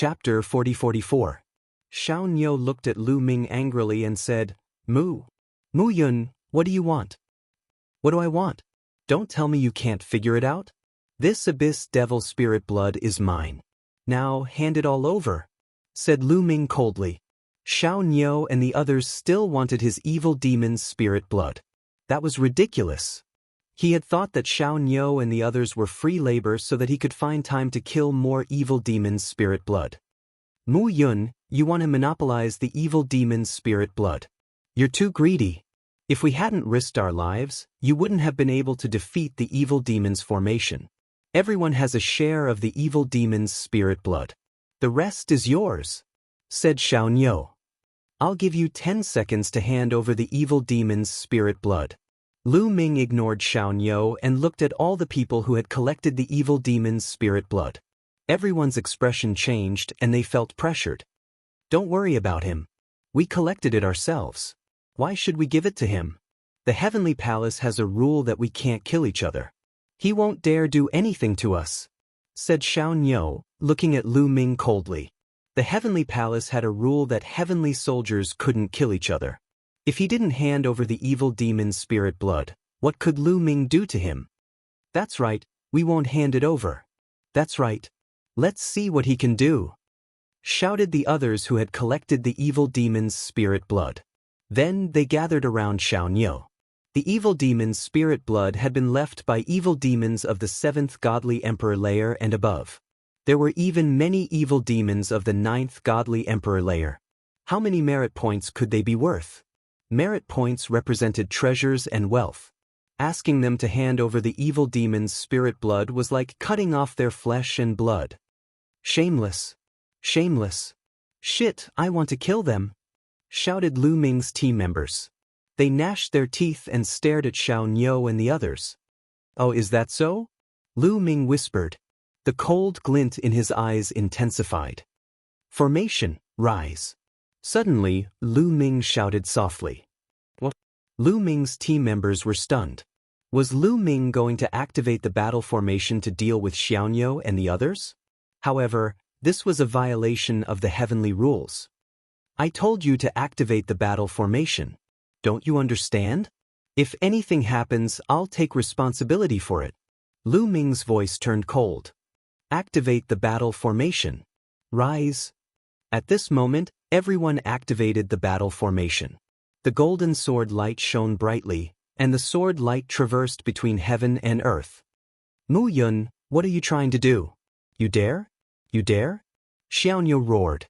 Chapter 40-44. Xianxia looked at Lu Ming angrily and said, Mu Yun, what do you want? What do I want? Don't tell me you can't figure it out? This abyss devil spirit blood is mine. Now hand it all over, said Lu Ming coldly. Xianxia and the others still wanted his evil demon's spirit blood. That was ridiculous. He had thought that Xianxia and the others were free labor so that he could find time to kill more evil demons' spirit blood. Mu Yun, you want to monopolize the evil demon's spirit blood. You're too greedy. If we hadn't risked our lives, you wouldn't have been able to defeat the evil demon's formation. Everyone has a share of the evil demon's spirit blood. The rest is yours, said Xianxia. I'll give you 10 seconds to hand over the evil demon's spirit blood. Lu Ming ignored Xianxia and looked at all the people who had collected the evil demon's spirit blood. Everyone's expression changed and they felt pressured. Don't worry about him. We collected it ourselves. Why should we give it to him? The Heavenly Palace has a rule that we can't kill each other. He won't dare do anything to us, said Xianxia, looking at Lu Ming coldly. The Heavenly Palace had a rule that heavenly soldiers couldn't kill each other. If he didn't hand over the evil demon's spirit blood, what could Lu Ming do to him? That's right, we won't hand it over. That's right. Let's see what he can do, shouted the others who had collected the evil demon's spirit blood. Then they gathered around Xianxia. The evil demon's spirit blood had been left by evil demons of the 7th godly emperor layer and above. There were even many evil demons of the 9th godly emperor layer. How many merit points could they be worth? Merit points represented treasures and wealth. Asking them to hand over the evil demon's spirit blood was like cutting off their flesh and blood. Shameless. Shameless. Shit, I want to kill them, shouted Lu Ming's team members. They gnashed their teeth and stared at Xianxia and the others. Oh, is that so? Lu Ming whispered. The cold glint in his eyes intensified. Formation, rise. Suddenly, Lu Ming shouted softly. What? Lu Ming's team members were stunned. Was Lu Ming going to activate the battle formation to deal with Xianxia and the others? However, this was a violation of the heavenly rules. I told you to activate the battle formation. Don't you understand? If anything happens, I'll take responsibility for it. Lu Ming's voice turned cold. Activate the battle formation. Rise. At this moment, everyone activated the battle formation. The golden sword light shone brightly, and the sword light traversed between heaven and earth. Mu Yun, what are you trying to do? You dare? You dare? Xianxia roared.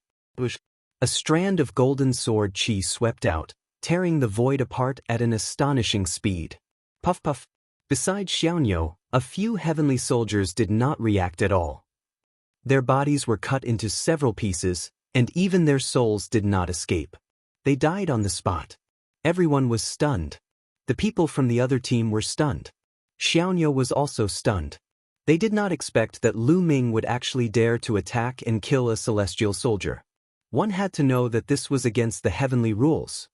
A strand of golden sword chi swept out, tearing the void apart at an astonishing speed. Puff puff. Besides Xianxia, a few heavenly soldiers did not react at all. Their bodies were cut into several pieces, and even their souls did not escape. They died on the spot. Everyone was stunned. The people from the other team were stunned. Xianxia was also stunned. They did not expect that Lu Ming would actually dare to attack and kill a celestial soldier. One had to know that this was against the heavenly rules.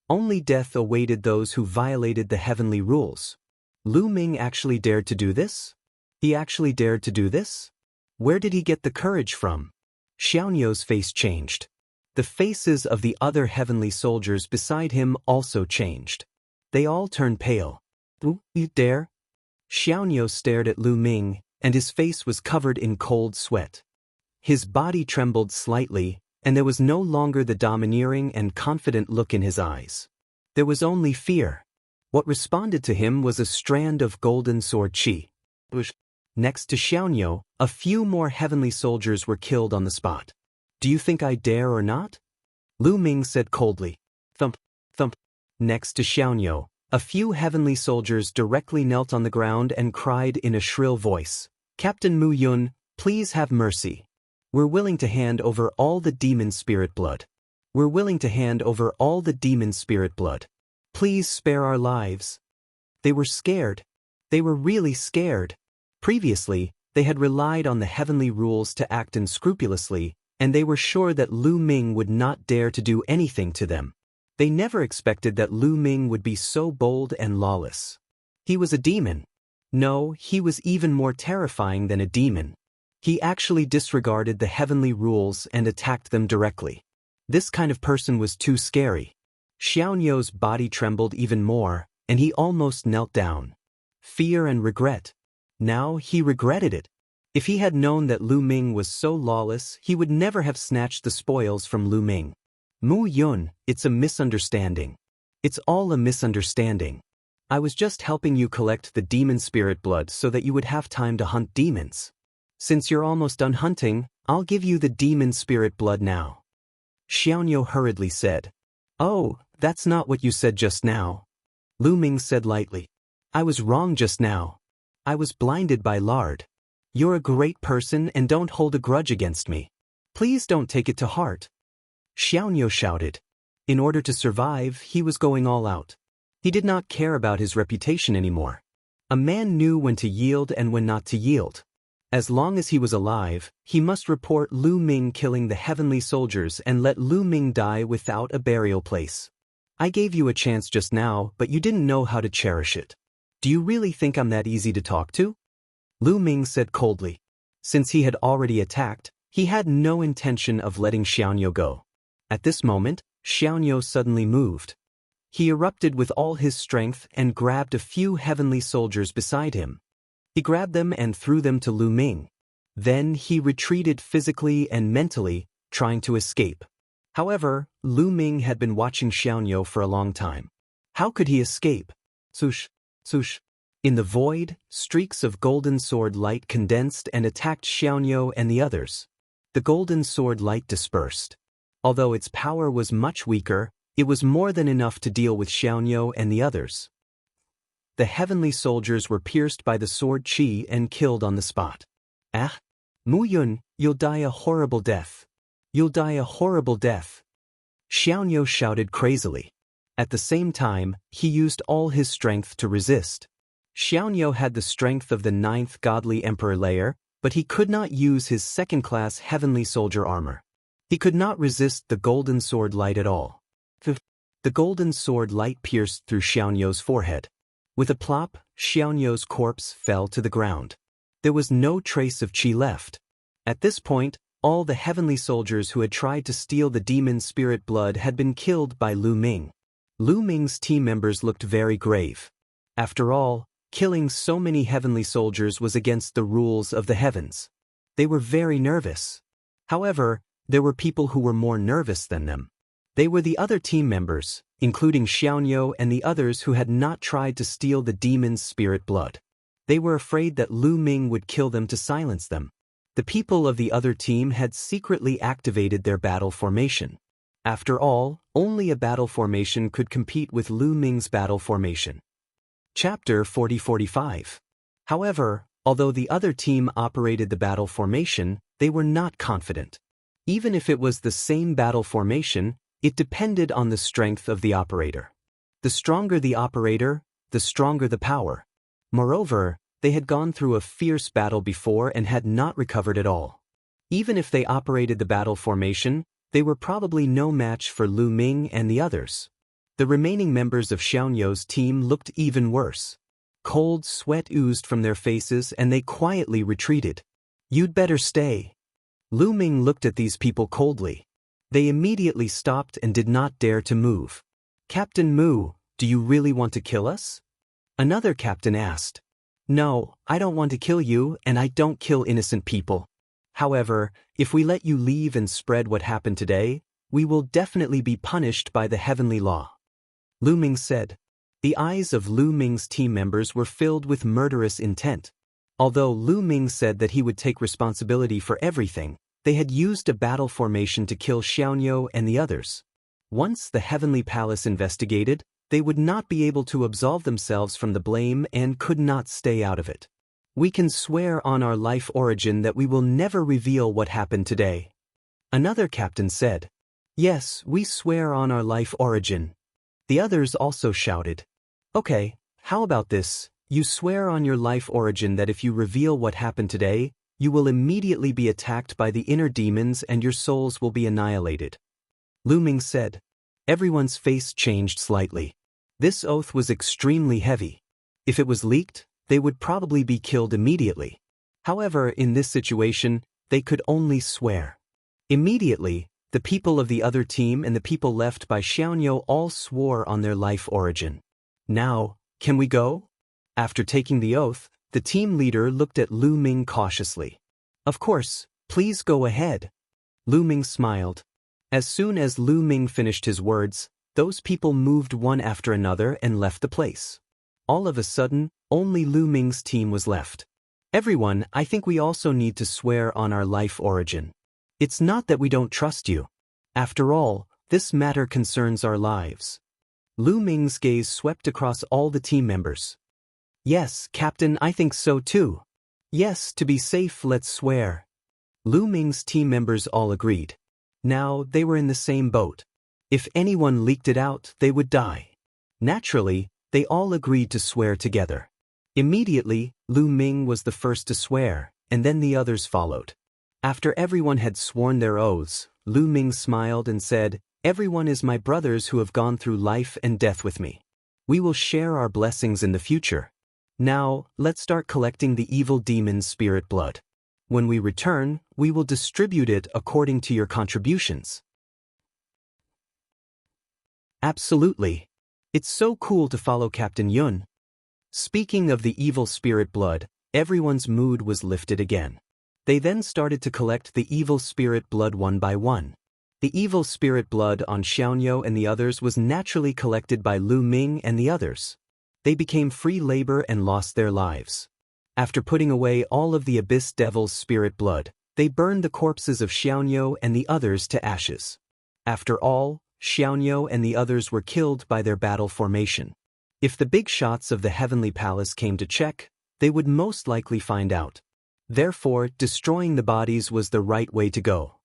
Only death awaited those who violated the heavenly rules. Lu Ming actually dared to do this? He actually dared to do this? Where did he get the courage from? Xianxia's face changed. The faces of the other heavenly soldiers beside him also changed. They all turned pale. You dare? Xianxia stared at Lu Ming, and his face was covered in cold sweat. His body trembled slightly, and there was no longer the domineering and confident look in his eyes. There was only fear. What responded to him was a strand of golden sword chi. Next to Xianxia, a few more heavenly soldiers were killed on the spot. Do you think I dare or not? Lu Ming said coldly. Thump, thump. Next to Xianxia, a few heavenly soldiers directly knelt on the ground and cried in a shrill voice. Captain Mu Yun, please have mercy. We're willing to hand over all the demon spirit blood. We're willing to hand over all the demon spirit blood. Please spare our lives. They were scared. They were really scared. Previously, they had relied on the heavenly rules to act unscrupulously, and they were sure that Lu Ming would not dare to do anything to them. They never expected that Lu Ming would be so bold and lawless. He was a demon. No, he was even more terrifying than a demon. He actually disregarded the heavenly rules and attacked them directly. This kind of person was too scary. Xiaoniu's body trembled even more, and he almost knelt down. Fear and regret. Now he regretted it. If he had known that Lu Ming was so lawless, he would never have snatched the spoils from Lu Ming. Mu Yun, it's a misunderstanding. It's all a misunderstanding. I was just helping you collect the demon spirit blood so that you would have time to hunt demons. Since you're almost done hunting, I'll give you the demon spirit blood now. Xiaoniu hurriedly said. Oh, that's not what you said just now. Lu Ming said lightly. I was wrong just now. I was blinded by lard. You're a great person and don't hold a grudge against me. Please don't take it to heart. Xiaoniu shouted. In order to survive, he was going all out. He did not care about his reputation anymore. A man knew when to yield and when not to yield. As long as he was alive, he must report Lu Ming killing the heavenly soldiers and let Lu Ming die without a burial place. I gave you a chance just now, but you didn't know how to cherish it. Do you really think I'm that easy to talk to? Lu Ming said coldly. Since he had already attacked, he had no intention of letting Xiaoniu go. At this moment, Xiaoniu suddenly moved. He erupted with all his strength and grabbed a few heavenly soldiers beside him. He grabbed them and threw them to Lu Ming. Then he retreated physically and mentally, trying to escape. However, Lu Ming had been watching Xiaoniu for a long time. How could he escape? Swoosh, swoosh. In the void, streaks of golden sword light condensed and attacked Xiaoniu and the others. The golden sword light dispersed. Although its power was much weaker, it was more than enough to deal with Xiaoniu and the others. The heavenly soldiers were pierced by the sword qi and killed on the spot. Ah! Mu Yun, you'll die a horrible death. You'll die a horrible death. Xiaoniu shouted crazily. At the same time, he used all his strength to resist. Xiaoniu had the strength of the 9th godly emperor layer, but he could not use his second-class heavenly soldier armor. He could not resist the golden sword light at all. The golden sword light pierced through Xiaoniu's forehead. With a plop, Xiaoniu's corpse fell to the ground. There was no trace of qi left. At this point, all the heavenly soldiers who had tried to steal the demon spirit blood had been killed by Lu Ming. Lu Ming's team members looked very grave. After all, killing so many heavenly soldiers was against the rules of the heavens. They were very nervous. However, there were people who were more nervous than them. They were the other team members, including Xiaoniu and the others who had not tried to steal the demon's spirit blood. They were afraid that Lu Ming would kill them to silence them. The people of the other team had secretly activated their battle formation. After all, only a battle formation could compete with Lu Ming's battle formation. Chapter 40-45. However, although the other team operated the battle formation, they were not confident. Even if it was the same battle formation, it depended on the strength of the operator. The stronger the operator, the stronger the power. Moreover, they had gone through a fierce battle before and had not recovered at all. Even if they operated the battle formation, they were probably no match for Lu Ming and the others. The remaining members of Xiaoniu's team looked even worse. Cold sweat oozed from their faces and they quietly retreated. You'd better stay. Lu Ming looked at these people coldly. They immediately stopped and did not dare to move. Captain Mu, do you really want to kill us? Another captain asked. No, I don't want to kill you and I don't kill innocent people. However, if we let you leave and spread what happened today, we will definitely be punished by the heavenly law. Lu Ming said. The eyes of Lu Ming's team members were filled with murderous intent. Although Lu Ming said that he would take responsibility for everything, they had used a battle formation to kill Xiaoniu and the others. Once the Heavenly Palace investigated, they would not be able to absolve themselves from the blame and could not stay out of it. We can swear on our life origin that we will never reveal what happened today. Another captain said. Yes, we swear on our life origin. The others also shouted. Okay, how about this? You swear on your life origin that if you reveal what happened today, you will immediately be attacked by the inner demons and your souls will be annihilated. Lu Ming said. Everyone's face changed slightly. This oath was extremely heavy. If it was leaked, they would probably be killed immediately. However, in this situation, they could only swear. Immediately, the people of the other team and the people left by Xianxia all swore on their life origin. Now, can we go? After taking the oath, the team leader looked at Lu Ming cautiously. Of course, please go ahead. Lu Ming smiled. As soon as Lu Ming finished his words, those people moved one after another and left the place. All of a sudden, only Lu Ming's team was left. Everyone, I think we also need to swear on our life origin. It's not that we don't trust you. After all, this matter concerns our lives. Lu Ming's gaze swept across all the team members. Yes, Captain, I think so too. Yes, to be safe, let's swear. Lu Ming's team members all agreed. Now, they were in the same boat. If anyone leaked it out, they would die. Naturally, they all agreed to swear together. Immediately, Lu Ming was the first to swear, and then the others followed. After everyone had sworn their oaths, Lu Ming smiled and said, "Everyone is my brothers who have gone through life and death with me. We will share our blessings in the future. Now, let's start collecting the evil demon's spirit blood. When we return, we will distribute it according to your contributions." Absolutely. It's so cool to follow Captain Yun. Speaking of the evil spirit blood, everyone's mood was lifted again. They then started to collect the evil spirit blood one by one. The evil spirit blood on Xianxia and the others was naturally collected by Lu Ming and the others. They became free labor and lost their lives. After putting away all of the Abyss Devil's spirit blood, they burned the corpses of Xianxia and the others to ashes. After all, Xianxia and the others were killed by their battle formation. If the big shots of the Heavenly Palace came to check, they would most likely find out. Therefore, destroying the bodies was the right way to go.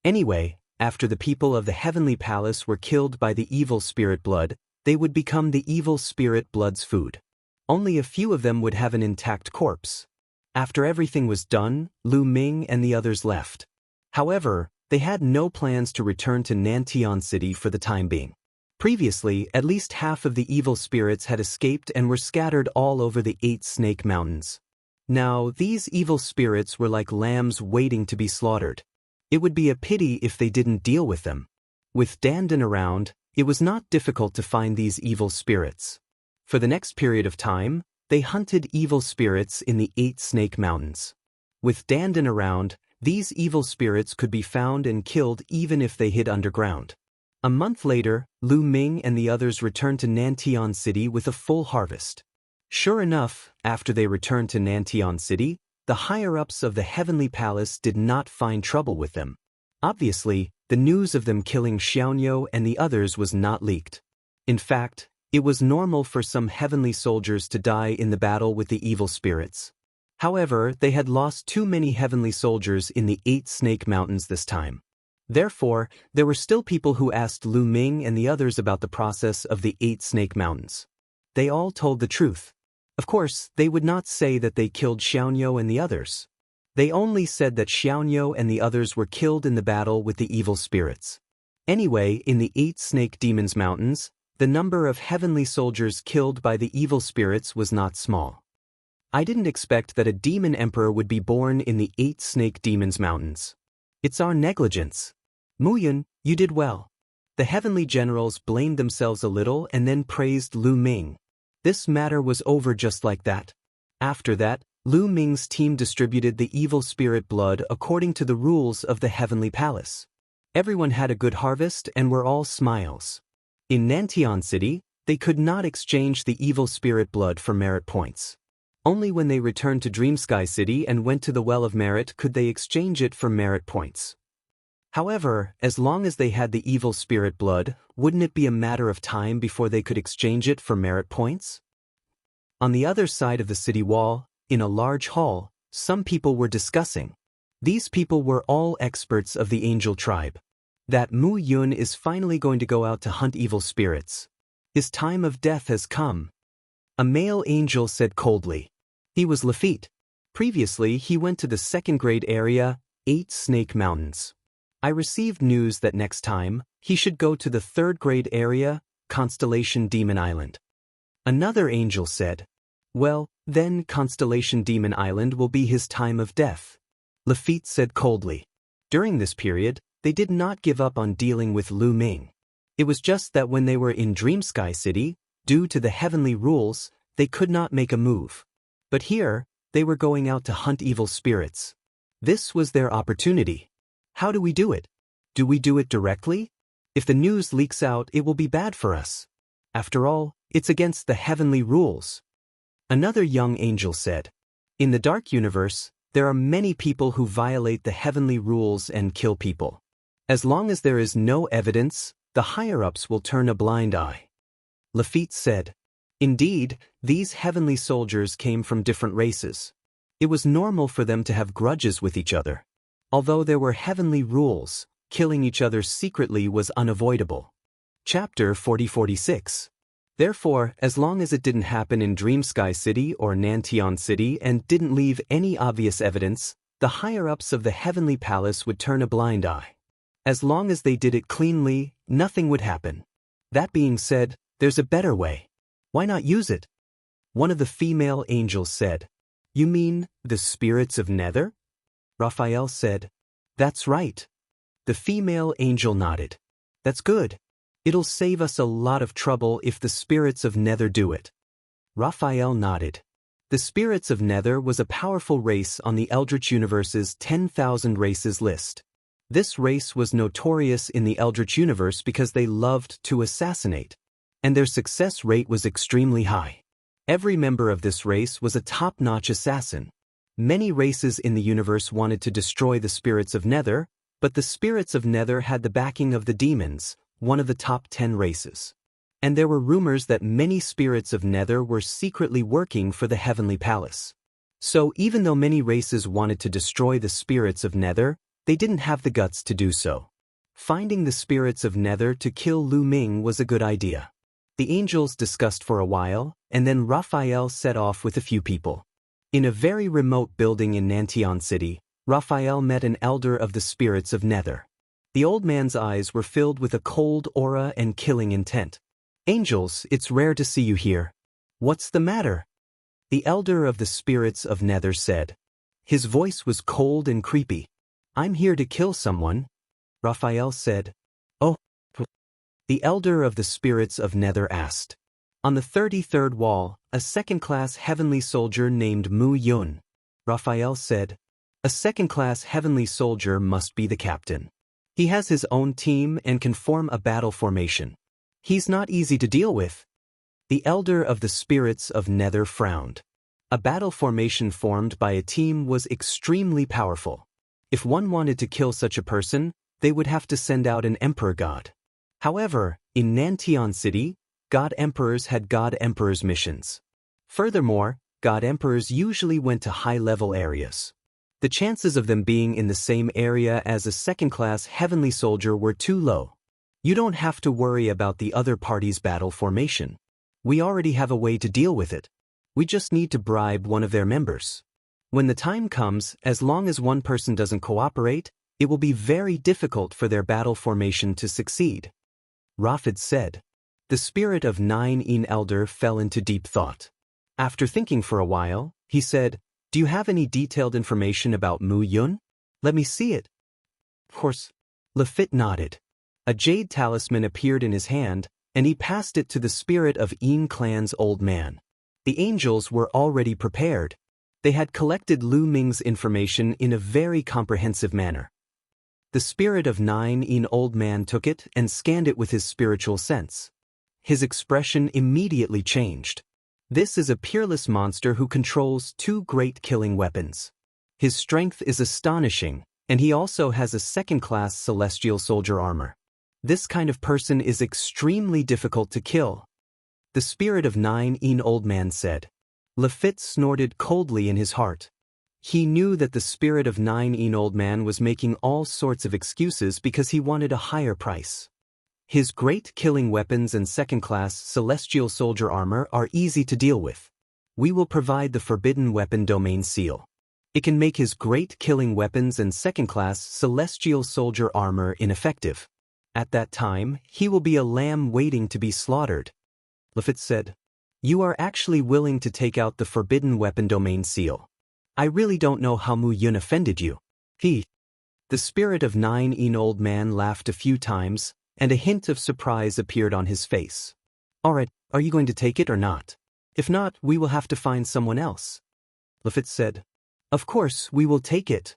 Anyway, after the people of the Heavenly Palace were killed by the evil spirit blood, they would become the evil spirit blood's food. Only a few of them would have an intact corpse. After everything was done, Lu Ming and the others left. However, they had no plans to return to Nantian City for the time being. Previously, at least half of the evil spirits had escaped and were scattered all over the 8 Snake Mountains. Now, these evil spirits were like lambs waiting to be slaughtered. It would be a pity if they didn't deal with them. With Dandan around, it was not difficult to find these evil spirits. For the next period of time, they hunted evil spirits in the 8 Snake Mountains. With Dandan around, these evil spirits could be found and killed even if they hid underground. A month later, Lu Ming and the others returned to Nantian City with a full harvest. Sure enough, after they returned to Nantian City, the higher-ups of the Heavenly Palace did not find trouble with them. Obviously, the news of them killing Xianxia and the others was not leaked. In fact, it was normal for some heavenly soldiers to die in the battle with the evil spirits. However, they had lost too many heavenly soldiers in the 8 Snake Mountains this time. Therefore, there were still people who asked Lu Ming and the others about the process of the 8 Snake Mountains. They all told the truth. Of course, they would not say that they killed Xianxia and the others. They only said that Xianxia and the others were killed in the battle with the evil spirits. Anyway, in the 8 Snake Demons Mountains, the number of heavenly soldiers killed by the evil spirits was not small. I didn't expect that a demon emperor would be born in the 8 Snake Demons Mountains. It's our negligence. Muyun, you did well. The heavenly generals blamed themselves a little and then praised Lu Ming. This matter was over just like that. After that, Lu Ming's team distributed the evil spirit blood according to the rules of the Heavenly Palace. Everyone had a good harvest and were all smiles. In Nantian City, they could not exchange the evil spirit blood for merit points. Only when they returned to Dreamsky City and went to the Well of Merit could they exchange it for merit points. However, as long as they had the evil spirit blood, wouldn't it be a matter of time before they could exchange it for merit points? On the other side of the city wall, in a large hall, some people were discussing. These people were all experts of the angel tribe. That Mu Yun is finally going to go out to hunt evil spirits. His time of death has come. A male angel said coldly. He was Lafitte. Previously, he went to the 2nd grade area, 8 Snake Mountains. I received news that next time, he should go to the 3rd grade area, Constellation Demon Island. Another angel said, well, Then Constellation Demon Island will be his time of death. Lafitte said coldly. During this period, they did not give up on dealing with Lu Ming. It was just that when they were in Dream Sky City, due to the heavenly rules, they could not make a move. But here, they were going out to hunt evil spirits. This was their opportunity. How do we do it? Do we do it directly? If the news leaks out, it will be bad for us. After all, it's against the heavenly rules. Another young angel said, in the dark universe, there are many people who violate the heavenly rules and kill people. As long as there is no evidence, the higher-ups will turn a blind eye. Lafitte said, indeed, these heavenly soldiers came from different races. It was normal for them to have grudges with each other. Although there were heavenly rules, killing each other secretly was unavoidable. Chapter 40-46. Therefore, as long as it didn't happen in Dream Sky City or Nantian City and didn't leave any obvious evidence, the higher-ups of the heavenly palace would turn a blind eye. As long as they did it cleanly, nothing would happen. That being said, there's a better way. Why not use it? One of the female angels said, you mean the spirits of Nether? Raphael said, that's right. The female angel nodded. That's good. It'll save us a lot of trouble if the spirits of Nether do it. Raphael nodded. The spirits of Nether was a powerful race on the Eldritch Universe's 10,000 races list. This race was notorious in the Eldritch Universe because they loved to assassinate, and their success rate was extremely high. Every member of this race was a top-notch assassin. Many races in the universe wanted to destroy the spirits of Nether, but the spirits of Nether had the backing of the demons, one of the top 10 races. And there were rumors that many spirits of Nether were secretly working for the Heavenly Palace. So even though many races wanted to destroy the spirits of Nether, they didn't have the guts to do so. Finding the spirits of Nether to kill Lu Ming was a good idea. The angels discussed for a while, and then Raphael set off with a few people. In a very remote building in Nantian City, Raphael met an elder of the spirits of Nether. The old man's eyes were filled with a cold aura and killing intent. Angels, it's rare to see you here. What's the matter? The elder of the spirits of Nether said. His voice was cold and creepy. I'm here to kill someone. Raphael said. Oh. The elder of the spirits of Nether asked. On the 33rd wall, a second-class heavenly soldier named Mu Yun. Raphael said. A second-class heavenly soldier must be the captain. He has his own team and can form a battle formation. He's not easy to deal with. The elder of the spirits of Nether frowned. A battle formation formed by a team was extremely powerful. If one wanted to kill such a person, they would have to send out an emperor god. However, in Nantian City, god emperors had god emperors missions. Furthermore, god emperors usually went to high-level areas. The chances of them being in the same area as a second-class heavenly soldier were too low. You don't have to worry about the other party's battle formation. We already have a way to deal with it. We just need to bribe one of their members. When the time comes, as long as one person doesn't cooperate, it will be very difficult for their battle formation to succeed. Rafid said. The spirit of Nine Elder fell into deep thought. After thinking for a while, he said, do you have any detailed information about Mu Yun? Let me see it. Of course. Lafitte nodded. A jade talisman appeared in his hand, and he passed it to the spirit of Yin Clan's old man. The angels were already prepared. They had collected Lu Ming's information in a very comprehensive manner. The spirit of Nine old man took it and scanned it with his spiritual sense. His expression immediately changed. This is a peerless monster who controls 2 great killing weapons. His strength is astonishing, and he also has a second-class celestial soldier armor. This kind of person is extremely difficult to kill. The spirit of Nine old man said. Lafitte snorted coldly in his heart. He knew that the spirit of Nine old man was making all sorts of excuses because he wanted a higher price. His great killing weapons and second-class celestial soldier armor are easy to deal with. We will provide the forbidden weapon domain seal. It can make his great killing weapons and second-class celestial soldier armor ineffective. At that time, he will be a lamb waiting to be slaughtered. Lafitte said. You are actually willing to take out the forbidden weapon domain seal. I really don't know how Mu Yun offended you. The spirit of 9 old man laughed a few times, and a hint of surprise appeared on his face. Alright, are you going to take it or not? If not, we will have to find someone else. Lafit said. Of course, we will take it.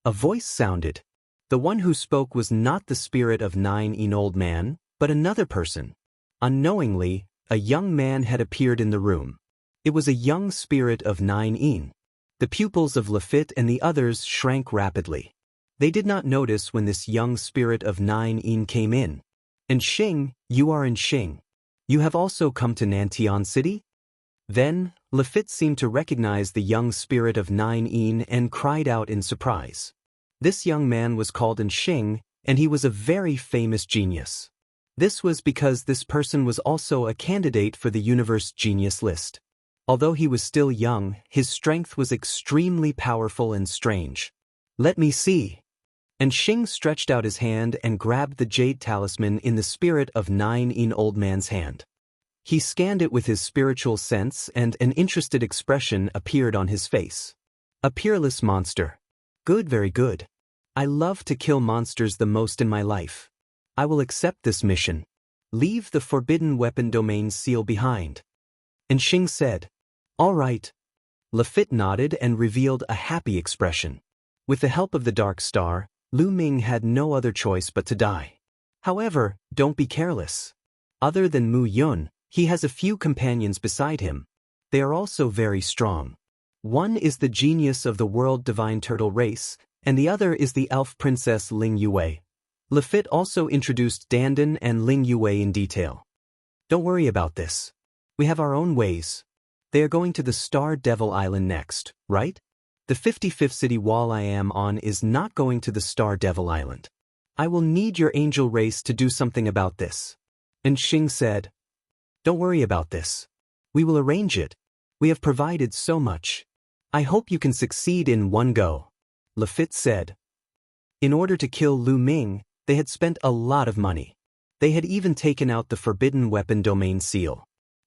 A voice sounded. The one who spoke was not the spirit of 9 old man, but another person. Unknowingly, a young man had appeared in the room. It was a young spirit of 9. The pupils of Lafit and the others shrank rapidly. They did not notice when this young spirit of 9 came in. And Xing, you are in Xing. You have also come to Nantian City? Then, Lafit seemed to recognize the young spirit of 9 and cried out in surprise. This young man was called in Xing, and he was a very famous genius. This was because this person was also a candidate for the Universe Genius list. Although he was still young, his strength was extremely powerful and strange. Let me see. And Xing stretched out his hand and grabbed the jade talisman in the spirit of 9 old man's hand. He scanned it with his spiritual sense and an interested expression appeared on his face. A peerless monster. Good, very good. I love to kill monsters the most in my life. I will accept this mission. Leave the forbidden weapon domain seal behind. And Xing said, all right. Lafit nodded and revealed a happy expression. With the help of the Dark Star, Lu Ming had no other choice but to die. However, don't be careless. Other than Mu Yun, he has a few companions beside him. They are also very strong. One is the genius of the world divine turtle race, and the other is the elf princess Ling Yue. Lafit also introduced Dandan and Ling Yue in detail. Don't worry about this. We have our own ways. They are going to the Star Devil Island next, right? The 55th city wall I am on is not going to the Star Devil Island. I will need your angel race to do something about this. And Xing said, don't worry about this. We will arrange it. We have provided so much. I hope you can succeed in one go. Lafit said. In order to kill Lu Ming, they had spent a lot of money. They had even taken out the forbidden weapon domain seal.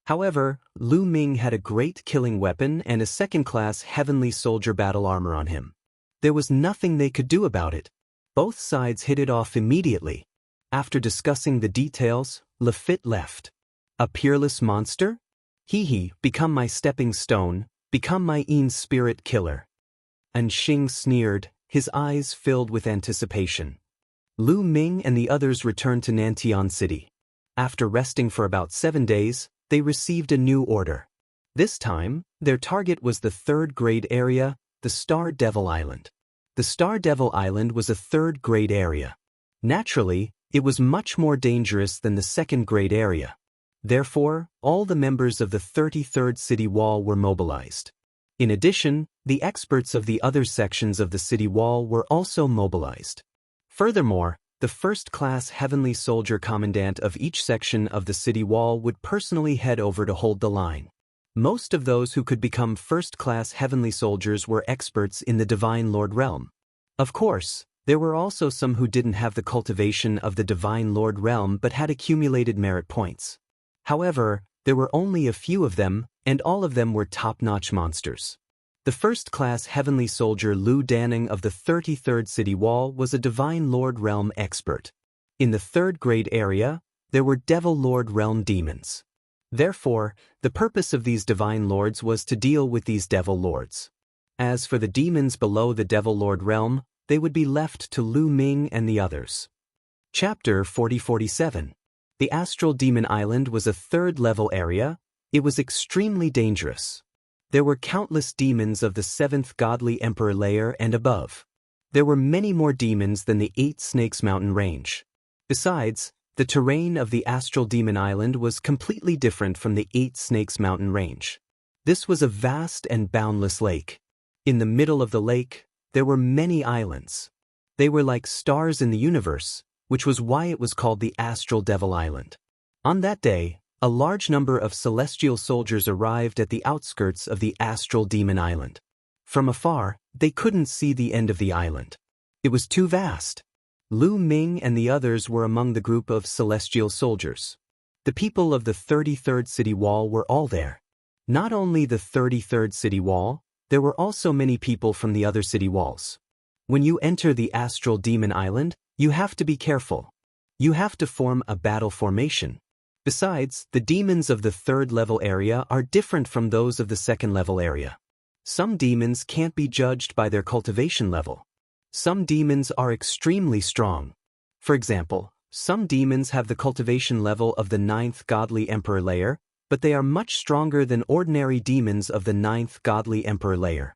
However, Lu Ming had a great killing weapon and a second-class heavenly soldier battle armor on him. There was nothing they could do about it. Both sides hit it off immediately. After discussing the details, Lafit left. A peerless monster? He, become my stepping stone, become my spirit killer. And Xing sneered, his eyes filled with anticipation. Lu Ming and the others returned to Nantian City. After resting for about 7 days, they received a new order. This time, their target was the 3rd grade area, the Star Devil Island. The Star Devil Island was a 3rd grade area. Naturally, it was much more dangerous than the 2nd grade area. Therefore, all the members of the 33rd city wall were mobilized. In addition, the experts of the other sections of the city wall were also mobilized. Furthermore, the first-class heavenly soldier commandant of each section of the city wall would personally head over to hold the line. Most of those who could become first-class heavenly soldiers were experts in the Divine Lord realm. Of course, there were also some who didn't have the cultivation of the Divine Lord realm but had accumulated merit points. However, there were only a few of them, and all of them were top-notch monsters. The first-class heavenly soldier Lu Danning of the 33rd city wall was a Divine Lord realm expert. In the 3rd grade area, there were Devil Lord realm demons. Therefore, the purpose of these Divine Lords was to deal with these Devil Lords. As for the demons below the Devil Lord realm, they would be left to Lu Ming and the others. Chapter 4047. The Astral Demon Island was a 3rd-level area. It was extremely dangerous. There were countless demons of the 7th Godly Emperor layer and above. There were many more demons than the 8 Snakes Mountain range. Besides, the terrain of the Astral Demon Island was completely different from the 8 Snakes Mountain range. This was a vast and boundless lake. In the middle of the lake, there were many islands. They were like stars in the universe, which was why it was called the Astral Devil Island. On that day, a large number of celestial soldiers arrived at the outskirts of the Astral Demon Island. From afar, they couldn't see the end of the island. It was too vast. Lu Ming and the others were among the group of celestial soldiers. The people of the 33rd city wall were all there. Not only the 33rd city wall, there were also many people from the other city walls. When you enter the astral demon island, you have to be careful. You have to form a battle formation. Besides, the demons of the 3rd level area are different from those of the 2nd level area. Some demons can't be judged by their cultivation level. Some demons are extremely strong. For example, some demons have the cultivation level of the 9th godly emperor layer, but they are much stronger than ordinary demons of the 9th godly emperor layer.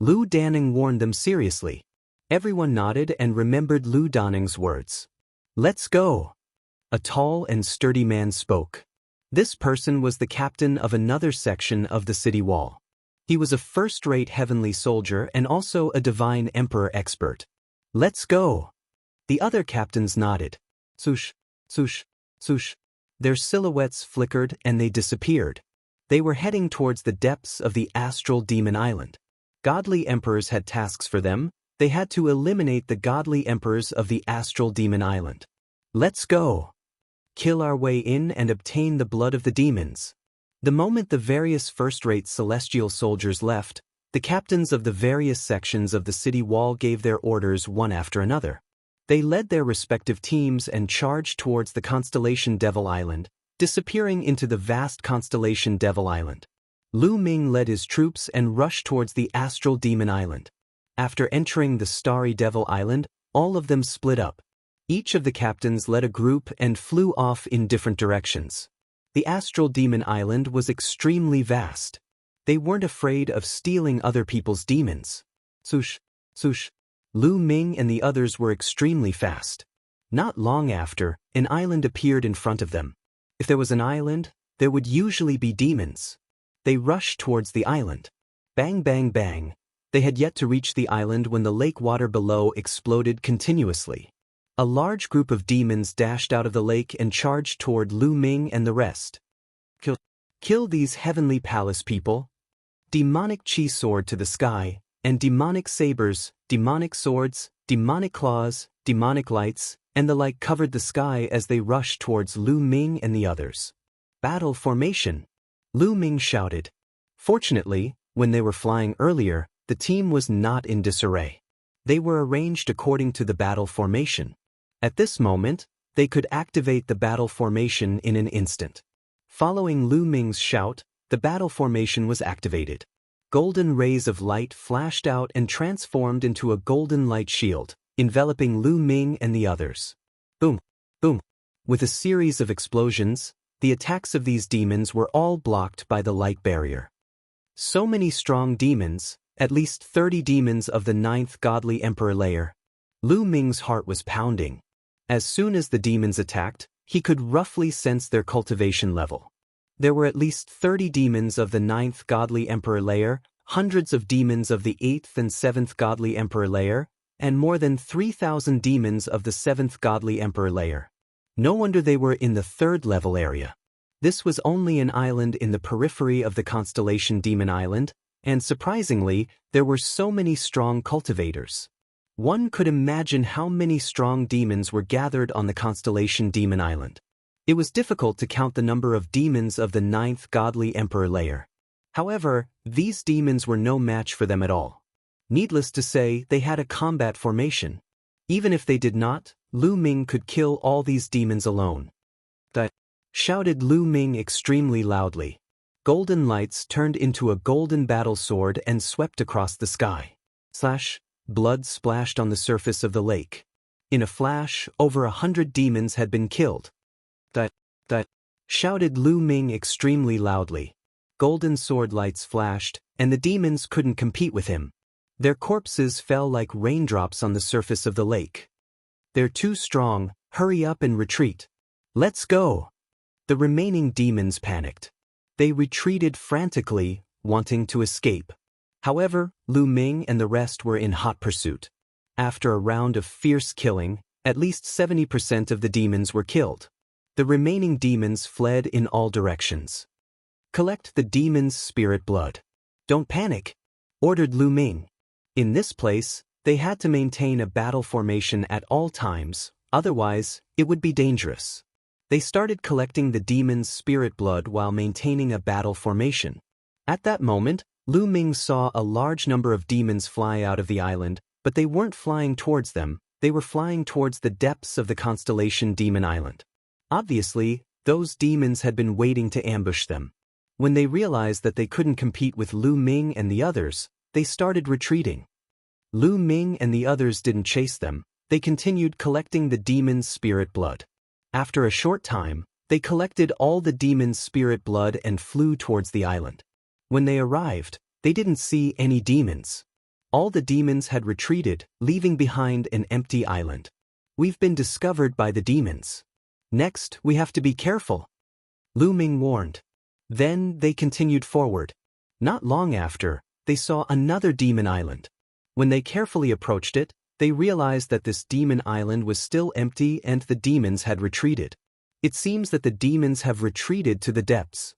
Lu Danning warned them seriously. Everyone nodded and remembered Lu Danning's words. Let's go. A tall and sturdy man spoke. This person was the captain of another section of the city wall. He was a first-rate heavenly soldier and also a divine emperor expert. Let's go. The other captains nodded. Swoosh, swoosh, swoosh. Their silhouettes flickered and they disappeared. They were heading towards the depths of the astral demon island. Godly emperors had tasks for them. They had to eliminate the godly emperors of the astral demon island. Let's go. Kill our way in and obtain the blood of the demons. The moment the various first-rate celestial soldiers left, the captains of the various sections of the city wall gave their orders one after another. They led their respective teams and charged towards the constellation Devil Island, disappearing into the vast constellation Devil Island. Lu Ming led his troops and rushed towards the astral demon island. After entering the starry Devil Island, all of them split up. Each of the captains led a group and flew off in different directions. The astral demon island was extremely vast. They weren't afraid of stealing other people's demons. Swoosh, swoosh. Lu Ming and the others were extremely fast. Not long after, an island appeared in front of them. If there was an island, there would usually be demons. They rushed towards the island. Bang, bang, bang. They had yet to reach the island when the lake water below exploded continuously. A large group of demons dashed out of the lake and charged toward Lu Ming and the rest. Kill these heavenly palace people. Demonic chi sword to the sky, and demonic sabers, demonic swords, demonic claws, demonic lights, and the like covered the sky as they rushed towards Lu Ming and the others. Battle formation. Lu Ming shouted. Fortunately, when they were flying earlier, the team was not in disarray. They were arranged according to the battle formation. At this moment, they could activate the battle formation in an instant. Following Lu Ming's shout, the battle formation was activated. Golden rays of light flashed out and transformed into a golden light shield, enveloping Lu Ming and the others. Boom, boom. With a series of explosions, the attacks of these demons were all blocked by the light barrier. So many strong demons, at least 30 demons of the 9th godly emperor layer. Lu Ming's heart was pounding. As soon as the demons attacked, he could roughly sense their cultivation level. There were at least 30 demons of the 9th godly emperor layer, hundreds of demons of the 8th and 7th godly emperor layer, and more than 3,000 demons of the 7th godly emperor layer. No wonder they were in the 3rd level area. This was only an island in the periphery of the constellation Demon Island, and surprisingly, there were so many strong cultivators. One could imagine how many strong demons were gathered on the constellation Demon Island. It was difficult to count the number of demons of the 9th godly emperor layer. However, these demons were no match for them at all. Needless to say, they had a combat formation. Even if they did not, Lu Ming could kill all these demons alone. Shouted Lu Ming extremely loudly. Golden lights turned into a golden battle sword and swept across the sky. Blood splashed on the surface of the lake. In a flash, over 100 demons had been killed. Shouted Lu Ming extremely loudly. Golden sword lights flashed, and the demons couldn't compete with him. Their corpses fell like raindrops on the surface of the lake. They're too strong, hurry up and retreat. Let's go. The remaining demons panicked. They retreated frantically, wanting to escape. However, Lu Ming and the rest were in hot pursuit. After a round of fierce killing, at least 70% of the demons were killed. The remaining demons fled in all directions. Collect the demon's spirit blood. Don't panic, ordered Lu Ming. In this place, they had to maintain a battle formation at all times, otherwise, it would be dangerous. They started collecting the demon's spirit blood while maintaining a battle formation. At that moment, Lu Ming saw a large number of demons fly out of the island, but they weren't flying towards them, they were flying towards the depths of the constellation Demon Island. Obviously, those demons had been waiting to ambush them. When they realized that they couldn't compete with Lu Ming and the others, they started retreating. Lu Ming and the others didn't chase them, they continued collecting the demon's spirit blood. After a short time, they collected all the demon's spirit blood and flew towards the island. When they arrived, they didn't see any demons. All the demons had retreated, leaving behind an empty island. We've been discovered by the demons. Next, we have to be careful, Lu Ming warned. Then they continued forward. Not long after, they saw another demon island. When they carefully approached it, they realized that this demon island was still empty and the demons had retreated. It seems that the demons have retreated to the depths,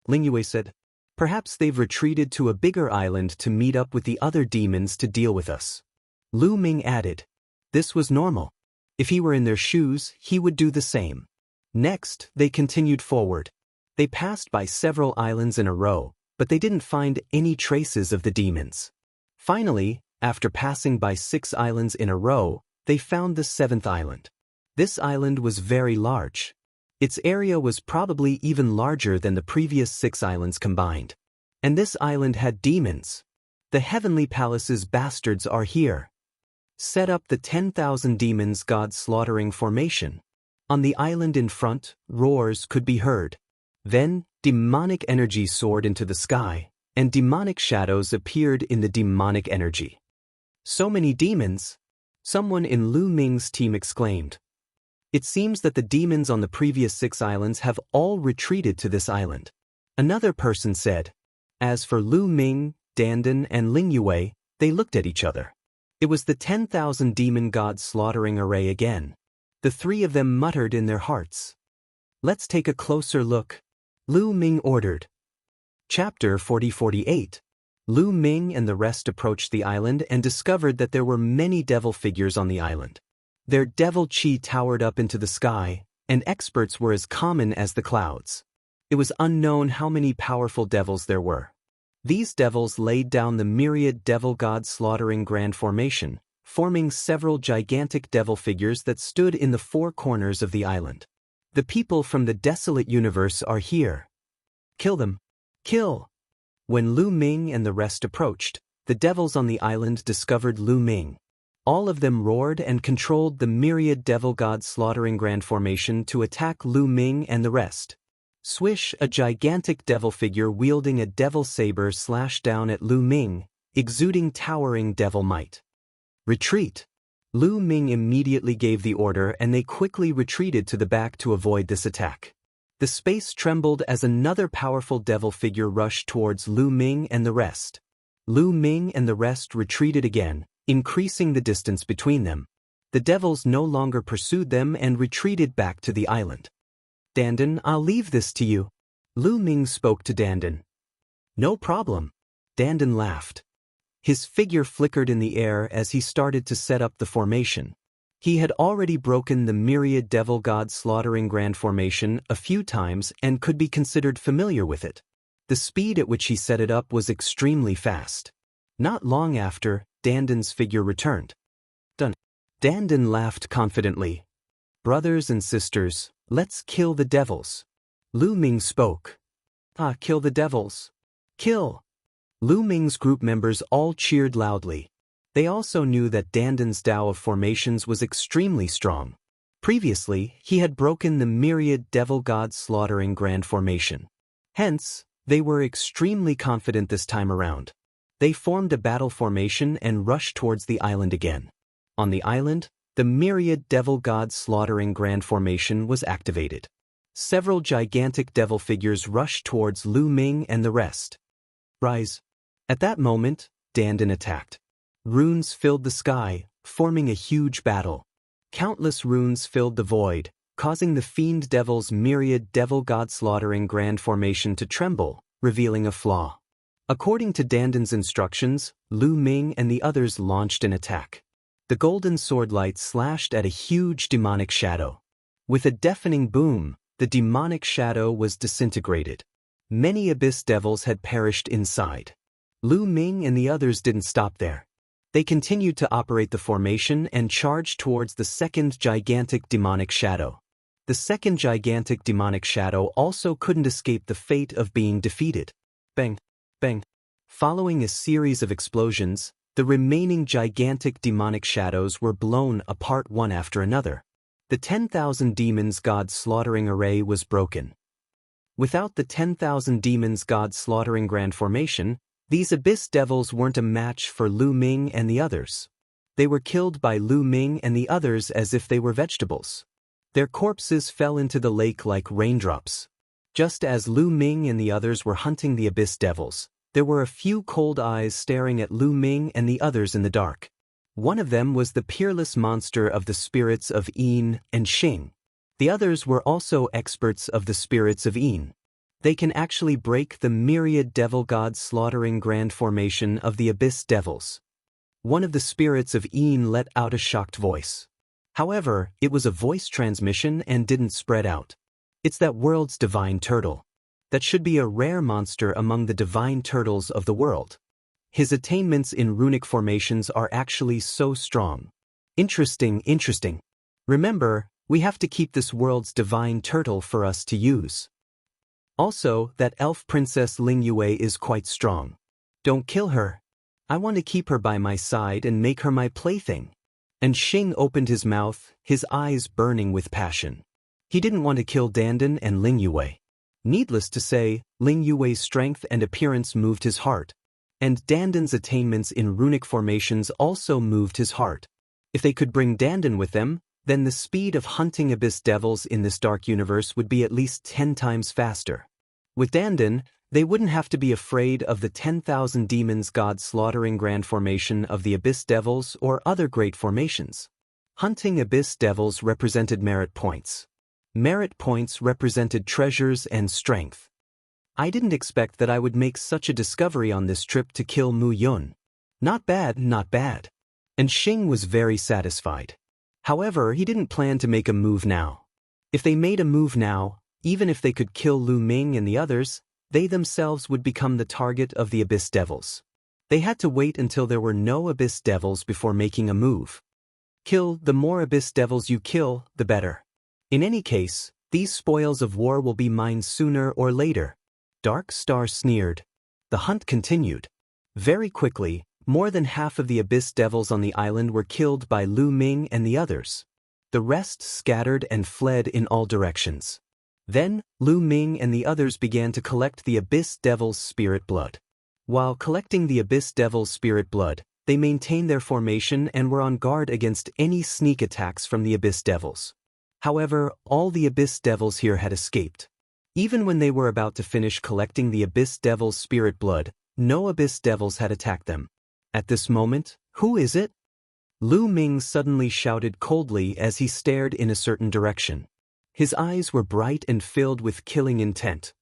Ling Yue said. Perhaps they've retreated to a bigger island to meet up with the other demons to deal with us. Lu Ming added. This was normal. If he were in their shoes, he would do the same. Next, they continued forward. They passed by several islands in a row, but they didn't find any traces of the demons. Finally, after passing by 6 islands in a row, they found the 7th island. This island was very large. Its area was probably even larger than the previous 6 islands combined. And this island had demons. The Heavenly Palace's bastards are here. Set up the 10,000 demons god slaughtering formation. On the island in front, roars could be heard. Then, demonic energy soared into the sky, and demonic shadows appeared in the demonic energy. So many demons! Someone in Lu Ming's team exclaimed. It seems that the demons on the previous 6 islands have all retreated to this island. Another person said. As for Lu Ming, Dandan, and Ling Yue, they looked at each other. It was the 10,000 demon god slaughtering array again. The 3 of them muttered in their hearts. Let's take a closer look, Lu Ming ordered. Chapter 40-48. Lu Ming and the rest approached the island and discovered that there were many devil figures on the island. Their devil chi towered up into the sky, and experts were as common as the clouds. It was unknown how many powerful devils there were. These devils laid down the myriad devil god slaughtering grand formation, forming several gigantic devil figures that stood in the 4 corners of the island. The people from the desolate universe are here. Kill them. Kill! When Lu Ming and the rest approached, the devils on the island discovered Lu Ming. All of them roared and controlled the myriad devil god slaughtering grand formation to attack Lu Ming and the rest. Swish, a gigantic devil figure wielding a devil saber slashed down at Lu Ming, exuding towering devil might. Retreat! Lu Ming immediately gave the order and they quickly retreated to the back to avoid this attack. The space trembled as another powerful devil figure rushed towards Lu Ming and the rest. Lu Ming and the rest retreated again, increasing the distance between them. The devils no longer pursued them and retreated back to the island. Dandan, I'll leave this to you. Lu Ming spoke to Dandan. No problem. Dandan laughed. His figure flickered in the air as he started to set up the formation. He had already broken the myriad devil god slaughtering grand formation a few times and could be considered familiar with it. The speed at which he set it up was extremely fast. Not long after, Dandan's figure returned. Done. Dandan laughed confidently. Brothers and sisters, let's kill the devils. Lu Ming spoke. Kill the devils. Kill! Lu Ming's group members all cheered loudly. They also knew that Dandan's Tao of formations was extremely strong. Previously, he had broken the myriad devil god slaughtering grand formation. Hence, they were extremely confident this time around. They formed a battle formation and rushed towards the island again. On the island, the myriad devil god slaughtering grand formation was activated. Several gigantic devil figures rushed towards Lu Ming and the rest. Rise! At that moment, Dandan attacked. Runes filled the sky, forming a huge battle. Countless runes filled the void, causing the fiend devil's myriad devil god slaughtering grand formation to tremble, revealing a flaw. According to Dandan's instructions, Lu Ming and the others launched an attack. The golden sword light slashed at a huge demonic shadow. With a deafening boom, the demonic shadow was disintegrated. Many abyss devils had perished inside. Lu Ming and the others didn't stop there. They continued to operate the formation and charged towards the second gigantic demonic shadow. The second gigantic demonic shadow also couldn't escape the fate of being defeated. Bang! Bang! Following a series of explosions, the remaining gigantic demonic shadows were blown apart one after another. The 10,000 demons god slaughtering array was broken. Without the 10,000 demons god slaughtering grand formation, these abyss devils weren't a match for Lu Ming and the others. They were killed by Lu Ming and the others as if they were vegetables. Their corpses fell into the lake like raindrops. Just as Lu Ming and the others were hunting the abyss devils, there were a few cold eyes staring at Lu Ming and the others in the dark. One of them was the peerless monster of the spirits of Yin and Xing. The others were also experts of the spirits of Yin. They can actually break the myriad devil gods slaughtering grand formation of the abyss devils. One of the spirits of Yin let out a shocked voice. However, it was a voice transmission and didn't spread out. It's that world's divine turtle. That should be a rare monster among the divine turtles of the world. His attainments in runic formations are actually so strong. Interesting. Remember, we have to keep this world's divine turtle for us to use. Also, that elf princess Ling Yue is quite strong. Don't kill her. I want to keep her by my side and make her my plaything. And Xing opened his mouth, his eyes burning with passion. He didn't want to kill Dandan and Ling Yue. Needless to say, Ling Yue's strength and appearance moved his heart. And Dandan's attainments in runic formations also moved his heart. If they could bring Dandan with them, then the speed of hunting abyss devils in this dark universe would be at least 10 times faster. With Dandan, they wouldn't have to be afraid of the 10,000 demons god slaughtering grand formation of the abyss devils or other great formations. Hunting abyss devils represented merit points. Merit points represented treasures and strength. I didn't expect that I would make such a discovery on this trip to kill Mu Yun. Not bad. And Xing was very satisfied. However, he didn't plan to make a move now. If they made a move now, even if they could kill Lu Ming and the others, they themselves would become the target of the abyss devils. They had to wait until there were no abyss devils before making a move. The more abyss devils you kill, the better. In any case, these spoils of war will be mine sooner or later. Dark Star sneered. The hunt continued. Very quickly, more than half of the abyss devils on the island were killed by Lu Ming and the others. The rest scattered and fled in all directions. Then, Lu Ming and the others began to collect the abyss devil's spirit blood. While collecting the abyss devil's spirit blood, they maintained their formation and were on guard against any sneak attacks from the abyss devils. However, all the abyss devils here had escaped. Even when they were about to finish collecting the abyss devil's spirit blood, no abyss devils had attacked them. At this moment, who is it? Lu Ming suddenly shouted coldly as he stared in a certain direction. His eyes were bright and filled with killing intent.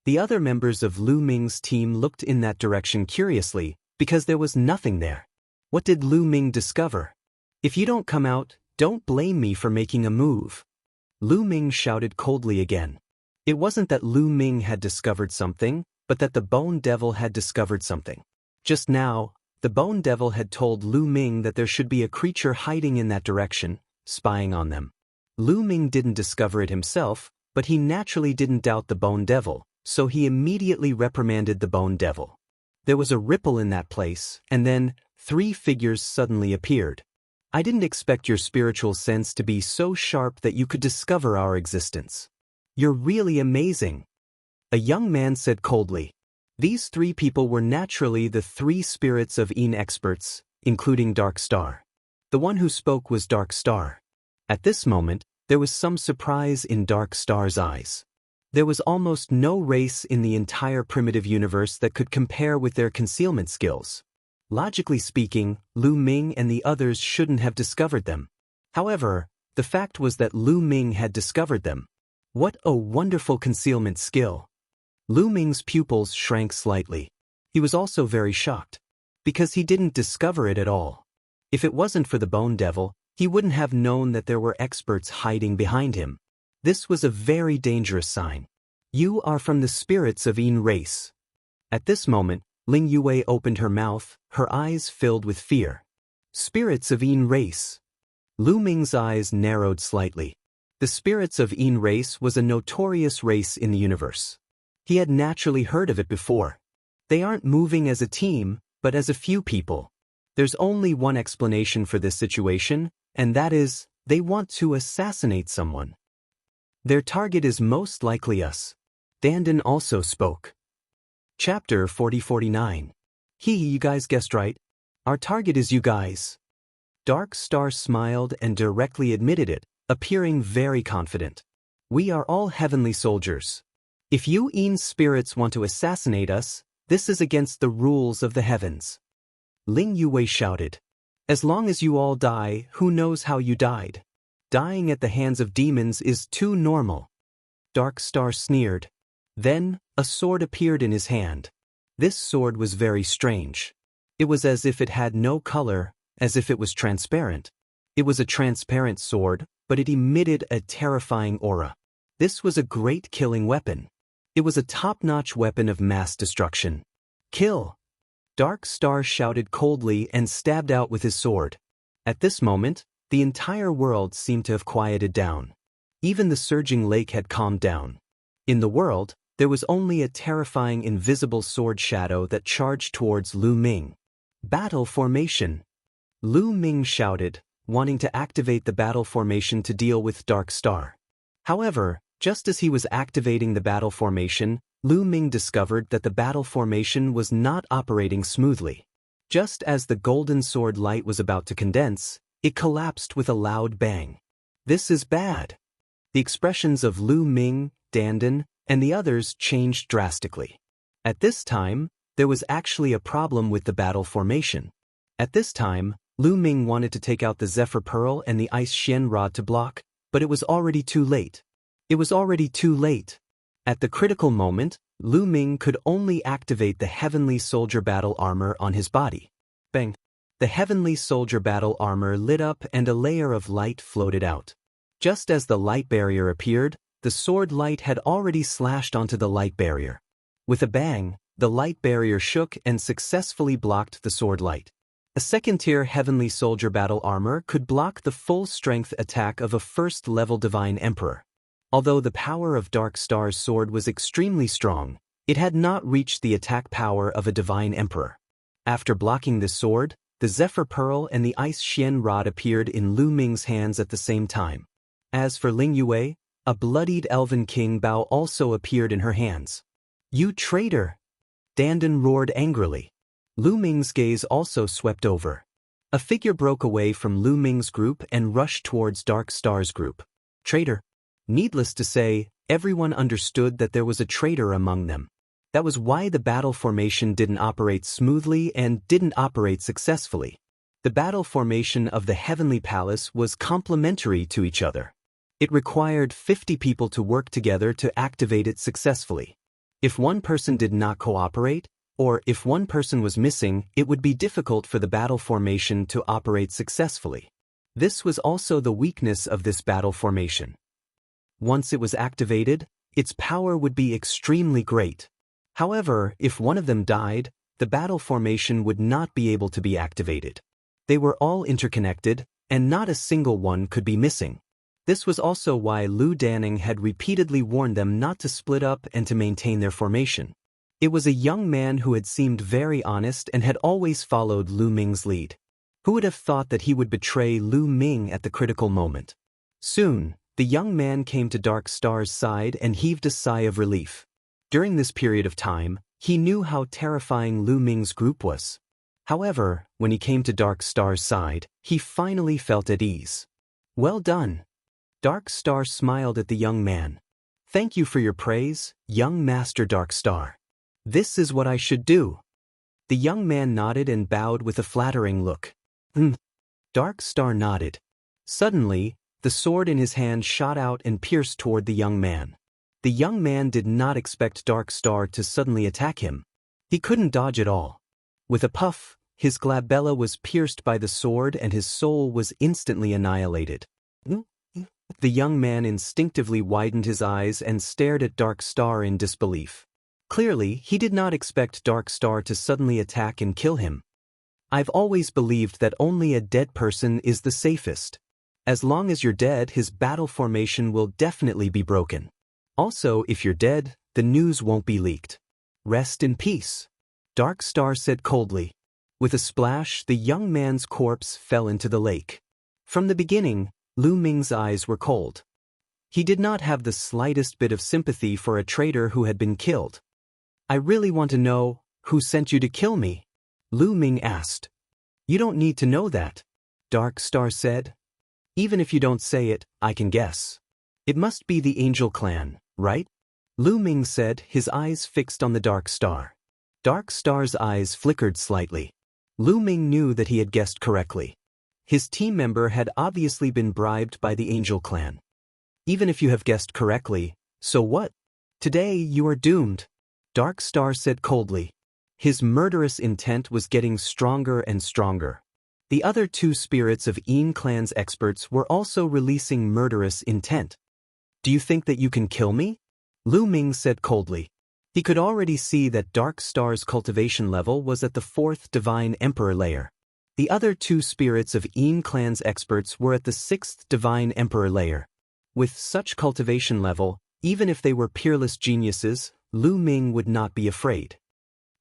The other members of Lu Ming's team looked in that direction curiously, because there was nothing there. What did Lu Ming discover? If you don't come out, don't blame me for making a move. Lu Ming shouted coldly again. It wasn't that Lu Ming had discovered something, but that the Bone Devil had discovered something. Just now, the Bone Devil had told Lu Ming that there should be a creature hiding in that direction, spying on them. Lu Ming didn't discover it himself, but he naturally didn't doubt the Bone Devil, so he immediately reprimanded the Bone Devil. There was a ripple in that place, and then 3 figures suddenly appeared. I didn't expect your spiritual sense to be so sharp that you could discover our existence. You're really amazing. A young man said coldly. These 3 people were naturally the 3 spirits of Yin experts, including Dark Star. The one who spoke was Dark Star. At this moment, there was some surprise in Dark Star's eyes. There was almost no race in the entire primitive universe that could compare with their concealment skills. Logically speaking, Lu Ming and the others shouldn't have discovered them. However, the fact was that Lu Ming had discovered them. What a wonderful concealment skill! Lu Ming's pupils shrank slightly. He was also very shocked. Because he didn't discover it at all. If it wasn't for the Bone Devil, He wouldn't have known that there were experts hiding behind him. This was a very dangerous sign. You are from the spirits of Yin race. At this moment, Ling Yue opened her mouth, her eyes filled with fear. Spirits of Yin race. Lu Ming's eyes narrowed slightly. The spirits of Yin race was a notorious race in the universe. He had naturally heard of it before. They aren't moving as a team, but as a few people. There's only one explanation for this situation, and that is, they want to assassinate someone. Their target is most likely us. Dandan also spoke. Chapter 40-49. You guys guessed right. Our target is you guys. Dark Star smiled and directly admitted it, appearing very confident. We are all heavenly soldiers. If you Yin spirits want to assassinate us, this is against the rules of the heavens. Ling Yue shouted. As long as you all die, who knows how you died? Dying at the hands of demons is too normal. Dark Star sneered. Then, a sword appeared in his hand. This sword was very strange. It was as if it had no color, as if it was transparent. It was a transparent sword, but it emitted a terrifying aura. This was a great killing weapon. It was a top-notch weapon of mass destruction. Kill! Dark Star shouted coldly and stabbed out with his sword. At this moment, the entire world seemed to have quieted down. Even the surging lake had calmed down. In the world, there was only a terrifying invisible sword shadow that charged towards Lu Ming. Battle formation! Lu Ming shouted, wanting to activate the battle formation to deal with Dark Star. However, just as he was activating the battle formation, Lu Ming discovered that the battle formation was not operating smoothly. Just as the golden sword light was about to condense, it collapsed with a loud bang. This is bad. The expressions of Lu Ming, Dandan, and the others changed drastically. At this time, there was actually a problem with the battle formation. At this time, Lu Ming wanted to take out the Zephyr Pearl and the Ice Xian Rod to block, but it was already too late. It was already too late. At the critical moment, Lu Ming could only activate the Heavenly Soldier Battle Armor on his body. Bang! The Heavenly Soldier Battle Armor lit up and a layer of light floated out. Just as the light barrier appeared, the sword light had already slashed onto the light barrier. With a bang, the light barrier shook and successfully blocked the sword light. A second-tier Heavenly Soldier Battle Armor could block the full-strength attack of a first-level Divine Emperor. Although the power of Dark Star's sword was extremely strong, it had not reached the attack power of a Divine Emperor. After blocking the sword, the Zephyr Pearl and the Ice Xian Rod appeared in Lu Ming's hands at the same time. As for Ling Yue, a bloodied Elven King Bao also appeared in her hands. You traitor! Dandan roared angrily. Lu Ming's gaze also swept over. A figure broke away from Lu Ming's group and rushed towards Dark Star's group. Traitor! Needless to say, everyone understood that there was a traitor among them. That was why the battle formation didn't operate smoothly and didn't operate successfully. The battle formation of the Heavenly Palace was complementary to each other. It required 50 people to work together to activate it successfully. If one person did not cooperate, or if one person was missing, it would be difficult for the battle formation to operate successfully. This was also the weakness of this battle formation. Once it was activated, its power would be extremely great. However, if one of them died, the battle formation would not be able to be activated. They were all interconnected, and not a single one could be missing. This was also why Lu Danning had repeatedly warned them not to split up and to maintain their formation. It was a young man who had seemed very honest and had always followed Lu Ming's lead. Who would have thought that he would betray Lu Ming at the critical moment? Soon, the young man came to Dark Star's side and heaved a sigh of relief. During this period of time, he knew how terrifying Lu Ming's group was. However, when he came to Dark Star's side, he finally felt at ease. Well done. Dark Star smiled at the young man. Thank you for your praise, young Master Dark Star. This is what I should do. The young man nodded and bowed with a flattering look. Dark Star nodded. Suddenly, the sword in his hand shot out and pierced toward the young man. The young man did not expect Dark Star to suddenly attack him. He couldn't dodge at all. With a puff, His glabella was pierced by the sword and his soul was instantly annihilated. The young man instinctively widened his eyes and stared at Dark Star in disbelief. Clearly, he did not expect Dark Star to suddenly attack and kill him. I've always believed that only a dead person is the safest. As long as you're dead, his battle formation will definitely be broken. Also, if you're dead, the news won't be leaked. Rest in peace, Dark Star said coldly. With a splash, the young man's corpse fell into the lake. From the beginning, Lu Ming's eyes were cold. He did not have the slightest bit of sympathy for a traitor who had been killed. I really want to know, who sent you to kill me? Lu Ming asked. You don't need to know that, Dark Star said. Even if you don't say it, I can guess. It must be the Angel Clan, right? Lu Ming said, his eyes fixed on the Dark Star. Dark Star's eyes flickered slightly. Lu Ming knew that he had guessed correctly. His team member had obviously been bribed by the Angel Clan. Even if you have guessed correctly, so what? Today you are doomed, Dark Star said coldly. His murderous intent was getting stronger and stronger. The other two spirits of Yin Clan's experts were also releasing murderous intent. Do you think that you can kill me? Lu Ming said coldly. He could already see that Dark Star's cultivation level was at the 4th Divine Emperor layer. The other two spirits of Yin Clan's experts were at the 6th Divine Emperor layer. With such cultivation level, even if they were peerless geniuses, Lu Ming would not be afraid.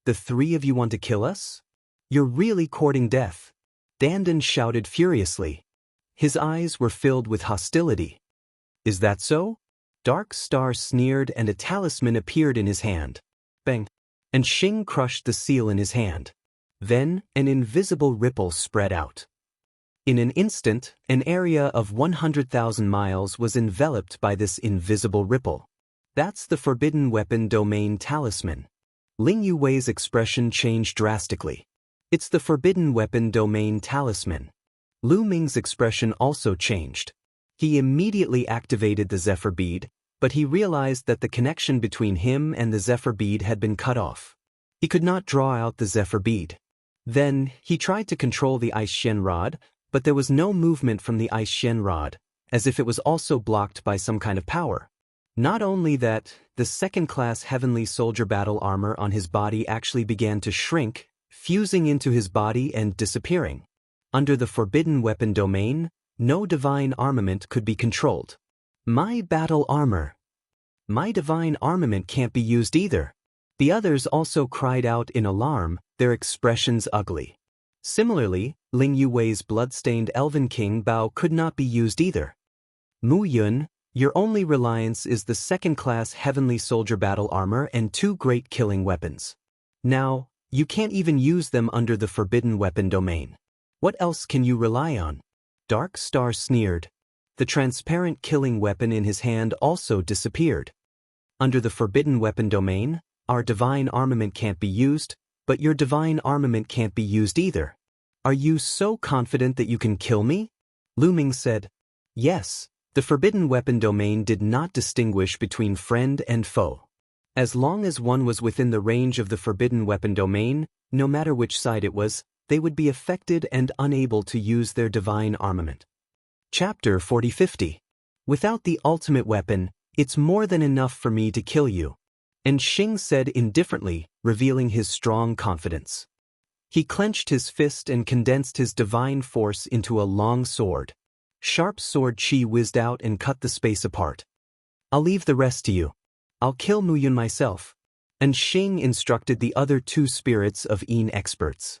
The three of you want to kill us? You're really courting death, Dandan shouted furiously. His eyes were filled with hostility. Is that so? Dark Star sneered and a talisman appeared in his hand. Bang! And Xing crushed the seal in his hand. Then, an invisible ripple spread out. In an instant, an area of 100,000 miles was enveloped by this invisible ripple. That's the Forbidden Weapon Domain Talisman. Ling Yuwei's expression changed drastically. It's the Forbidden Weapon Domain Talisman. Lu Ming's expression also changed. He immediately activated the Zephyr Bead, but he realized that the connection between him and the Zephyr Bead had been cut off. He could not draw out the Zephyr Bead. Then, he tried to control the Ice Shen Rod, but there was no movement from the Ice Shen Rod, as if it was also blocked by some kind of power. Not only that, the second-class Heavenly Soldier battle armor on his body actually began to shrink, fusing into his body and disappearing. Under the Forbidden Weapon Domain, no divine armament could be controlled. My battle armor. My divine armament can't be used either. The others also cried out in alarm, their expressions ugly. Similarly, Ling Yuwei's blood-stained Elven King Bao could not be used either. Mu Yun, your only reliance is the second-class Heavenly Soldier battle armor and two great killing weapons. Now, you can't even use them under the Forbidden Weapon Domain. What else can you rely on? Dark Star sneered. The transparent killing weapon in his hand also disappeared. Under the Forbidden Weapon Domain, our divine armament can't be used, but your divine armament can't be used either. Are you so confident that you can kill me? Lu Ming said. Yes, the Forbidden Weapon Domain did not distinguish between friend and foe. As long as one was within the range of the Forbidden Weapon Domain, no matter which side it was, they would be affected and unable to use their divine armament. Chapter 4050. Without the ultimate weapon, it's more than enough for me to kill you. And Xing said indifferently, revealing his strong confidence. He clenched his fist and condensed his divine force into a long sword. Sharp sword chi whizzed out and cut the space apart. I'll leave the rest to you. I'll kill Mu Yun myself. And Xing instructed the other two spirits of Yin experts.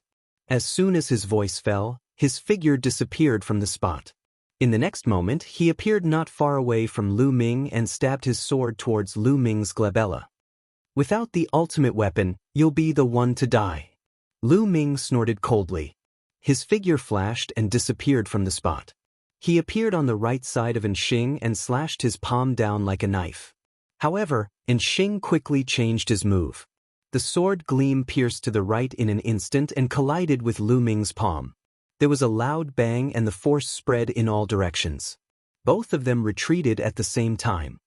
As soon as his voice fell, his figure disappeared from the spot. In the next moment, he appeared not far away from Lu Ming and stabbed his sword towards Lu Ming's glabella. Without the ultimate weapon, you'll be the one to die. Lu Ming snorted coldly. His figure flashed and disappeared from the spot. He appeared on the right side of Xing and slashed his palm down like a knife. However, Xing quickly changed his move. The sword gleam pierced to the right in an instant and collided with Lu Ming's palm. There was a loud bang and the force spread in all directions. Both of them retreated at the same time.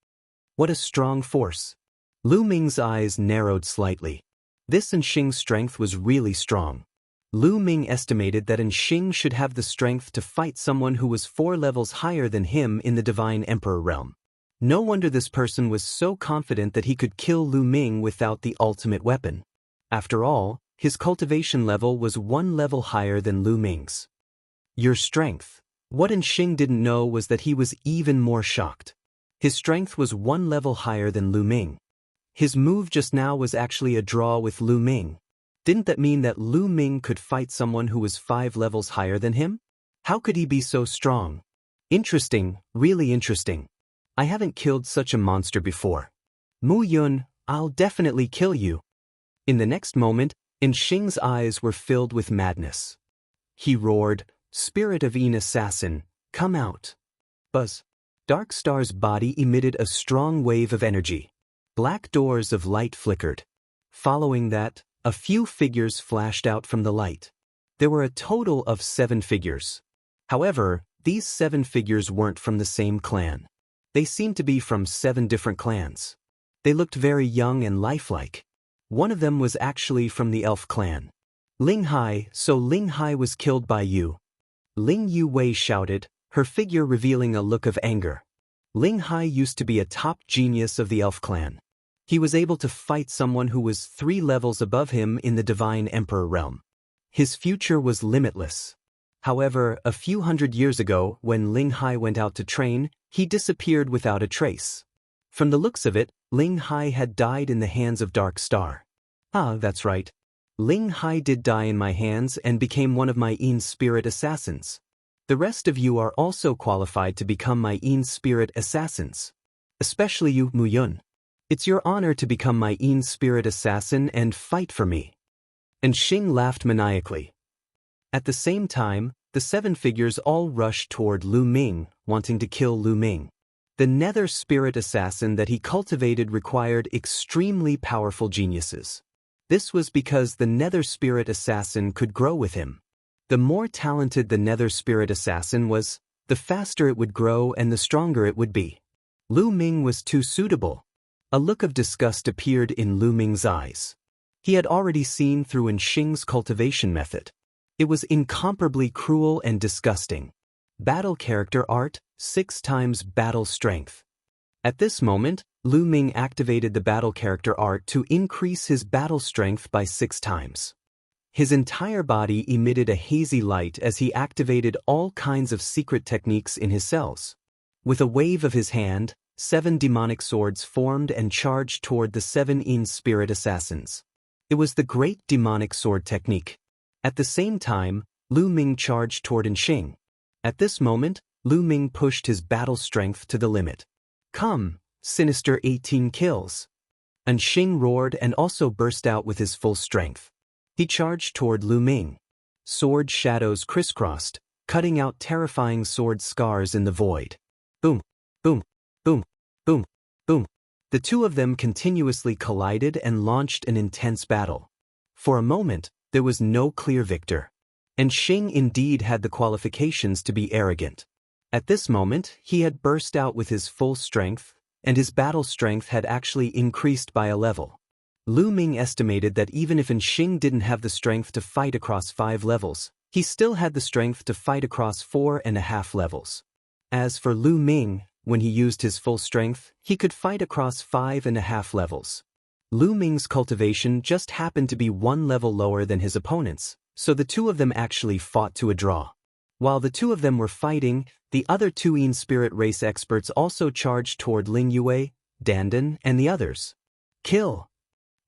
What a strong force! Lu Ming's eyes narrowed slightly. This Xing's strength was really strong. Lu Ming estimated that Xing should have the strength to fight someone who was 4 levels higher than him in the Divine Emperor realm. No wonder this person was so confident that he could kill Lu Ming without the ultimate weapon. After all, his cultivation level was 1 level higher than Lu Ming's. Your strength. What Xing didn't know was that he was even more shocked. His strength was 1 level higher than Lu Ming. His move just now was actually a draw with Lu Ming. Didn't that mean that Lu Ming could fight someone who was 5 levels higher than him? How could he be so strong? Interesting, really interesting. I haven't killed such a monster before. Mu Yun, I'll definitely kill you. In the next moment, Xing's eyes were filled with madness. He roared, "Spirit of an assassin, come out." Buzz. Dark Star's body emitted a strong wave of energy. Black doors of light flickered. Following that, a few figures flashed out from the light. There were a total of 7 figures. However, these 7 figures weren't from the same clan. They seemed to be from 7 different clans. They looked very young and lifelike. One of them was actually from the elf clan. Ling Hai, so Ling Hai was killed by you. Ling Yu Wei shouted, her figure revealing a look of anger. Ling Hai used to be a top genius of the elf clan. He was able to fight someone who was 3 levels above him in the Divine Emperor realm. His future was limitless. However, a few hundred years ago, when Ling Hai went out to train, he disappeared without a trace. From the looks of it, Ling Hai had died in the hands of Dark Star. Ah, that's right. Ling Hai did die in my hands and became one of my Yin Spirit assassins. The rest of you are also qualified to become my Yin Spirit assassins. Especially you, Mu Yun. It's your honor to become my Yin Spirit assassin and fight for me. And Xing laughed maniacally. At the same time, the 7 figures all rushed toward Lu Ming, wanting to kill Lu Ming. The Nether Spirit assassin that he cultivated required extremely powerful geniuses. This was because the Nether Spirit assassin could grow with him. The more talented the Nether Spirit assassin was, the faster it would grow and the stronger it would be. Lu Ming was too suitable. A look of disgust appeared in Lu Ming's eyes. He had already seen through Xing's cultivation method. It was incomparably cruel and disgusting. Battle character art, 6 times battle strength. At this moment, Lu Ming activated the battle character art to increase his battle strength by 6 times. His entire body emitted a hazy light as he activated all kinds of secret techniques in his cells. With a wave of his hand, 7 demonic swords formed and charged toward the 7 Yin Spirit assassins. It was the Great Demonic Sword technique. At the same time, Lu Ming charged toward Xing. At this moment, Lu Ming pushed his battle strength to the limit. Come, sinister 18 kills. Xing roared and also burst out with his full strength. He charged toward Lu Ming. Sword shadows crisscrossed, cutting out terrifying sword scars in the void. Boom, boom, boom, boom, boom. The two of them continuously collided and launched an intense battle. For a moment, there was no clear victor. And Xing indeed had the qualifications to be arrogant. At this moment, he had burst out with his full strength, and his battle strength had actually increased by a level. Lu Ming estimated that even if Xing didn't have the strength to fight across 5 levels, he still had the strength to fight across 4.5 levels. As for Lu Ming, when he used his full strength, he could fight across 5.5 levels. Lu Ming's cultivation just happened to be 1 level lower than his opponent's, so the two of them actually fought to a draw. While the two of them were fighting, the other 2 Yin Spirit race experts also charged toward Ling Yue, Dandan, and the others. Kill!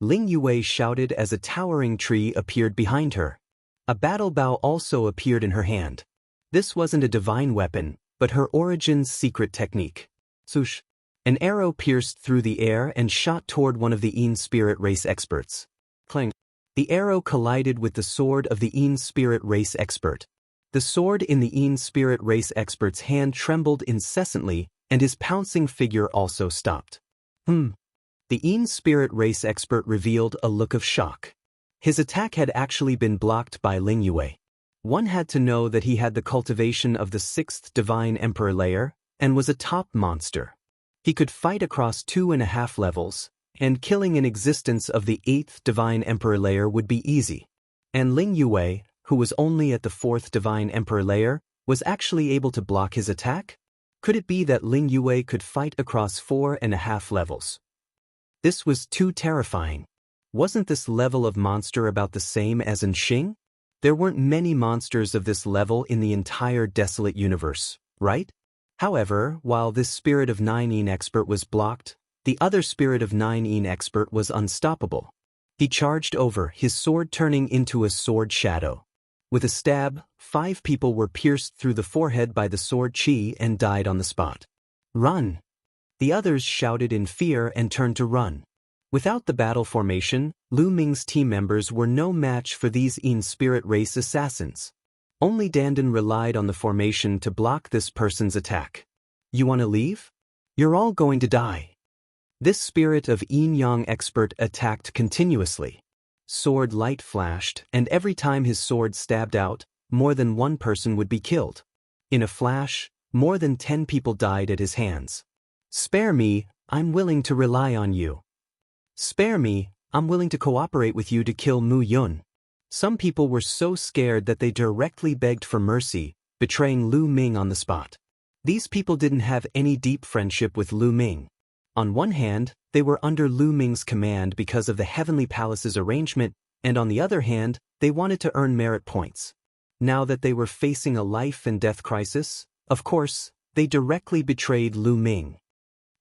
Ling Yue shouted as a towering tree appeared behind her. A battle bow also appeared in her hand. This wasn't a divine weapon, but her origin's secret technique. Swoosh! An arrow pierced through the air and shot toward one of the Yin Spirit race experts. Clang! The arrow collided with the sword of the Yin Spirit race expert. The sword in the Yin Spirit race expert's hand trembled incessantly, and his pouncing figure also stopped. The Yin Spirit race expert revealed a look of shock. His attack had actually been blocked by Ling Yue. One had to know that he had the cultivation of the 6th Divine Emperor layer, and was a top monster. He could fight across 2.5 levels, and killing an existence of the 8th Divine Emperor layer would be easy. And Ling Yue, who was only at the 4th Divine Emperor layer, was actually able to block his attack? Could it be that Ling Yue could fight across 4.5 levels? This was too terrifying. Wasn't this level of monster about the same as in Xing? There weren't many monsters of this level in the entire desolate universe, right? However, while this Spirit of 9 expert was blocked, the other Spirit of 9 expert was unstoppable. He charged over, his sword turning into a sword shadow. With a stab, 5 people were pierced through the forehead by the sword chi and died on the spot. Run! The others shouted in fear and turned to run. Without the battle formation, Lu Ming's team members were no match for these Yin spirit race assassins. Only Dandan relied on the formation to block this person's attack. You want to leave? You're all going to die. This Spirit of Yin Yang expert attacked continuously. Sword light flashed, and every time his sword stabbed out, more than one person would be killed. In a flash, more than 10 people died at his hands. Spare me, I'm willing to rely on you. Spare me, I'm willing to cooperate with you to kill Mu Yun. Some people were so scared that they directly begged for mercy, betraying Lu Ming on the spot. These people didn't have any deep friendship with Lu Ming. On one hand, they were under Lu Ming's command because of the Heavenly Palace's arrangement, and on the other hand, they wanted to earn merit points. Now that they were facing a life and death crisis, of course, they directly betrayed Lu Ming.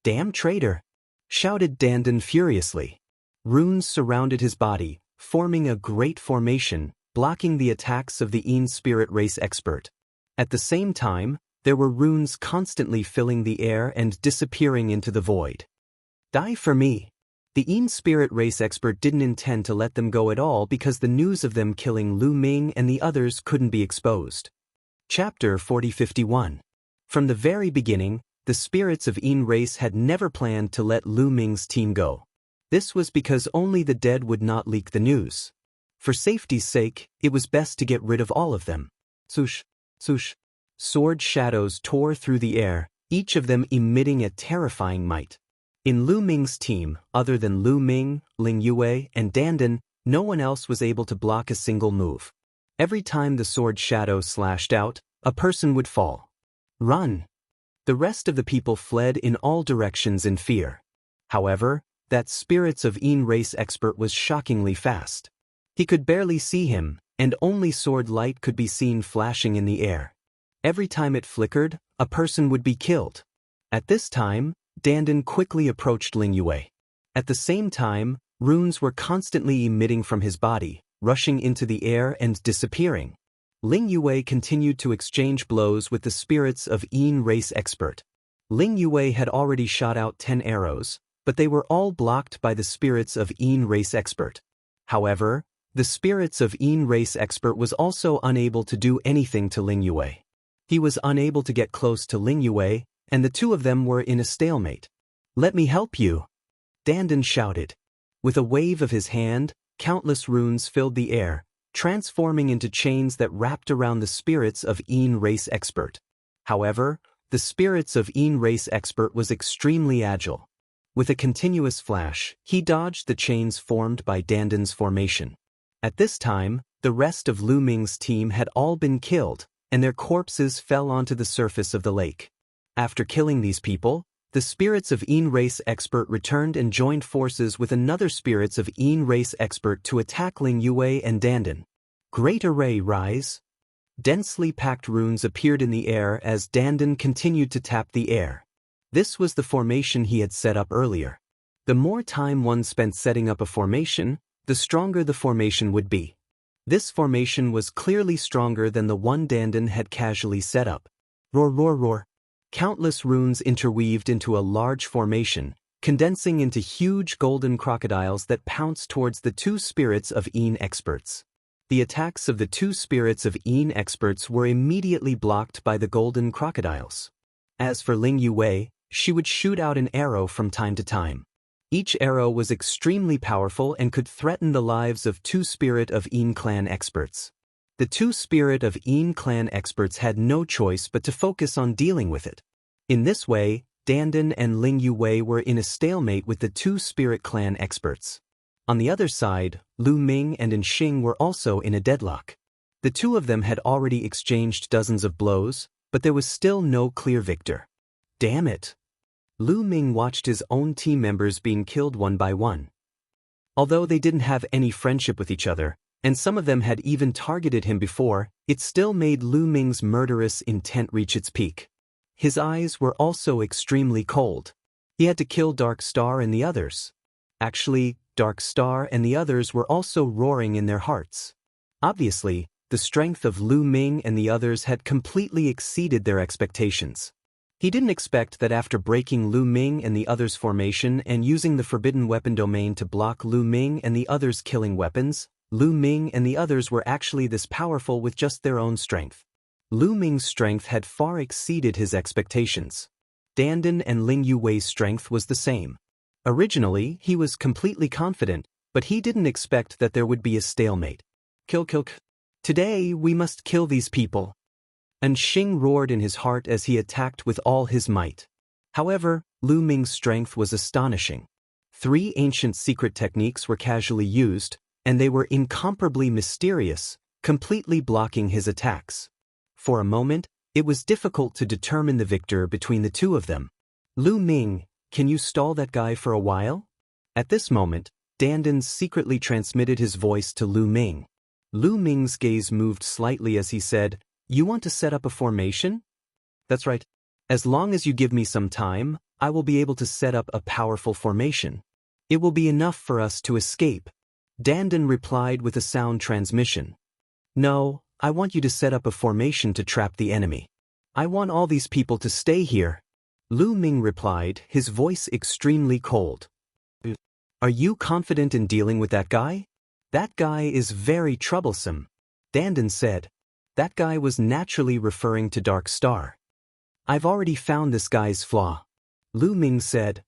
Damn traitor! Shouted Dandan furiously. Runes surrounded his body, forming a great formation, blocking the attacks of the Yin spirit race expert. At the same time, there were runes constantly filling the air and disappearing into the void. Die for me. The Yin spirit race expert didn't intend to let them go at all because the news of them killing Lu Ming and the others couldn't be exposed. Chapter 4051. From the very beginning, the spirits of Yin race had never planned to let Lu Ming's team go. This was because only the dead would not leak the news. For safety's sake, it was best to get rid of all of them. Swoosh, swoosh. Sword shadows tore through the air, each of them emitting a terrifying might. In Lu Ming's team, other than Lu Ming, Ling Yue, and Dandan, no one else was able to block a single move. Every time the sword shadow slashed out, a person would fall. Run! The rest of the people fled in all directions in fear. However, that Spirits of Yin race expert was shockingly fast. He could barely see him, and only sword light could be seen flashing in the air. Every time it flickered, a person would be killed. At this time, Dandan quickly approached Ling Yue. At the same time, runes were constantly emitting from his body, rushing into the air and disappearing. Ling Yue continued to exchange blows with the Spirits of Yin race expert. Ling Yue had already shot out 10 arrows, but they were all blocked by the Spirits of Yin race expert. However, the Spirits of Yin race expert was also unable to do anything to Ling Yue. He was unable to get close to Ling Yue, and the two of them were in a stalemate. Let me help you! Dandan shouted. With a wave of his hand, countless runes filled the air, transforming into chains that wrapped around the Spirits of Yin race expert. However, the Spirits of Yin race expert was extremely agile. With a continuous flash, he dodged the chains formed by Dandan's formation. At this time, the rest of Lu Ming's team had all been killed, and their corpses fell onto the surface of the lake. After killing these people, the Spirits of Yin race expert returned and joined forces with another Spirits of Yin race expert to attack Ling Yue and Dandan. Great array rise. Densely packed runes appeared in the air as Dandan continued to tap the air. This was the formation he had set up earlier. The more time one spent setting up a formation, the stronger the formation would be. This formation was clearly stronger than the one Dandan had casually set up. Roar, roar, roar. Countless runes interweaved into a large formation, condensing into huge golden crocodiles that pounced towards the two Spirits of Yin experts. The attacks of the two Spirits of Yin experts were immediately blocked by the golden crocodiles. As for Ling Yue, she would shoot out an arrow from time to time. Each arrow was extremely powerful and could threaten the lives of two Spirit of Yin clan experts. The two Spirit of Yin clan experts had no choice but to focus on dealing with it. In this way, Dandan and Ling Yue were in a stalemate with the two Spirit clan experts. On the other side, Lu Ming and Xing were also in a deadlock. The two of them had already exchanged dozens of blows, but there was still no clear victor. Damn it! Lu Ming watched his own team members being killed one by one. Although they didn't have any friendship with each other, and some of them had even targeted him before, it still made Lu Ming's murderous intent reach its peak. His eyes were also extremely cold. He had to kill Dark Star and the others. Actually, Dark Star and the others were also roaring in their hearts. Obviously, the strength of Lu Ming and the others had completely exceeded their expectations. He didn't expect that after breaking Lu Ming and the others' formation and using the forbidden weapon domain to block Lu Ming and the others' killing weapons, Lu Ming and the others were actually this powerful with just their own strength. Lu Ming's strength had far exceeded his expectations. Dandan and Ling Yuwei's strength was the same. Originally, he was completely confident, but he didn't expect that there would be a stalemate. Kill. Today, we must kill these people. And Xing roared in his heart as he attacked with all his might. However, Lu Ming's strength was astonishing. 3 ancient secret techniques were casually used, and they were incomparably mysterious, completely blocking his attacks. For a moment, it was difficult to determine the victor between the two of them. Lu Ming, can you stall that guy for a while? At this moment, Dandan secretly transmitted his voice to Lu Ming. Lu Ming's gaze moved slightly as he said, "You want to set up a formation?" "That's right. As long as you give me some time, I will be able to set up a powerful formation. It will be enough for us to escape." Dandan replied with a sound transmission. "No, I want you to set up a formation to trap the enemy. I want all these people to stay here." Lu Ming replied, his voice extremely cold. "Are you confident in dealing with that guy? That guy is very troublesome." Dandan said. That guy was naturally referring to Dark Star. "I've already found this guy's flaw." Lu Ming said.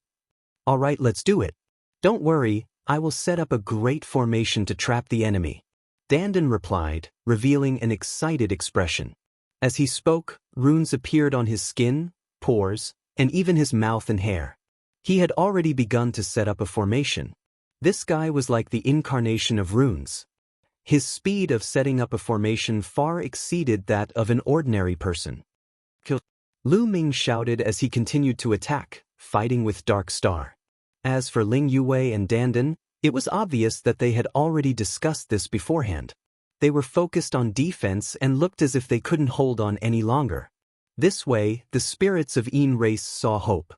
"All right, let's do it. Don't worry, I will set up a great formation to trap the enemy." Dandan replied, revealing an excited expression. As he spoke, runes appeared on his skin, pores, and even his mouth and hair. He had already begun to set up a formation. This guy was like the incarnation of runes. His speed of setting up a formation far exceeded that of an ordinary person. "Kill!" Lu Ming shouted as he continued to attack, fighting with Dark Star. As for Ling Yuwei and Dandan, it was obvious that they had already discussed this beforehand. They were focused on defense and looked as if they couldn't hold on any longer. This way, the spirits of Yin race saw hope.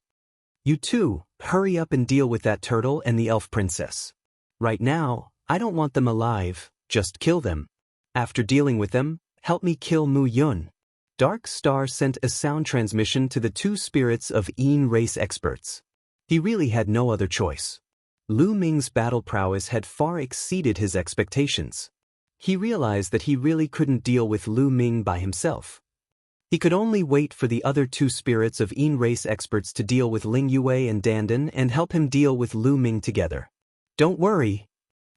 "You two, hurry up and deal with that turtle and the elf princess. Right now, I don't want them alive, just kill them. After dealing with them, help me kill Mu Yun." Dark Star sent a sound transmission to the 2 spirits of Yin race experts. He really had no other choice. Lu Ming's battle prowess had far exceeded his expectations. He realized that he really couldn't deal with Lu Ming by himself. He could only wait for the other 2 spirits of Yin race experts to deal with Ling Yuwei and Dandan and help him deal with Lu Ming together. "Don't worry."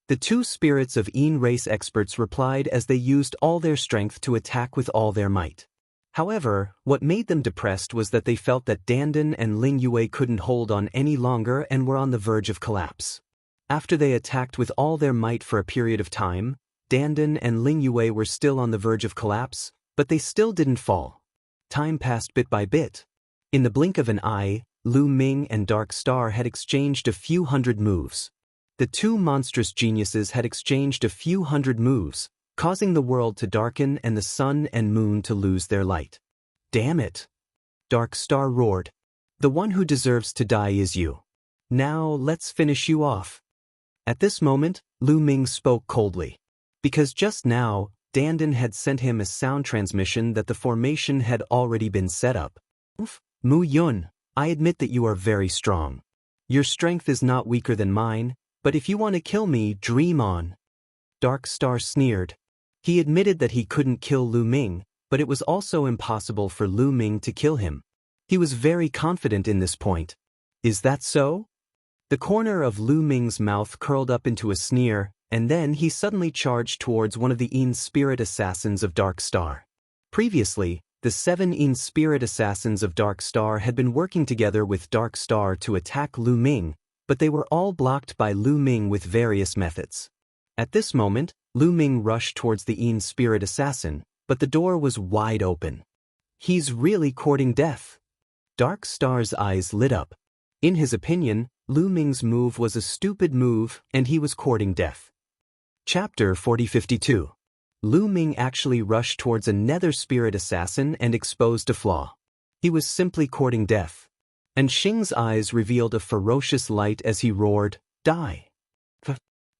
The 2 spirits of Yin race experts replied as they used all their strength to attack with all their might. However, what made them depressed was that they felt that Dandan and Ling Yuwei couldn't hold on any longer and were on the verge of collapse. After they attacked with all their might for a period of time, Dandan and Ling Yuwei were still on the verge of collapse, but they still didn't fall. Time passed bit by bit. In the blink of an eye, Lu Ming and Dark Star had exchanged a few hundred moves. The 2 monstrous geniuses had exchanged a few hundred moves, causing the world to darken and the sun and moon to lose their light. "Damn it!" Dark Star roared. "The one who deserves to die is you. Now let's finish you off." At this moment, Lu Ming spoke coldly. Because just now, Dandan had sent him a sound transmission that the formation had already been set up. "Mu Yun, I admit that you are very strong. Your strength is not weaker than mine, but if you want to kill me, dream on." Dark Star sneered. He admitted that he couldn't kill Lu Ming, but it was also impossible for Lu Ming to kill him. He was very confident in this point. "Is that so?" The corner of Lu Ming's mouth curled up into a sneer, and then he suddenly charged towards one of the Yin spirit assassins of Dark Star. Previously, the 7 Yin spirit assassins of Dark Star had been working together with Dark Star to attack Lu Ming, but they were all blocked by Lu Ming with various methods. At this moment, Lu Ming rushed towards the Yin spirit assassin, but the door was wide open. He's really courting death. Dark Star's eyes lit up. In his opinion, Lu Ming's move was a stupid move and he was courting death. Chapter 4052. Lu Ming actually rushed towards a nether spirit assassin and exposed a flaw. He was simply courting death. And Xing's eyes revealed a ferocious light as he roared, "Die!"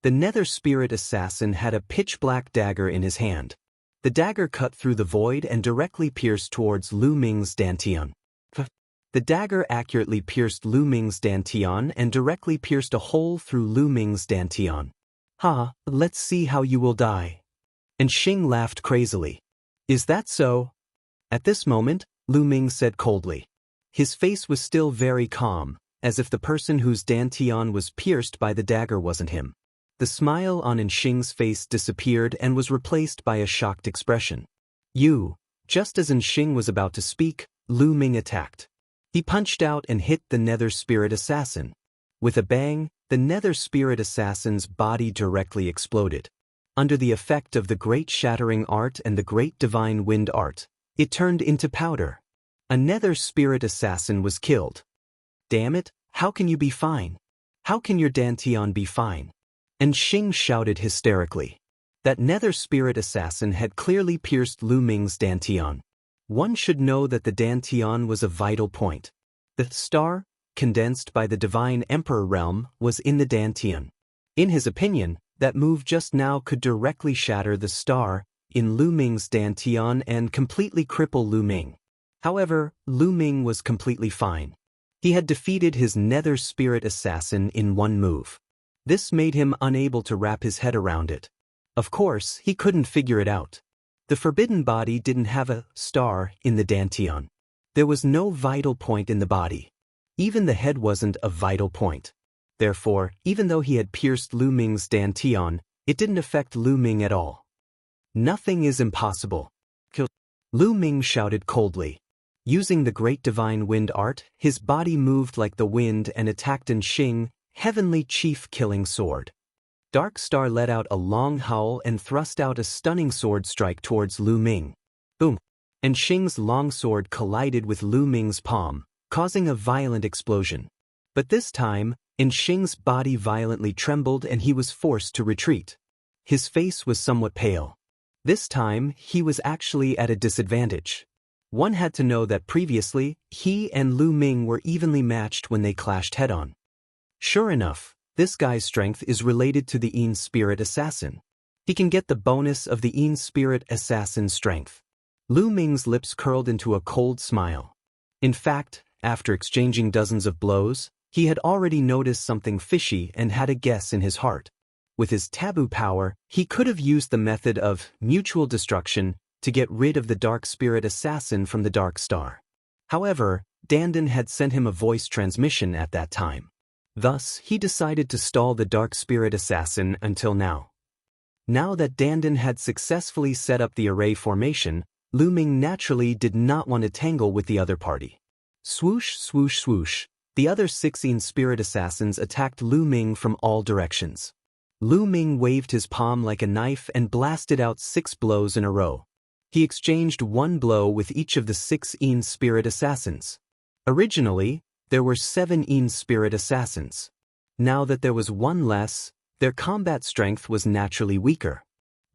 The nether spirit assassin had a pitch-black dagger in his hand. The dagger cut through the void and directly pierced towards Lu Ming's dantian. The dagger accurately pierced Lu Ming's dantian and directly pierced a hole through Lu Ming's dantian. "Ha, let's see how you will die." And Xing laughed crazily. "Is that so?" At this moment, Lu Ming said coldly. His face was still very calm, as if the person whose dantian was pierced by the dagger wasn't him. The smile on Xing's face disappeared and was replaced by a shocked expression. "You." Just as Xing was about to speak, Lu Ming attacked. He punched out and hit the nether spirit assassin. With a bang, the nether spirit assassin's body directly exploded. Under the effect of the great shattering art and the great divine wind art, it turned into powder. A nether spirit assassin was killed. "Damn it, how can you be fine? How can your dantian be fine?" And Xing shouted hysterically. That nether spirit assassin had clearly pierced Lu Ming's dantian. One should know that the dantian was a vital point. The star, condensed by the divine emperor realm, was in the dantian. In his opinion, that move just now could directly shatter the star in Lu Ming's dantian and completely cripple Lu Ming. However, Lu Ming was completely fine. He had defeated his nether spirit assassin in one move. This made him unable to wrap his head around it. Of course, he couldn't figure it out. The forbidden body didn't have a star in the dantian. There was no vital point in the body. Even the head wasn't a vital point. Therefore, even though he had pierced Lu Ming's dantian, it didn't affect Lu Ming at all. "Nothing is impossible." Lu Ming shouted coldly. Using the great divine wind art, his body moved like the wind and attacked Xing, heavenly chief killing sword. Dark Star let out a long howl and thrust out a stunning sword strike towards Lu Ming. Boom! And Xing's long sword collided with Lu Ming's palm, causing a violent explosion. But this time, Xing's body violently trembled and he was forced to retreat. His face was somewhat pale. This time, he was actually at a disadvantage. One had to know that previously, he and Lu Ming were evenly matched when they clashed head-on. Sure enough, this guy's strength is related to the Yin spirit assassin. He can get the bonus of the Yin spirit assassin's strength. Lu Ming's lips curled into a cold smile. In fact, after exchanging dozens of blows, he had already noticed something fishy and had a guess in his heart. With his taboo power, he could have used the method of mutual destruction to get rid of the dark spirit assassin from the Dark Star. However, Dandan had sent him a voice transmission at that time. Thus, he decided to stall the dark spirit assassin until now. Now that Dandan had successfully set up the array formation, Lu Ming naturally did not want to tangle with the other party. Swoosh, swoosh, swoosh, the other 16 spirit assassins attacked Lu Ming from all directions. Lu Ming waved his palm like a knife and blasted out 6 blows in a row. He exchanged 1 blow with each of the 6 Yin spirit assassins. Originally, there were 7 Yin spirit assassins. Now that there was 1 less, their combat strength was naturally weaker.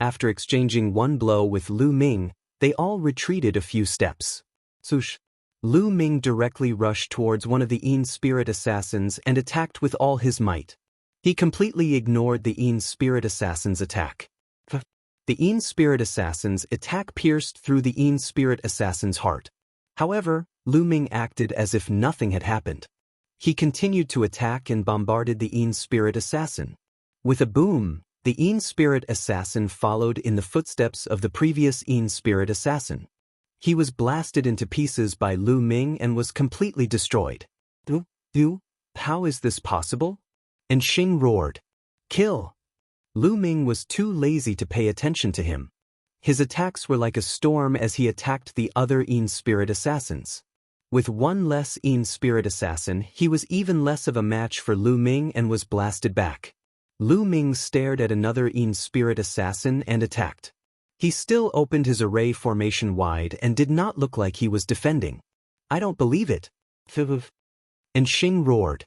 After exchanging 1 blow with Lu Ming, they all retreated a few steps. Swoosh! Lu Ming directly rushed towards one of the Yin spirit assassins and attacked with all his might. He completely ignored the Yin spirit assassin's attack. The Yin spirit assassin's attack pierced through the Yin spirit assassin's heart. However, Lu Ming acted as if nothing had happened. He continued to attack and bombarded the Yin spirit assassin. With a boom, the Yin spirit assassin followed in the footsteps of the previous Yin spirit assassin. He was blasted into pieces by Lu Ming and was completely destroyed. How is this possible? And Xing roared. Kill! Lu Ming was too lazy to pay attention to him. His attacks were like a storm as he attacked the other Yin spirit assassins. With 1 less Yin spirit assassin, he was even less of a match for Lu Ming and was blasted back. Lu Ming stared at another Yin spirit assassin and attacked. He still opened his array formation wide and did not look like he was defending. I don't believe it. And Xing roared.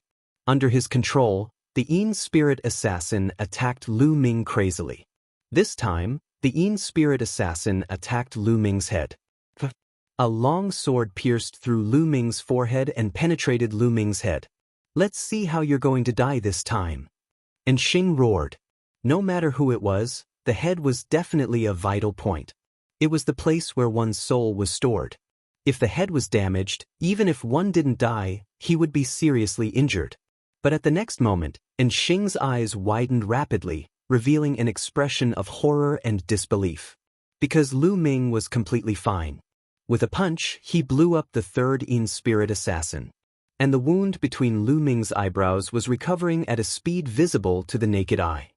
Under his control, the Yin spirit assassin attacked Lu Ming crazily. This time, the Yin spirit assassin attacked Lu Ming's head. A long sword pierced through Lu Ming's forehead and penetrated Lu Ming's head. Let's see how you're going to die this time. And Xing roared. No matter who it was, the head was definitely a vital point. It was the place where one's soul was stored. If the head was damaged, even if one didn't die, he would be seriously injured. But at the next moment, and Xing's eyes widened rapidly, revealing an expression of horror and disbelief. Because Lu Ming was completely fine. With a punch, he blew up the third Yin spirit assassin. And the wound between Lu Ming's eyebrows was recovering at a speed visible to the naked eye.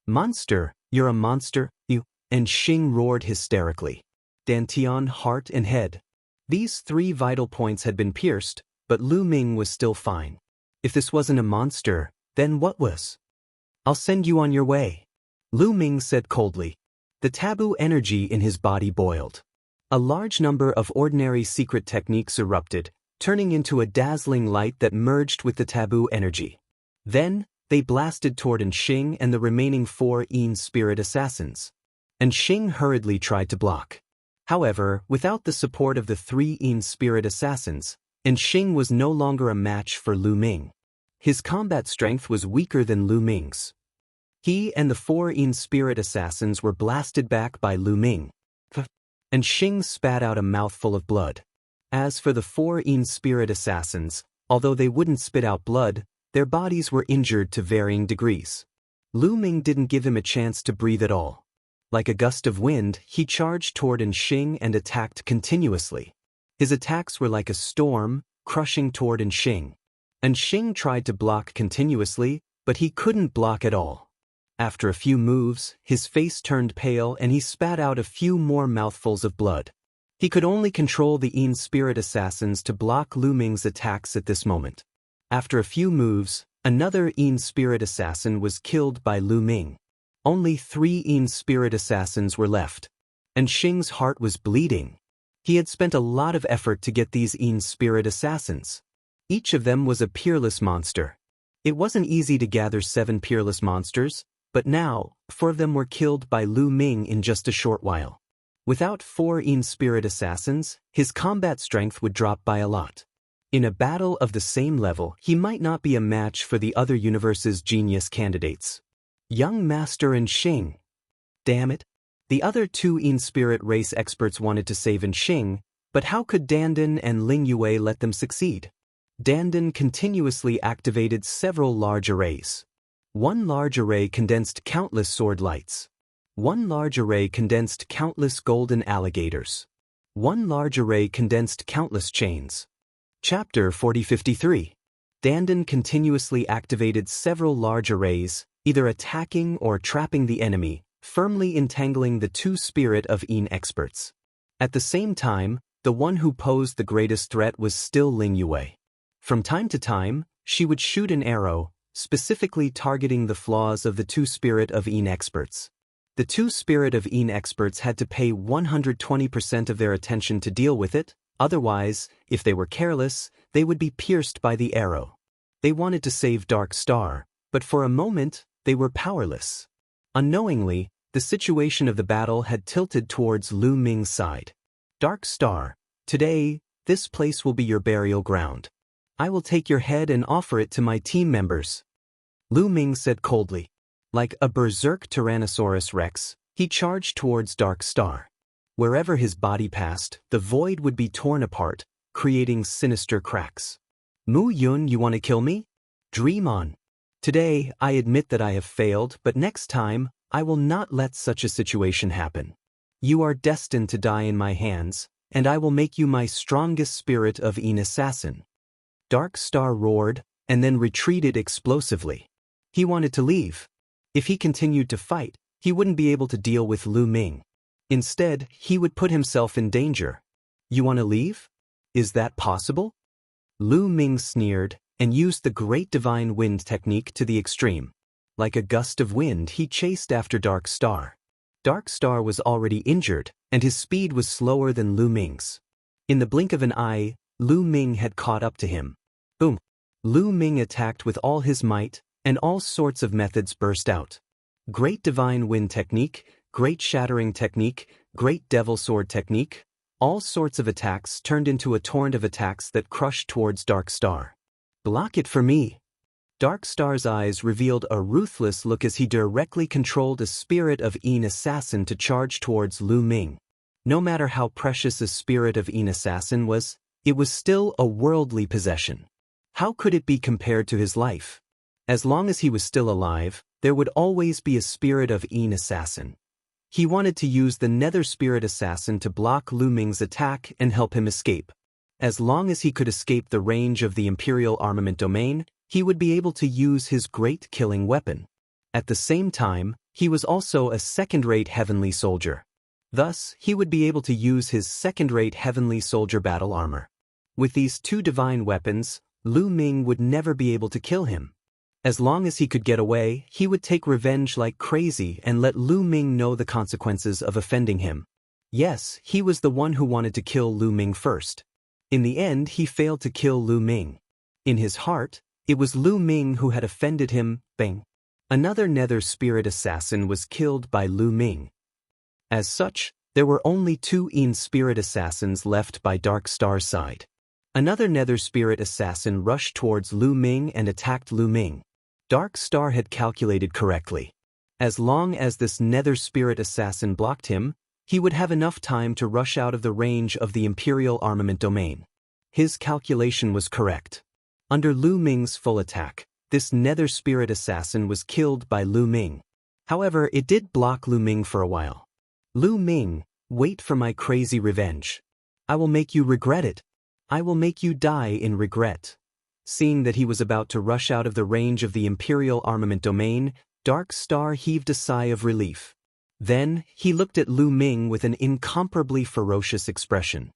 Monster, you're a monster, you, and Xing roared hysterically. Dantian, heart and head. These three vital points had been pierced, but Lu Ming was still fine. If this wasn't a monster, then what was? I'll send you on your way. Lu Ming said coldly. The taboo energy in his body boiled. A large number of ordinary secret techniques erupted, turning into a dazzling light that merged with the taboo energy. Then, they blasted toward Xing and the remaining 4 Yin spirit assassins. And Xing hurriedly tried to block. However, without the support of the 3 Yin spirit assassins, Xing was no longer a match for Lu Ming. His combat strength was weaker than Lu Ming's. He and the 4 Yin spirit assassins were blasted back by Lu Ming. And Xing spat out a mouthful of blood. As for the 4 Yin spirit assassins, although they wouldn't spit out blood, their bodies were injured to varying degrees. Lu Ming didn't give him a chance to breathe at all. Like a gust of wind, he charged toward Xing and attacked continuously. His attacks were like a storm, crushing toward Xing. Xing tried to block continuously, but he couldn't block at all. After a few moves, his face turned pale and he spat out a few more mouthfuls of blood. He could only control the Yin spirit assassins to block Lu Ming's attacks at this moment. After a few moves, another Yin spirit assassin was killed by Lu Ming. Only 3 Yin spirit assassins were left. Xing's heart was bleeding. He had spent a lot of effort to get these Yin spirit assassins. Each of them was a peerless monster. It wasn't easy to gather 7 peerless monsters, but now, 4 of them were killed by Lu Ming in just a short while. Without 4 Yin spirit assassins, his combat strength would drop by a lot. In a battle of the same level, he might not be a match for the other universe's genius candidates. Young Master and Xing. Damn it. The other 2 Yin spirit race experts wanted to save Xing, but how could Dandan and Ling Yue let them succeed? Dandan continuously activated several large arrays. One large array condensed countless sword lights. One large array condensed countless golden alligators. One large array condensed countless chains. Chapter 4053. Dandan continuously activated several large arrays, either attacking or trapping the enemy, firmly entangling the 2 spirit of Yin experts. At the same time, the one who posed the greatest threat was still Ling Yue. From time to time, she would shoot an arrow, specifically targeting the flaws of the 2 spirit of Yin experts. The 2 spirit of Yin experts had to pay 120% of their attention to deal with it, otherwise, if they were careless, they would be pierced by the arrow. They wanted to save Dark Star, but for a moment, they were powerless. Unknowingly, the situation of the battle had tilted towards Lu Ming's side. Dark Star, today, this place will be your burial ground. I will take your head and offer it to my team members. Lu Ming said coldly. Like a berserk Tyrannosaurus Rex, he charged towards Dark Star. Wherever his body passed, the void would be torn apart, creating sinister cracks. Mu Yun, you want to kill me? Dream on. Today, I admit that I have failed, but next time, I will not let such a situation happen. You are destined to die in my hands, and I will make you my strongest spirit of Yin assassin. Dark Star roared, and then retreated explosively. He wanted to leave. If he continued to fight, he wouldn't be able to deal with Lu Ming. Instead, he would put himself in danger. You want to leave? Is that possible? Lu Ming sneered, and used the Great Divine Wind technique to the extreme. Like a gust of wind, he chased after Dark Star. Dark Star was already injured, and his speed was slower than Lu Ming's. In the blink of an eye, Lu Ming had caught up to him. Boom! Lu Ming attacked with all his might, and all sorts of methods burst out. Great Divine Wind Technique, Great Shattering Technique, Great Devil Sword Technique. All sorts of attacks turned into a torrent of attacks that crushed towards Dark Star. Block it for me. Dark Star's eyes revealed a ruthless look as he directly controlled a spirit of Yin Assassin to charge towards Lu Ming. No matter how precious a spirit of Yin Assassin was, it was still a worldly possession. How could it be compared to his life? As long as he was still alive, there would always be a spirit of Yin Assassin. He wanted to use the Nether Spirit Assassin to block Lu Ming's attack and help him escape. As long as he could escape the range of the Imperial Armament Domain, he would be able to use his great killing weapon. At the same time, he was also a second-rate heavenly soldier. Thus, he would be able to use his second-rate heavenly soldier battle armor. With these two divine weapons, Lu Ming would never be able to kill him. As long as he could get away, he would take revenge like crazy and let Lu Ming know the consequences of offending him. Yes, he was the one who wanted to kill Lu Ming first. In the end, he failed to kill Lu Ming. In his heart, it was Lu Ming who had offended him. Bang! Another Nether Spirit Assassin was killed by Lu Ming. As such, there were only 2 Yin Spirit Assassins left by Dark Star's side. Another Nether Spirit Assassin rushed towards Lu Ming and attacked Lu Ming. Dark Star had calculated correctly. As long as this Nether Spirit Assassin blocked him, he would have enough time to rush out of the range of the Imperial Armament Domain. His calculation was correct. Under Lu Ming's full attack, this Nether Spirit Assassin was killed by Lu Ming. However, it did block Lu Ming for a while. Lu Ming, wait for my crazy revenge. I will make you regret it. I will make you die in regret. Seeing that he was about to rush out of the range of the Imperial Armament Domain, Dark Star heaved a sigh of relief. Then, he looked at Lu Ming with an incomparably ferocious expression.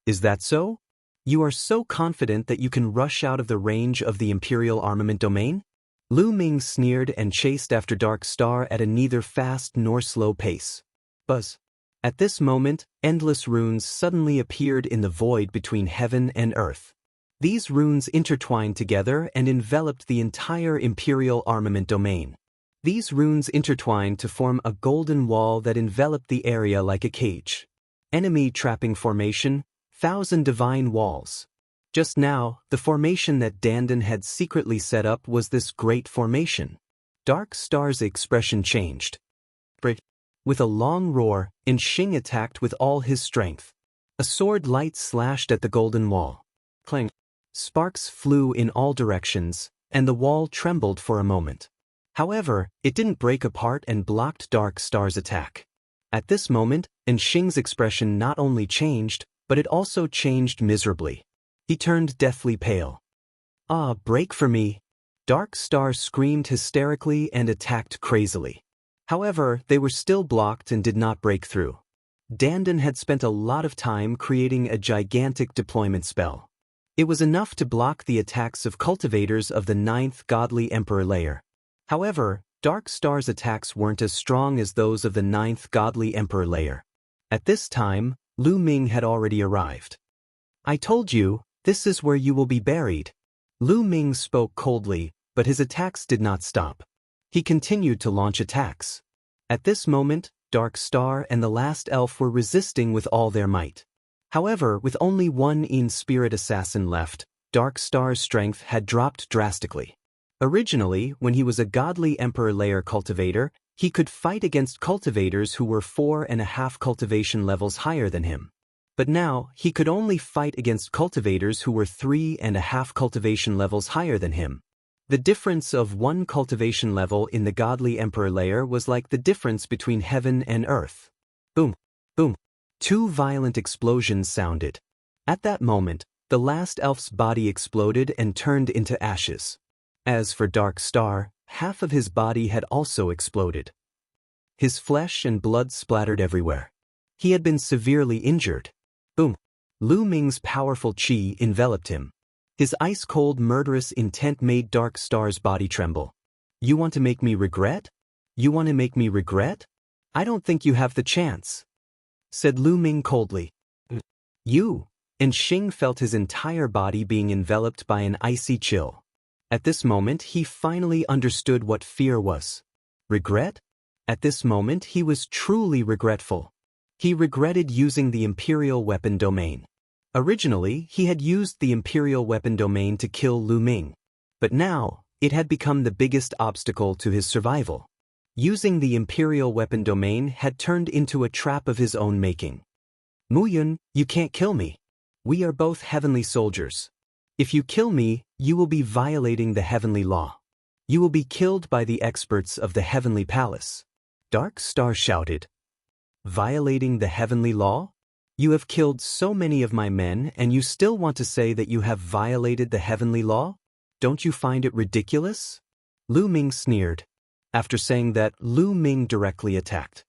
Is that so? You are so confident that you can rush out of the range of the Imperial Armament Domain? Lu Ming sneered and chased after Dark Star at a neither fast nor slow pace. Buzz. At this moment, endless runes suddenly appeared in the void between heaven and earth. These runes intertwined together and enveloped the entire Imperial Armament Domain. These runes intertwined to form a golden wall that enveloped the area like a cage. Enemy trapping formation, 1,000 divine walls. Just now, the formation that Dandan had secretly set up was this great formation. Dark Star's expression changed. With a long roar, Xing attacked with all his strength. A sword light slashed at the golden wall. Clang. Sparks flew in all directions, and the wall trembled for a moment. However, it didn't break apart and blocked Dark Star's attack. At this moment, Xing's expression not only changed, but it also changed miserably. He turned deathly pale. Ah, break for me! Dark Star screamed hysterically and attacked crazily. However, they were still blocked and did not break through. Dandan had spent a lot of time creating a gigantic deployment spell. It was enough to block the attacks of cultivators of the 9th Godly Emperor layer. However, Dark Star's attacks weren't as strong as those of the 9th Godly Emperor layer. At this time, Lu Ming had already arrived. I told you, this is where you will be buried. Lu Ming spoke coldly, but his attacks did not stop. He continued to launch attacks. At this moment, Dark Star and the last elf were resisting with all their might. However, with only 1 Yin Spirit Assassin left, Dark Star's strength had dropped drastically. Originally, when he was a Godly Emperor layer cultivator, he could fight against cultivators who were 4.5 cultivation levels higher than him. But now, he could only fight against cultivators who were 3.5 cultivation levels higher than him. The difference of 1 cultivation level in the Godly Emperor layer was like the difference between heaven and earth. Boom! Boom! 2 violent explosions sounded. At that moment, the last elf's body exploded and turned into ashes. As for Dark Star, half of his body had also exploded. His flesh and blood splattered everywhere. He had been severely injured. Boom! Lu Ming's powerful qi enveloped him. His ice-cold murderous intent made Dark Star's body tremble. You want to make me regret? You want to make me regret? I don't think you have the chance, said Lu Ming coldly. You, and Xing felt his entire body being enveloped by an icy chill. At this moment he finally understood what fear was. Regret? At this moment he was truly regretful. He regretted using the Imperial Weapon Domain. Originally, he had used the Imperial Weapon Domain to kill Lu Ming, but now, it had become the biggest obstacle to his survival. Using the Imperial Weapon Domain had turned into a trap of his own making. Mu Yun, you can't kill me. We are both heavenly soldiers. If you kill me, you will be violating the heavenly law. You will be killed by the experts of the heavenly palace. Dark Star shouted. Violating the heavenly law? You have killed so many of my men and you still want to say that you have violated the heavenly law? Don't you find it ridiculous? Lu Ming sneered. After saying that, Lu Ming directly attacked.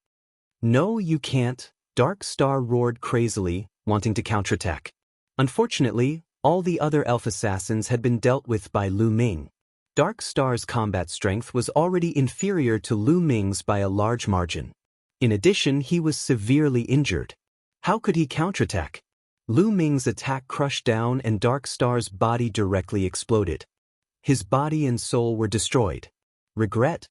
No, you can't, Dark Star roared crazily, wanting to counterattack. Unfortunately, all the other elf assassins had been dealt with by Lu Ming. Dark Star's combat strength was already inferior to Lu Ming's by a large margin. In addition, he was severely injured. How could he counterattack? Lu Ming's attack crushed down and Dark Star's body directly exploded. His body and soul were destroyed. Regret,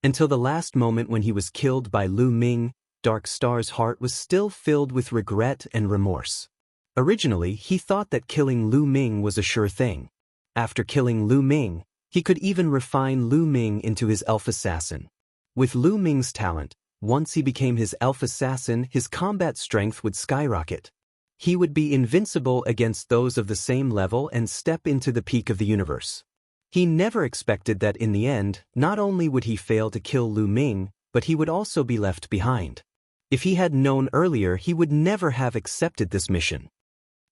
until the last moment when he was killed by Lu Ming, Dark Star's heart was still filled with regret and remorse. Originally, he thought that killing Lu Ming was a sure thing. After killing Lu Ming, he could even refine Lu Ming into his elf assassin. With Lu Ming's talent, once he became his elf assassin, his combat strength would skyrocket. He would be invincible against those of the same level and step into the peak of the universe. He never expected that in the end, not only would he fail to kill Lu Ming, but he would also be left behind. If he had known earlier, he would never have accepted this mission.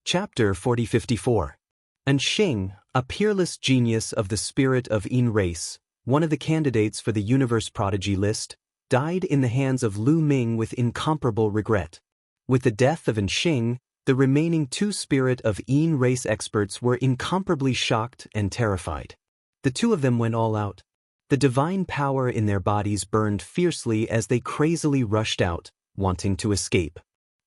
Chapter 4054. And Xing, a peerless genius of the spirit of Yin race, one of the candidates for the Universe Prodigy list, died in the hands of Lu Ming with incomparable regret. With the death of Xing, the remaining two spirit of Yin race experts were incomparably shocked and terrified. The two of them went all out. The divine power in their bodies burned fiercely as they crazily rushed out, wanting to escape.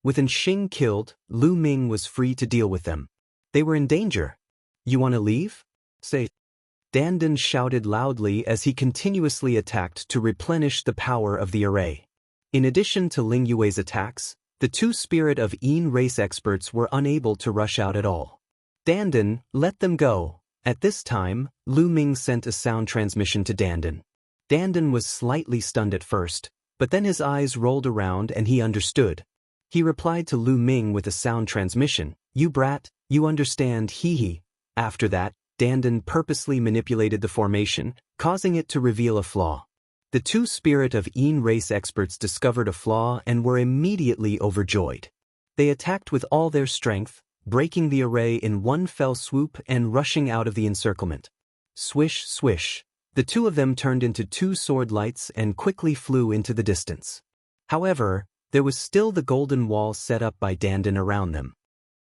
With Xing killed, Lu Ming was free to deal with them. They were in danger. You want to leave? Say. Dandan shouted loudly as he continuously attacked to replenish the power of the array. In addition to Ling Yue's attacks, the two spirit of Yin race experts were unable to rush out at all. Dandan, let them go. At this time, Lu Ming sent a sound transmission to Dandan. Dandan was slightly stunned at first, but then his eyes rolled around and he understood. He replied to Lu Ming with a sound transmission, "You brat, you understand, hee." After that, Dandan purposely manipulated the formation, causing it to reveal a flaw. The two spirit of Yin race experts discovered a flaw and were immediately overjoyed. They attacked with all their strength, breaking the array in one fell swoop and rushing out of the encirclement. Swish, swish. The two of them turned into two sword lights and quickly flew into the distance. However, there was still the golden wall set up by Dandan around them.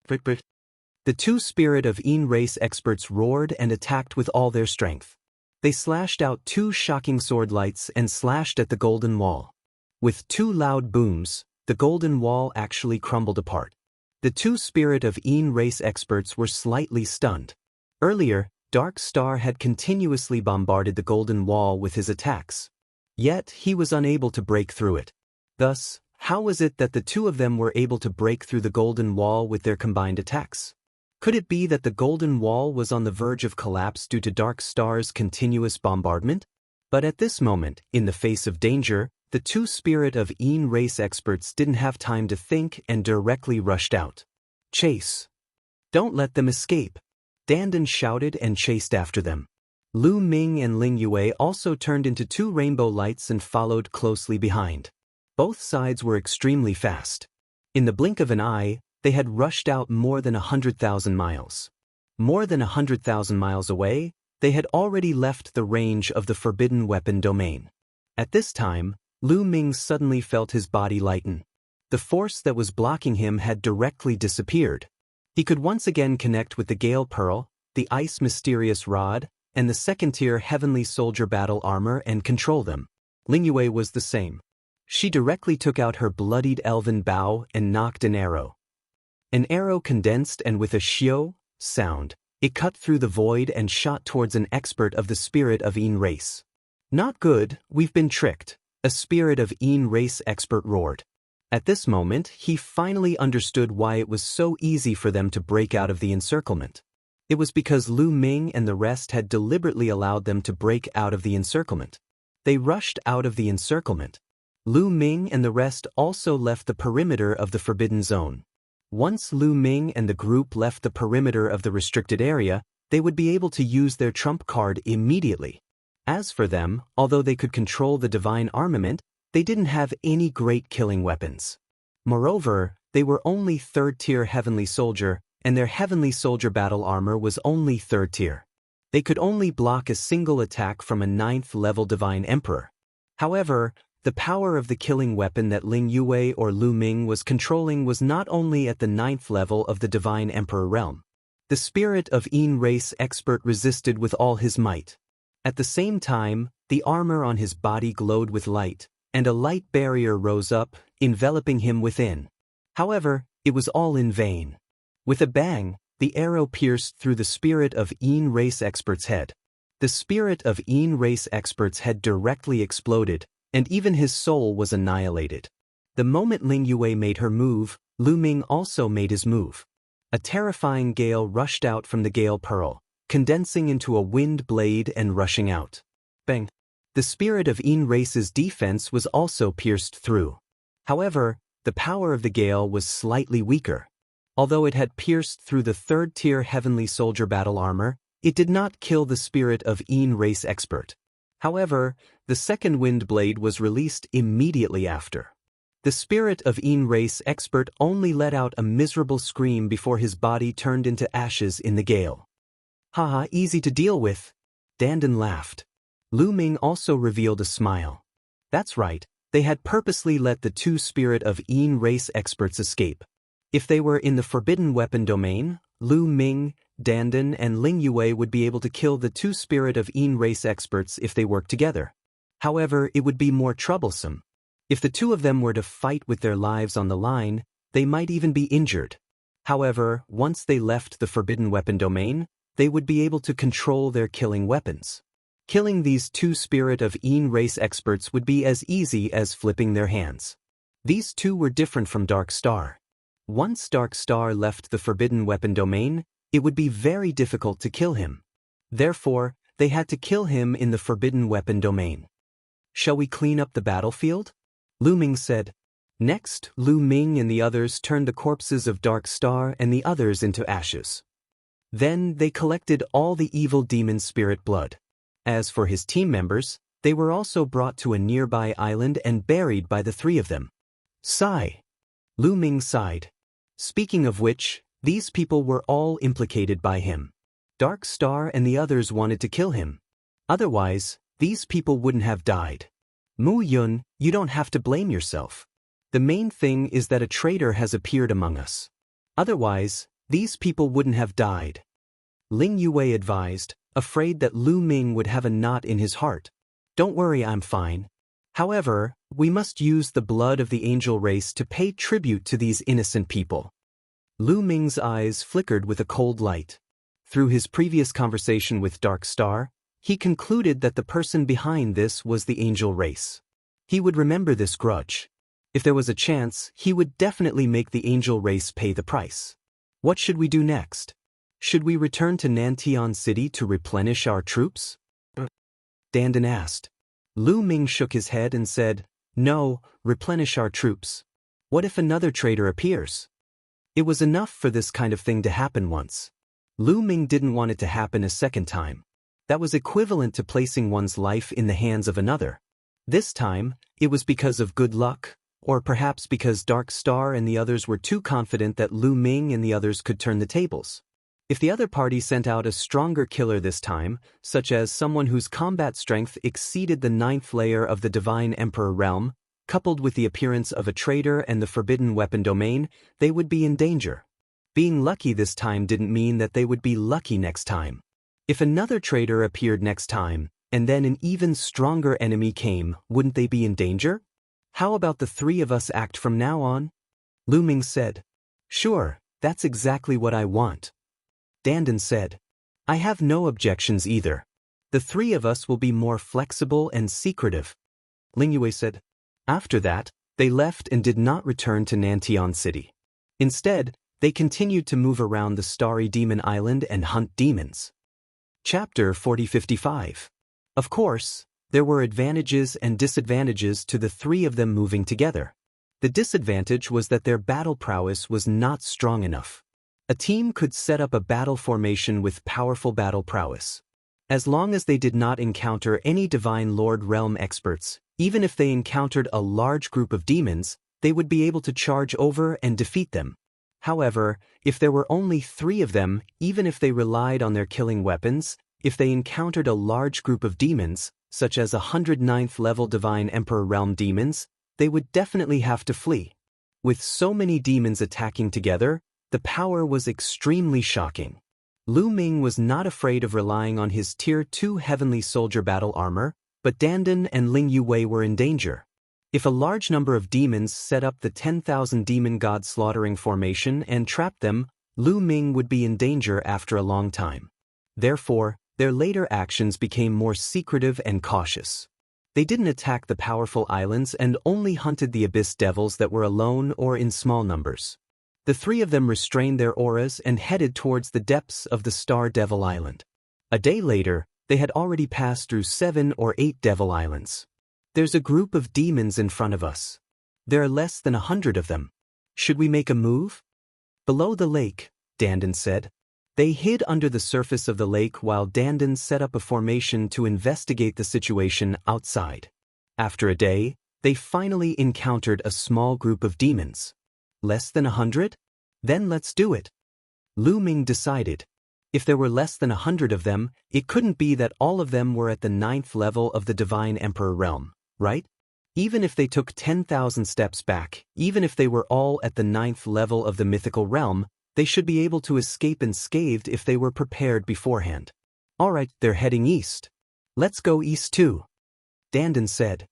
The two spirit of Yin race experts roared and attacked with all their strength. They slashed out two shocking sword lights and slashed at the golden wall. With two loud booms, the golden wall actually crumbled apart. The two spirit of Yin race experts were slightly stunned. Earlier, Dark Star had continuously bombarded the golden wall with his attacks. Yet, he was unable to break through it. Thus, how was it that the two of them were able to break through the golden wall with their combined attacks? Could it be that the golden wall was on the verge of collapse due to Dark Star's continuous bombardment? But at this moment, in the face of danger, the two spirit of Yin race experts didn't have time to think and directly rushed out. Chase. Don't let them escape. Dandan shouted and chased after them. Lu Ming and Ling Yue also turned into two rainbow lights and followed closely behind. Both sides were extremely fast. In the blink of an eye, they had rushed out more than 100,000 miles. More than 100,000 miles away, they had already left the range of the forbidden weapon domain. At this time, Lu Ming suddenly felt his body lighten. The force that was blocking him had directly disappeared. He could once again connect with the Gale Pearl, the Ice Mysterious Rod, and the second-tier heavenly soldier battle armor and control them. Ling Yue was the same. She directly took out her bloodied elven bow and knocked an arrow. An arrow condensed and with a xiao sound, it cut through the void and shot towards an expert of the spirit of Yin race. Not good, we've been tricked, a spirit of Yin race expert roared. At this moment, he finally understood why it was so easy for them to break out of the encirclement. It was because Lu Ming and the rest had deliberately allowed them to break out of the encirclement. They rushed out of the encirclement. Lu Ming and the rest also left the perimeter of the forbidden zone. Once Lu Ming and the group left the perimeter of the restricted area, they would be able to use their trump card immediately. As for them, although they could control the divine armament, they didn't have any great killing weapons. Moreover, they were only third-tier heavenly soldier, and their heavenly soldier battle armor was only third tier. They could only block a single attack from a 9th-level divine emperor. However, the power of the killing weapon that Ling Yue or Lu Ming was controlling was not only at the 9th level of the divine emperor realm. The spirit of Yin race expert resisted with all his might. At the same time, the armor on his body glowed with light, and a light barrier rose up, enveloping him within. However, it was all in vain. With a bang, the arrow pierced through the spirit of Yin race expert's head. The spirit of Yin race expert's head directly exploded, and even his soul was annihilated. The moment Ling Yue made her move, Lu Ming also made his move. A terrifying gale rushed out from the gale pearl, condensing into a wind blade and rushing out. Bang! The spirit of Yin race's defense was also pierced through. However, the power of the gale was slightly weaker. Although it had pierced through the third-tier heavenly soldier battle armor, it did not kill the spirit of Yin race expert. However, the second wind blade was released immediately after. The spirit of Yin race expert only let out a miserable scream before his body turned into ashes in the gale. Haha, easy to deal with. Dandan laughed. Lu Ming also revealed a smile. That's right, they had purposely let the two spirit of Yin race experts escape. If they were in the forbidden weapon domain, Lu Ming, Dandan and Ling Yue would be able to kill the two spirit of Yin race experts if they worked together. However, it would be more troublesome. If the two of them were to fight with their lives on the line, they might even be injured. However, once they left the forbidden weapon domain, they would be able to control their killing weapons. Killing these two spirit of Yin race experts would be as easy as flipping their hands. These two were different from Dark Star. Once Dark Star left the forbidden weapon domain, it would be very difficult to kill him. Therefore, they had to kill him in the forbidden weapon domain. Shall we clean up the battlefield? Lu Ming said. Next, Lu Ming and the others turned the corpses of Dark Star and the others into ashes. Then they collected all the evil demon spirit blood. As for his team members, they were also brought to a nearby island and buried by the three of them. Sigh. Lu Ming sighed. Speaking of which, these people were all implicated by him. Dark Star and the others wanted to kill him. Otherwise, these people wouldn't have died. Mu Yun, you don't have to blame yourself. The main thing is that a traitor has appeared among us. Otherwise, these people wouldn't have died. Ling Yue advised, afraid that Lu Ming would have a knot in his heart. Don't worry, I'm fine. However, we must use the blood of the angel race to pay tribute to these innocent people. Lu Ming's eyes flickered with a cold light. Through his previous conversation with Dark Star, he concluded that the person behind this was the angel race. He would remember this grudge. If there was a chance, he would definitely make the angel race pay the price. What should we do next? Should we return to Nantian City to replenish our troops? Dandan asked. Lu Ming shook his head and said, No, replenish our troops. What if another traitor appears? It was enough for this kind of thing to happen once. Lu Ming didn't want it to happen a second time. That was equivalent to placing one's life in the hands of another. This time, it was because of good luck, or perhaps because Dark Star and the others were too confident that Lu Ming and the others could turn the tables. If the other party sent out a stronger killer this time, such as someone whose combat strength exceeded the 9th layer of the Divine Emperor realm, coupled with the appearance of a traitor and the forbidden weapon domain, they would be in danger. Being lucky this time didn't mean that they would be lucky next time. If another traitor appeared next time, and then an even stronger enemy came, wouldn't they be in danger? How about the three of us act from now on? Lu Ming said. Sure, that's exactly what I want. Dandan said. I have no objections either. The three of us will be more flexible and secretive. Ling Yue said. After that, they left and did not return to Nantian City. Instead, they continued to move around the Starry Demon Island and hunt demons. Chapter 4055. Of course, there were advantages and disadvantages to the three of them moving together. The disadvantage was that their battle prowess was not strong enough. A team could set up a battle formation with powerful battle prowess. As long as they did not encounter any Divine Lord Realm experts, even if they encountered a large group of demons, they would be able to charge over and defeat them. However, if there were only three of them, even if they relied on their killing weapons, if they encountered a large group of demons, such as 109th level Divine Emperor Realm demons, they would definitely have to flee. With so many demons attacking together, the power was extremely shocking. Lu Ming was not afraid of relying on his Tier 2 Heavenly Soldier battle armor, but Dandan and Ling Yue were in danger. If a large number of demons set up the 10,000 demon god slaughtering formation and trapped them, Lu Ming would be in danger after a long time. Therefore, their later actions became more secretive and cautious. They didn't attack the powerful islands and only hunted the abyss devils that were alone or in small numbers. The three of them restrained their auras and headed towards the depths of the Star Devil Island. A day later, they had already passed through 7 or 8 Devil Islands. There's a group of demons in front of us. There are less than 100 of them. Should we make a move? Below the lake, Dandan said. They hid under the surface of the lake while Dandan set up a formation to investigate the situation outside. After a day, they finally encountered a small group of demons. Less than 100? Then let's do it. Lu Ming decided. If there were less than 100 of them, it couldn't be that all of them were at the 9th level of the Divine Emperor realm, right? Even if they took 10,000 steps back, even if they were all at the 9th level of the mythical realm, they should be able to escape unscathed if they were prepared beforehand. Alright, they're heading east. Let's go east too. Dandan said.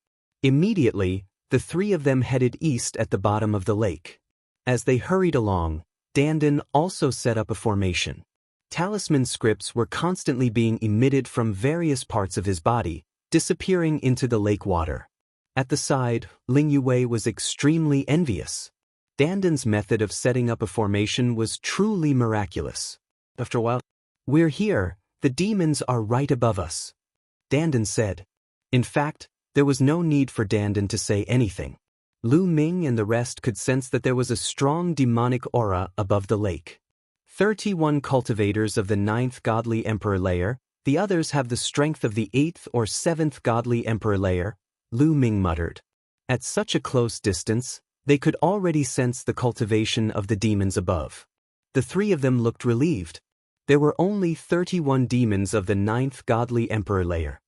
Immediately, the three of them headed east at the bottom of the lake. As they hurried along, Dandan also set up a formation. Talisman scripts were constantly being emitted from various parts of his body, disappearing into the lake water. At the side, Ling Yue was extremely envious. Dandan's method of setting up a formation was truly miraculous. After a while, we're here, the demons are right above us. Dandan said. In fact, there was no need for Dandan to say anything. Lu Ming and the rest could sense that there was a strong demonic aura above the lake. 31 cultivators of the 9th godly emperor layer, the others have the strength of the 8th or 7th godly emperor layer, Lu Ming muttered. At such a close distance, they could already sense the cultivation of the demons above. The three of them looked relieved. There were only 31 demons of the 9th godly emperor layer.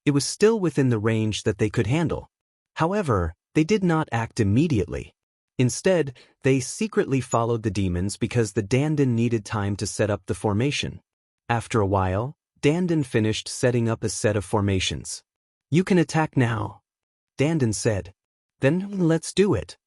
It was still within the range that they could handle. However, they did not act immediately. Instead, they secretly followed the demons because the Dandan needed time to set up the formation. After a while, Dandan finished setting up a set of formations. You can attack now, Dandan said. Then let's do it.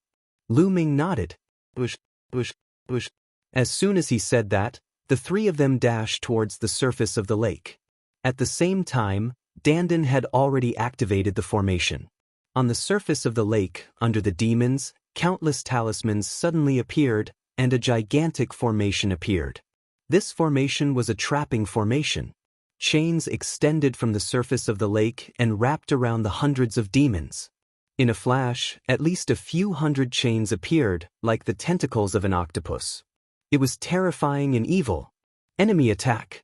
Lu Ming nodded. Bush, bush, bush. As soon as he said that, the three of them dashed towards the surface of the lake. At the same time, Dandan had already activated the formation. On the surface of the lake, under the demons, countless talismans suddenly appeared, and a gigantic formation appeared. This formation was a trapping formation. Chains extended from the surface of the lake and wrapped around the hundreds of demons. In a flash, at least a few hundred chains appeared, like the tentacles of an octopus. It was terrifying and evil. Enemy attack!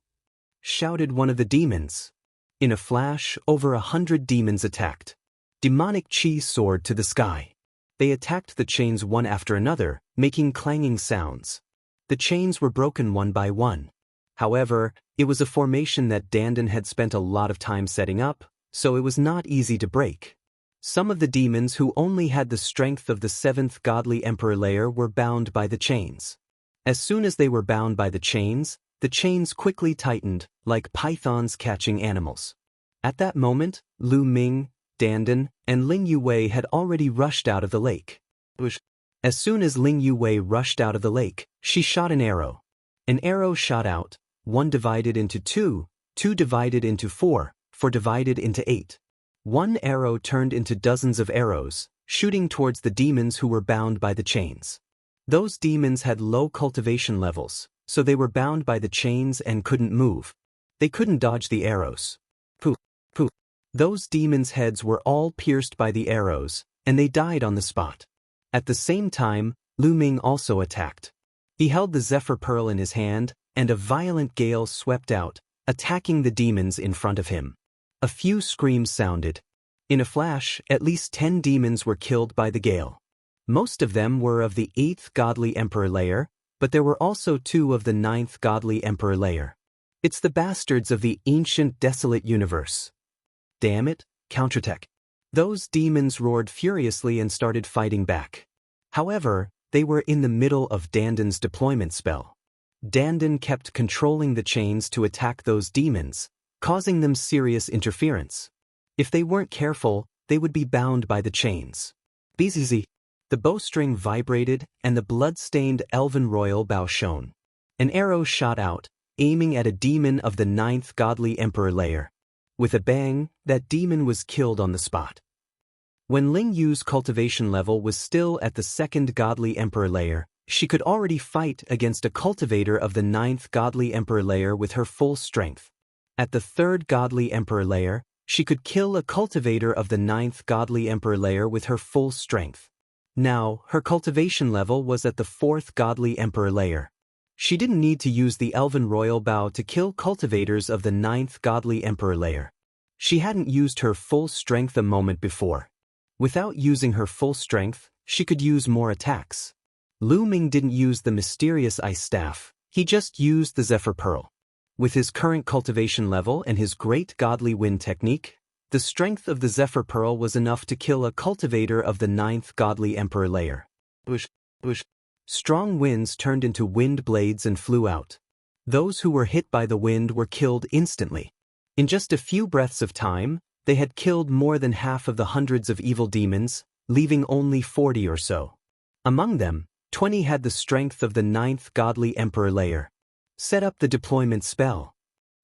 Shouted one of the demons. In a flash, over 100 demons attacked. Demonic chi soared to the sky. They attacked the chains one after another, making clanging sounds. The chains were broken one by one. However, it was a formation that Dandan had spent a lot of time setting up, so it was not easy to break. Some of the demons who only had the strength of the 7th godly emperor layer were bound by the chains. As soon as they were bound by the chains, the chains quickly tightened, like pythons catching animals. At that moment, Lu Ming, Dandan, and Ling Yuwei had already rushed out of the lake. As soon as Ling Yuwei rushed out of the lake, she shot an arrow. An arrow shot out, 1 divided into 2, 2 divided into 4, 4 divided into 8. 1 arrow turned into dozens of arrows, shooting towards the demons who were bound by the chains. Those demons had low cultivation levels, so they were bound by the chains and couldn't move. They couldn't dodge the arrows. Poof, poof. Those demons' heads were all pierced by the arrows, and they died on the spot. At the same time, Lu Ming also attacked. He held the Zephyr Pearl in his hand, and a violent gale swept out, attacking the demons in front of him. A few screams sounded. In a flash, at least 10 demons were killed by the gale. Most of them were of the 8th Godly Emperor layer, but there were also 2 of the 9th Godly Emperor layer. It's the bastards of the ancient desolate universe. Damn it, counterattack. Those demons roared furiously and started fighting back. However, they were in the middle of Dandan's deployment spell. Dandan kept controlling the chains to attack those demons, causing them serious interference. If they weren't careful, they would be bound by the chains. BZZ. The bowstring vibrated, and the blood-stained elven royal bow shone. An arrow shot out, aiming at a demon of the 9th Godly Emperor layer. With a bang, that demon was killed on the spot. When Ling Yu's cultivation level was still at the 2nd Godly Emperor layer, she could already fight against a cultivator of the 9th Godly Emperor layer with her full strength. At the 3rd Godly Emperor layer, she could kill a cultivator of the 9th Godly Emperor layer with her full strength. Now, her cultivation level was at the 4th Godly Emperor layer. She didn't need to use the Elven Royal Bow to kill cultivators of the 9th Godly Emperor layer. She hadn't used her full strength a moment before. Without using her full strength, she could use more attacks. Lu Ming didn't use the mysterious ice staff, he just used the Zephyr Pearl. With his current cultivation level and his great godly wind technique, the strength of the Zephyr Pearl was enough to kill a cultivator of the 9th Godly Emperor layer. Strong winds turned into wind blades and flew out. Those who were hit by the wind were killed instantly. In just a few breaths of time, they had killed more than half of the hundreds of evil demons, leaving only 40 or so. Among them, 20 had the strength of the 9th Godly Emperor layer. Set up the deployment spell,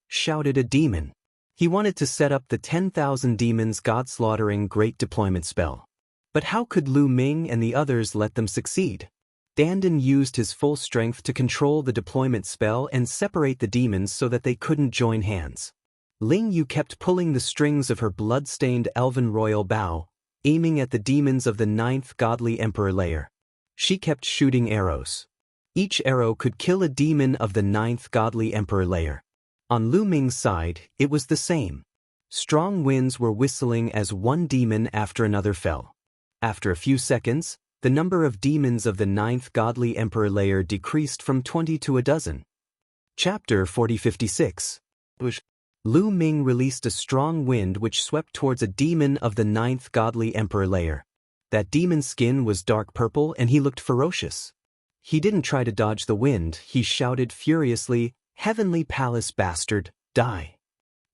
shouted a demon. He wanted to set up the 10,000 demons god-slaughtering great deployment spell. But how could Lu Ming and the others let them succeed? Dandan used his full strength to control the deployment spell and separate the demons so that they couldn't join hands. Ling Yu kept pulling the strings of her blood-stained elven royal bow, aiming at the demons of the 9th Godly Emperor layer. She kept shooting arrows. Each arrow could kill a demon of the 9th Godly Emperor layer. On Lu Ming's side, it was the same. Strong winds were whistling as one demon after another fell. After a few seconds, the number of demons of the 9th Godly Emperor layer decreased from 20 to a dozen. Chapter 4056. Lu Ming released a strong wind which swept towards a demon of the 9th Godly Emperor layer. That demon's skin was dark purple and he looked ferocious. He didn't try to dodge the wind, he shouted furiously, "Heavenly Palace bastard, die!"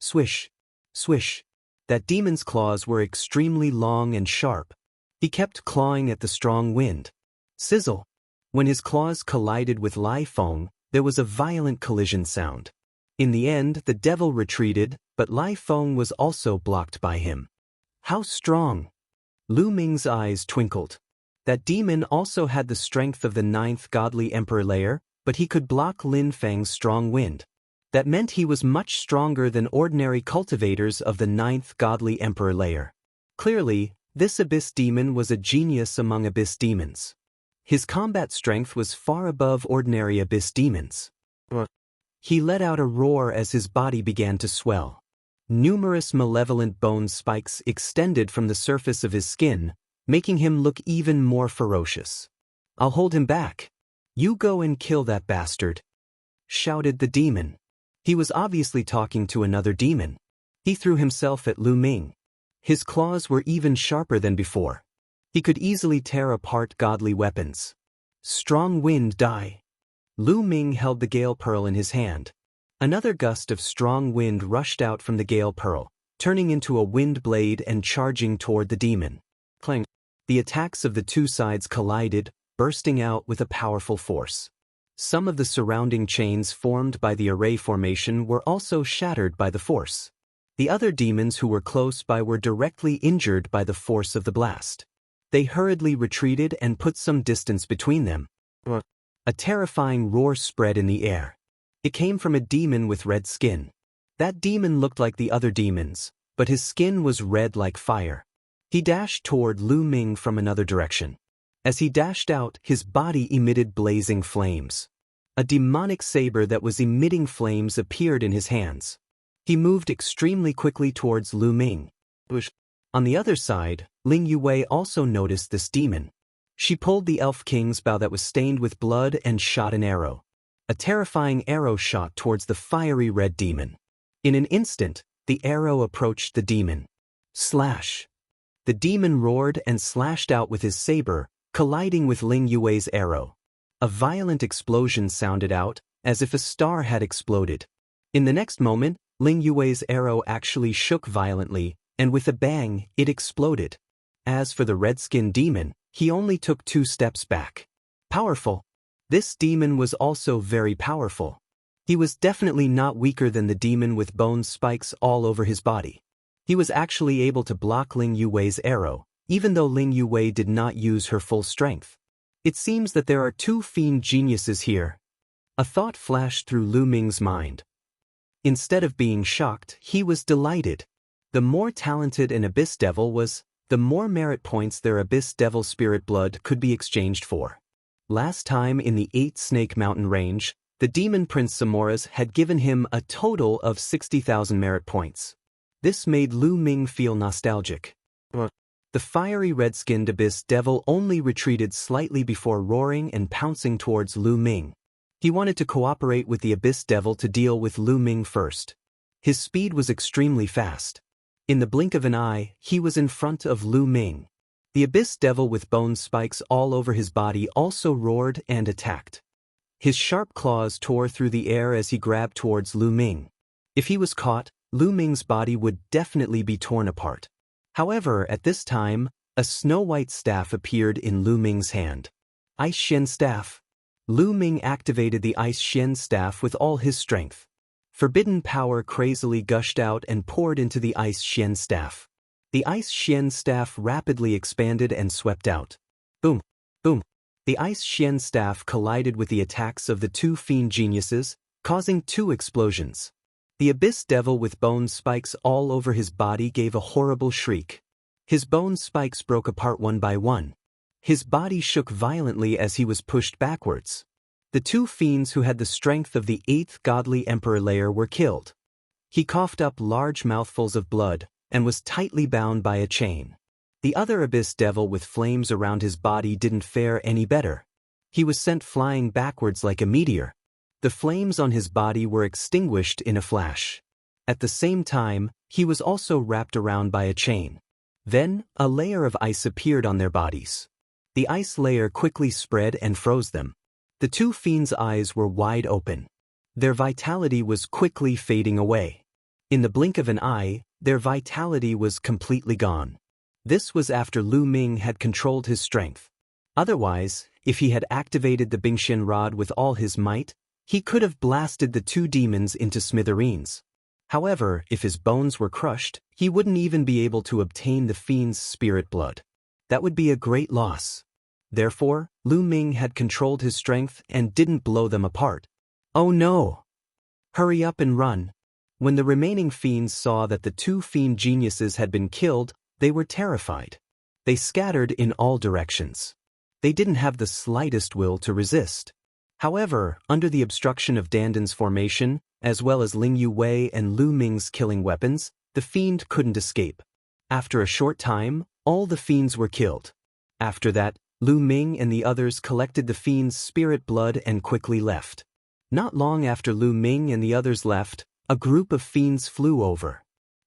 Swish, swish. That demon's claws were extremely long and sharp. He kept clawing at the strong wind. Sizzle. When his claws collided with Lai Feng, there was a violent collision sound. In the end, the devil retreated, but Lai Feng was also blocked by him. How strong! Lu Ming's eyes twinkled. That demon also had the strength of the 9th Godly Emperor layer, but he could block Lin Feng's strong wind. That meant he was much stronger than ordinary cultivators of the 9th Godly Emperor layer. Clearly, this abyss demon was a genius among abyss demons. His combat strength was far above ordinary abyss demons. He let out a roar as his body began to swell. Numerous malevolent bone spikes extended from the surface of his skin, making him look even more ferocious. "I'll hold him back. You go and kill that bastard," shouted the demon. He was obviously talking to another demon. He threw himself at Lu Ming. His claws were even sharper than before. He could easily tear apart godly weapons. Strong wind die. Lu Ming held the gale pearl in his hand. Another gust of strong wind rushed out from the gale pearl, turning into a wind blade and charging toward the demon. Clang! The attacks of the two sides collided, bursting out with a powerful force. Some of the surrounding chains formed by the array formation were also shattered by the force. The other demons who were close by were directly injured by the force of the blast. They hurriedly retreated and put some distance between them. A terrifying roar spread in the air. It came from a demon with red skin. That demon looked like the other demons, but his skin was red like fire. He dashed toward Lu Ming from another direction. As he dashed out, his body emitted blazing flames. A demonic saber that was emitting flames appeared in his hands. He moved extremely quickly towards Lu Ming. On the other side, Ling Yue also noticed this demon. She pulled the Elf King's bow that was stained with blood and shot an arrow. A terrifying arrow shot towards the fiery red demon. In an instant, the arrow approached the demon. Slash! The demon roared and slashed out with his saber, colliding with Ling Yue's arrow. A violent explosion sounded out, as if a star had exploded. In the next moment, Ling Yue's arrow actually shook violently, and with a bang, it exploded. As for the red-skinned demon, he only took 2 steps back. Powerful. This demon was also very powerful. He was definitely not weaker than the demon with bone spikes all over his body. He was actually able to block Ling Yue's arrow, even though Ling Yue did not use her full strength. It seems that there are 2 fiend geniuses here. A thought flashed through Lu Ming's mind. Instead of being shocked, he was delighted. The more talented an Abyss Devil was, the more merit points their Abyss Devil spirit blood could be exchanged for. Last time in the 8 Snake Mountain range, the Demon Prince Samoras had given him a total of 60,000 merit points. This made Lu Ming feel nostalgic. The fiery red-skinned Abyss Devil only retreated slightly before roaring and pouncing towards Lu Ming. He wanted to cooperate with the Abyss Devil to deal with Lu Ming first. His speed was extremely fast. In the blink of an eye, he was in front of Lu Ming. The Abyss Devil with bone spikes all over his body also roared and attacked. His sharp claws tore through the air as he grabbed towards Lu Ming. If he was caught, Lu Ming's body would definitely be torn apart. However, at this time, a snow-white staff appeared in Lu Ming's hand. Ice Shen Staff. Lu Ming activated the Ice Shen Staff with all his strength. Forbidden power crazily gushed out and poured into the Ice Shen Staff. The Ice Shen Staff rapidly expanded and swept out. Boom! Boom! The Ice Shen Staff collided with the attacks of the 2 fiend geniuses, causing 2 explosions. The Abyss Devil with bone spikes all over his body gave a horrible shriek. His bone spikes broke apart one by one. His body shook violently as he was pushed backwards. The 2 fiends who had the strength of the 8th godly emperor layer were killed. He coughed up large mouthfuls of blood, and was tightly bound by a chain. The other Abyss Devil with flames around his body didn't fare any better. He was sent flying backwards like a meteor. The flames on his body were extinguished in a flash. At the same time, he was also wrapped around by a chain. Then, a layer of ice appeared on their bodies. The ice layer quickly spread and froze them. The 2 fiends' eyes were wide open. Their vitality was quickly fading away. In the blink of an eye, their vitality was completely gone. This was after Lu Ming had controlled his strength. Otherwise, if he had activated the Bingxian Rod with all his might, he could have blasted the 2 demons into smithereens. However, if his bones were crushed, he wouldn't even be able to obtain the fiend's spirit blood. That would be a great loss. Therefore, Lu Ming had controlled his strength and didn't blow them apart. Oh no! Hurry up and run! When the remaining fiends saw that the 2 fiend geniuses had been killed, they were terrified. They scattered in all directions. They didn't have the slightest will to resist. However, under the obstruction of Dandan's formation, as well as Ling Yue and Lu Ming's killing weapons, the fiend couldn't escape. After a short time, all the fiends were killed. After that, Lu Ming and the others collected the fiend's spirit blood and quickly left. Not long after Lu Ming and the others left, a group of fiends flew over.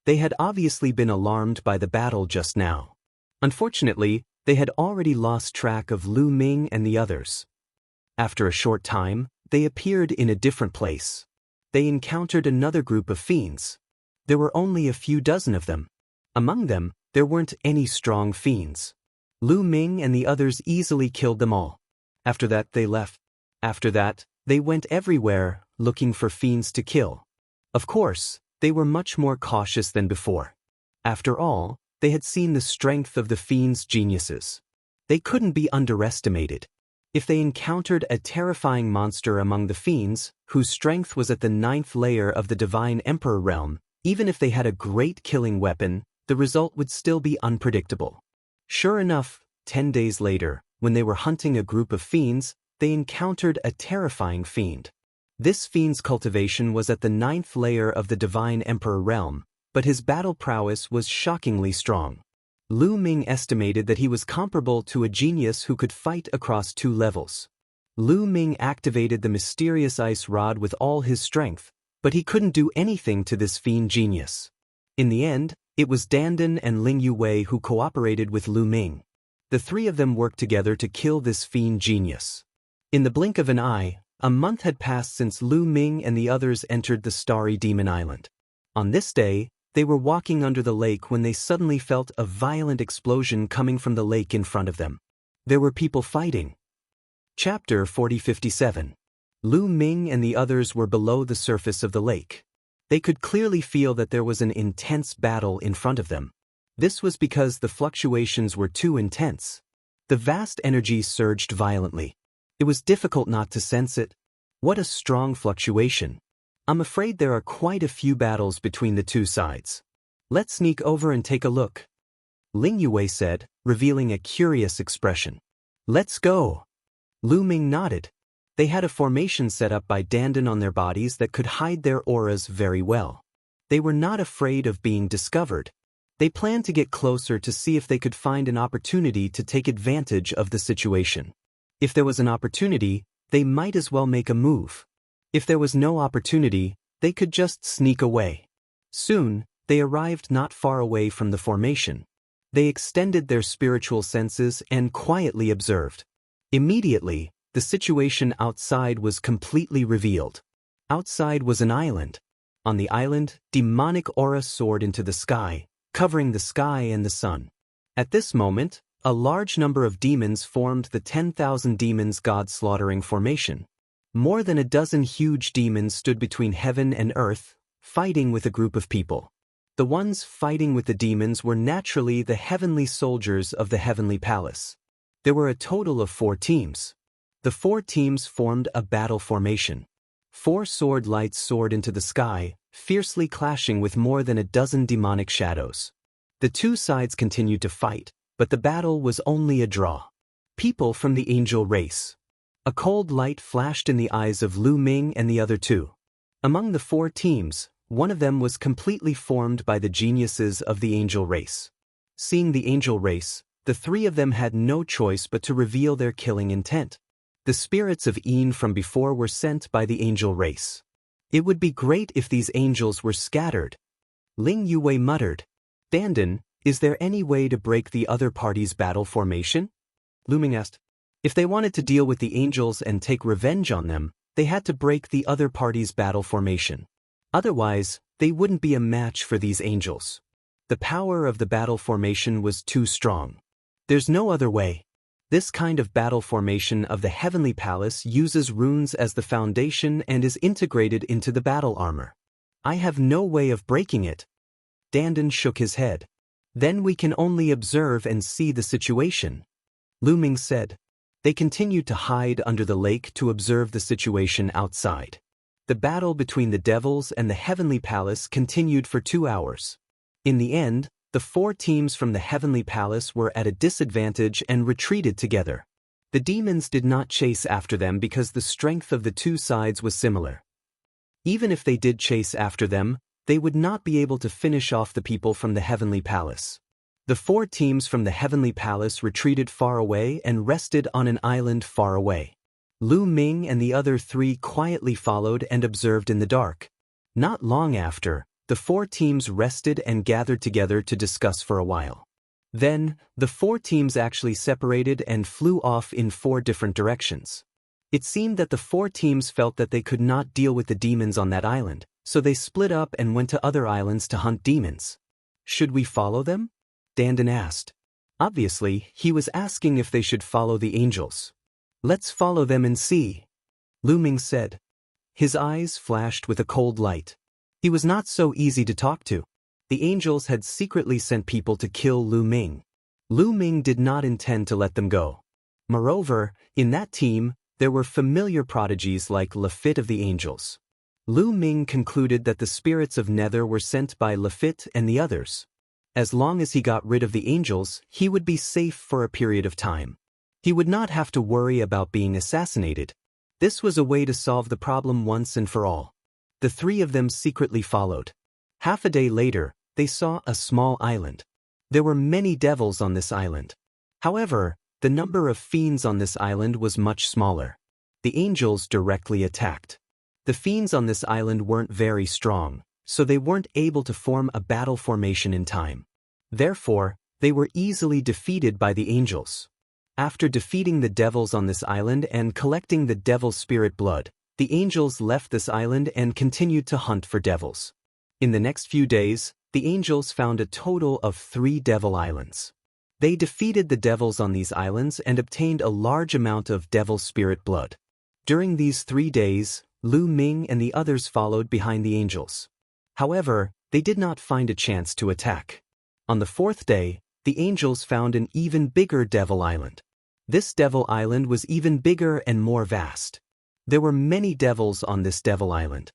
They had obviously been alarmed by the battle just now. Unfortunately, they had already lost track of Lu Ming and the others. After a short time, they appeared in a different place. They encountered another group of fiends. There were only a few dozen of them. Among them, there weren't any strong fiends. Lu Ming and the others easily killed them all. After that, they left. After that, they went everywhere, looking for fiends to kill. Of course, they were much more cautious than before. After all, they had seen the strength of the fiends' geniuses. They couldn't be underestimated. If they encountered a terrifying monster among the fiends, whose strength was at the 9th layer of the Divine Emperor realm, even if they had a great killing weapon, the result would still be unpredictable. Sure enough, 10 days later, when they were hunting a group of fiends, they encountered a terrifying fiend. This fiend's cultivation was at the 9th layer of the Divine Emperor realm, but his battle prowess was shockingly strong. Lu Ming estimated that he was comparable to a genius who could fight across 2 levels. Lu Ming activated the mysterious ice rod with all his strength, but he couldn't do anything to this fiend genius. In the end, it was Dandan and Ling Yuwei who cooperated with Lu Ming. The 3 of them worked together to kill this fiend genius. In the blink of an eye, a month had passed since Lu Ming and the others entered the Starry Demon Island. On this day, they were walking under the lake when they suddenly felt a violent explosion coming from the lake in front of them. There were people fighting. Chapter 4057. Lu Ming and the others were below the surface of the lake. They could clearly feel that there was an intense battle in front of them. This was because the fluctuations were too intense. The vast energy surged violently. It was difficult not to sense it. What a strong fluctuation. I'm afraid there are quite a few battles between the 2 sides. Let's sneak over and take a look, Ling Yuwei said, revealing a curious expression. Let's go. Lu Ming nodded. They had a formation set up by Dandan on their bodies that could hide their auras very well. They were not afraid of being discovered. They planned to get closer to see if they could find an opportunity to take advantage of the situation. If there was an opportunity, they might as well make a move. If there was no opportunity, they could just sneak away. Soon, they arrived not far away from the formation. They extended their spiritual senses and quietly observed. Immediately, the situation outside was completely revealed. Outside was an island. On the island, demonic aura soared into the sky, covering the sky and the sun. At this moment, a large number of demons formed the 10,000 demons god-slaughtering formation. More than a dozen huge demons stood between heaven and earth, fighting with a group of people. The ones fighting with the demons were naturally the heavenly soldiers of the heavenly palace. There were a total of 4 teams. The 4 teams formed a battle formation. 4 sword lights soared into the sky, fiercely clashing with more than a dozen demonic shadows. The 2 sides continued to fight, but the battle was only a draw. People from the angel race. A cold light flashed in the eyes of Lu Ming and the other 2. Among the 4 teams, one of them was completely formed by the geniuses of the angel race. Seeing the angel race, the 3 of them had no choice but to reveal their killing intent. The spirits of Een from before were sent by the angel race. It would be great if these angels were scattered. Ling Yuwei muttered. Dandan, is there any way to break the other party's battle formation? Lu Ming asked. If they wanted to deal with the angels and take revenge on them, they had to break the other party's battle formation. Otherwise, they wouldn't be a match for these angels. The power of the battle formation was too strong. There's no other way. This kind of battle formation of the Heavenly Palace uses runes as the foundation and is integrated into the battle armor. I have no way of breaking it. Dandan shook his head. Then we can only observe and see the situation, Lu Ming said. They continued to hide under the lake to observe the situation outside. The battle between the devils and the Heavenly Palace continued for 2 hours. In the end, the 4 teams from the Heavenly Palace were at a disadvantage and retreated together. The demons did not chase after them because the strength of the 2 sides was similar. Even if they did chase after them, they would not be able to finish off the people from the Heavenly Palace. The 4 teams from the Heavenly Palace retreated far away and rested on an island far away. Lu Ming and the other 3 quietly followed and observed in the dark. Not long after, the 4 teams rested and gathered together to discuss for a while. Then, the 4 teams actually separated and flew off in 4 different directions. It seemed that the four teams felt that they could not deal with the demons on that island, so they split up and went to other islands to hunt demons. Should we follow them? Dandan asked. Obviously, he was asking if they should follow the angels. Let's follow them and see, Lu Ming said. His eyes flashed with a cold light. He was not so easy to talk to. The angels had secretly sent people to kill Lu Ming. Lu Ming did not intend to let them go. Moreover, in that team, there were familiar prodigies like Lafitte of the angels. Lu Ming concluded that the spirits of Nether were sent by Lafitte and the others. As long as he got rid of the angels, he would be safe for a period of time. He would not have to worry about being assassinated. This was a way to solve the problem once and for all. The three of them secretly followed. Half a day later, they saw a small island. There were many devils on this island. However, the number of fiends on this island was much smaller. The angels directly attacked. The fiends on this island weren't very strong, so they weren't able to form a battle formation in time. Therefore, they were easily defeated by the angels. After defeating the devils on this island and collecting the devil spirit blood, the angels left this island and continued to hunt for devils. In the next few days, the angels found a total of 3 devil islands. They defeated the devils on these islands and obtained a large amount of devil spirit blood. During these 3 days, Lu Ming and the others followed behind the angels. However, they did not find a chance to attack. On the 4th day, the angels found an even bigger devil island. This devil island was even bigger and more vast. There were many devils on this devil island.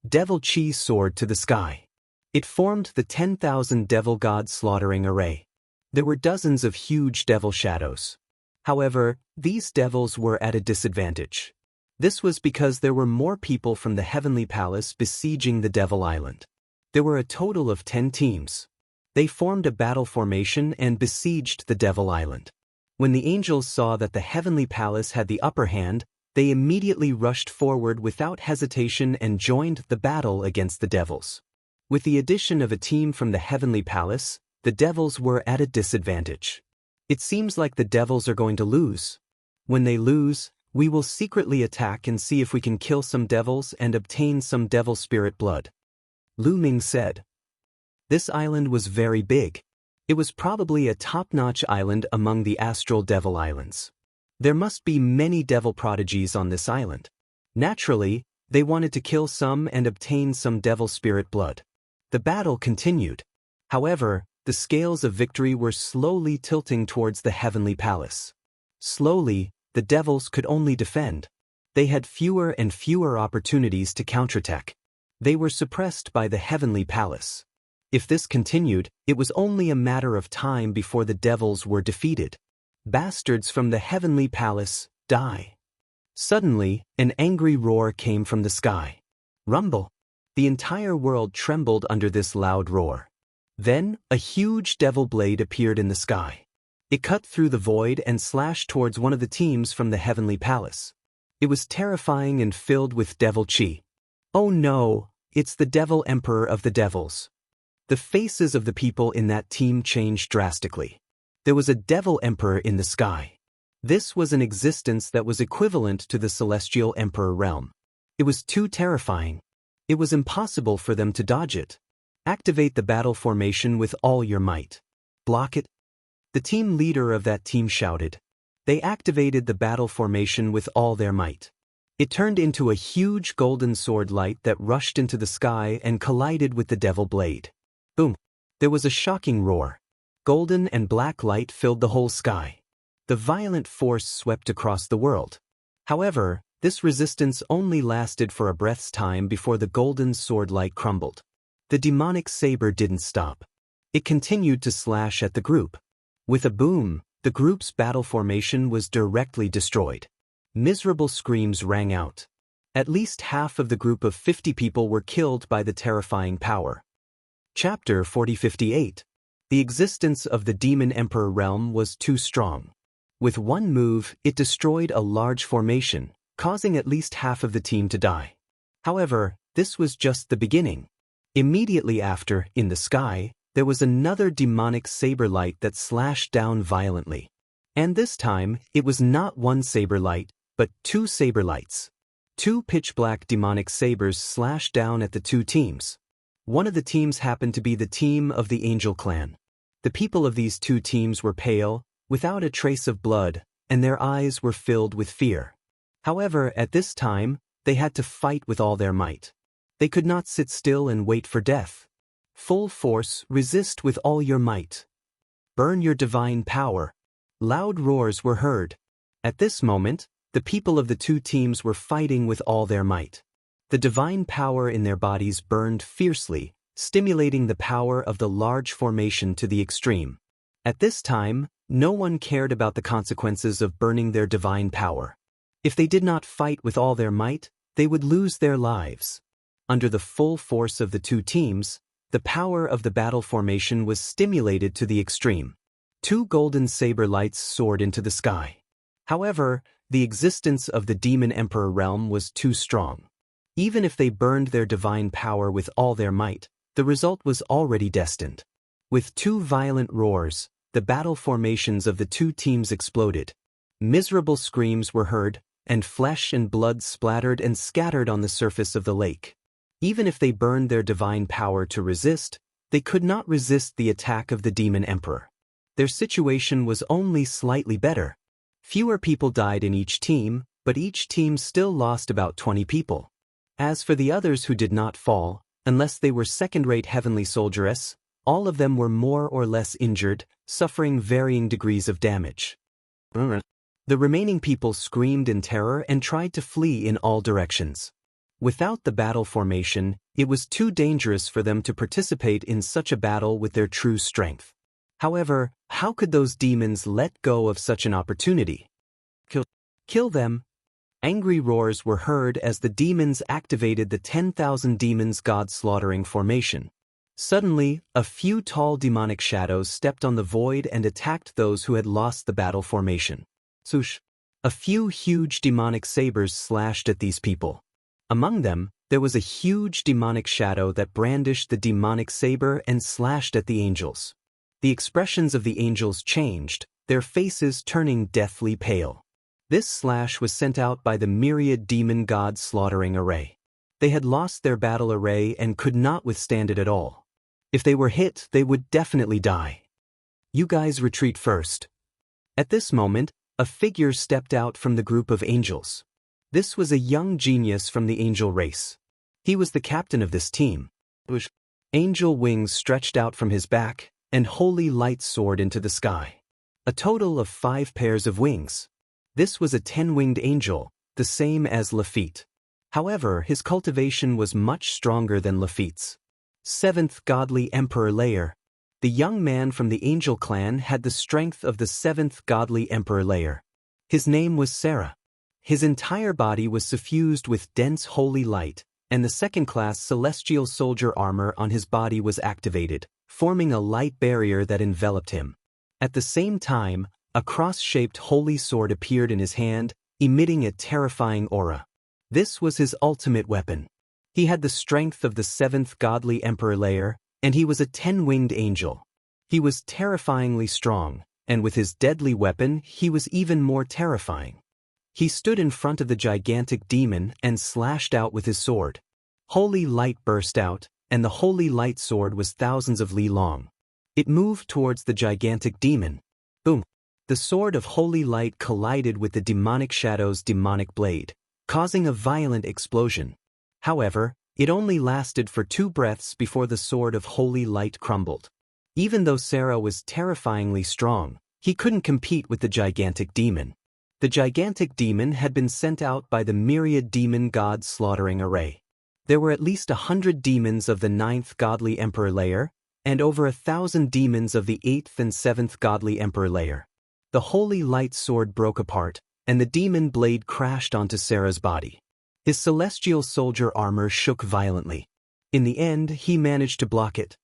Devil Chi soared to the sky. It formed the 10,000 devil god slaughtering array. There were dozens of huge devil shadows. However, these devils were at a disadvantage. This was because there were more people from the heavenly palace besieging the devil island. There were a total of 10 teams. They formed a battle formation and besieged the devil island. When the angels saw that the heavenly palace had the upper hand, they immediately rushed forward without hesitation and joined the battle against the devils. With the addition of a team from the heavenly palace, the devils were at a disadvantage. It seems like the devils are going to lose. When they lose, we will secretly attack and see if we can kill some devils and obtain some devil spirit blood, Lu Ming said. This island was very big. It was probably a top-notch island among the astral devil islands. There must be many devil prodigies on this island. Naturally, they wanted to kill some and obtain some devil spirit blood. The battle continued. However, the scales of victory were slowly tilting towards the heavenly palace. Slowly, the devils could only defend. They had fewer and fewer opportunities to counterattack. They were suppressed by the heavenly palace. If this continued, it was only a matter of time before the devils were defeated. Bastards from the heavenly palace, die. Suddenly, an angry roar came from the sky. Rumble. The entire world trembled under this loud roar. Then, a huge devil blade appeared in the sky. It cut through the void and slashed towards one of the teams from the heavenly palace. It was terrifying and filled with devil chi. Oh no, it's the devil emperor of the devils. The faces of the people in that team changed drastically. There was a devil emperor in the sky. This was an existence that was equivalent to the celestial emperor realm. It was too terrifying. It was impossible for them to dodge it. Activate the battle formation with all your might. Block it. The team leader of that team shouted. They activated the battle formation with all their might. It turned into a huge golden sword light that rushed into the sky and collided with the devil blade. Boom! There was a shocking roar. Golden and black light filled the whole sky. The violent force swept across the world. However, this resistance only lasted for a breath's time before the golden sword light crumbled. The demonic saber didn't stop. It continued to slash at the group. With a boom, the group's battle formation was directly destroyed. Miserable screams rang out. At least half of the group of 50 people were killed by the terrifying power. Chapter 4058. The existence of the Demon Emperor realm was too strong. With one move, it destroyed a large formation, causing at least half of the team to die. However, this was just the beginning. Immediately after, in the sky, there was another demonic saber light that slashed down violently. And this time, it was not one saber light, but 2 saber lights. 2 pitch-black demonic sabers slashed down at the 2 teams. One of the teams happened to be the team of the Angel clan. The people of these 2 teams were pale, without a trace of blood, and their eyes were filled with fear. However, at this time, they had to fight with all their might. They could not sit still and wait for death. Full force, resist with all your might. Burn your divine power. Loud roars were heard. At this moment, the people of the 2 teams were fighting with all their might. The divine power in their bodies burned fiercely, stimulating the power of the large formation to the extreme. At this time, no one cared about the consequences of burning their divine power. If they did not fight with all their might, they would lose their lives. Under the full force of the 2 teams, the power of the battle formation was stimulated to the extreme. 2 golden saber lights soared into the sky. However, the existence of the Demon Emperor realm was too strong. Even if they burned their divine power with all their might, the result was already destined. With 2 violent roars, the battle formations of the 2 teams exploded. Miserable screams were heard, and flesh and blood splattered and scattered on the surface of the lake. Even if they burned their divine power to resist, they could not resist the attack of the Demon Emperor. Their situation was only slightly better. Fewer people died in each team, but each team still lost about 20 people. As for the others who did not fall, unless they were second-rate heavenly soldieress, all of them were more or less injured, suffering varying degrees of damage. The remaining people screamed in terror and tried to flee in all directions. Without the battle formation, it was too dangerous for them to participate in such a battle with their true strength. However, how could those demons let go of such an opportunity? Kill them! Angry roars were heard as the demons activated the 10,000 demons god-slaughtering formation. Suddenly, a few tall demonic shadows stepped on the void and attacked those who had lost the battle formation. Swoosh! A few huge demonic sabers slashed at these people. Among them, there was a huge demonic shadow that brandished the demonic saber and slashed at the angels. The expressions of the angels changed, their faces turning deathly pale. This slash was sent out by the myriad demon god slaughtering array. They had lost their battle array and could not withstand it at all. If they were hit, they would definitely die. You guys retreat first. At this moment, a figure stepped out from the group of angels. This was a young genius from the angel race. He was the captain of this team. Angel wings stretched out from his back, and holy light soared into the sky. A total of 5 pairs of wings. This was a 10-winged angel, the same as Lafitte's. However, his cultivation was much stronger than Lafitte's. 7th godly emperor layer. The young man from the angel clan had the strength of the 7th godly emperor layer. His name was Sarah. His entire body was suffused with dense holy light, and the 2nd-class celestial soldier armor on his body was activated, forming a light barrier that enveloped him. At the same time, a cross-shaped holy sword appeared in his hand, emitting a terrifying aura. This was his ultimate weapon. He had the strength of the 7th godly emperor layer, and he was a 10-winged angel. He was terrifyingly strong, and with his deadly weapon, he was even more terrifying. He stood in front of the gigantic demon and slashed out with his sword. Holy light burst out, and the holy light sword was thousands of li long. It moved towards the gigantic demon. Boom! The sword of holy light collided with the demonic shadow's demonic blade, causing a violent explosion. However, it only lasted for 2 breaths before the sword of holy light crumbled. Even though Sarah was terrifyingly strong, he couldn't compete with the gigantic demon. The gigantic demon had been sent out by the myriad demon god slaughtering array. There were at least 100 demons of the 9th godly emperor layer, and over 1,000 demons of the 8th and 7th godly emperor layer. The holy light sword broke apart, and the demon blade crashed onto Sarah's body. His celestial soldier armor shook violently. In the end, he managed to block it.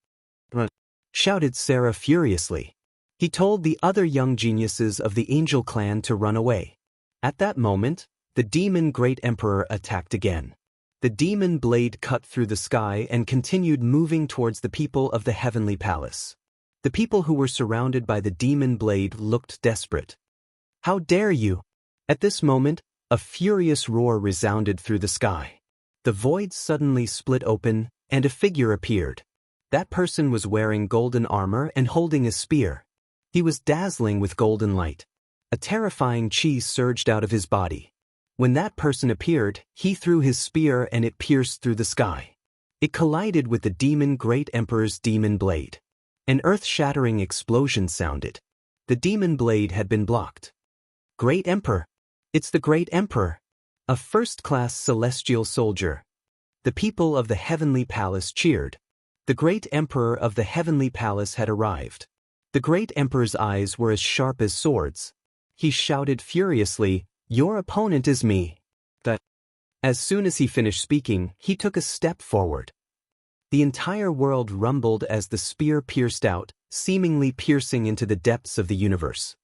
Shouted Sarah furiously. He told the other young geniuses of the angel clan to run away. At that moment, the demon great emperor attacked again. The demon blade cut through the sky and continued moving towards the people of the heavenly palace. The people who were surrounded by the demon blade looked desperate. How dare you! At this moment, A furious roar resounded through the sky. The void suddenly split open, and a figure appeared. That person was wearing golden armor and holding a spear. He was dazzling with golden light. A terrifying chi surged out of his body. When that person appeared, he threw his spear and it pierced through the sky. It collided with the demon Great Emperor's demon blade. An earth-shattering explosion sounded. The demon blade had been blocked. Great Emperor! It's the Great Emperor! A first-class celestial soldier. The people of the Heavenly Palace cheered. The Great Emperor of the Heavenly Palace had arrived. The Great Emperor's eyes were as sharp as swords. He shouted furiously, "Your opponent is me." As soon as he finished speaking, he took a step forward. The entire world rumbled as the spear pierced out, seemingly piercing into the depths of the universe.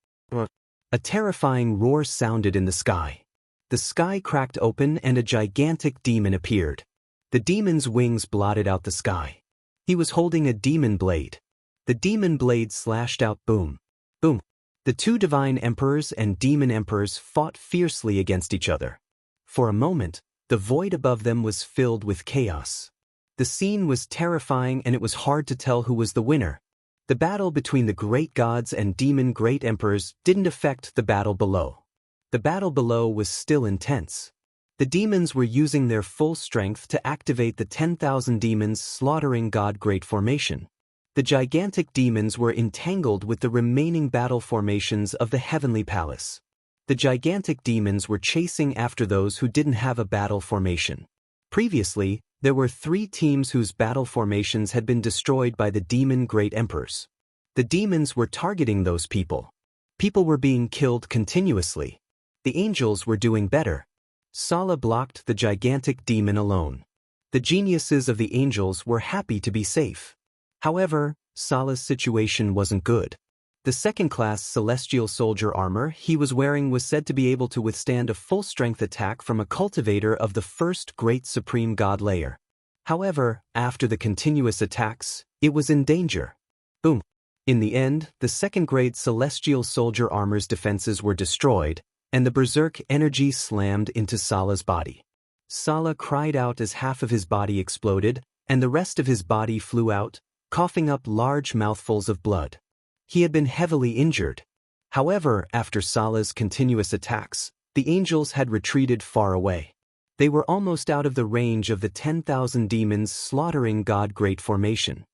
A terrifying roar sounded in the sky. The sky cracked open and a gigantic demon appeared. The demon's wings blotted out the sky. He was holding a demon blade. The demon blade slashed out boom, boom. The two divine emperors and demon emperors fought fiercely against each other. For a moment, the void above them was filled with chaos. The scene was terrifying and it was hard to tell who was the winner. The battle between the great gods and demon great emperors didn't affect the battle below. The battle below was still intense. The demons were using their full strength to activate the 10,000 demons slaughtering God Great Formation. The gigantic demons were entangled with the remaining battle formations of the Heavenly Palace. The gigantic demons were chasing after those who didn't have a battle formation. Previously, there were 3 teams whose battle formations had been destroyed by the demon great emperors. The demons were targeting those people. People were being killed continuously. The angels were doing better. Sala blocked the gigantic demon alone. The geniuses of the angels were happy to be safe. However, Sala's situation wasn't good. The second-class celestial soldier armor he was wearing was said to be able to withstand a full-strength attack from a cultivator of the first great supreme god layer. However, after the continuous attacks, it was in danger. Boom. In the end, the second-grade celestial soldier armor's defenses were destroyed, and the berserk energy slammed into Sala's body. Sala cried out as half of his body exploded, and the rest of his body flew out, coughing up large mouthfuls of blood. He had been heavily injured. However, after Sala's continuous attacks, the angels had retreated far away. They were almost out of the range of the 10,000 demons slaughtering God Great Formation.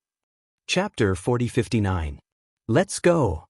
Chapter 4059. Let's go!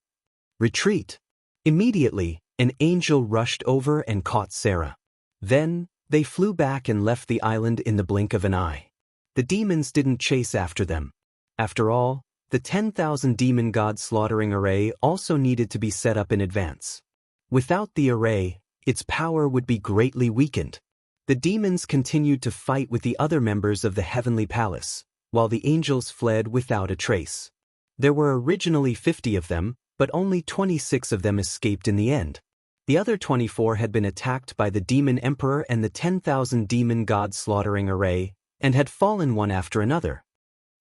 Retreat! Immediately, an angel rushed over and caught Sarah. Then, they flew back and left the island in the blink of an eye. The demons didn't chase after them. After all, the 10,000 demon god slaughtering array also needed to be set up in advance. Without the array, its power would be greatly weakened. The demons continued to fight with the other members of the Heavenly Palace, while the angels fled without a trace. There were originally 50 of them, but only 26 of them escaped in the end. The other 24 had been attacked by the demon emperor and the 10,000 demon god slaughtering array, and had fallen one after another.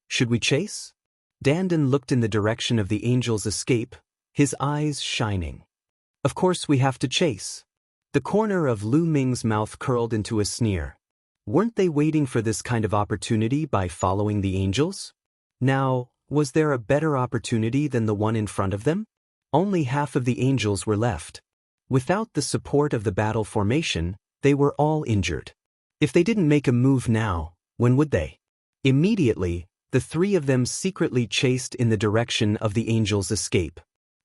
Should we chase? Dandan looked in the direction of the angel's escape, his eyes shining. Of course we have to chase. The corner of Lu Ming's mouth curled into a sneer. Weren't they waiting for this kind of opportunity by following the angels? Now, was there a better opportunity than the one in front of them? Only half of the angels were left. Without the support of the battle formation, they were all injured. If they didn't make a move now, when would they? Immediately, the 3 of them secretly chased in the direction of the angels' escape.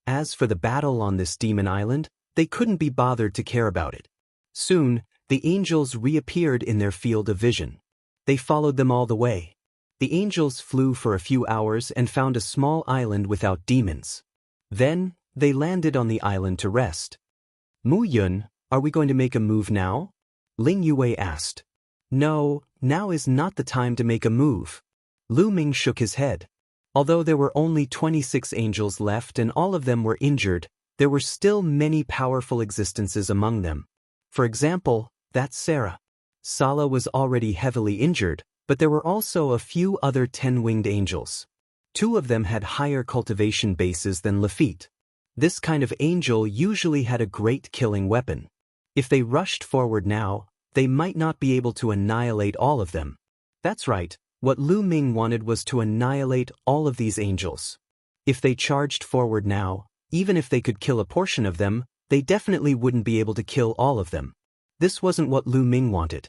As for the battle on this demon island, they couldn't be bothered to care about it. Soon, the angels reappeared in their field of vision. They followed them all the way. The angels flew for a few hours and found a small island without demons. Then, they landed on the island to rest. Mu Yun, are we going to make a move now? Ling Yue asked. No, now is not the time to make a move. Lu Ming shook his head. Although there were only 26 angels left and all of them were injured, there were still many powerful existences among them. For example, that Sarah. Sala was already heavily injured, but there were also a few other 10-winged angels. 2 of them had higher cultivation bases than Lafitte. This kind of angel usually had a great killing weapon. If they rushed forward now, they might not be able to annihilate all of them. That's right, what Lu Ming wanted was to annihilate all of these angels. If they charged forward now, even if they could kill a portion of them, they definitely wouldn't be able to kill all of them. This wasn't what Lu Ming wanted.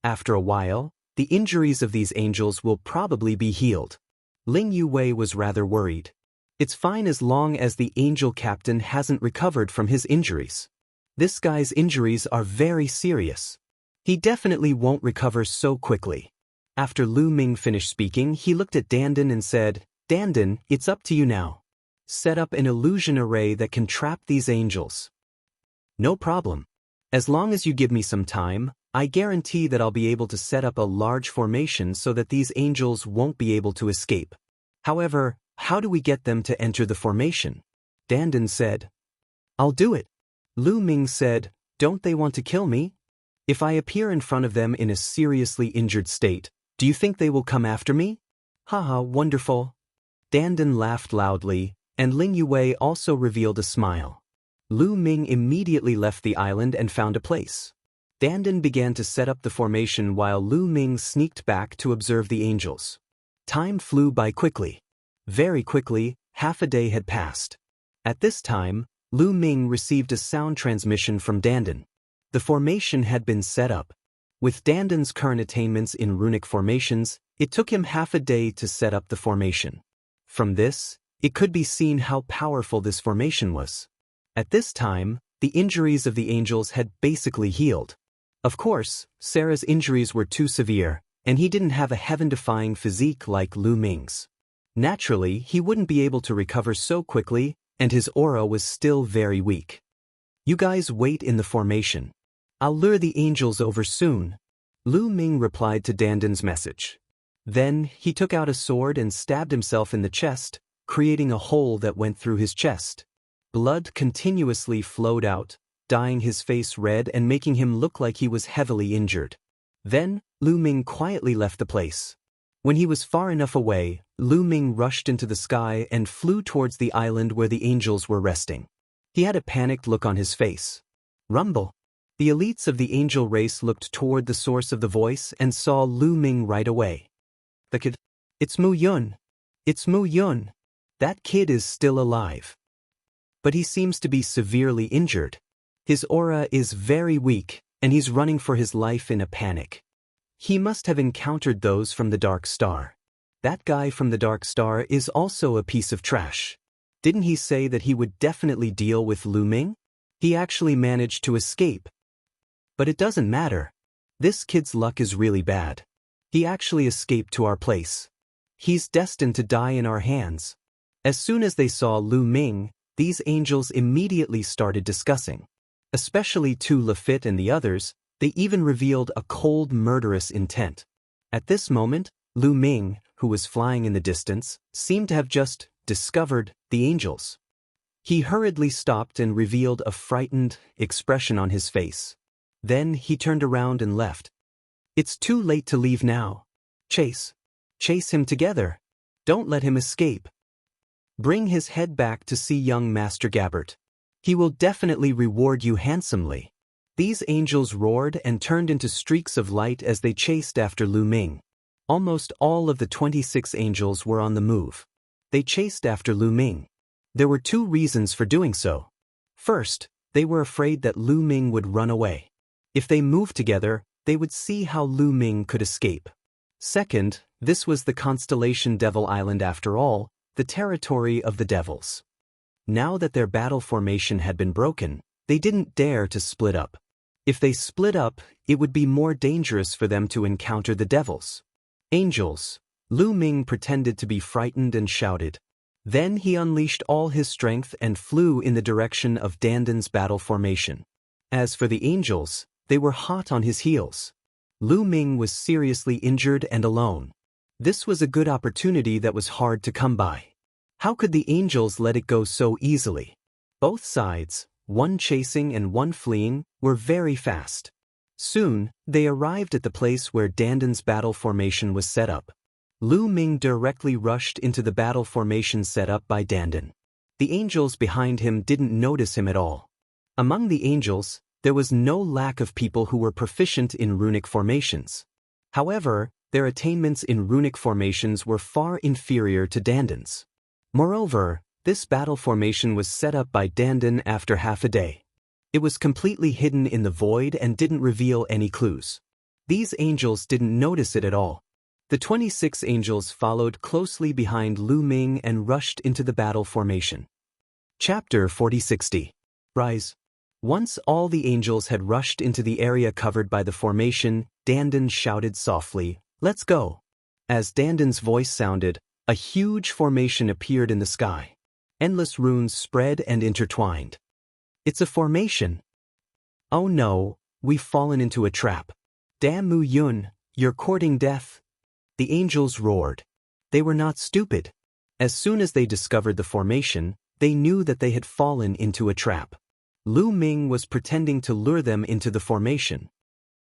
After a while, the injuries of these angels will probably be healed. Ling Yuwei was rather worried. It's fine as long as the angel captain hasn't recovered from his injuries. This guy's injuries are very serious. He definitely won't recover so quickly. After Lu Ming finished speaking, he looked at Dandan and said, "Dandan, it's up to you now. Set up an illusion array that can trap these angels." "No problem. As long as you give me some time, I guarantee that I'll be able to set up a large formation so that these angels won't be able to escape. However, how do we get them to enter the formation?" Dandan said. "I'll do it." Lu Ming said, "Don't they want to kill me? If I appear in front of them in a seriously injured state, do you think they will come after me?" "Haha, wonderful." Dandan laughed loudly, and Ling Yuwei also revealed a smile. Lu Ming immediately left the island and found a place. Dandan began to set up the formation while Lu Ming sneaked back to observe the angels. Time flew by quickly. Very quickly, half a day had passed. At this time, Lu Ming received a sound transmission from Dandan. The formation had been set up. With Dandan's current attainments in runic formations, it took him half a day to set up the formation. From this, it could be seen how powerful this formation was. At this time, the injuries of the angels had basically healed. Of course, Sarah's injuries were too severe, and he didn't have a heaven-defying physique like Lu Ming's. Naturally, he wouldn't be able to recover so quickly, and his aura was still very weak. "You guys wait in the formation. I'll lure the angels over soon," Lu Ming replied to Dandan's message. Then, he took out a sword and stabbed himself in the chest, creating a hole that went through his chest. Blood continuously flowed out, dyeing his face red and making him look like he was heavily injured. Then, Lu Ming quietly left the place. When he was far enough away, Lu Ming rushed into the sky and flew towards the island where the angels were resting. He had a panicked look on his face. Rumble. The elites of the angel race looked toward the source of the voice and saw Lu Ming right away. "The kid. It's Mu Yun. It's Mu Yun. That kid is still alive. But he seems to be severely injured. His aura is very weak, and he's running for his life in a panic. He must have encountered those from the Dark Star. That guy from the Dark Star is also a piece of trash. Didn't he say that he would definitely deal with Lu Ming? He actually managed to escape. But it doesn't matter. This kid's luck is really bad. He actually escaped to our place. He's destined to die in our hands." As soon as they saw Lu Ming, these angels immediately started discussing. Especially Tu Lafit and the others, they even revealed a cold, murderous intent. At this moment, Lu Ming, who was flying in the distance, seemed to have just discovered the angels. He hurriedly stopped and revealed a frightened expression on his face. Then he turned around and left. "It's too late to leave now. Chase him together. Don't let him escape. Bring his head back to see young Master Gabbert. He will definitely reward you handsomely." These angels roared and turned into streaks of light as they chased after Lu Ming. Almost all of the 26 angels were on the move. They chased after Lu Ming. There were two reasons for doing so. First, they were afraid that Lu Ming would run away. If they moved together, they would see how Lu Ming could escape. Second, this was the constellation Devil Island after all, the territory of the devils. Now that their battle formation had been broken, they didn't dare to split up. If they split up, it would be more dangerous for them to encounter the devils. "Angels." Lu Ming pretended to be frightened and shouted. Then he unleashed all his strength and flew in the direction of Dandan's battle formation. As for the angels, they were hot on his heels. Lu Ming was seriously injured and alone. This was a good opportunity that was hard to come by. How could the angels let it go so easily? Both sides, one chasing and one fleeing, were very fast. Soon, they arrived at the place where Dandan's battle formation was set up. Lu Ming directly rushed into the battle formation set up by Dandan. The angels behind him didn't notice him at all. Among the angels, There was no lack of people who were proficient in runic formations. However, their attainments in runic formations were far inferior to Danden's. Moreover, this battle formation was set up by Danden after half a day. It was completely hidden in the void and didn't reveal any clues. These angels didn't notice it at all. The 26 angels followed closely behind Lu Ming and rushed into the battle formation. Chapter 4060. Rise. Once all the angels had rushed into the area covered by the formation, Danden shouted softly, "Let's go." As Danden's voice sounded, a huge formation appeared in the sky. Endless runes spread and intertwined. It's a formation. Oh no, we've fallen into a trap. Damn Mu Yun, you're courting death. The angels roared. They were not stupid. As soon as they discovered the formation, they knew that they had fallen into a trap. Lu Ming was pretending to lure them into the formation.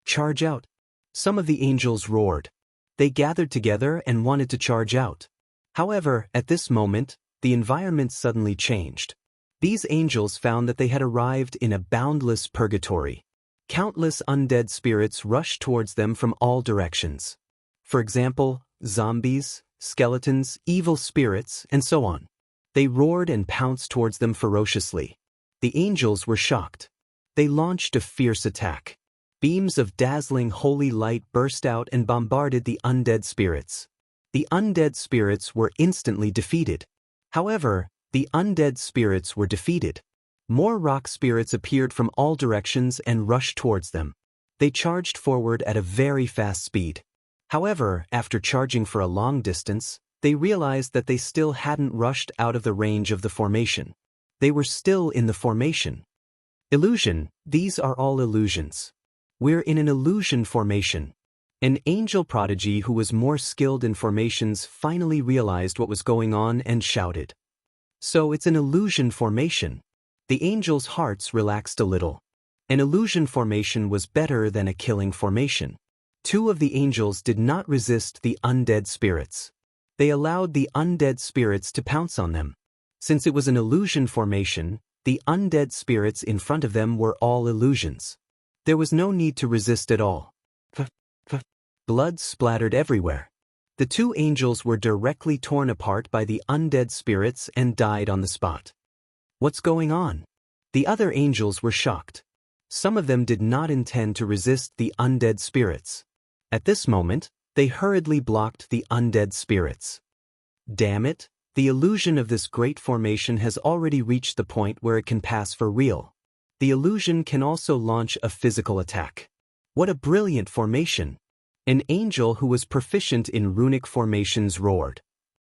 Charge out. Some of the angels roared. They gathered together and wanted to charge out. However, at this moment, the environment suddenly changed. These angels found that they had arrived in a boundless purgatory. Countless undead spirits rushed towards them from all directions. For example, zombies, skeletons, evil spirits, and so on. They roared and pounced towards them ferociously. The angels were shocked. They launched a fierce attack. Beams of dazzling holy light burst out and bombarded the undead spirits. The undead spirits were instantly defeated. However, the undead spirits were defeated. More rock spirits appeared from all directions and rushed towards them. They charged forward at a very fast speed. However, after charging for a long distance, they realized that they still hadn't rushed out of the range of the formation. They were still in the formation. Illusion, these are all illusions. We're in an illusion formation. An angel prodigy who was more skilled in formations finally realized what was going on and shouted. So it's an illusion formation. The angels' hearts relaxed a little. An illusion formation was better than a killing formation. Two of the angels did not resist the undead spirits. They allowed the undead spirits to pounce on them. Since it was an illusion formation, the undead spirits in front of them were all illusions. There was no need to resist at all. Blood splattered everywhere. The two angels were directly torn apart by the undead spirits and died on the spot. What's going on? The other angels were shocked. Some of them did not intend to resist the undead spirits. At this moment, they hurriedly blocked the undead spirits. Damn it, the illusion of this great formation has already reached the point where it can pass for real. The illusion can also launch a physical attack. What a brilliant formation! An angel who was proficient in runic formations roared.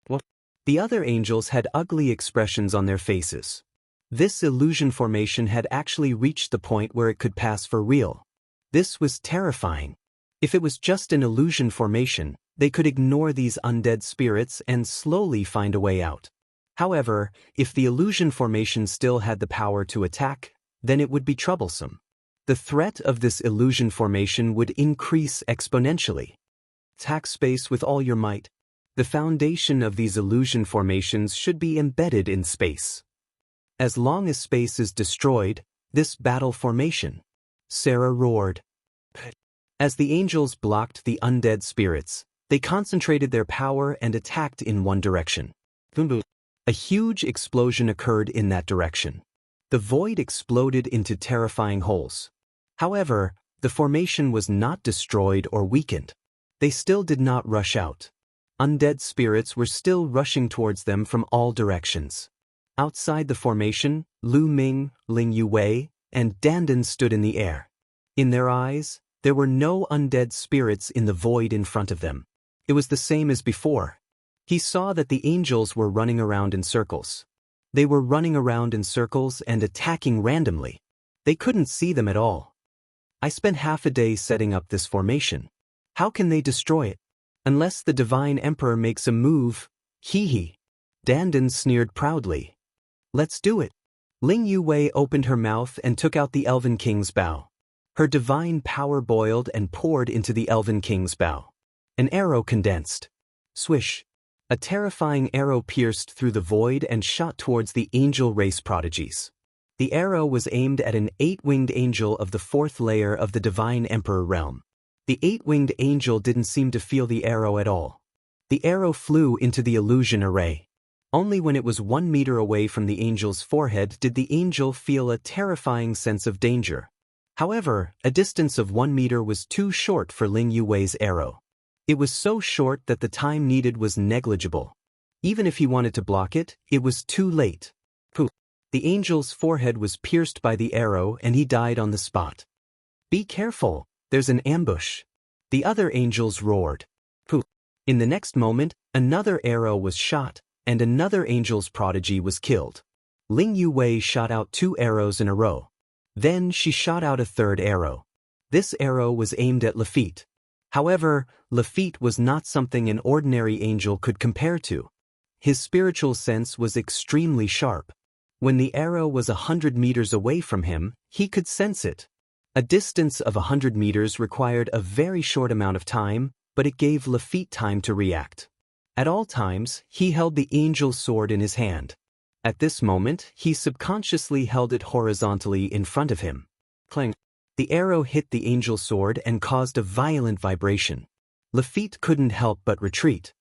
What? The other angels had ugly expressions on their faces. This illusion formation had actually reached the point where it could pass for real. This was terrifying. If it was just an illusion formation, they could ignore these undead spirits and slowly find a way out. However, if the illusion formation still had the power to attack, then it would be troublesome. The threat of this illusion formation would increase exponentially. Attack space with all your might. The foundation of these illusion formations should be embedded in space. As long as space is destroyed, this battle formation. Sarah roared. As the angels blocked the undead spirits, they concentrated their power and attacked in one direction. A huge explosion occurred in that direction. The void exploded into terrifying holes. However, the formation was not destroyed or weakened. They still did not rush out. Undead spirits were still rushing towards them from all directions. Outside the formation, Lu Ming, Ling Yuwei, and Danden stood in the air. In their eyes, there were no undead spirits in the void in front of them. It was the same as before. He saw that the angels were running around in circles. They were running around in circles and attacking randomly. They couldn't see them at all. I spent half a day setting up this formation. How can they destroy it? Unless the Divine Emperor makes a move, hee. Danden sneered proudly. Let's do it. Ling Yuwei opened her mouth and took out the Elven King's bow. Her divine power boiled and poured into the Elven King's bow. An arrow condensed. Swish. A terrifying arrow pierced through the void and shot towards the angel race prodigies. The arrow was aimed at an 8-winged angel of the 4th layer of the Divine Emperor realm. The 8-winged angel didn't seem to feel the arrow at all. The arrow flew into the illusion array. Only when it was 1 meter away from the angel's forehead did the angel feel a terrifying sense of danger. However, a distance of 1 meter was too short for Ling Yuwei's arrow. It was so short that the time needed was negligible. Even if he wanted to block it, it was too late. Poof! The angel's forehead was pierced by the arrow and he died on the spot. Be careful, there's an ambush. The other angels roared. Poof! In the next moment, another arrow was shot, and another angel's prodigy was killed. Ling Yuwei shot out 2 arrows in a row. Then she shot out a 3rd arrow. This arrow was aimed at Lafitte. However, Lafitte was not something an ordinary angel could compare to. His spiritual sense was extremely sharp. When the arrow was 100 meters away from him, he could sense it. A distance of 100 meters required a very short amount of time, but it gave Lafitte time to react. At all times, he held the angel's sword in his hand. At this moment, he subconsciously held it horizontally in front of him. Clang! The arrow hit the angel's sword and caused a violent vibration. Lafitte couldn't help but retreat.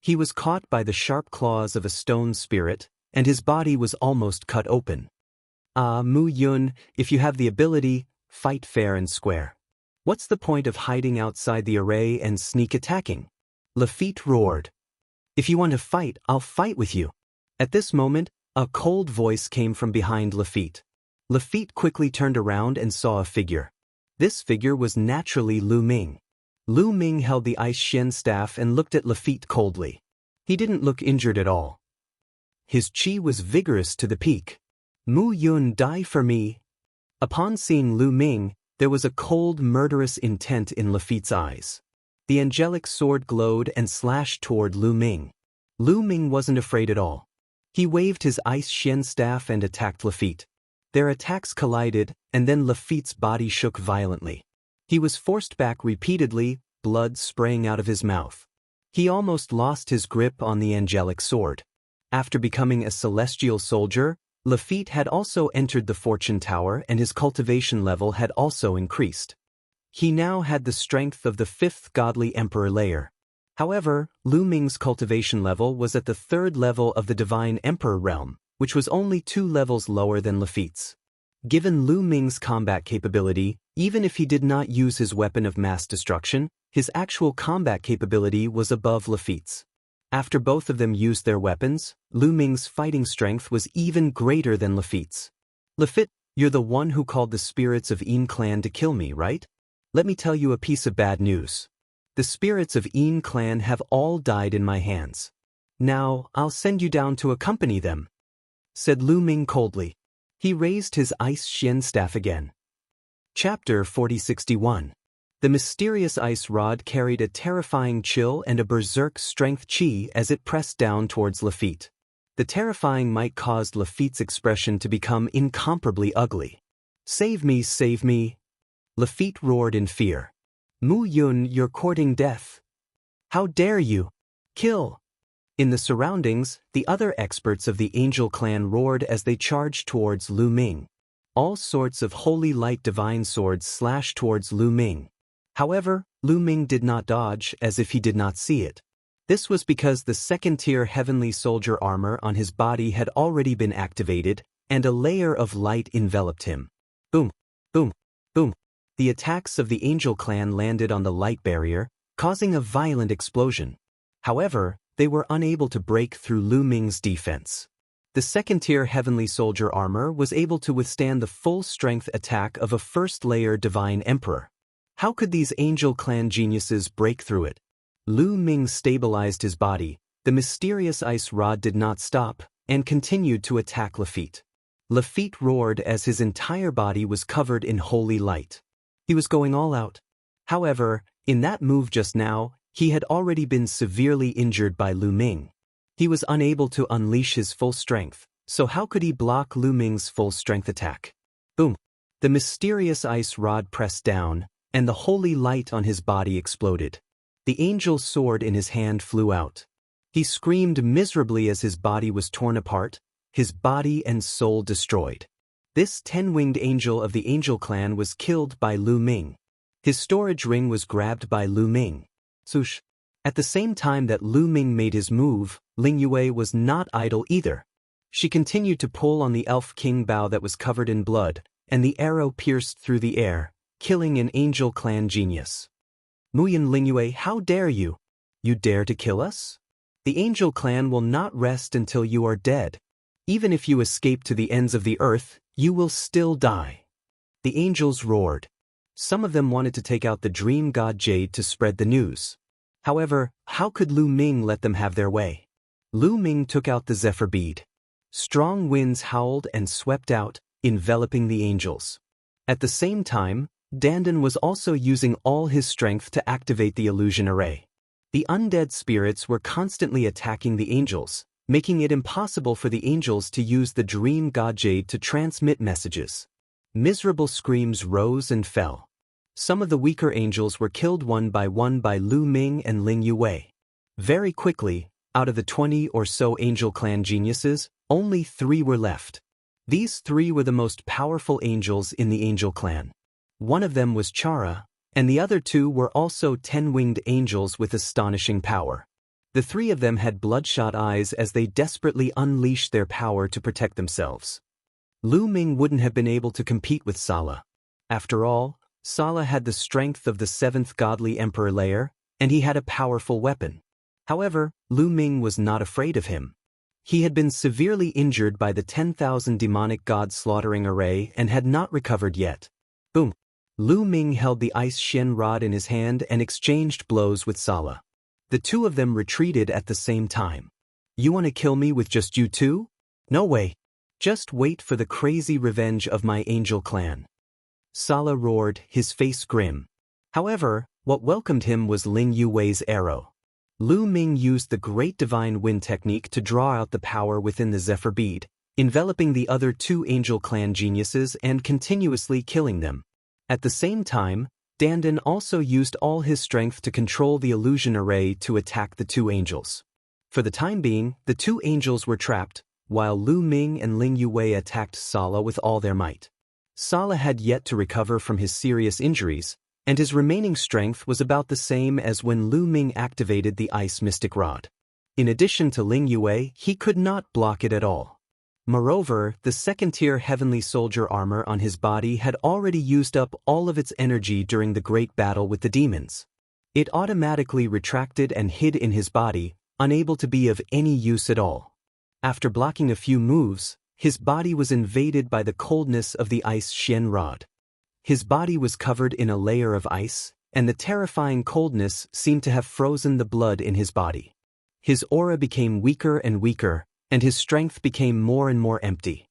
He was caught by the sharp claws of a stone spirit, and his body was almost cut open. Mu Yun, if you have the ability, fight fair and square. What's the point of hiding outside the array and sneak attacking? Lafitte roared. If you want to fight, I'll fight with you. At this moment, a cold voice came from behind Lafitte. Lafitte quickly turned around and saw a figure. This figure was naturally Lu Ming. Lu Ming held the ice Xian staff and looked at Lafitte coldly. He didn't look injured at all. His chi was vigorous to the peak. Mu Yun, die for me. Upon seeing Lu Ming, there was a cold, murderous intent in Lafitte's eyes. The angelic sword glowed and slashed toward Lu Ming. Lu Ming wasn't afraid at all. He waved his ice Xian staff and attacked Lafitte. Their attacks collided, and then Lafitte's body shook violently. He was forced back repeatedly, blood spraying out of his mouth. He almost lost his grip on the angelic sword. After becoming a celestial soldier, Lafitte had also entered the fortune tower and his cultivation level had also increased. He now had the strength of the 5th godly emperor layer. However, Lu Ming's cultivation level was at the 3rd level of the divine emperor realm, which was only 2 levels lower than Lafitte's. Given Lu Ming's combat capability, even if he did not use his weapon of mass destruction, his actual combat capability was above Lafitte's. After both of them used their weapons, Lu Ming's fighting strength was even greater than Lafitte's. Lafitte, you're the one who called the spirits of Yin clan to kill me, right? Let me tell you a piece of bad news. The spirits of Yin clan have all died in my hands. Now, I'll send you down to accompany them, said Lu Ming coldly. He raised his ice Xian staff again. Chapter 4061. The mysterious ice rod carried a terrifying chill and a berserk strength chi as it pressed down towards Lafitte. The terrifying might caused Lafitte's expression to become incomparably ugly. Save me, save me! Lafitte roared in fear. Mu Yun, you're courting death. How dare you? Kill! In the surroundings, the other experts of the Angel clan roared as they charged towards Lu Ming. All sorts of holy light divine swords slashed towards Lu Ming. However, Lu Ming did not dodge as if he did not see it. This was because the 2nd-tier heavenly soldier armor on his body had already been activated, and a layer of light enveloped him. Boom! Boom! Boom! The attacks of the Angel clan landed on the light barrier, causing a violent explosion. However, they were unable to break through Lu Ming's defense. The 2nd-tier heavenly soldier armor was able to withstand the full-strength attack of a 1st-layer divine emperor. How could these Angel clan geniuses break through it? Lu Ming stabilized his body, the mysterious ice rod did not stop, and continued to attack Lafitte. Lafitte roared as his entire body was covered in holy light. He was going all out. However, in that move just now, he had already been severely injured by Lu Ming. He was unable to unleash his full strength, so how could he block Lu Ming's full-strength attack? Boom! The mysterious ice rod pressed down, and the holy light on his body exploded. The angel sword in his hand flew out. He screamed miserably as his body was torn apart, his body and soul destroyed. This 10-winged angel of the angel clan was killed by Lu Ming. His storage ring was grabbed by Lu Ming. Swoosh. At the same time that Lu Ming made his move, Ling Yue was not idle either. She continued to pull on the elf king bow that was covered in blood, and the arrow pierced through the air, killing an angel clan genius. Muyan Ling Yue, how dare you? You dare to kill us? The angel clan will not rest until you are dead. Even if you escape to the ends of the earth, you will still die. The angels roared. Some of them wanted to take out the dream god Jade to spread the news. However, how could Lu Ming let them have their way? Lu Ming took out the zephyr bead. Strong winds howled and swept out, enveloping the angels. At the same time, Dandan was also using all his strength to activate the illusion array. The undead spirits were constantly attacking the angels, making it impossible for the angels to use the dream god Jade to transmit messages. Miserable screams rose and fell. Some of the weaker angels were killed one by Lu Ming and Ling Yue. Very quickly, out of the 20 or so angel clan geniuses, only 3 were left. These 3 were the most powerful angels in the angel clan. One of them was Chara, and the other 2 were also 10-winged angels with astonishing power. The 3 of them had bloodshot eyes as they desperately unleashed their power to protect themselves. Lu Ming wouldn't have been able to compete with Sala. After all, Sala had the strength of the 7th godly emperor layer, and he had a powerful weapon. However, Lu Ming was not afraid of him. He had been severely injured by the 10,000 demonic god slaughtering array and had not recovered yet. Boom! Lu Ming held the ice Shen rod in his hand and exchanged blows with Sala. The 2 of them retreated at the same time. You want to kill me with just you 2? No way. Just wait for the crazy revenge of my angel clan. Sala roared, his face grim. However, what welcomed him was Ling Yue's arrow. Lu Ming used the Great Divine Wind technique to draw out the power within the Zephyr bead, enveloping the other 2 angel clan geniuses and continuously killing them. At the same time, Dandan also used all his strength to control the illusion array to attack the 2 angels. For the time being, the 2 angels were trapped, while Lu Ming and Ling Yue attacked Sala with all their might. Sala had yet to recover from his serious injuries, and his remaining strength was about the same as when Lu Ming activated the Ice Mystic Rod. In addition to Ling Yue, he could not block it at all. Moreover, the 2nd-tier heavenly soldier armor on his body had already used up all of its energy during the great battle with the demons. It automatically retracted and hid in his body, unable to be of any use at all. After blocking a few moves, his body was invaded by the coldness of the ice Shen rod. His body was covered in a layer of ice, and the terrifying coldness seemed to have frozen the blood in his body. His aura became weaker and weaker, and his strength became more and more empty.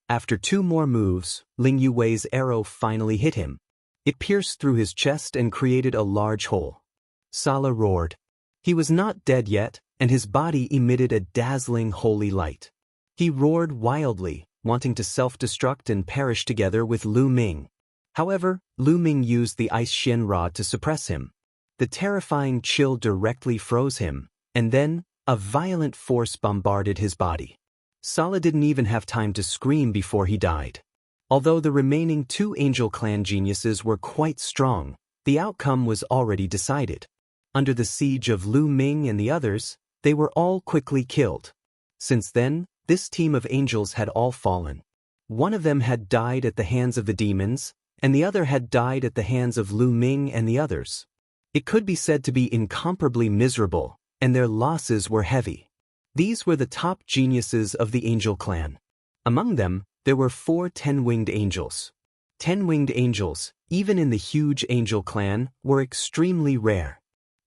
After 2 more moves, Ling Yue's arrow finally hit him. It pierced through his chest and created a large hole. Sala roared. He was not dead yet, and his body emitted a dazzling holy light. He roared wildly, wanting to self-destruct and perish together with Lu Ming. However, Lu Ming used the Ice Shen Rod to suppress him. The terrifying chill directly froze him, and then, a violent force bombarded his body. Sala didn't even have time to scream before he died. Although the remaining 2 angel clan geniuses were quite strong, the outcome was already decided. Under the siege of Lu Ming and the others, they were all quickly killed. Since then, this team of angels had all fallen. One of them had died at the hands of the demons, and the other had died at the hands of Lu Ming and the others. It could be said to be incomparably miserable, and their losses were heavy. These were the top geniuses of the angel clan. Among them, there were 4 10-winged angels. 10-winged angels, even in the huge angel clan, were extremely rare.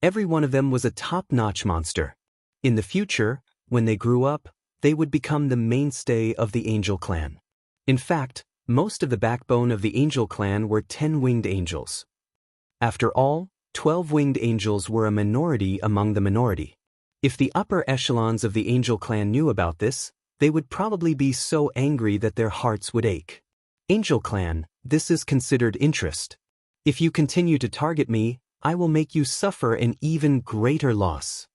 Every one of them was a top-notch monster. In the future, when they grew up, they would become the mainstay of the angel clan. In fact, most of the backbone of the angel clan were 10-winged angels. After all, 12-winged angels were a minority among the minority. If the upper echelons of the angel clan knew about this, they would probably be so angry that their hearts would ache. Angel clan, this is considered interest. If you continue to target me, I will make you suffer an even greater loss.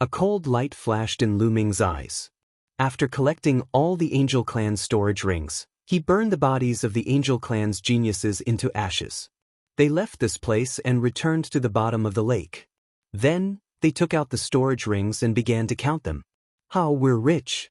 A cold light flashed in Lu Ming's eyes. After collecting all the angel clan's storage rings, He burned the bodies of the Angel Clan's geniuses into ashes. They left this place and returned to the bottom of the lake. Then, they took out the storage rings and began to count them. "How we're rich."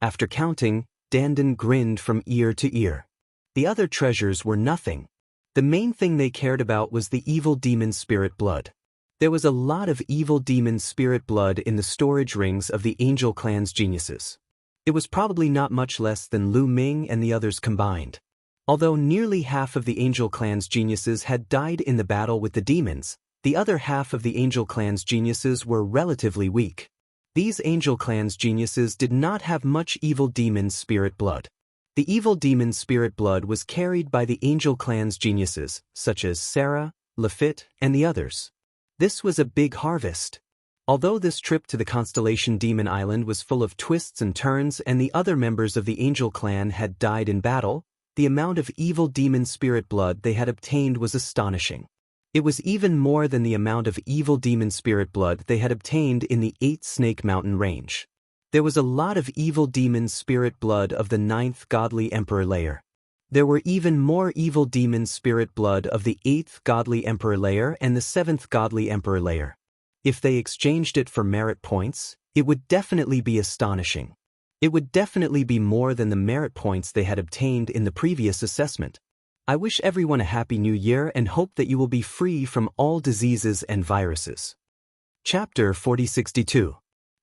After counting, Dandan grinned from ear to ear. The other treasures were nothing. The main thing they cared about was the evil demon spirit blood. There was a lot of evil demon spirit blood in the storage rings of the Angel Clan's geniuses. It was probably not much less than Lu Ming and the others combined. Although nearly half of the Angel Clan's geniuses had died in the battle with the demons, the other half of the Angel Clan's geniuses were relatively weak. These Angel Clan's geniuses did not have much evil demon spirit blood. The evil demon spirit blood was carried by the Angel Clan's geniuses, such as Sarah, Lafitte, and the others. This was a big harvest. Although this trip to the Constellation Demon Island was full of twists and turns and the other members of the Angel Clan had died in battle, the amount of evil demon spirit blood they had obtained was astonishing. It was even more than the amount of evil demon spirit blood they had obtained in the 8th Snake Mountain range. There was a lot of evil demon spirit blood of the 9th Godly Emperor layer. There were even more evil demon spirit blood of the 8th Godly Emperor layer and the 7th Godly Emperor layer. If they exchanged it for merit points, it would definitely be astonishing. It would definitely be more than the merit points they had obtained in the previous assessment. I wish everyone a happy new year and hope that you will be free from all diseases and viruses. Chapter 4062.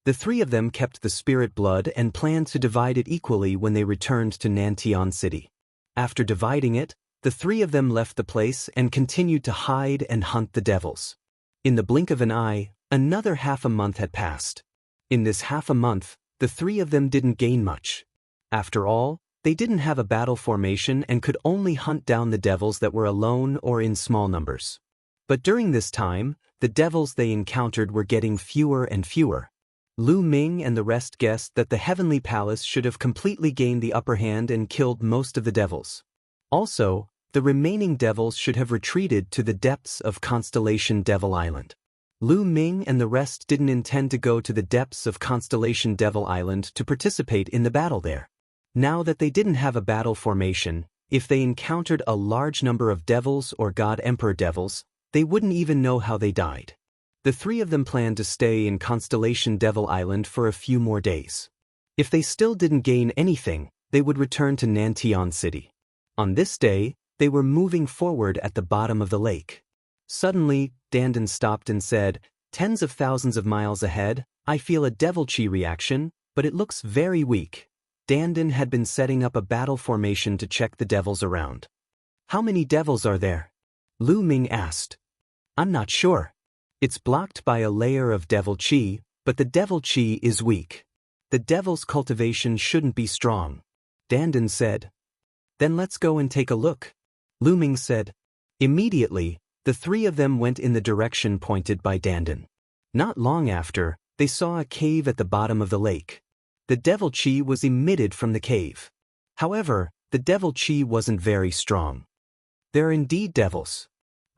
The three of them kept the spirit blood and planned to divide it equally when they returned to Nantian City. After dividing it, the three of them left the place and continued to hide and hunt the devils. In the blink of an eye, another half a month had passed. In this half a month, the three of them didn't gain much. After all, they didn't have a battle formation and could only hunt down the devils that were alone or in small numbers. But during this time, the devils they encountered were getting fewer and fewer. Lu Ming and the rest guessed that the Heavenly Palace should have completely gained the upper hand and killed most of the devils. Also, the remaining devils should have retreated to the depths of Constellation Devil Island. Lu Ming and the rest didn't intend to go to the depths of Constellation Devil Island to participate in the battle there. Now that they didn't have a battle formation, if they encountered a large number of devils or God Emperor devils, they wouldn't even know how they died. The three of them planned to stay in Constellation Devil Island for a few more days. If they still didn't gain anything, they would return to Nantian City. On this day, they were moving forward at the bottom of the lake. Suddenly, Dandan stopped and said, "Tens of thousands of miles ahead, I feel a devil chi reaction, but it looks very weak." Dandan had been setting up a battle formation to check the devils around. "How many devils are there?" Lu Ming asked. "I'm not sure. It's blocked by a layer of devil chi, but the devil chi is weak. The devil's cultivation shouldn't be strong." Dandan said. "Then let's go and take a look," Lu Ming said. Immediately, the three of them went in the direction pointed by Dandan. Not long after, they saw a cave at the bottom of the lake. The devil chi was emitted from the cave. However, the devil chi wasn't very strong. There are indeed devils.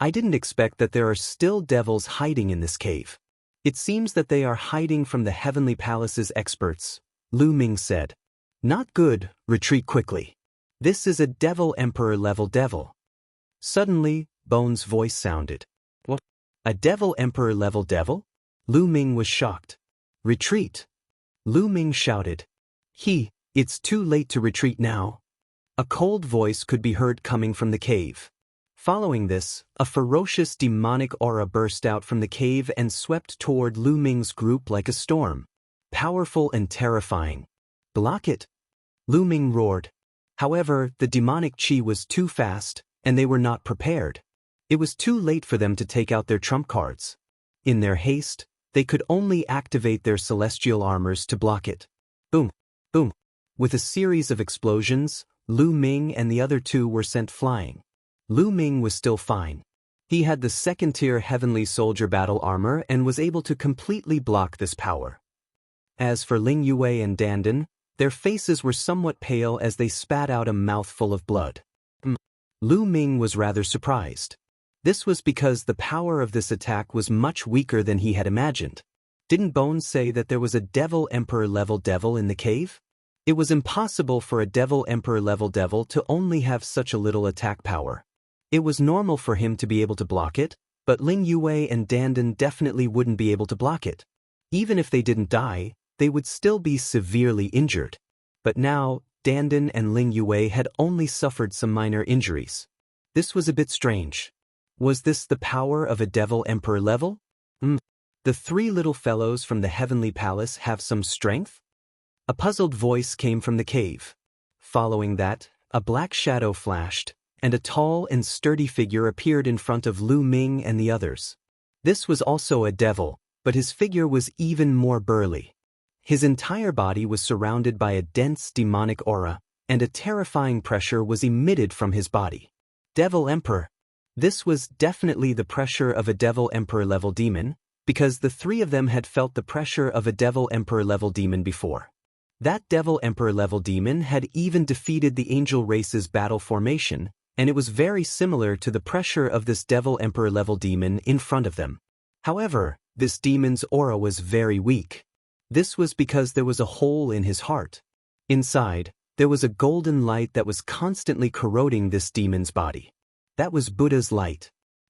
I didn't expect that there are still devils hiding in this cave. It seems that they are hiding from the Heavenly Palace's experts, Lu Ming said. "Not good, retreat quickly. This is a Devil Emperor level devil." Suddenly, Bone's voice sounded. "What? A Devil Emperor level devil?" Lu Ming was shocked. "Retreat!" Lu Ming shouted. It's too late to retreat now." A cold voice could be heard coming from the cave. Following this, a ferocious demonic aura burst out from the cave and swept toward Lu Ming's group like a storm. Powerful and terrifying. "Block it!" Lu Ming roared. However, the demonic chi was too fast, and they were not prepared. It was too late for them to take out their trump cards. In their haste, they could only activate their celestial armors to block it. Boom! Boom! With a series of explosions, Lu Ming and the other two were sent flying. Lu Ming was still fine. He had the second-tier Heavenly Soldier battle armor and was able to completely block this power. As for Ling Yue and Dandan, their faces were somewhat pale as they spat out a mouthful of blood. Lu Ming was rather surprised. This was because the power of this attack was much weaker than he had imagined. Didn't Bones say that there was a Devil Emperor level devil in the cave? It was impossible for a Devil Emperor level devil to only have such a little attack power. It was normal for him to be able to block it, but Ling Yue and Dandan definitely wouldn't be able to block it. Even if they didn't die, they would still be severely injured. But now, Dandan and Ling Yue had only suffered some minor injuries. This was a bit strange. Was this the power of a Devil Emperor level? The three little fellows from the Heavenly Palace have some strength? A puzzled voice came from the cave. Following that, a black shadow flashed, and a tall and sturdy figure appeared in front of Lu Ming and the others. This was also a devil, but his figure was even more burly. His entire body was surrounded by a dense demonic aura, and a terrifying pressure was emitted from his body. Devil Emperor. This was definitely the pressure of a Devil Emperor level demon, because the three of them had felt the pressure of a Devil Emperor level demon before. That Devil Emperor level demon had even defeated the Angel Race's battle formation, and it was very similar to the pressure of this Devil Emperor level demon in front of them. However, this demon's aura was very weak. This was because there was a hole in his heart. Inside, there was a golden light that was constantly corroding this demon's body. That was Buddha's light.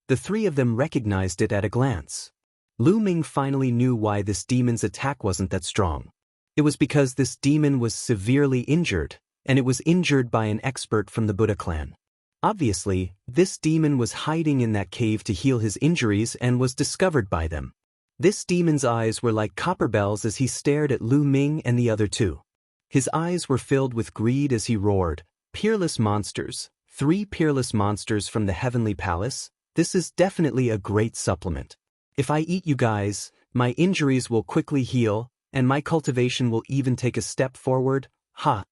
The three of them recognized it at a glance. Lu Ming finally knew why this demon's attack wasn't that strong. It was because this demon was severely injured, and it was injured by an expert from the Buddha clan. Obviously, this demon was hiding in that cave to heal his injuries and was discovered by them. This demon's eyes were like copper bells as he stared at Lu Ming and the other two. His eyes were filled with greed as he roared, "Peerless monsters, 3 peerless monsters from the Heavenly Palace, this is definitely a great supplement. If I eat you guys, my injuries will quickly heal, and my cultivation will even take a step forward, ha!"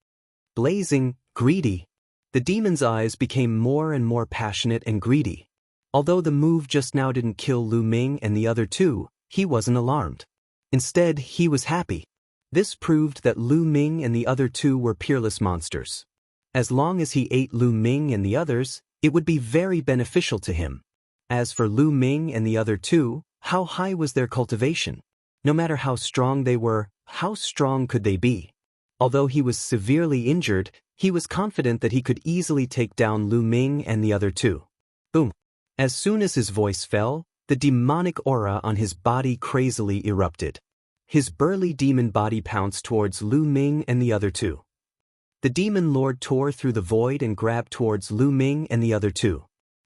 Blazing, greedy. The demon's eyes became more and more passionate and greedy. Although the move just now didn't kill Lu Ming and the other two, he wasn't alarmed. Instead, he was happy. This proved that Lu Ming and the other two were peerless monsters. As long as he ate Lu Ming and the others, it would be very beneficial to him. As for Lu Ming and the other two, how high was their cultivation? No matter how strong they were, how strong could they be? Although he was severely injured, he was confident that he could easily take down Lu Ming and the other two. Boom. As soon as his voice fell, the demonic aura on his body crazily erupted. His burly demon body pounced towards Lu Ming and the other two. The demon lord tore through the void and grabbed towards Lu Ming and the other two.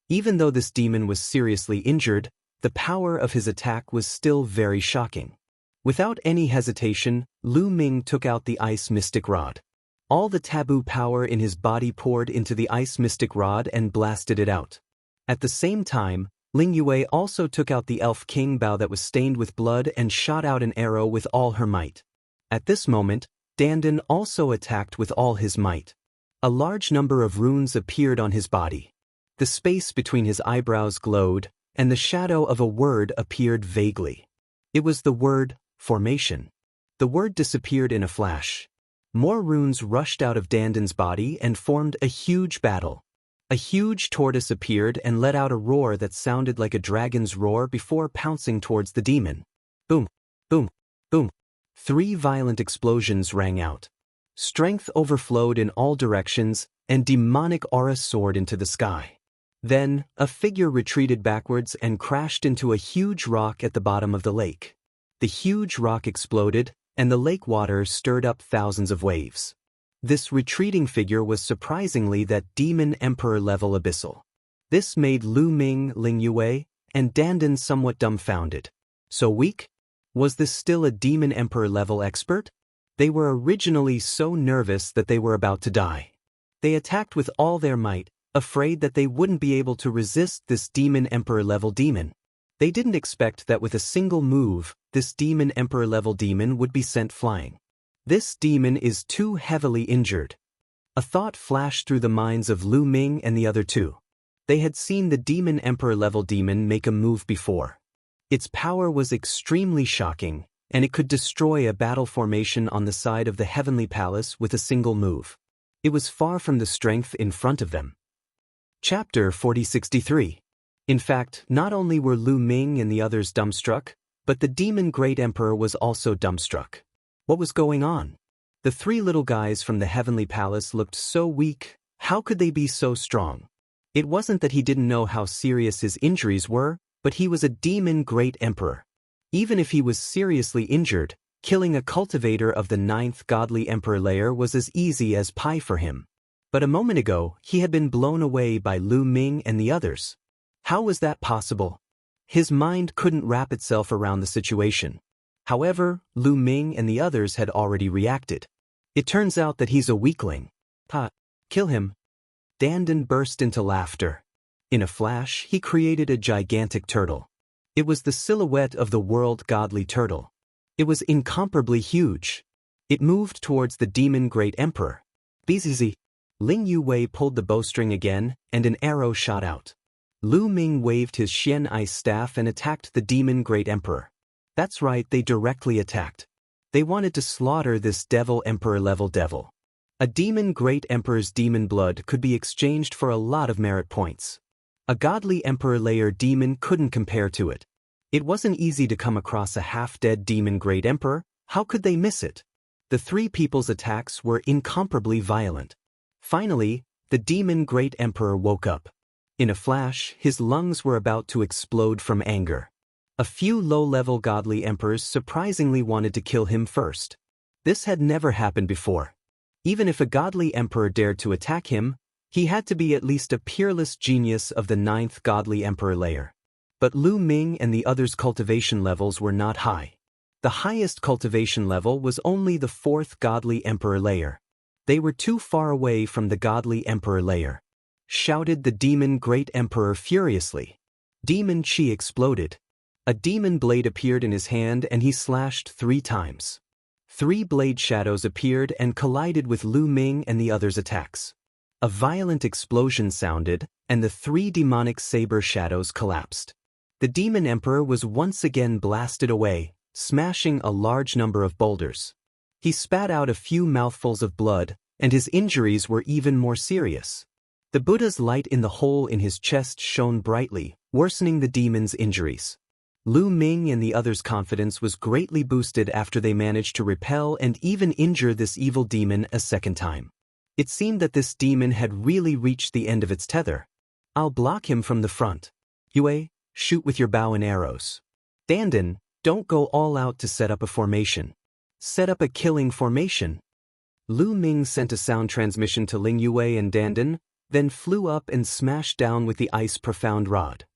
Even though this demon was seriously injured, the power of his attack was still very shocking. Without any hesitation, Lu Ming took out the Ice Mystic Rod. All the taboo power in his body poured into the Ice Mystic Rod and blasted it out. At the same time, Ling Yue also took out the Elf King bow that was stained with blood and shot out an arrow with all her might. At this moment, Dandan also attacked with all his might. A large number of runes appeared on his body. The space between his eyebrows glowed, and the shadow of a word appeared vaguely. It was the word, formation. The word disappeared in a flash. More runes rushed out of Dandan's body and formed a huge battle. A huge tortoise appeared and let out a roar that sounded like a dragon's roar before pouncing towards the demon. Boom, boom, boom. 3 violent explosions rang out. Strength overflowed in all directions, and demonic aura soared into the sky. Then, a figure retreated backwards and crashed into a huge rock at the bottom of the lake. The huge rock exploded, and the lake water stirred up thousands of waves. This retreating figure was surprisingly that Demon Emperor level abyssal. This made Lu Ming, Ling Yue, and Dandan somewhat dumbfounded. So weak? Was this still a Demon Emperor level expert? They were originally so nervous that they were about to die. They attacked with all their might, afraid that they wouldn't be able to resist this Demon Emperor level demon. They didn't expect that with a single move, this Demon Emperor level demon would be sent flying. This demon is too heavily injured. A thought flashed through the minds of Lu Ming and the other two. They had seen the Demon Emperor level demon make a move before. Its power was extremely shocking, and it could destroy a battle formation on the side of the Heavenly Palace with a single move. It was far from the strength in front of them. Chapter 4063. In fact, not only were Lu Ming and the others dumbstruck, but the Demon Great Emperor was also dumbstruck. What was going on? The three little guys from the heavenly palace looked so weak. How could they be so strong? It wasn't that he didn't know how serious his injuries were, but he was a demon great emperor. Even if he was seriously injured, killing a cultivator of the 9th godly emperor layer was as easy as pie for him. But a moment ago, he had been blown away by Lu Ming and the others. How was that possible? His mind couldn't wrap itself around the situation. However, Lu Ming and the others had already reacted. It turns out that he's a weakling. Kill him. Dandan burst into laughter. In a flash, he created a gigantic turtle. It was the silhouette of the world godly turtle. It was incomparably huge. It moved towards the demon great emperor. Bzz. Ling Yue pulled the bowstring again, and an arrow shot out. Lu Ming waved his Xian ice staff and attacked the demon great emperor. That's right, they directly attacked. They wanted to slaughter this devil emperor level devil. A demon great emperor's demon blood could be exchanged for a lot of merit points. A godly emperor layer demon couldn't compare to it. It wasn't easy to come across a half-dead demon great emperor. How could they miss it? The three people's attacks were incomparably violent. Finally, the demon great emperor woke up. In a flash, his lungs were about to explode from anger. A few low-level godly emperors surprisingly wanted to kill him first. This had never happened before. Even if a godly emperor dared to attack him, he had to be at least a peerless genius of the 9th godly emperor layer. But Lu Ming and the others' cultivation levels were not high. The highest cultivation level was only the 4th godly emperor layer. They were too far away from the godly emperor layer. Shouted the demon great emperor furiously. Demon chi exploded. A demon blade appeared in his hand and he slashed 3 times. 3 blade shadows appeared and collided with Lu Ming and the others' attacks. A violent explosion sounded, and the 3 demonic saber shadows collapsed. The demon emperor was once again blasted away, smashing a large number of boulders. He spat out a few mouthfuls of blood, and his injuries were even more serious. The Buddha's light in the hole in his chest shone brightly, worsening the demon's injuries. Lu Ming and the others' confidence was greatly boosted after they managed to repel and even injure this evil demon a second time. It seemed that this demon had really reached the end of its tether. I'll block him from the front. Yue, shoot with your bow and arrows. Dandan, don't go all out to set up a formation. Set up a killing formation. Lu Ming sent a sound transmission to Ling Yue and Dandan, then flew up and smashed down with the ice profound rod.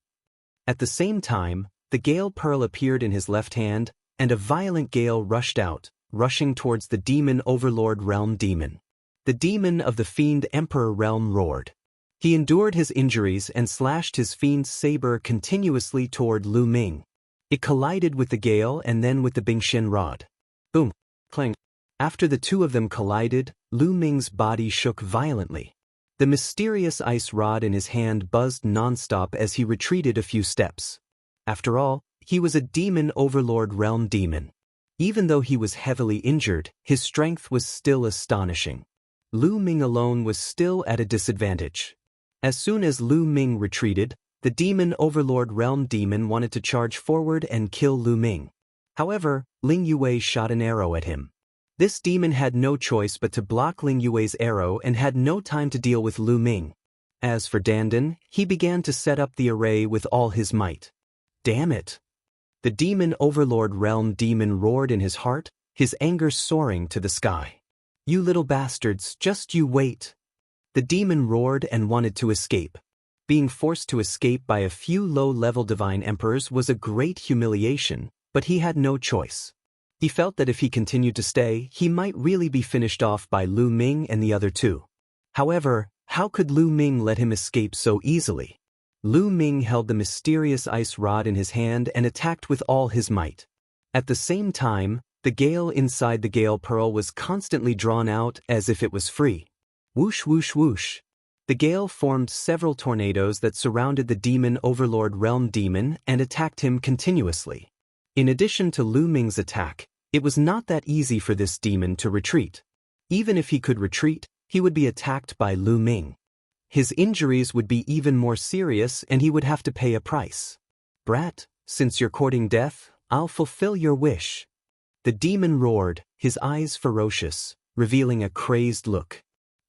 At the same time, the gale pearl appeared in his left hand, and a violent gale rushed out, rushing towards the demon Overlord realm demon. The demon of the fiend emperor realm roared. He endured his injuries and slashed his fiend's saber continuously toward Lu Ming. It collided with the gale and then with the Bingshen rod. Boom! Clang! After the two of them collided, Lu Ming's body shook violently. The mysterious ice rod in his hand buzzed non-stop as he retreated a few steps. After all, he was a demon Overlord realm demon. Even though he was heavily injured, his strength was still astonishing. Lu Ming alone was still at a disadvantage. As soon as Lu Ming retreated, the demon Overlord realm demon wanted to charge forward and kill Lu Ming. However, Ling Yue shot an arrow at him. This demon had no choice but to block Ling Yue's arrow and had no time to deal with Lu Ming. As for Dandan, he began to set up the array with all his might. Damn it! The demon Overlord realm demon roared in his heart, his anger soaring to the sky. You little bastards, just you wait! The demon roared and wanted to escape. Being forced to escape by a few low-level divine emperors was a great humiliation, but he had no choice. He felt that if he continued to stay, he might really be finished off by Lu Ming and the other two. However, how could Lu Ming let him escape so easily? Lu Ming held the mysterious ice rod in his hand and attacked with all his might. At the same time, the gale inside the gale pearl was constantly drawn out as if it was free. Whoosh whoosh whoosh. The gale formed several tornadoes that surrounded the demon Overlord realm demon and attacked him continuously. In addition to Lu Ming's attack, it was not that easy for this demon to retreat. Even if he could retreat, he would be attacked by Lu Ming. His injuries would be even more serious and he would have to pay a price. Brat, since you're courting death, I'll fulfill your wish. The demon roared, his eyes ferocious. revealing a crazed look.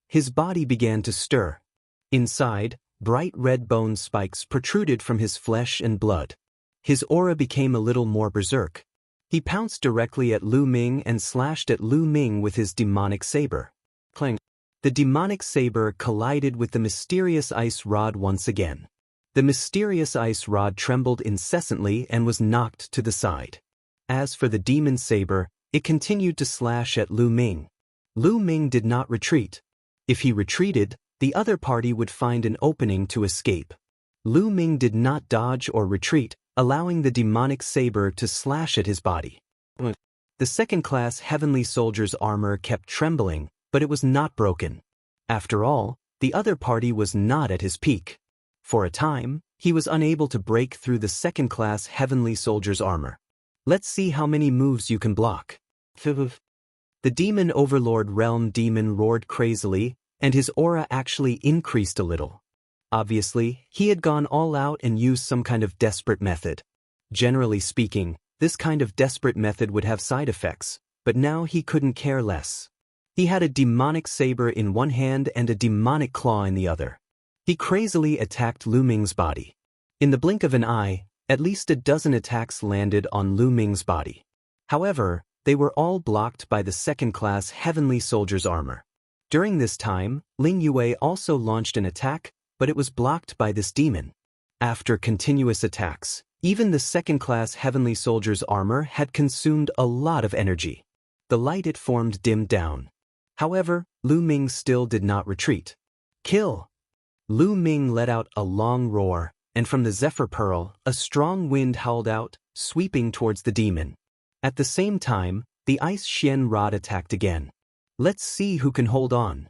His body began to stir. Inside, bright red bone spikes protruded from his flesh and blood. His aura became a little more berserk. He pounced directly at Lu Ming and slashed at Lu Ming with his demonic saber. Clang! The demonic saber collided with the mysterious ice rod once again. The mysterious ice rod trembled incessantly and was knocked to the side. As for the demon saber, it continued to slash at Lu Ming. Lu Ming did not retreat. If he retreated, the other party would find an opening to escape. Lu Ming did not dodge or retreat, allowing the demonic saber to slash at his body. The second-class heavenly soldier's armor kept trembling, but it was not broken. After all, the other party was not at his peak. For a time, he was unable to break through the second-class heavenly soldier's armor. Let's see how many moves you can block. The demon overlord realm demon roared crazily, and his aura actually increased a little. Obviously, he had gone all out and used some kind of desperate method. Generally speaking, this kind of desperate method would have side effects, but now he couldn't care less. He had a demonic saber in one hand and a demonic claw in the other. He crazily attacked Lu Ming's body. In the blink of an eye, at least a dozen attacks landed on Lu Ming's body. However, they were all blocked by the second-class heavenly soldier's armor. During this time, Ling Yue also launched an attack, but it was blocked by this demon. After continuous attacks, even the second-class heavenly soldier's armor had consumed a lot of energy. The light it formed dimmed down. However, Lu Ming still did not retreat. Kill! Lu Ming let out a long roar, and from the Zephyr Pearl, a strong wind howled out, sweeping towards the demon. At the same time, the Ice Xian Rod attacked again. Let's see who can hold on.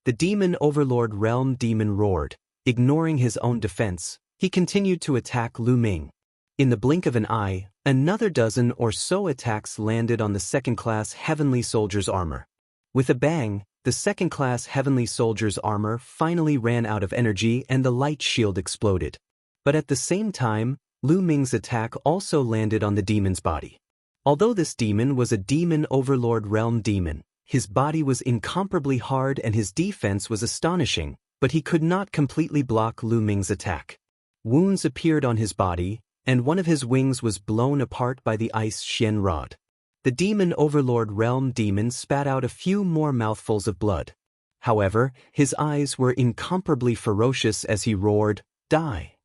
The demon overlord realm demon roared. Ignoring his own defense, he continued to attack Lu Ming. In the blink of an eye, another dozen or so attacks landed on the second-class heavenly soldier's armor. With a bang, the second-class heavenly soldier's armor finally ran out of energy and the light shield exploded. But at the same time, Lu Ming's attack also landed on the demon's body. Although this demon was a demon overlord realm demon, his body was incomparably hard and his defense was astonishing, but he could not completely block Lu Ming's attack. Wounds appeared on his body, and one of his wings was blown apart by the Ice Xian Rod. The demon overlord realm demon spat out a few more mouthfuls of blood. However, his eyes were incomparably ferocious as he roared, "Die!"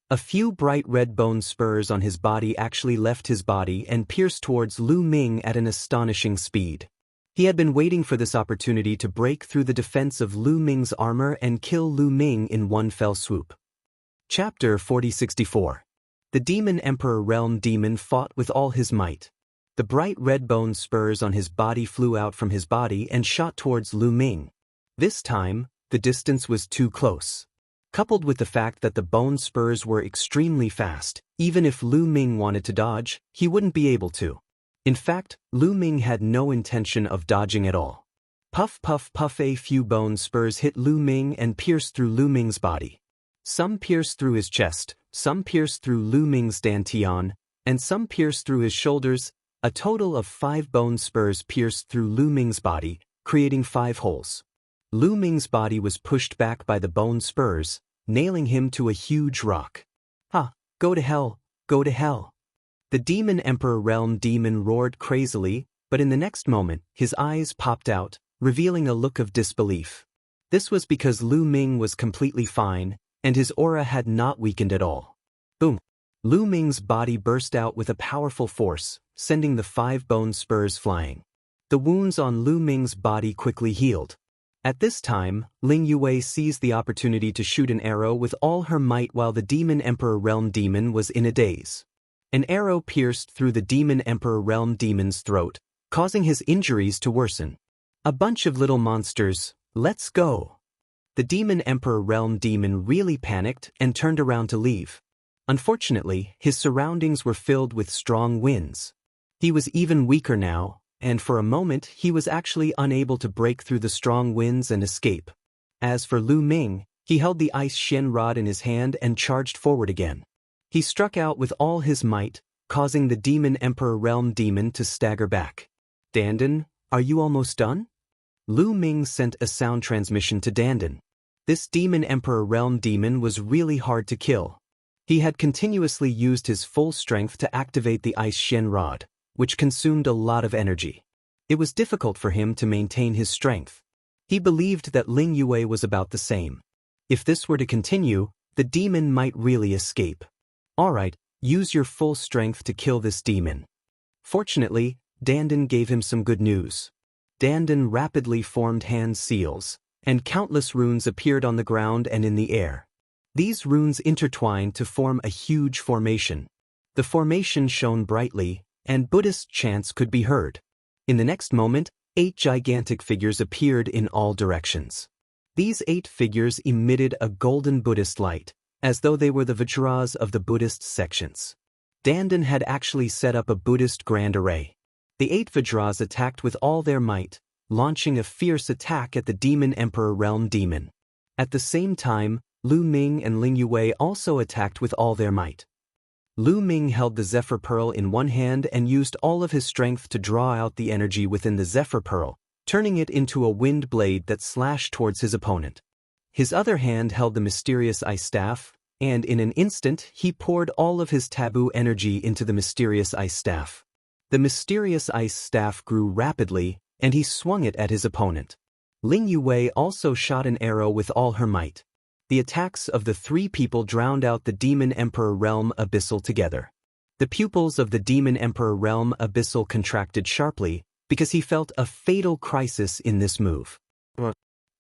A few bright red bone spurs on his body actually left his body and pierced towards Lu Ming at an astonishing speed. He had been waiting for this opportunity to break through the defense of Lu Ming's armor and kill Lu Ming in one fell swoop. Chapter 4064. The Demon Emperor Realm Demon fought with all his might. The bright red bone spurs on his body flew out from his body and shot towards Lu Ming. This time, the distance was too close. Coupled with the fact that the bone spurs were extremely fast, even if Lu Ming wanted to dodge, he wouldn't be able to. In fact, Lu Ming had no intention of dodging at all. Puff puff puff, a few bone spurs hit Lu Ming and pierced through Lu Ming's body. Some pierced through his chest, some pierced through Lu Ming's dantian, and some pierced through his shoulders. A total of 5 bone spurs pierced through Lu Ming's body, creating 5 holes. Lu Ming's body was pushed back by the bone spurs, nailing him to a huge rock. "Ha! Go to hell! Go to hell!" The Demon Emperor Realm Demon roared crazily, but in the next moment, his eyes popped out, revealing a look of disbelief. This was because Lu Ming was completely fine, and his aura had not weakened at all. Boom! Lu Ming's body burst out with a powerful force, sending the 5 bone spurs flying. The wounds on Lu Ming's body quickly healed. At this time, Ling Yue seized the opportunity to shoot an arrow with all her might while the Demon Emperor Realm Demon was in a daze. An arrow pierced through the Demon Emperor Realm Demon's throat, causing his injuries to worsen. "A bunch of little monsters, let's go." The Demon Emperor Realm Demon really panicked and turned around to leave. Unfortunately, his surroundings were filled with strong winds. He was even weaker now, and for a moment he was actually unable to break through the strong winds and escape. As for Lu Ming, he held the Ice Xian Rod in his hand and charged forward again. He struck out with all his might, causing the Demon Emperor Realm Demon to stagger back. "Dandan, are you almost done?" Lu Ming sent a sound transmission to Dandan. This Demon Emperor Realm demon was really hard to kill. He had continuously used his full strength to activate the Ice Shen Rod, which consumed a lot of energy. It was difficult for him to maintain his strength. He believed that Ling Yue was about the same. If this were to continue, the demon might really escape. Alright, use your full strength to kill this demon. Fortunately, Dandan gave him some good news. Dandan rapidly formed hand seals, and countless runes appeared on the ground and in the air. These runes intertwined to form a huge formation. The formation shone brightly, and Buddhist chants could be heard. In the next moment, 8 gigantic figures appeared in all directions. These 8 figures emitted a golden Buddhist light, as though they were the Vajras of the Buddhist sections. Dandan had actually set up a Buddhist grand array. The 8 Vajras attacked with all their might, launching a fierce attack at the Demon Emperor Realm demon. At the same time, Lu Ming and Ling Yue also attacked with all their might. Lu Ming held the Zephyr Pearl in one hand and used all of his strength to draw out the energy within the Zephyr Pearl, turning it into a wind blade that slashed towards his opponent. His other hand held the mysterious ice staff, and in an instant he poured all of his taboo energy into the mysterious ice staff. The mysterious ice staff grew rapidly, and he swung it at his opponent. Ling Yue also shot an arrow with all her might. The attacks of the 3 people drowned out the Demon Emperor Realm Abyssal together. The pupils of the Demon Emperor Realm Abyssal contracted sharply, because he felt a fatal crisis in this move.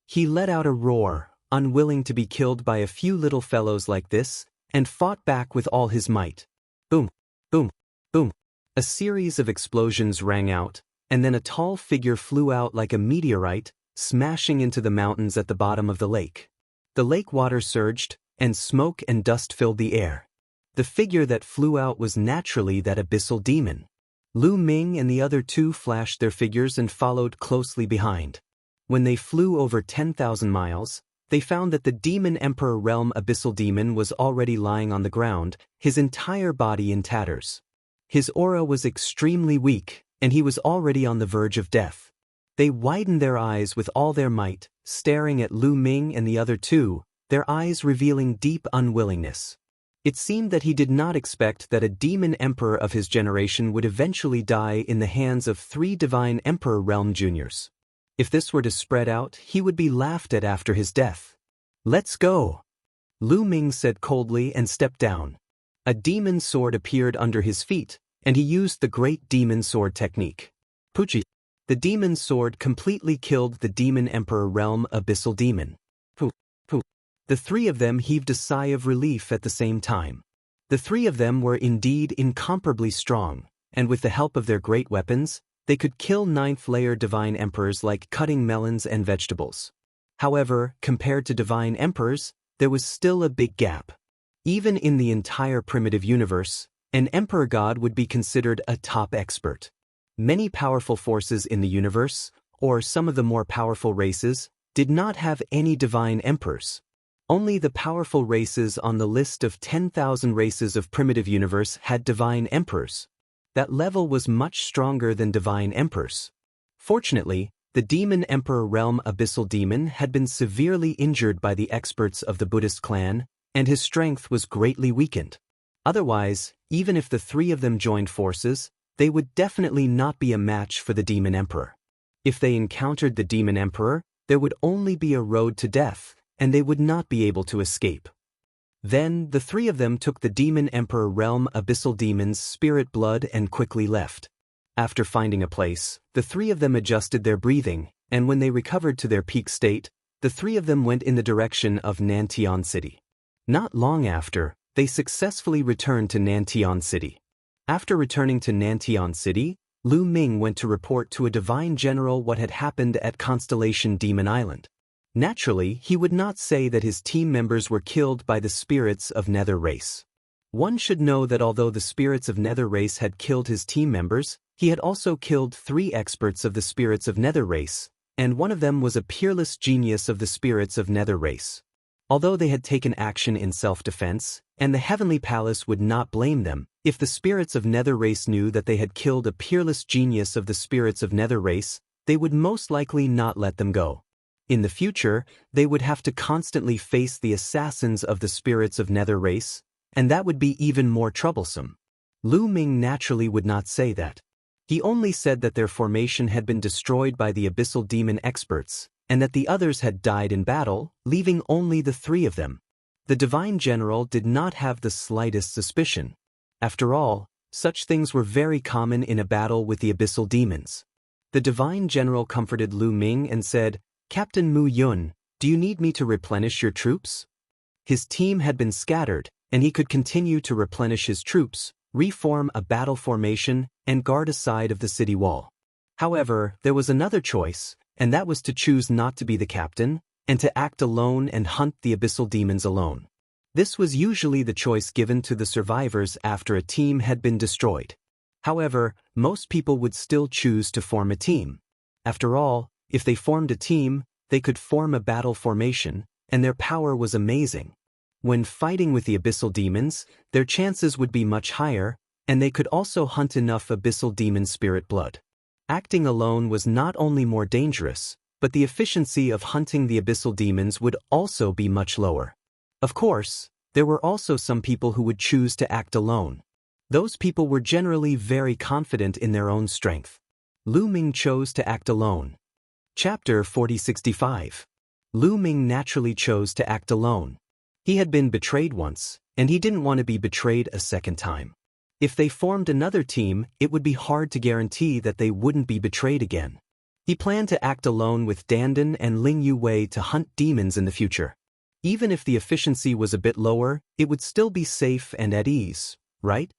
He let out a roar, unwilling to be killed by a few little fellows like this, and fought back with all his might. Boom, boom, boom. A series of explosions rang out, and then a tall figure flew out like a meteorite, smashing into the mountains at the bottom of the lake. The lake water surged, and smoke and dust filled the air. The figure that flew out was naturally that abyssal demon. Lu Ming and the other 2 flashed their figures and followed closely behind. When they flew over 10,000 miles, they found that the Demon Emperor Realm Abyssal Demon was already lying on the ground, his entire body in tatters. His aura was extremely weak, and he was already on the verge of death. They widened their eyes with all their might, staring at Lu Ming and the other 2, their eyes revealing deep unwillingness. It seemed that he did not expect that a demon emperor of his generation would eventually die in the hands of 3 divine emperor realm juniors. If this were to spread out, he would be laughed at after his death. "Let's go," Lu Ming said coldly and stepped down. A demon sword appeared under his feet, and he used the great demon sword technique. Puchi. The demon sword completely killed the Demon Emperor Realm Abyssal Demon. The 3 of them heaved a sigh of relief at the same time. The 3 of them were indeed incomparably strong, and with the help of their great weapons, they could kill 9th-layer divine emperors like cutting melons and vegetables. However, compared to divine emperors, there was still a big gap. Even in the entire primitive universe, an emperor god would be considered a top expert. Many powerful forces in the universe, or some of the more powerful races, did not have any divine emperors. Only the powerful races on the list of 10,000 races of primitive universe had divine emperors. That level was much stronger than divine emperors. Fortunately, the Demon Emperor Realm Abyssal Demon had been severely injured by the experts of the Buddhist clan, and his strength was greatly weakened. Otherwise, even if the 3 of them joined forces, they would definitely not be a match for the Demon Emperor. If they encountered the Demon Emperor, there would only be a road to death, and they would not be able to escape. Then, the 3 of them took the Demon Emperor Realm Abyssal Demon's spirit blood and quickly left. After finding a place, the 3 of them adjusted their breathing, and when they recovered to their peak state, the 3 of them went in the direction of Nantian City. Not long after, they successfully returned to Nantian City. After returning to Nantian City, Lu Ming went to report to a divine general what had happened at Constellation Demon Island. Naturally, he would not say that his team members were killed by the spirits of Nether Race. One should know that although the spirits of Nether Race had killed his team members, he had also killed 3 experts of the spirits of Nether Race, and one of them was a peerless genius of the spirits of Nether Race. Although they had taken action in self-defense, and the Heavenly Palace would not blame them, if the spirits of Nether Race knew that they had killed a peerless genius of the spirits of Nether Race, they would most likely not let them go. In the future, they would have to constantly face the assassins of the spirits of Nether race, and that would be even more troublesome. Lu Ming naturally would not say that. He only said that their formation had been destroyed by the abyssal demon experts, and that the others had died in battle, leaving only the three of them. The Divine General did not have the slightest suspicion. After all, such things were very common in a battle with the abyssal demons. The Divine General comforted Lu Ming and said, "Captain Mu Yun, do you need me to replenish your troops?" His team had been scattered, and he could continue to replenish his troops, reform a battle formation, and guard a side of the city wall. However, there was another choice, and that was to choose not to be the captain, and to act alone and hunt the abyssal demons alone. This was usually the choice given to the survivors after a team had been destroyed. However, most people would still choose to form a team. After all, if they formed a team, they could form a battle formation, and their power was amazing. When fighting with the abyssal demons, their chances would be much higher, and they could also hunt enough abyssal demon spirit blood. Acting alone was not only more dangerous, but the efficiency of hunting the abyssal demons would also be much lower. Of course, there were also some people who would choose to act alone. Those people were generally very confident in their own strength. Lu Ming chose to act alone. Chapter 4065. Lu Ming naturally chose to act alone. He had been betrayed once, and he didn't want to be betrayed a second time. If they formed another team, it would be hard to guarantee that they wouldn't be betrayed again. He planned to act alone with Dandan and Ling Yuwei to hunt demons in the future. Even if the efficiency was a bit lower, it would still be safe and at ease, right?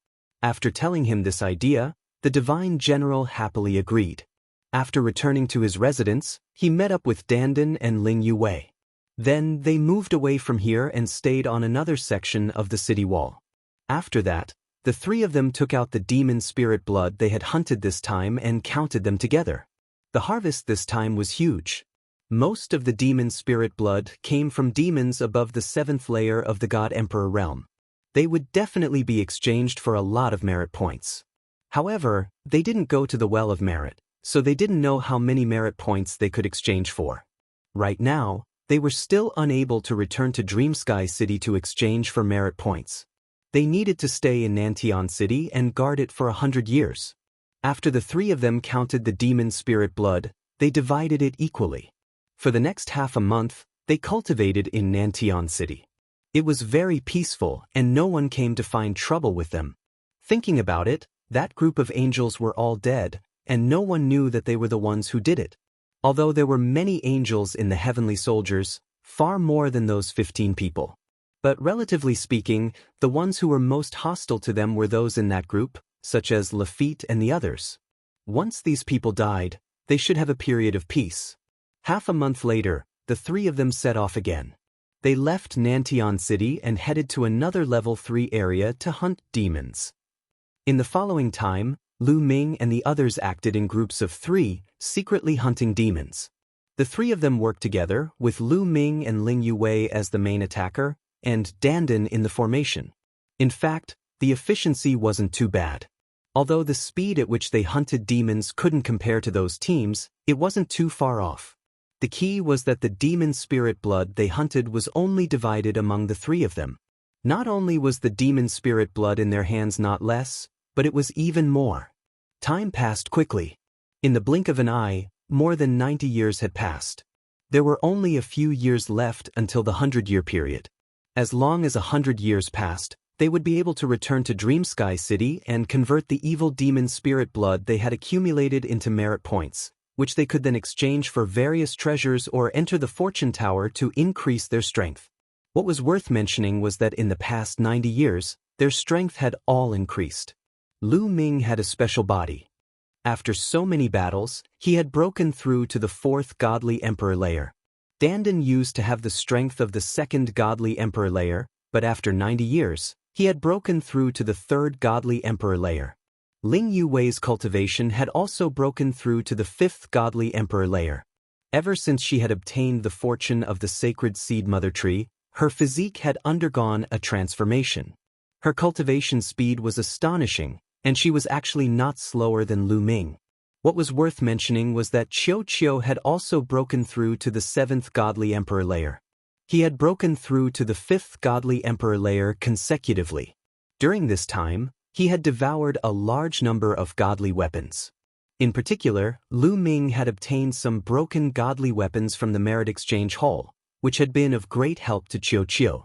After telling him this idea, the Divine General happily agreed. After returning to his residence, he met up with Dandan and Ling Yuwei. Then they moved away from here and stayed on another section of the city wall. After that, the three of them took out the demon spirit blood they had hunted this time and counted them together. The harvest this time was huge. Most of the demon spirit blood came from demons above the 7th layer of the God Emperor realm. They would definitely be exchanged for a lot of merit points. However, they didn't go to the Well of Merit, so they didn't know how many merit points they could exchange for. Right now, they were still unable to return to Dreamsky City to exchange for merit points. They needed to stay in Nantian City and guard it for 100 years. After the three of them counted the demon spirit blood, they divided it equally. For the next half a month, they cultivated in Nantian City. It was very peaceful and no one came to find trouble with them. Thinking about it, that group of angels were all dead, and no one knew that they were the ones who did it. Although there were many angels in the heavenly soldiers, far more than those 15 people. But relatively speaking, the ones who were most hostile to them were those in that group, such as Lafitte and the others. Once these people died, they should have a period of peace. Half a month later, the three of them set off again. They left Nantian City and headed to another level 3 area to hunt demons. In the following time, Lu Ming and the others acted in groups of 3, secretly hunting demons. The three of them worked together, with Lu Ming and Ling Yuwei as the main attacker, and Dandan in the formation. In fact, the efficiency wasn't too bad. Although the speed at which they hunted demons couldn't compare to those teams, it wasn't too far off. The key was that the demon spirit blood they hunted was only divided among the three of them. Not only was the demon spirit blood in their hands not less, but it was even more. Time passed quickly. In the blink of an eye, more than 90 years had passed. There were only a few years left until the 100-year period. As long as 100 years passed, they would be able to return to Dreamsky City and convert the evil demon spirit blood they had accumulated into merit points, which they could then exchange for various treasures or enter the fortune tower to increase their strength. What was worth mentioning was that in the past 90 years, their strength had all increased. Lu Ming had a special body. After so many battles, he had broken through to the 4th godly emperor layer. Dandan used to have the strength of the 2nd godly emperor layer, but after 90 years, he had broken through to the 3rd godly emperor layer. Ling Yuwei's cultivation had also broken through to the 5th godly emperor layer. Ever since she had obtained the fortune of the sacred seed mother tree, her physique had undergone a transformation. Her cultivation speed was astonishing, and she was actually not slower than Lu Ming. What was worth mentioning was that Qiu had also broken through to the 7th godly emperor layer. He had broken through to the 5th godly emperor layer consecutively. During this time, he had devoured a large number of godly weapons. In particular, Lu Ming had obtained some broken godly weapons from the Merit Exchange Hall, which had been of great help to Qiu.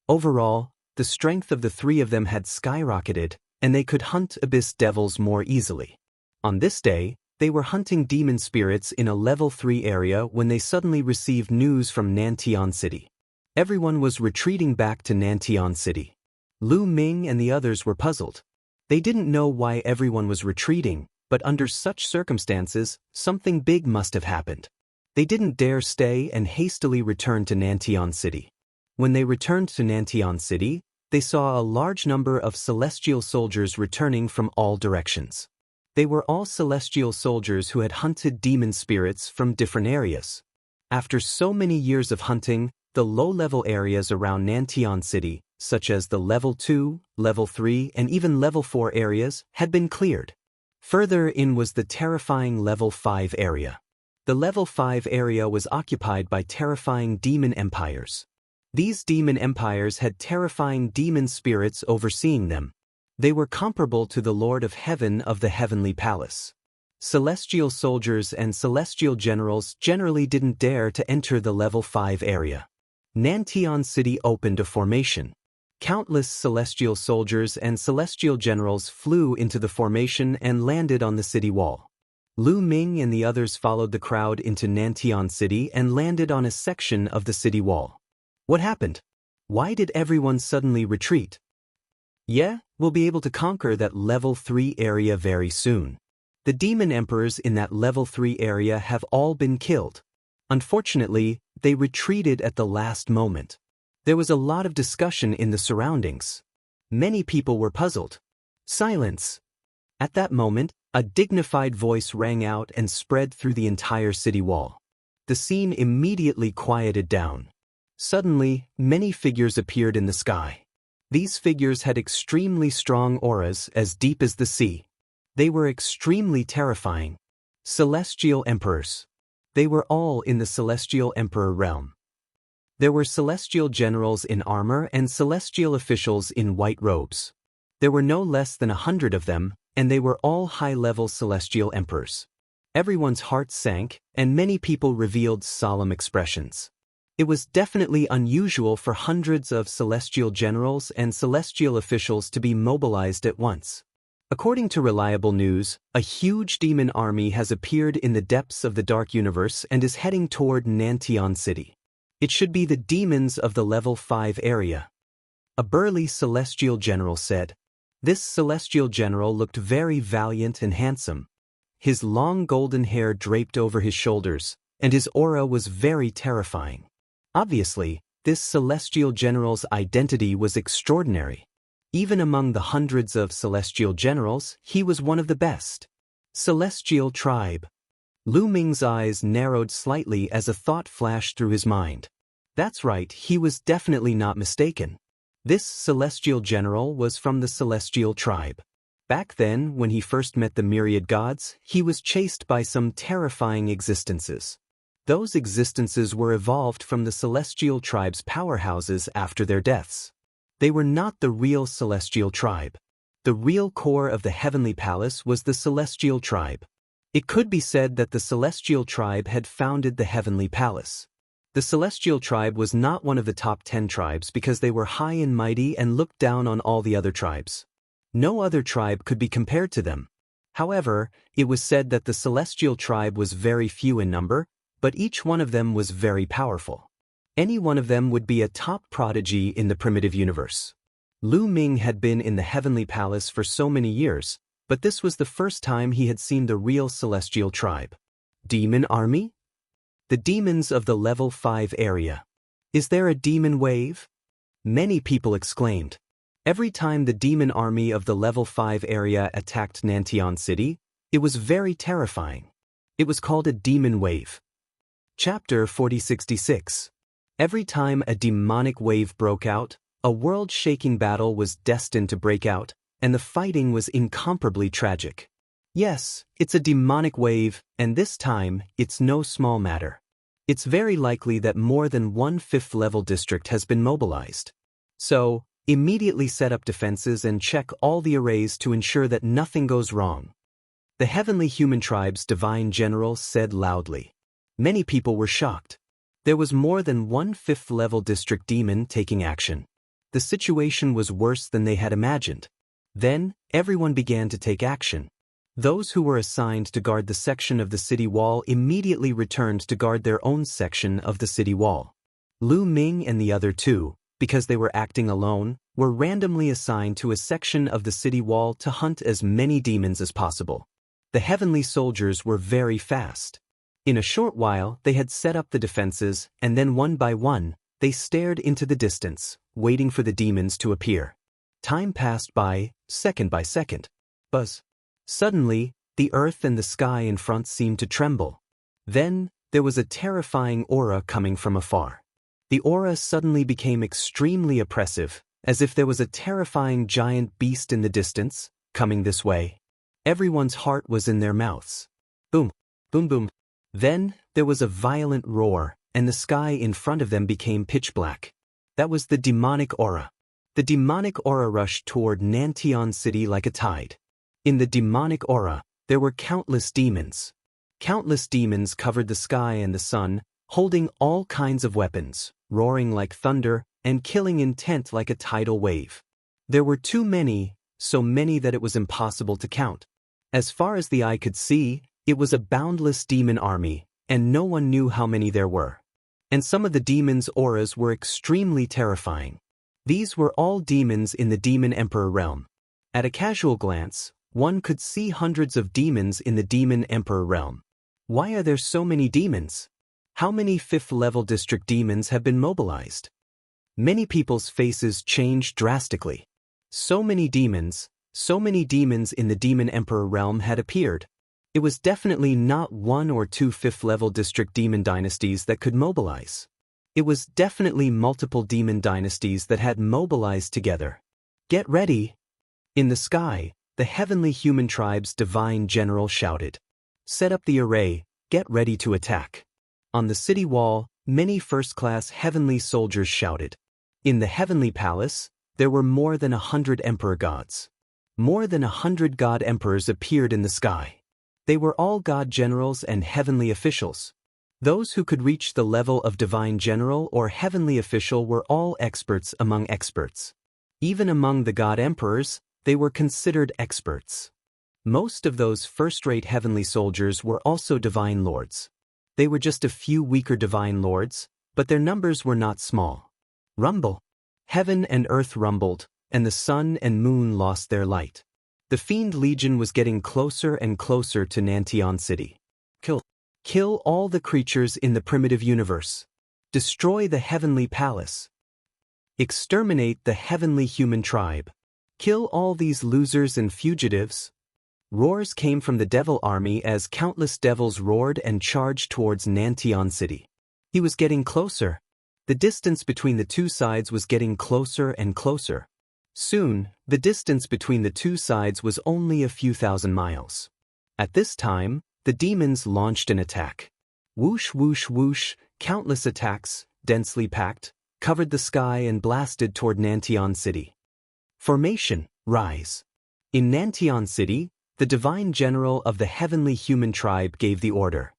Overall, the strength of the three of them had skyrocketed, and they could hunt abyss devils more easily. On this day, they were hunting demon spirits in a level 3 area when they suddenly received news from Nantian City. Everyone was retreating back to Nantian City. Lu Ming and the others were puzzled. They didn't know why everyone was retreating, but under such circumstances, something big must have happened. They didn't dare stay and hastily returned to Nantian City. When they returned to Nantian City, they saw a large number of celestial soldiers returning from all directions. They were all celestial soldiers who had hunted demon spirits from different areas. After so many years of hunting, the low-level areas around Nantian City, such as the level 2, level 3, and even level 4 areas, had been cleared. Further in was the terrifying level 5 area. The level 5 area was occupied by terrifying demon empires. These demon empires had terrifying demon spirits overseeing them. They were comparable to the Lord of Heaven of the Heavenly Palace. Celestial soldiers and celestial generals generally didn't dare to enter the level 5 area. Nantian City opened a formation. Countless celestial soldiers and celestial generals flew into the formation and landed on the city wall. Lu Ming and the others followed the crowd into Nantian City and landed on a section of the city wall. What happened? Why did everyone suddenly retreat? Yeah, we'll be able to conquer that level 3 area very soon. The demon emperors in that level 3 area have all been killed. Unfortunately, they retreated at the last moment. There was a lot of discussion in the surroundings. Many people were puzzled. Silence! At that moment, a dignified voice rang out and spread through the entire city wall. The scene immediately quieted down. Suddenly, many figures appeared in the sky. These figures had extremely strong auras as deep as the sea. They were extremely terrifying. Celestial emperors. They were all in the celestial emperor realm. There were celestial generals in armor and celestial officials in white robes. There were no less than 100 of them, and they were all high-level celestial emperors. Everyone's heart sank, and many people revealed solemn expressions. It was definitely unusual for hundreds of celestial generals and celestial officials to be mobilized at once. According to reliable news, a huge demon army has appeared in the depths of the dark universe and is heading toward Nantian City. It should be the demons of the level 5 area. A burly celestial general said. This celestial general looked very valiant and handsome. His long golden hair draped over his shoulders, and his aura was very terrifying. Obviously, this celestial general's identity was extraordinary. Even among the hundreds of celestial generals, he was one of the best. Celestial tribe. Lu Ming's eyes narrowed slightly as a thought flashed through his mind. That's right, he was definitely not mistaken. This celestial general was from the celestial tribe. Back then, when he first met the myriad gods, he was chased by some terrifying existences. Those existences were evolved from the celestial tribe's powerhouses after their deaths. They were not the real celestial tribe. The real core of the heavenly palace was the celestial tribe. It could be said that the celestial tribe had founded the heavenly palace. The celestial tribe was not one of the top 10 tribes because they were high and mighty and looked down on all the other tribes. No other tribe could be compared to them. However, it was said that the celestial tribe was very few in number, but each one of them was very powerful. Any one of them would be a top prodigy in the primitive universe. Lu Ming had been in the heavenly palace for so many years, but this was the first time he had seen the real celestial tribe. Demon army? The demons of the level 5 area. Is there a demon wave? Many people exclaimed. Every time the demon army of the level 5 area attacked Nantian City, it was very terrifying. It was called a demon wave. Chapter 4066. Every time a demonic wave broke out, a world-shaking battle was destined to break out, and the fighting was incomparably tragic. Yes, it's a demonic wave, and this time, it's no small matter. It's very likely that more than one fifth-level district has been mobilized. So, immediately set up defenses and check all the arrays to ensure that nothing goes wrong. The Heavenly Human Tribe's Divine General said loudly. Many people were shocked. There was more than one fifth-level district demon taking action. The situation was worse than they had imagined. Then, everyone began to take action. Those who were assigned to guard the section of the city wall immediately returned to guard their own section of the city wall. Lu Ming and the other two, because they were acting alone, were randomly assigned to a section of the city wall to hunt as many demons as possible. The heavenly soldiers were very fast. In a short while, they had set up the defenses, and then one by one, they stared into the distance, waiting for the demons to appear. Time passed by second. Buzz. Suddenly, the earth and the sky in front seemed to tremble. Then, there was a terrifying aura coming from afar. The aura suddenly became extremely oppressive, as if there was a terrifying giant beast in the distance, coming this way. Everyone's heart was in their mouths. Boom, boom, boom. Then, there was a violent roar, and the sky in front of them became pitch black. That was the demonic aura. The demonic aura rushed toward Nantian City like a tide. In the demonic aura, there were countless demons. Countless demons covered the sky and the sun, holding all kinds of weapons, roaring like thunder, and killing intent like a tidal wave. There were too many, so many that it was impossible to count. As far as the eye could see, it was a boundless demon army, and no one knew how many there were. And some of the demons' auras were extremely terrifying. These were all demons in the Demon Emperor realm. At a casual glance, one could see hundreds of demons in the Demon Emperor realm. Why are there so many demons? How many fifth-level district demons have been mobilized? Many people's faces changed drastically. So many demons in the Demon Emperor realm had appeared. It was definitely not one or two fifth-level district demon dynasties that could mobilize. It was definitely multiple demon dynasties that had mobilized together. Get ready! In the sky, the Heavenly Human Tribe's Divine General shouted. Set up the array, get ready to attack. On the city wall, many first-class heavenly soldiers shouted. In the Heavenly Palace, there were more than 100 Emperor Gods. More than 100 God Emperors appeared in the sky. They were all God Generals and Heavenly Officials. Those who could reach the level of Divine General or Heavenly Official were all experts among experts. Even among the God Emperors, they were considered experts. Most of those first-rate Heavenly Soldiers were also Divine Lords. They were just a few weaker Divine Lords, but their numbers were not small. Rumble. Heaven and earth rumbled, and the sun and moon lost their light. The Fiend Legion was getting closer and closer to Nantian City. Kill all the creatures in the primitive universe. Destroy the Heavenly Palace. Exterminate the Heavenly Human Tribe. Kill all these losers and fugitives. Roars came from the Devil Army as countless devils roared and charged towards Nantian City. He was getting closer. The distance between the two sides was getting closer and closer. Soon, the distance between the two sides was only a few thousand miles. At this time, the demons launched an attack. Whoosh, whoosh, whoosh, countless attacks, densely packed, covered the sky and blasted toward Nantian City. Formation, rise. In Nantian City, the Divine General of the Heavenly Human Tribe gave the order.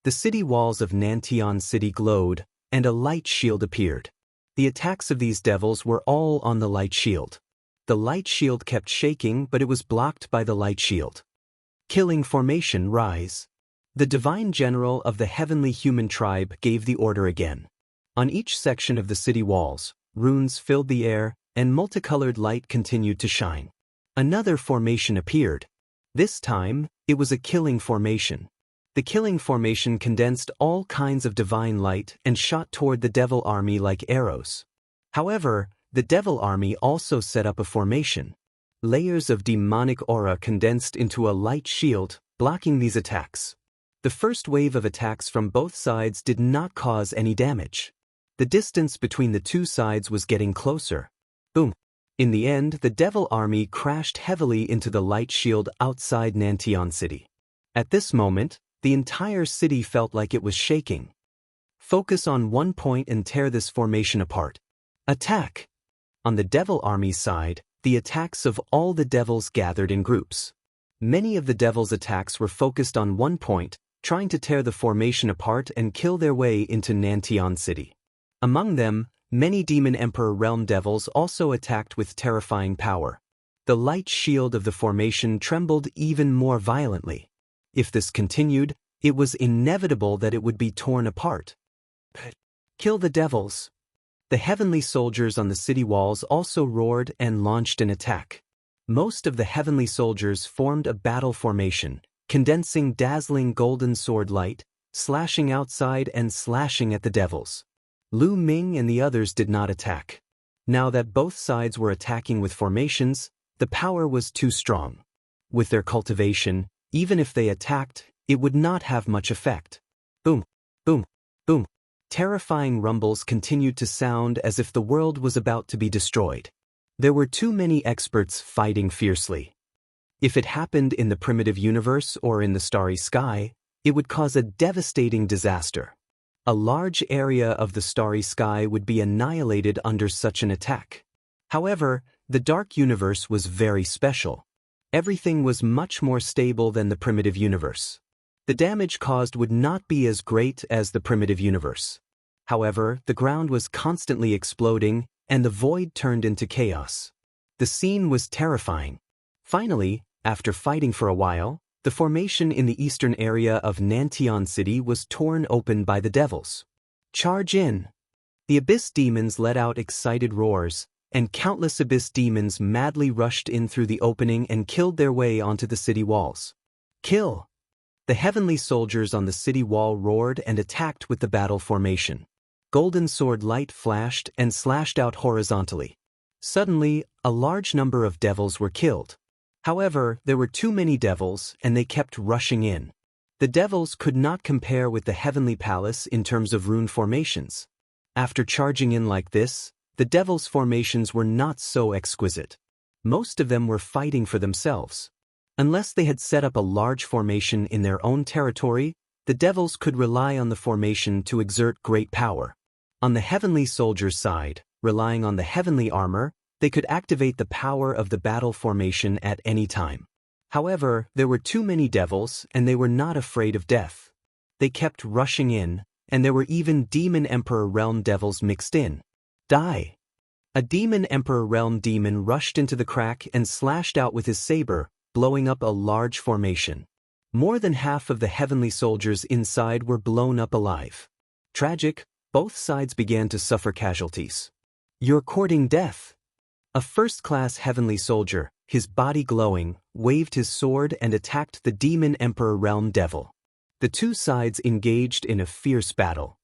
The city walls of Nantian City glowed, and a light shield appeared. The attacks of these devils were all on the light shield. The light shield kept shaking, but it was blocked by the light shield. Killing formation, rise. The Divine General of the Heavenly Human Tribe gave the order again. On each section of the city walls, runes filled the air, and multicolored light continued to shine. Another formation appeared. This time, it was a killing formation. The killing formation condensed all kinds of divine light and shot toward the Devil Army like arrows. However, the Devil Army also set up a formation. Layers of demonic aura condensed into a light shield, blocking these attacks. The first wave of attacks from both sides did not cause any damage. The distance between the two sides was getting closer. Boom. In the end, the devil army crashed heavily into the light shield outside Nantian City. At this moment, the entire city felt like it was shaking. Focus on one point and tear this formation apart. Attack! On the devil army's side, the attacks of all the devils gathered in groups. Many of the devils' attacks were focused on one point, trying to tear the formation apart and kill their way into Nantian City. Among them, many Demon Emperor Realm devils also attacked with terrifying power. The light shield of the formation trembled even more violently. If this continued, it was inevitable that it would be torn apart. Kill the devils! The heavenly soldiers on the city walls also roared and launched an attack. Most of the heavenly soldiers formed a battle formation, condensing dazzling golden sword light, slashing outside and slashing at the devils. Lu Ming and the others did not attack. Now that both sides were attacking with formations, the power was too strong. With their cultivation, even if they attacked, it would not have much effect. Boom, boom, boom. Terrifying rumbles continued to sound as if the world was about to be destroyed. There were too many experts fighting fiercely. If it happened in the primitive universe or in the starry sky, it would cause a devastating disaster. A large area of the starry sky would be annihilated under such an attack. However, the dark universe was very special. Everything was much more stable than the primitive universe. The damage caused would not be as great as the primitive universe. However, the ground was constantly exploding, and the void turned into chaos. The scene was terrifying. Finally, after fighting for a while, the formation in the eastern area of Nantian City was torn open by the devils. Charge in! The Abyss demons let out excited roars, and countless Abyss demons madly rushed in through the opening and killed their way onto the city walls. Kill! The heavenly soldiers on the city wall roared and attacked with the battle formation. Golden sword light flashed and slashed out horizontally. Suddenly, a large number of devils were killed. However, there were too many devils and they kept rushing in. The devils could not compare with the heavenly palace in terms of rune formations. After charging in like this, the devils' formations were not so exquisite. Most of them were fighting for themselves. Unless they had set up a large formation in their own territory, the devils could rely on the formation to exert great power. On the heavenly soldiers' side, relying on the heavenly armor, they could activate the power of the battle formation at any time. However, there were too many devils and they were not afraid of death. They kept rushing in, and there were even Demon Emperor Realm devils mixed in. Die! A Demon Emperor Realm demon rushed into the crack and slashed out with his saber, blowing up a large formation. More than half of the heavenly soldiers inside were blown up alive. Tragic, both sides began to suffer casualties. You're courting death! A first-class heavenly soldier, his body glowing, waved his sword and attacked the Demon Emperor Realm devil. The two sides engaged in a fierce battle.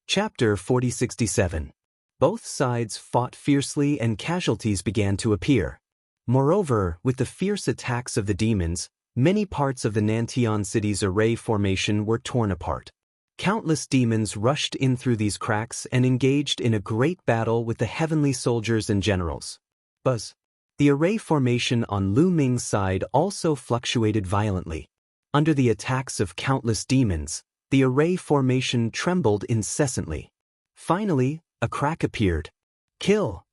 Chapter 4067. Both sides fought fiercely and casualties began to appear. Moreover, with the fierce attacks of the demons, many parts of the Nantian City's array formation were torn apart. Countless demons rushed in through these cracks and engaged in a great battle with the heavenly soldiers and generals. Buzz. The array formation on Lu Ming's side also fluctuated violently. Under the attacks of countless demons, the array formation trembled incessantly. Finally, a crack appeared. Kill!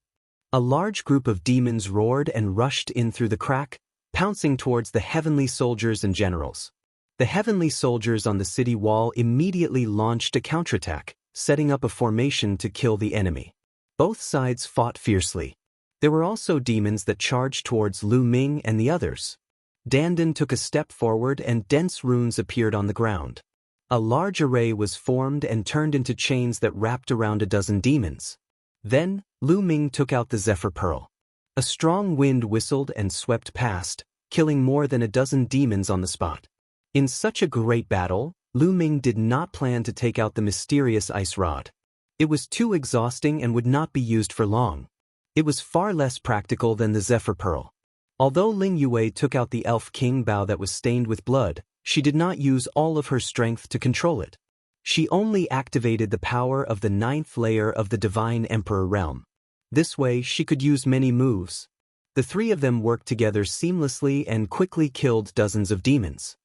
A large group of demons roared and rushed in through the crack, pouncing towards the heavenly soldiers and generals. The heavenly soldiers on the city wall immediately launched a counterattack, setting up a formation to kill the enemy. Both sides fought fiercely. There were also demons that charged towards Lu Ming and the others. Dandan took a step forward and dense runes appeared on the ground. A large array was formed and turned into chains that wrapped around a dozen demons. Then, Lu Ming took out the Zephyr Pearl. A strong wind whistled and swept past, killing more than a dozen demons on the spot. In such a great battle, Lu Ming did not plan to take out the mysterious ice rod. It was too exhausting and would not be used for long. It was far less practical than the Zephyr Pearl. Although Ling Yue took out the Elf King bow that was stained with blood, she did not use all of her strength to control it. She only activated the power of the 9th layer of the Divine Emperor Realm. This way she could use many moves. The three of them worked together seamlessly and quickly killed dozens of demons.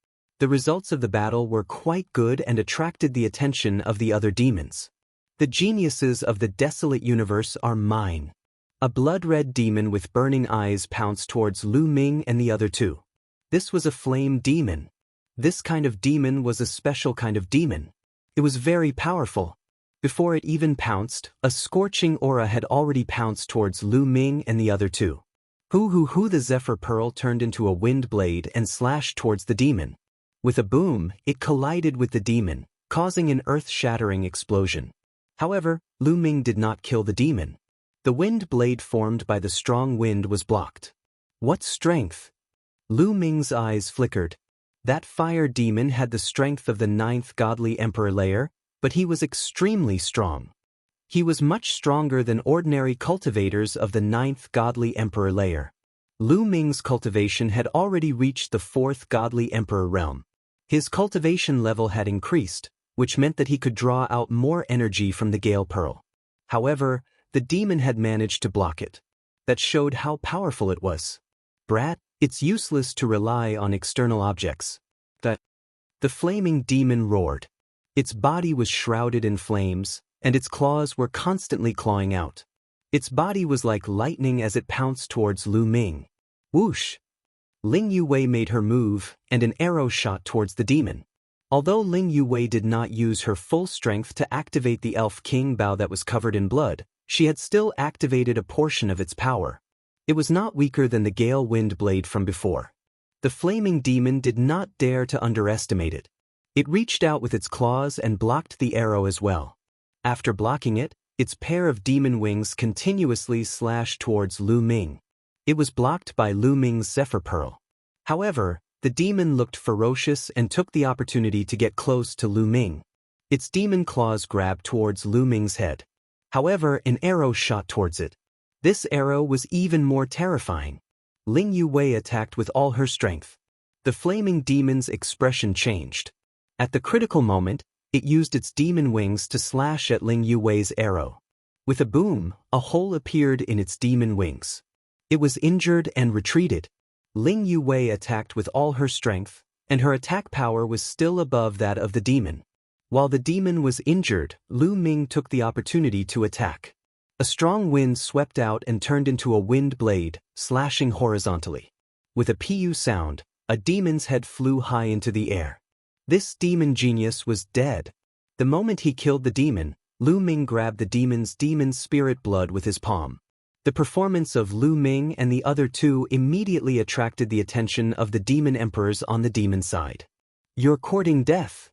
The results of the battle were quite good and attracted the attention of the other demons. The geniuses of the desolate universe are mine. A blood-red demon with burning eyes pounced towards Lu Ming and the other two. This was a flame demon. This kind of demon was a special kind of demon. It was very powerful. Before it even pounced, a scorching aura had already pounced towards Lu Ming and the other two. The Zephyr Pearl turned into a wind blade and slashed towards the demon. With a boom, it collided with the demon, causing an earth-shattering explosion. However, Lu Ming did not kill the demon. The wind blade formed by the strong wind was blocked. What strength! Lu Ming's eyes flickered. That fire demon had the strength of the 9th godly emperor layer, but he was extremely strong. He was much stronger than ordinary cultivators of the 9th godly emperor layer. Lu Ming's cultivation had already reached the 4th godly emperor realm. His cultivation level had increased, which meant that he could draw out more energy from the Gale Pearl. However, the demon had managed to block it. That showed how powerful it was. Brat, it's useless to rely on external objects. The flaming demon roared. Its body was shrouded in flames, and its claws were constantly clawing out. Its body was like lightning as it pounced towards Lu Ming. Whoosh! Ling Yuwei made her move, and an arrow shot towards the demon. Although Ling Yuwei did not use her full strength to activate the Elf King bow that was covered in blood, she had still activated a portion of its power. It was not weaker than the Gale Wind Blade from before. The flaming demon did not dare to underestimate it. It reached out with its claws and blocked the arrow as well. After blocking it, its pair of demon wings continuously slashed towards Lu Ming. It was blocked by Lu Ming's Zephyr Pearl. However, the demon looked ferocious and took the opportunity to get close to Lu Ming. Its demon claws grabbed towards Lu Ming's head. However, an arrow shot towards it. This arrow was even more terrifying. Ling Yuwei attacked with all her strength. The flaming demon's expression changed. At the critical moment, it used its demon wings to slash at Ling Yuwei's arrow. With a boom, a hole appeared in its demon wings. It was injured and retreated. Ling Yuwei attacked with all her strength, and her attack power was still above that of the demon. While the demon was injured, Lu Ming took the opportunity to attack. A strong wind swept out and turned into a wind blade, slashing horizontally. With a pu sound, a demon's head flew high into the air. This demon genius was dead. The moment he killed the demon, Lu Ming grabbed the demon's demon spirit blood with his palm. The performance of Lu Ming and the other two immediately attracted the attention of the demon emperors on the demon side. You're courting death.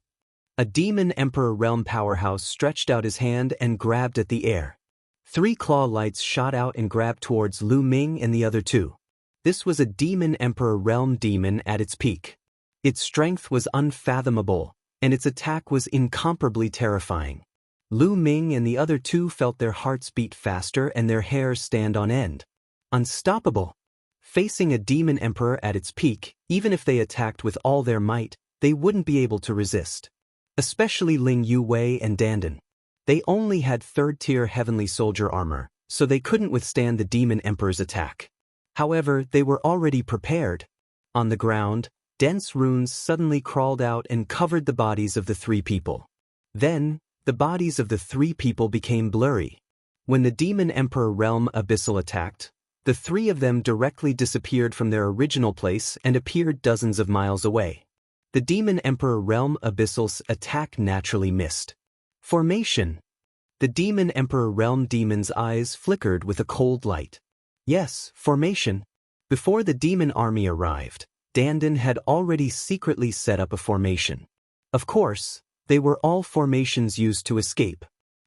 A demon emperor realm powerhouse stretched out his hand and grabbed at the air. 3 claw lights shot out and grabbed towards Lu Ming and the other two. This was a demon emperor realm demon at its peak. Its strength was unfathomable, and its attack was incomparably terrifying. Lu Ming and the other two felt their hearts beat faster and their hair stand on end. Unstoppable! Facing a demon emperor at its peak, even if they attacked with all their might, they wouldn't be able to resist. Especially Ling Yuwei and Dandan. They only had 3rd-tier heavenly soldier armor, so they couldn't withstand the demon emperor's attack. However, they were already prepared. On the ground, dense runes suddenly crawled out and covered the bodies of the 3 people. Then, the bodies of the 3 people became blurry. When the demon emperor realm abyssal attacked, the 3 of them directly disappeared from their original place and appeared dozens of miles away. The demon emperor realm abyssal's attack naturally missed. Formation. The demon emperor realm demon's eyes flickered with a cold light. Yes, formation. Before the demon army arrived, Dandan had already secretly set up a formation. Of course, they were all formations used to escape.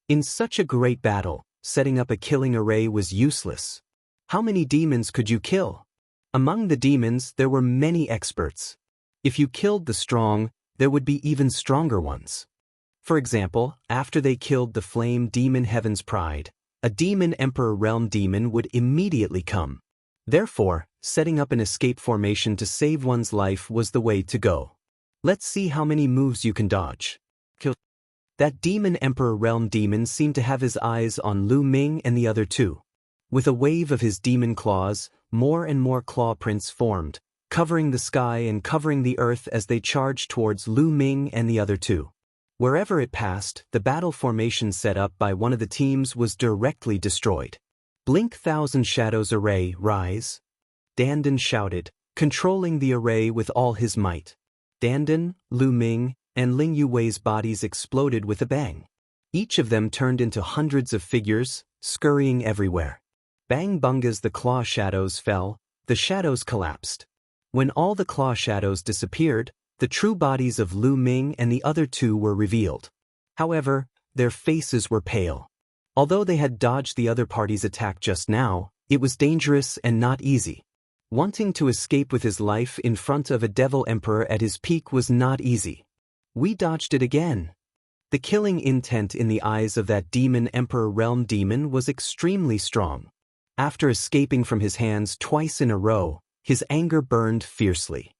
In such a great battle, setting up a killing array was useless. How many demons could you kill? Among the demons, there were many experts. If you killed the strong, there would be even stronger ones. For example, after they killed the flame demon Heaven's Pride, a demon emperor realm demon would immediately come. Therefore, setting up an escape formation to save one's life was the way to go. Let's see how many moves you can dodge. Kill. That demon emperor realm demon seemed to have his eyes on Lu Ming and the other two. With a wave of his demon claws, more and more claw prints formed, covering the sky and covering the earth as they charged towards Lu Ming and the other two. Wherever it passed, the battle formation set up by one of the teams was directly destroyed. Blink Thousand Shadows Array, rise! Dandan shouted, controlling the array with all his might. Dandan, Lu Ming, and Ling Yuwei's bodies exploded with a bang. Each of them turned into hundreds of figures, scurrying everywhere. Bang bung as the claw shadows fell, the shadows collapsed. When all the claw shadows disappeared, the true bodies of Lu Ming and the other two were revealed. However, their faces were pale. Although they had dodged the other party's attack just now, it was dangerous and not easy. Wanting to escape with his life in front of a devil emperor at his peak was not easy. We dodged it again. The killing intent in the eyes of that demon emperor realm demon was extremely strong. After escaping from his hands twice in a row, his anger burned fiercely.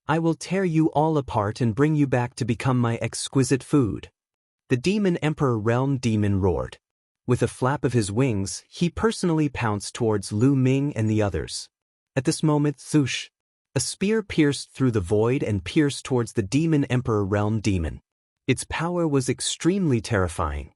I will tear you all apart and bring you back to become my exquisite food. The demon emperor realm demon roared. With a flap of his wings, he personally pounced towards Lu Ming and the others. At this moment, thoosh! A spear pierced through the void and pierced towards the demon emperor realm demon. Its power was extremely terrifying.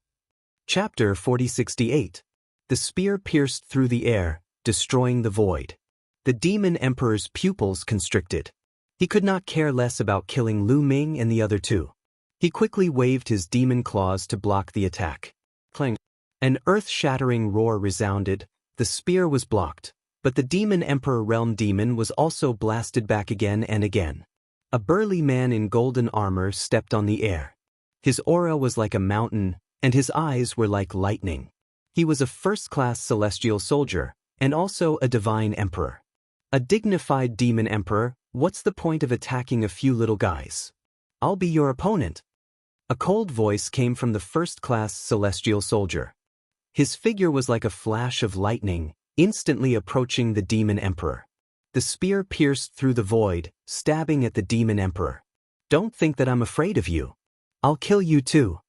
Chapter 4068. The spear pierced through the air, destroying the void. The demon emperor's pupils constricted. He could not care less about killing Lu Ming and the other two. He quickly waved his demon claws to block the attack. Clang! An earth-shattering roar resounded. The spear was blocked, but the demon emperor realm demon was also blasted back again and again. A burly man in golden armor stepped on the air. His aura was like a mountain, and his eyes were like lightning. He was a first-class celestial soldier, and also a divine emperor. A dignified demon emperor, what's the point of attacking a few little guys? I'll be your opponent. A cold voice came from the first-class celestial soldier. His figure was like a flash of lightning, instantly approaching the demon emperor. The spear pierced through the void, stabbing at the demon emperor. Don't think that I'm afraid of you. I'll kill you too.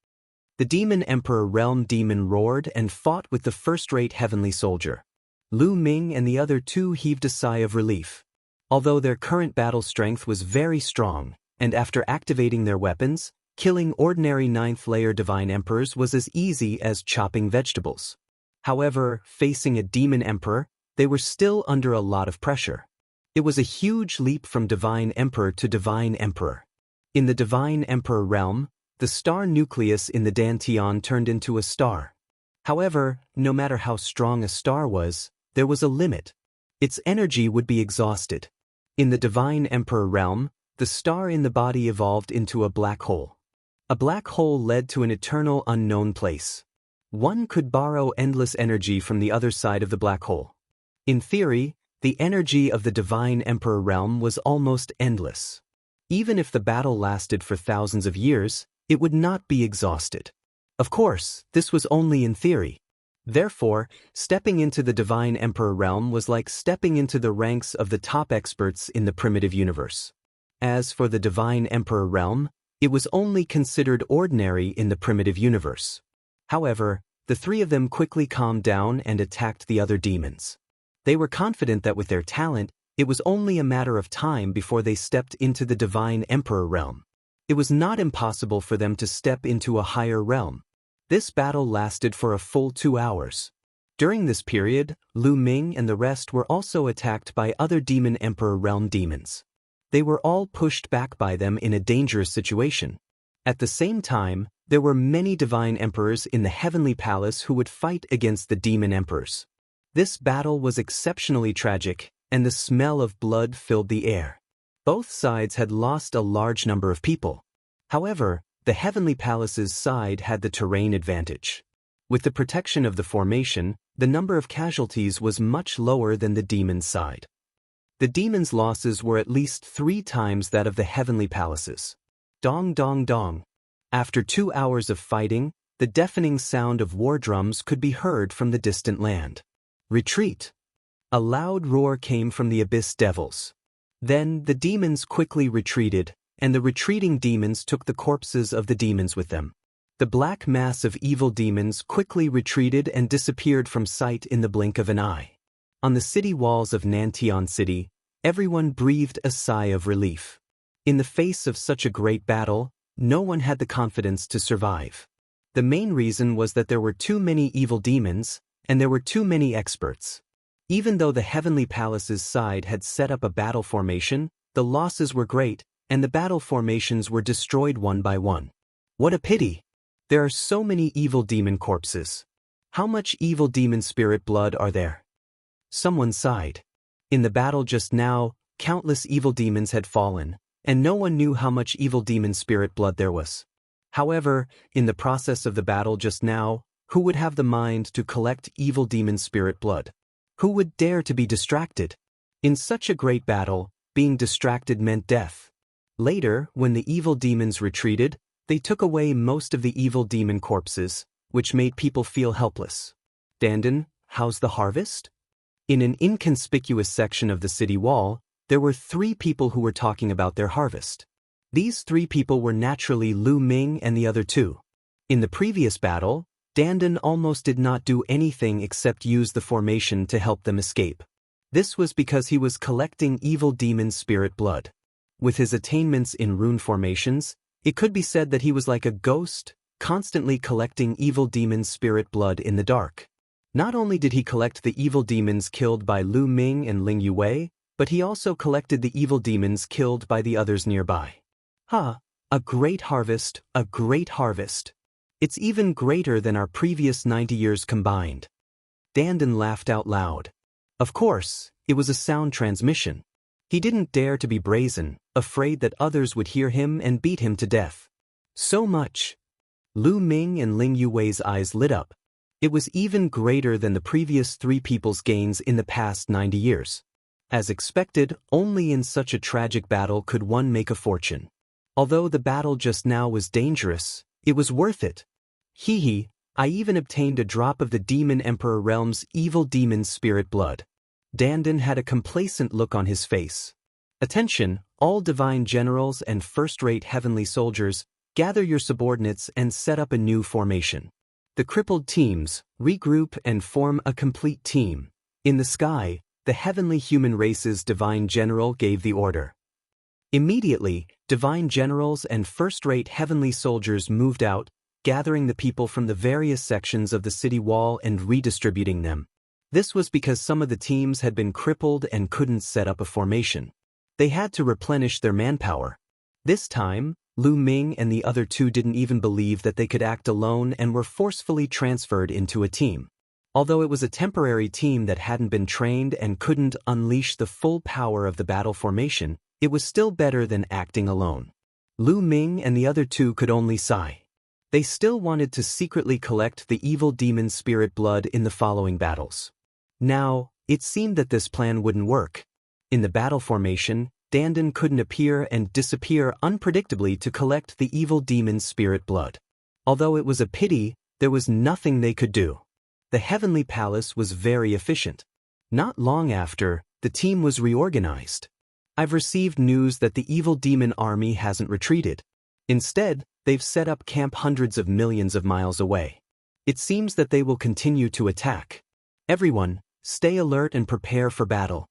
The demon emperor realm demon roared and fought with the first-rate heavenly soldier. Lu Ming and the other two heaved a sigh of relief. Although their current battle strength was very strong, and after activating their weapons, killing ordinary 9th-layer divine emperors was as easy as chopping vegetables. However, facing a demon emperor, they were still under a lot of pressure. It was a huge leap from divine emperor to divine emperor. In the divine emperor realm, the star nucleus in the Dantian turned into a star. However, no matter how strong a star was, there was a limit. Its energy would be exhausted. In the divine emperor realm, the star in the body evolved into a black hole. A black hole led to an eternal unknown place. One could borrow endless energy from the other side of the black hole. In theory, the energy of the divine emperor realm was almost endless. Even if the battle lasted for thousands of years, it would not be exhausted. Of course, this was only in theory. Therefore, stepping into the divine emperor realm was like stepping into the ranks of the top experts in the primitive universe. As for the divine emperor realm, it was only considered ordinary in the primitive universe. However, the three of them quickly calmed down and attacked the other demons. They were confident that with their talent, it was only a matter of time before they stepped into the divine emperor realm. It was not impossible for them to step into a higher realm. This battle lasted for a full 2 hours. During this period, Lu Ming and the rest were also attacked by other demon emperor realm demons. They were all pushed back by them in a dangerous situation. At the same time, there were many divine emperors in the heavenly palace who would fight against the demon emperors. This battle was exceptionally tragic, and the smell of blood filled the air. Both sides had lost a large number of people. However, the heavenly palace's side had the terrain advantage. With the protection of the formation, the number of casualties was much lower than the demon's side. The demon's losses were at least 3 times that of the heavenly palaces. Dong dong dong. After 2 hours of fighting, the deafening sound of war drums could be heard from the distant land. Retreat! A loud roar came from the abyss devils. Then the demons quickly retreated, and the retreating demons took the corpses of the demons with them. The black mass of evil demons quickly retreated and disappeared from sight in the blink of an eye. On the city walls of Nantian City, everyone breathed a sigh of relief. In the face of such a great battle, no one had the confidence to survive. The main reason was that there were too many evil demons, and there were too many experts. Even though the Heavenly Palace's side had set up a battle formation, the losses were great, and the battle formations were destroyed one by one. What a pity! There are so many evil demon corpses. How much evil demon spirit blood are there? Someone sighed. In the battle just now, countless evil demons had fallen, and no one knew how much evil demon spirit blood there was. However, in the process of the battle just now, who would have the mind to collect evil demon spirit blood? Who would dare to be distracted? In such a great battle, being distracted meant death. Later, when the evil demons retreated, they took away most of the evil demon corpses, which made people feel helpless. Dandan, how's the harvest? In an inconspicuous section of the city wall, there were 3 people who were talking about their harvest. These 3 people were naturally Lu Ming and the other 2. In the previous battle, Dandan almost did not do anything except use the formation to help them escape. This was because he was collecting evil demon spirit blood. With his attainments in rune formations, it could be said that he was like a ghost, constantly collecting evil demon spirit blood in the dark. Not only did he collect the evil demons killed by Lu Ming and Ling Yue, but he also collected the evil demons killed by the others nearby. A great harvest, a great harvest. It's even greater than our previous 90 years combined. Dandan laughed out loud. Of course, it was a sound transmission. He didn't dare to be brazen, afraid that others would hear him and beat him to death. So much. Lu Ming and Ling Yue's eyes lit up. It was even greater than the previous 3 people's gains in the past 90 years. As expected, only in such a tragic battle could one make a fortune. Although the battle just now was dangerous, it was worth it. I even obtained a drop of the Demon Emperor Realm's evil demon spirit blood. Dandan had a complacent look on his face. Attention, all divine generals and first-rate heavenly soldiers, gather your subordinates and set up a new formation. The crippled teams, regroup and form a complete team. In the sky, the heavenly human race's divine general gave the order. Immediately, divine generals and first-rate heavenly soldiers moved out, gathering the people from the various sections of the city wall and redistributing them. This was because some of the teams had been crippled and couldn't set up a formation. They had to replenish their manpower. This time, Lu Ming and the other 2 didn't even believe that they could act alone and were forcefully transferred into a team. Although it was a temporary team that hadn't been trained and couldn't unleash the full power of the battle formation, it was still better than acting alone. Lu Ming and the other 2 could only sigh. They still wanted to secretly collect the evil demon spirit blood in the following battles. Now, it seemed that this plan wouldn't work. In the battle formation, Dandan couldn't appear and disappear unpredictably to collect the evil demon spirit blood. Although it was a pity, there was nothing they could do. The Heavenly Palace was very efficient. Not long after, the team was reorganized. I've received news that the evil demon army hasn't retreated. Instead, they've set up camp hundreds of millions of miles away. It seems that they will continue to attack. Everyone, stay alert and prepare for battle.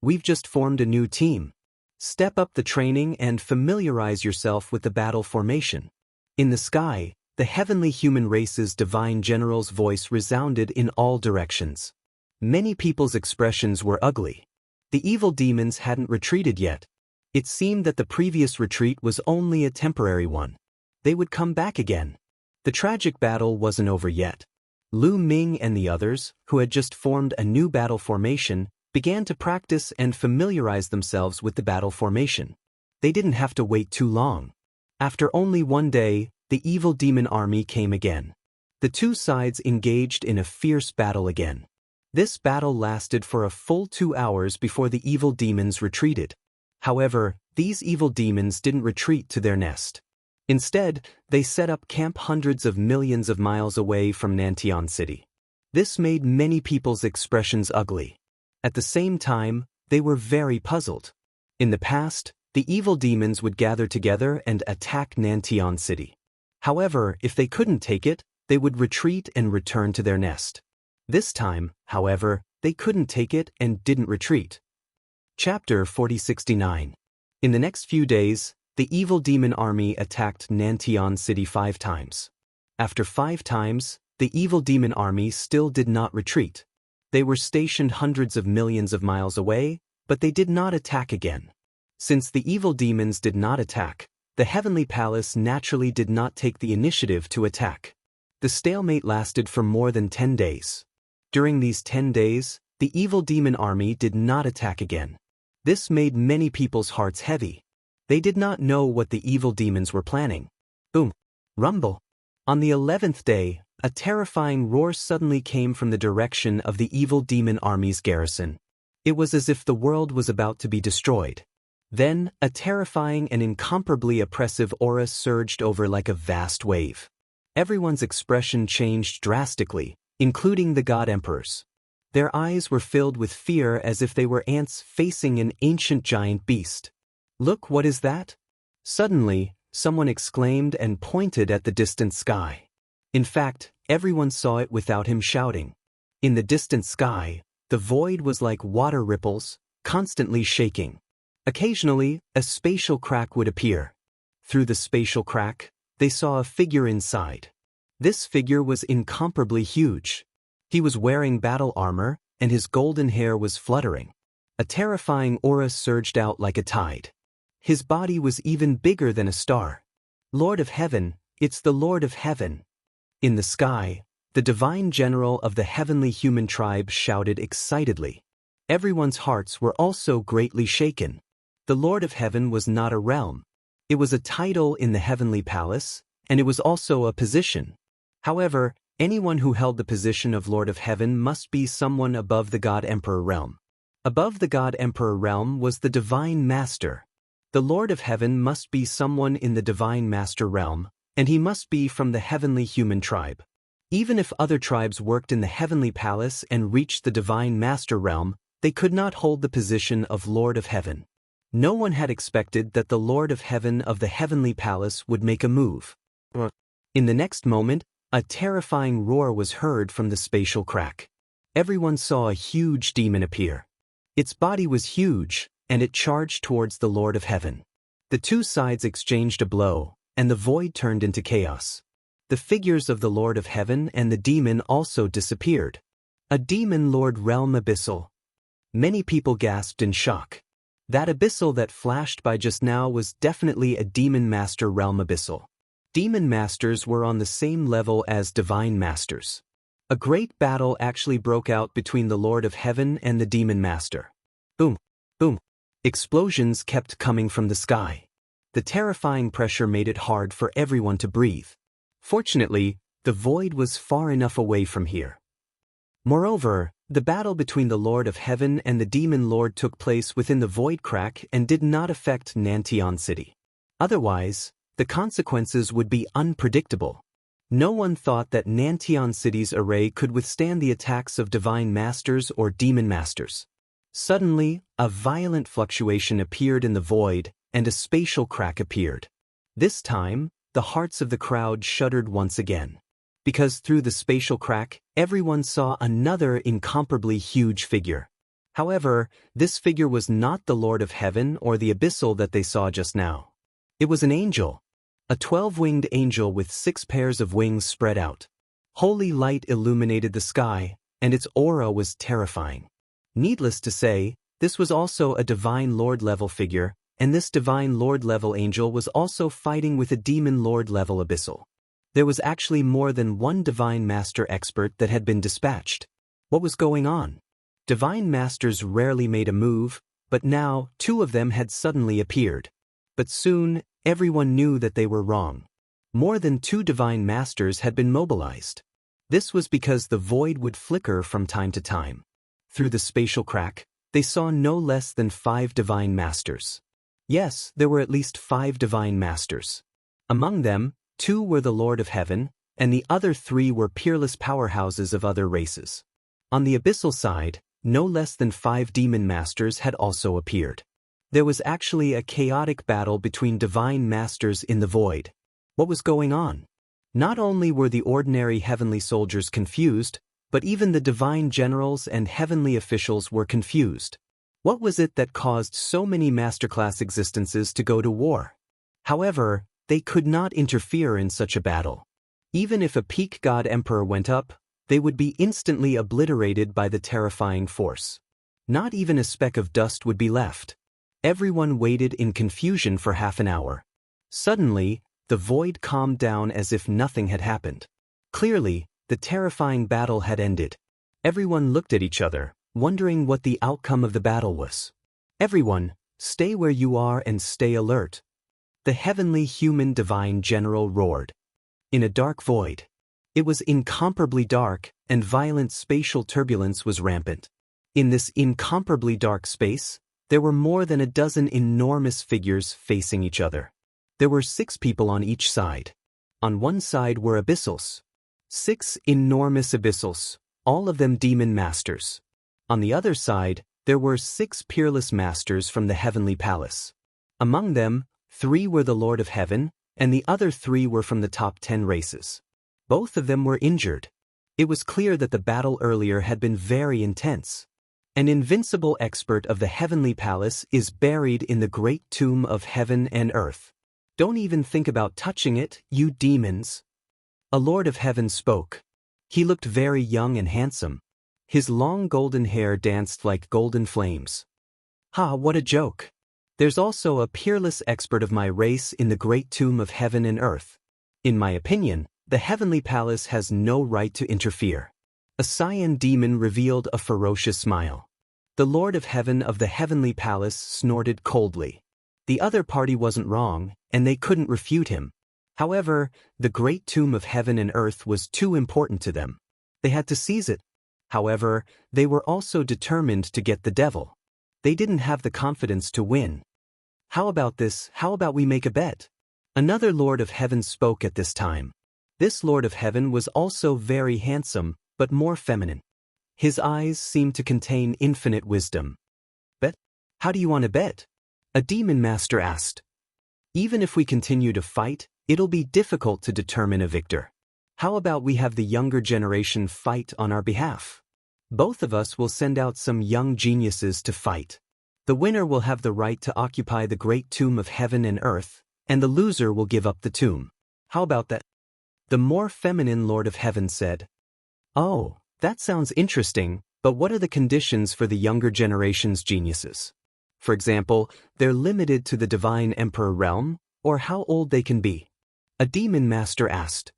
We've just formed a new team. Step up the training and familiarize yourself with the battle formation. In the sky, the heavenly human race's divine general's voice resounded in all directions. Many people's expressions were ugly. The evil demons hadn't retreated yet. It seemed that the previous retreat was only a temporary one. They would come back again. The tragic battle wasn't over yet. Lu Ming and the others, who had just formed a new battle formation, began to practice and familiarize themselves with the battle formation. They didn't have to wait too long. After only one day, the evil demon army came again. The 2 sides engaged in a fierce battle again. This battle lasted for a full 2 hours before the evil demons retreated. However, these evil demons didn't retreat to their nest. Instead, they set up camp hundreds of millions of miles away from Nantian City. This made many people's expressions ugly. At the same time, they were very puzzled. In the past, the evil demons would gather together and attack Nantian City. However, if they couldn't take it, they would retreat and return to their nest. This time, however, they couldn't take it and didn't retreat. Chapter 4069. In the next few days, the evil demon army attacked Nantian City 5 times. After 5 times, the evil demon army still did not retreat. They were stationed hundreds of millions of miles away, but they did not attack again. Since the evil demons did not attack, the Heavenly Palace naturally did not take the initiative to attack. The stalemate lasted for more than 10 days. During these 10 days, the evil demon army did not attack again. This made many people's hearts heavy. They did not know what the evil demons were planning. Boom! Rumble! On the 11th day, a terrifying roar suddenly came from the direction of the evil demon army's garrison. It was as if the world was about to be destroyed. Then, a terrifying and incomparably oppressive aura surged over like a vast wave. Everyone's expression changed drastically, including the god emperors. Their eyes were filled with fear as if they were ants facing an ancient giant beast. "Look, what is that?" Suddenly, someone exclaimed and pointed at the distant sky. In fact, everyone saw it without him shouting. In the distant sky, the void was like water ripples, constantly shaking. Occasionally, a spatial crack would appear. Through the spatial crack, they saw a figure inside. This figure was incomparably huge. He was wearing battle armor, and his golden hair was fluttering. A terrifying aura surged out like a tide. His body was even bigger than a star. "Lord of Heaven, it's the Lord of Heaven." In the sky, the divine general of the heavenly human tribe shouted excitedly. Everyone's hearts were also greatly shaken. The Lord of Heaven was not a realm. It was a title in the heavenly palace, and it was also a position. However, anyone who held the position of Lord of Heaven must be someone above the God Emperor realm. Above the God Emperor realm was the Divine Master. The Lord of Heaven must be someone in the Divine Master realm, and he must be from the heavenly human tribe. Even if other tribes worked in the heavenly palace and reached the Divine Master realm, they could not hold the position of Lord of Heaven. No one had expected that the Lord of Heaven of the heavenly palace would make a move. In the next moment, a terrifying roar was heard from the spatial crack. Everyone saw a huge demon appear. Its body was huge, and it charged towards the Lord of Heaven. The two sides exchanged a blow, and the void turned into chaos. The figures of the Lord of Heaven and the demon also disappeared. A demon lord realm abyssal. Many people gasped in shock. That abyssal that flashed by just now was definitely a demon master realm abyssal. Demon masters were on the same level as divine masters. A great battle actually broke out between the Lord of Heaven and the demon master. Boom! Boom! Explosions kept coming from the sky. The terrifying pressure made it hard for everyone to breathe. Fortunately, the void was far enough away from here. Moreover, the battle between the Lord of Heaven and the Demon Lord took place within the void crack and did not affect Nantian City. Otherwise, the consequences would be unpredictable. No one thought that Nantian City's array could withstand the attacks of divine masters or demon masters. Suddenly, a violent fluctuation appeared in the void, and a spatial crack appeared. This time, the hearts of the crowd shuddered once again. Because through the spatial crack, everyone saw another incomparably huge figure. However, this figure was not the Lord of Heaven or the abyssal that they saw just now. It was an angel. A 12-winged angel with 6 pairs of wings spread out. Holy light illuminated the sky, and its aura was terrifying. Needless to say, this was also a divine lord-level figure, and this divine lord-level angel was also fighting with a demon lord-level abyssal. There was actually more than one divine master expert that had been dispatched. What was going on? Divine masters rarely made a move, but now 2 of them had suddenly appeared. But soon, everyone knew that they were wrong. More than 2 divine masters had been mobilized. This was because the void would flicker from time to time. Through the spatial crack, they saw no less than 5 divine masters. Yes, there were at least 5 divine masters. Among them, 2 were the Lord of Heaven, and the other 3 were peerless powerhouses of other races. On the abyssal side, no less than 5 demon masters had also appeared. There was actually a chaotic battle between divine masters in the void. What was going on? Not only were the ordinary heavenly soldiers confused, but even the divine generals and heavenly officials were confused. What was it that caused so many masterclass existences to go to war? However, they could not interfere in such a battle. Even if a peak god emperor went up, they would be instantly obliterated by the terrifying force. Not even a speck of dust would be left. Everyone waited in confusion for half an hour. Suddenly, the void calmed down as if nothing had happened. Clearly, the terrifying battle had ended. Everyone looked at each other, wondering what the outcome of the battle was. Everyone, stay where you are and stay alert. The heavenly human divine general roared. In a dark void. It was incomparably dark, and violent spatial turbulence was rampant. In this incomparably dark space, there were more than a dozen enormous figures facing each other. There were 6 people on each side. On one side were abyssals. 6 enormous abyssals, all of them demon masters. On the other side, there were 6 peerless masters from the heavenly palace. Among them, 3 were the Lord of Heaven, and the other 3 were from the top 10 races. Both of them were injured. It was clear that the battle earlier had been very intense. An invincible expert of the heavenly palace is buried in the great tomb of heaven and earth. Don't even think about touching it, you demons. A Lord of Heaven spoke. He looked very young and handsome. His long golden hair danced like golden flames. Ha, what a joke. There's also a peerless expert of my race in the great tomb of heaven and earth. In my opinion, the heavenly palace has no right to interfere. A cyan demon revealed a ferocious smile. The Lord of Heaven of the heavenly palace snorted coldly. The other party wasn't wrong, and they couldn't refute him. However, the great tomb of heaven and earth was too important to them. They had to seize it. However, they were also determined to get the devil. They didn't have the confidence to win. How about this? How about we make a bet? Another Lord of Heaven spoke at this time. This Lord of Heaven was also very handsome, but more feminine. His eyes seemed to contain infinite wisdom. Bet? How do you want to bet? A demon master asked. Even if we continue to fight, it'll be difficult to determine a victor. How about we have the younger generation fight on our behalf? Both of us will send out some young geniuses to fight. The winner will have the right to occupy the great tomb of heaven and earth, and the loser will give up the tomb. How about that? The more feminine Lord of Heaven said. Oh, that sounds interesting, but what are the conditions for the younger generation's geniuses? For example, they're limited to the divine emperor realm, or how old they can be. A demon master asked.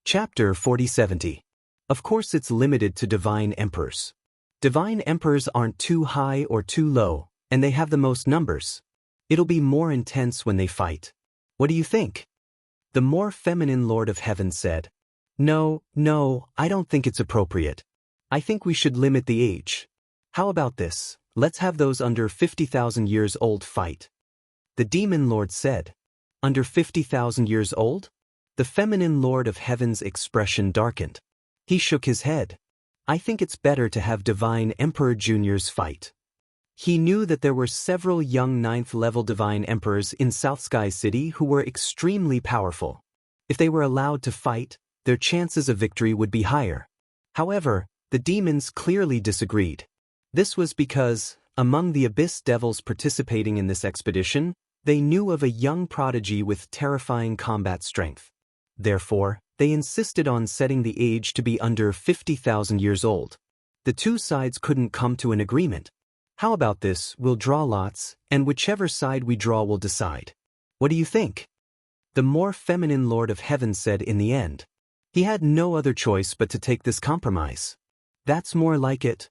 Chapter 4070. Of course it's limited to divine emperors. Divine emperors aren't too high or too low, and they have the most numbers. It'll be more intense when they fight. What do you think? The more feminine Lord of Heaven said. No, I don't think it's appropriate. I think we should limit the age. How about this? Let's have those under 50,000 years old fight. The demon lord said. Under 50,000 years old? The feminine Lord of Heaven's expression darkened. He shook his head. I think it's better to have divine emperor juniors fight. He knew that there were several young 9th-level divine emperors in South Sky City who were extremely powerful. If they were allowed to fight, their chances of victory would be higher. However, the demons clearly disagreed. This was because, among the abyss devils participating in this expedition, they knew of a young prodigy with terrifying combat strength. Therefore, they insisted on setting the age to be under 50,000 years old. The two sides couldn't come to an agreement. How about this? We'll draw lots, and whichever side we draw will decide. What do you think? The more feminine Lord of Heaven said in the end. He had no other choice but to take this compromise. That's more like it.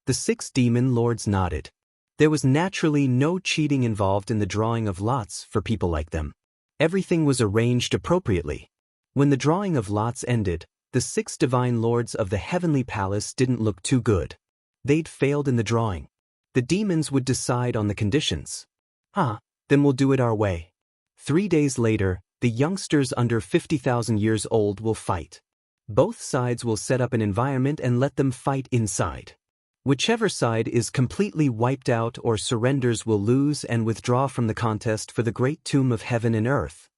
The 6 demon lords nodded. There was naturally no cheating involved in the drawing of lots for people like them. Everything was arranged appropriately. When the drawing of lots ended, the 6 divine lords of the heavenly palace didn't look too good. They'd failed in the drawing. The demons would decide on the conditions. Then we'll do it our way. 3 days later, the youngsters under 50,000 years old will fight. Both sides will set up an environment and let them fight inside. Whichever side is completely wiped out or surrenders will lose and withdraw from the contest for the great tomb of heaven and earth.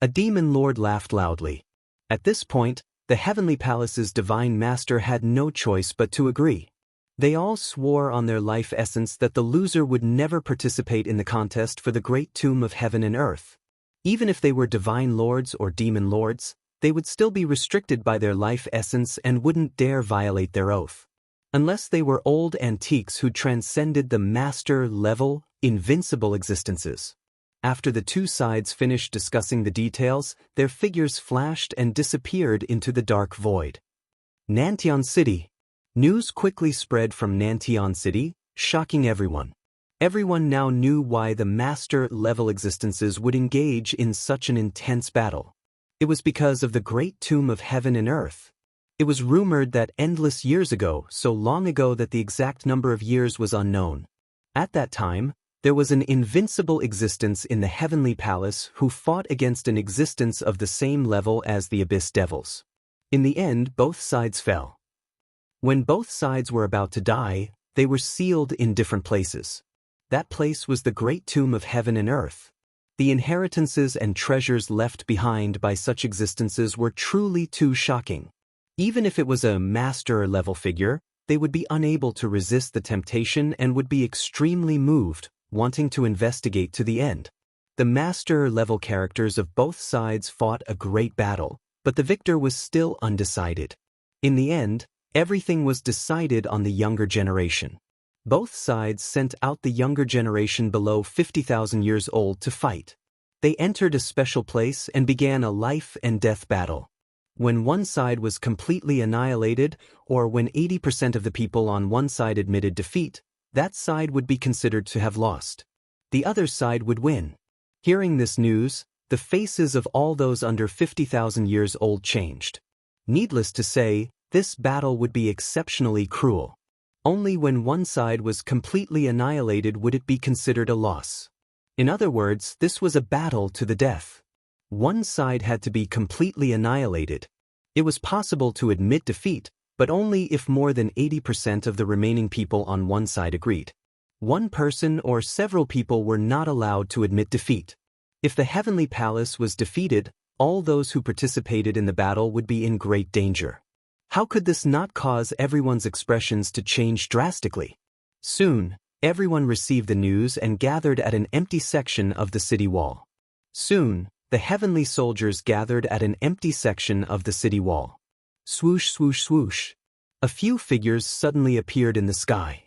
A demon lord laughed loudly. At this point, the Heavenly Palace's divine master had no choice but to agree. They all swore on their life essence that the loser would never participate in the contest for the great tomb of heaven and earth. Even if they were divine lords or demon lords, they would still be restricted by their life essence and wouldn't dare violate their oath. Unless they were old antiques who transcended the master-level, invincible existences. After the two sides finished discussing the details, their figures flashed and disappeared into the dark void. Nantian City. News quickly spread from Nantian City, shocking everyone. Everyone now knew why the master-level existences would engage in such an intense battle. It was because of the great tomb of heaven and earth. It was rumored that endless years ago, so long ago that the exact number of years was unknown. At that time, there was an invincible existence in the Heavenly Palace who fought against an existence of the same level as the Abyss Devils. In the end, both sides fell. When both sides were about to die, they were sealed in different places. That place was the great tomb of heaven and earth. The inheritances and treasures left behind by such existences were truly too shocking. Even if it was a master-level figure, they would be unable to resist the temptation and would be extremely moved, wanting to investigate to the end. The master-level characters of both sides fought a great battle, but the victor was still undecided. In the end, everything was decided on the younger generation. Both sides sent out the younger generation below 50,000 years old to fight. They entered a special place and began a life and death battle. When one side was completely annihilated, or when 80% of the people on one side admitted defeat, that side would be considered to have lost. The other side would win. Hearing this news, the faces of all those under 50,000 years old changed. Needless to say, this battle would be exceptionally cruel. Only when one side was completely annihilated would it be considered a loss. In other words, this was a battle to the death. One side had to be completely annihilated. It was possible to admit defeat, but only if more than 80% of the remaining people on one side agreed. One person or several people were not allowed to admit defeat. If the Heavenly Palace was defeated, all those who participated in the battle would be in great danger. How could this not cause everyone's expressions to change drastically? Soon, everyone received the news and gathered at an empty section of the city wall. Soon, the heavenly soldiers gathered at an empty section of the city wall. Swoosh, swoosh, swoosh. A few figures suddenly appeared in the sky.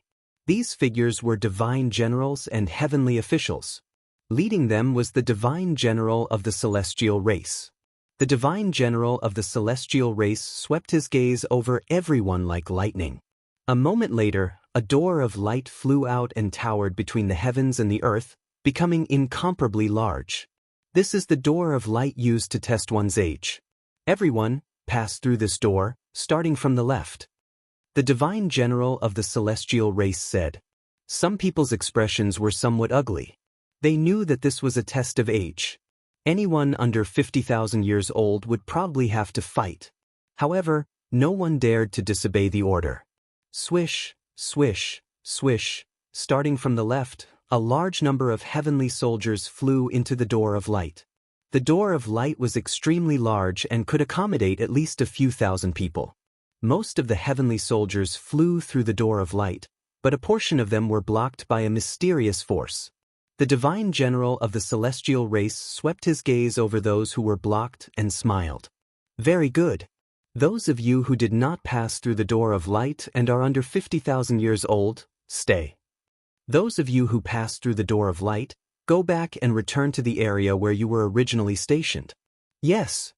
These figures were divine generals and heavenly officials. Leading them was the divine general of the celestial race. The divine general of the celestial race swept his gaze over everyone like lightning. A moment later, a door of light flew out and towered between the heavens and the earth, becoming incomparably large. This is the door of light used to test one's age. Everyone passed through this door, starting from the left. The divine general of the celestial race said. Some people's expressions were somewhat ugly. They knew that this was a test of age. Anyone under 50,000 years old would probably have to fight. However, no one dared to disobey the order. Swish, swish, swish. Starting from the left, a large number of heavenly soldiers flew into the door of light. The door of light was extremely large and could accommodate at least a few thousand people. Most of the heavenly soldiers flew through the door of light, but a portion of them were blocked by a mysterious force. The divine general of the celestial race swept his gaze over those who were blocked and smiled. Very good. Those of you who did not pass through the door of light and are under 50,000 years old, stay. Those of you who passed through the door of light, go back and return to the area where you were originally stationed. Yes.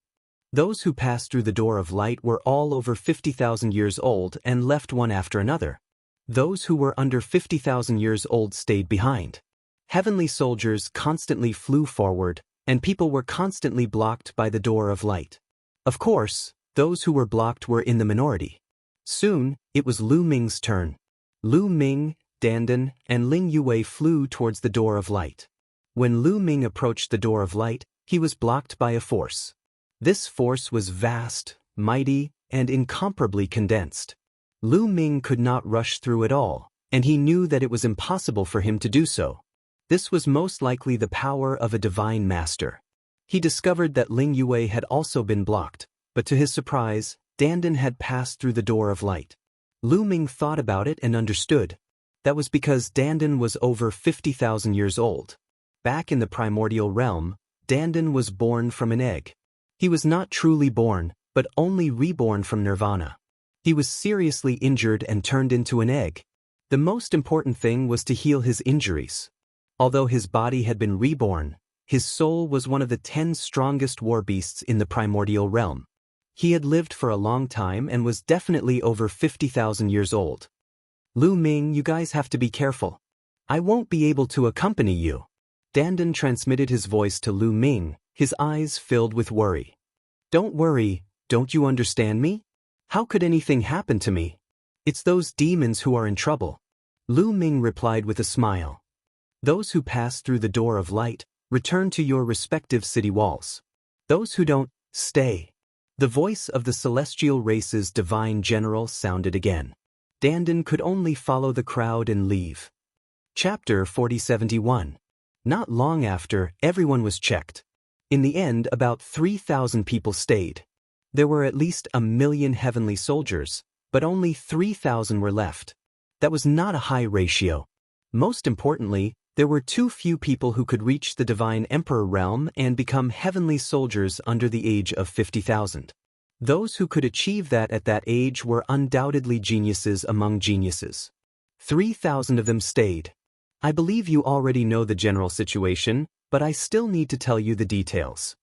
Those who passed through the door of light were all over 50,000 years old and left one after another. Those who were under 50,000 years old stayed behind. Heavenly soldiers constantly flew forward, and people were constantly blocked by the door of light. Of course, those who were blocked were in the minority. Soon, it was Lu Ming's turn. Lu Ming, Dandan, and Ling Yue flew towards the door of light. When Lu Ming approached the door of light, he was blocked by a force. This force was vast, mighty, and incomparably condensed. Lu Ming could not rush through it all, and he knew that it was impossible for him to do so. This was most likely the power of a divine master. He discovered that Ling Yue had also been blocked, But to his surprise, Dandan had passed through the door of light. Lu Ming thought about it and understood. That was because Dandan was over 50,000 years old. Back in the primordial realm, Dandan was born from an egg. He was not truly born, but only reborn from nirvana. He was seriously injured and turned into an egg. The most important thing was to heal his injuries. Although his body had been reborn, his soul was one of the 10 strongest war beasts in the primordial realm. He had lived for a long time and was definitely over 50,000 years old. Lu Ming, you guys have to be careful. I won't be able to accompany you. Dandan transmitted his voice to Lu Ming, his eyes filled with worry. Don't worry, don't you understand me? How could anything happen to me? It's those demons who are in trouble. Lu Ming replied with a smile. Those who pass through the door of light, return to your respective city walls. Those who don't, stay. The voice of the celestial race's divine general sounded again. Dandan could only follow the crowd and leave. Chapter 4071. Not long after, everyone was checked. In the end, about 3,000 people stayed. There were at least 1 million heavenly soldiers, but only 3,000 were left. That was not a high ratio. Most importantly, there were too few people who could reach the divine emperor realm and become heavenly soldiers under the age of 50,000. Those who could achieve that at that age were undoubtedly geniuses among geniuses. 3,000 of them stayed. I believe you already know the general situation, but I still need to tell you the details.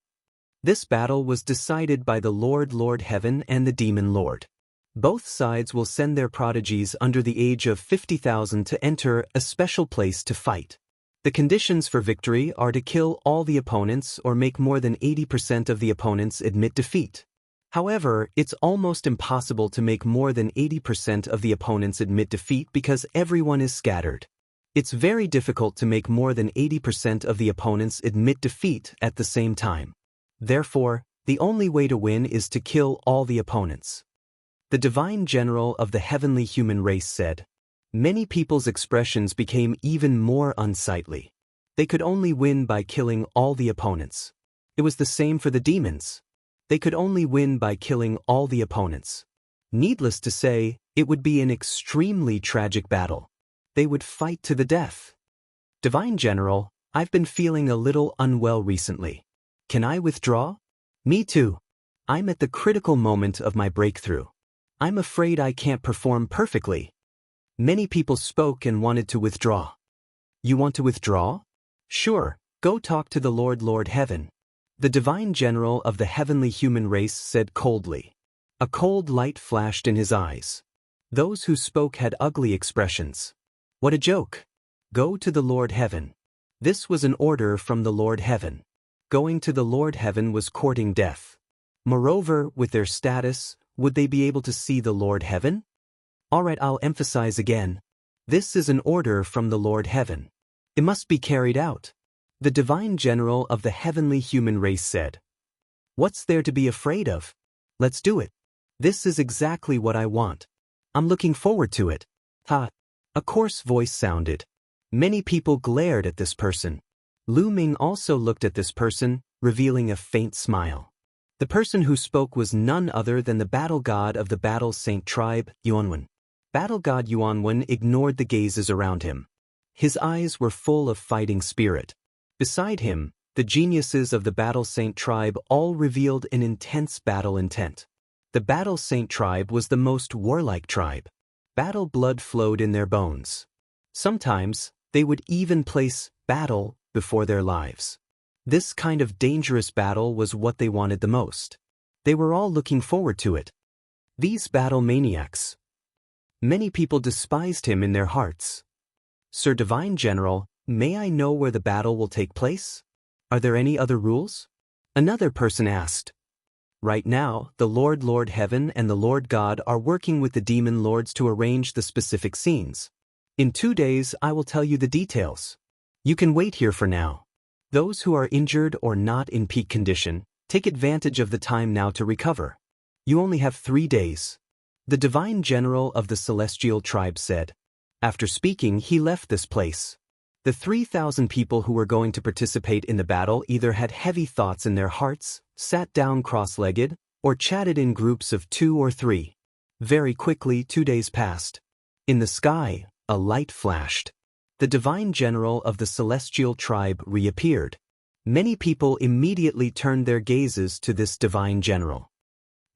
This battle was decided by the Lord Heaven and the Demon Lord. Both sides will send their prodigies under the age of 50,000 to enter a special place to fight. The conditions for victory are to kill all the opponents or make more than 80% of the opponents admit defeat. However, it's almost impossible to make more than 80% of the opponents admit defeat because everyone is scattered. It's very difficult to make more than 80% of the opponents admit defeat at the same time. Therefore, the only way to win is to kill all the opponents. The divine general of the heavenly human race said. Many people's expressions became even more unsightly. They could only win by killing all the opponents. It was the same for the demons. They could only win by killing all the opponents. Needless to say, it would be an extremely tragic battle. They would fight to the death. Divine General, I've been feeling a little unwell recently. Can I withdraw? Me too. I'm at the critical moment of my breakthrough. I'm afraid I can't perform perfectly. Many people spoke and wanted to withdraw. You want to withdraw? Sure, go talk to the Lord Heaven. The Divine General of the heavenly human race said coldly. A cold light flashed in his eyes. Those who spoke had ugly expressions. What a joke. Go to the Lord Heaven. This was an order from the Lord Heaven. Going to the Lord Heaven was courting death. Moreover, with their status, would they be able to see the Lord Heaven? Alright, I'll emphasize again. This is an order from the Lord Heaven. It must be carried out. The Divine General of the heavenly human race said. What's there to be afraid of? Let's do it. This is exactly what I want. I'm looking forward to it. Ha! A coarse voice sounded. Many people glared at this person. Lu Ming also looked at this person, revealing a faint smile. The person who spoke was none other than the battle god of the Battle Saint tribe, Yuanwen. Battle god Yuanwen ignored the gazes around him. His eyes were full of fighting spirit. Beside him, the geniuses of the Battle Saint tribe all revealed an intense battle intent. The Battle Saint tribe was the most warlike tribe. Battle blood flowed in their bones. Sometimes, they would even place battle before their lives. This kind of dangerous battle was what they wanted the most. They were all looking forward to it. These battle maniacs. Many people despised him in their hearts. Sir Divine General, may I know where the battle will take place? Are there any other rules? Another person asked. Right now, the Lord Heaven and the Lord God are working with the demon lords to arrange the specific scenes. In 2 days, I will tell you the details. You can wait here for now. Those who are injured or not in peak condition, take advantage of the time now to recover. You only have 3 days. The Divine General of the Celestial Tribe said. After speaking, he left this place. The 3,000 people who were going to participate in the battle either had heavy thoughts in their hearts, sat down cross-legged, or chatted in groups of 2 or 3. Very quickly 2 days passed. In the sky, a light flashed. The divine general of the celestial tribe reappeared. Many people immediately turned their gazes to this divine general.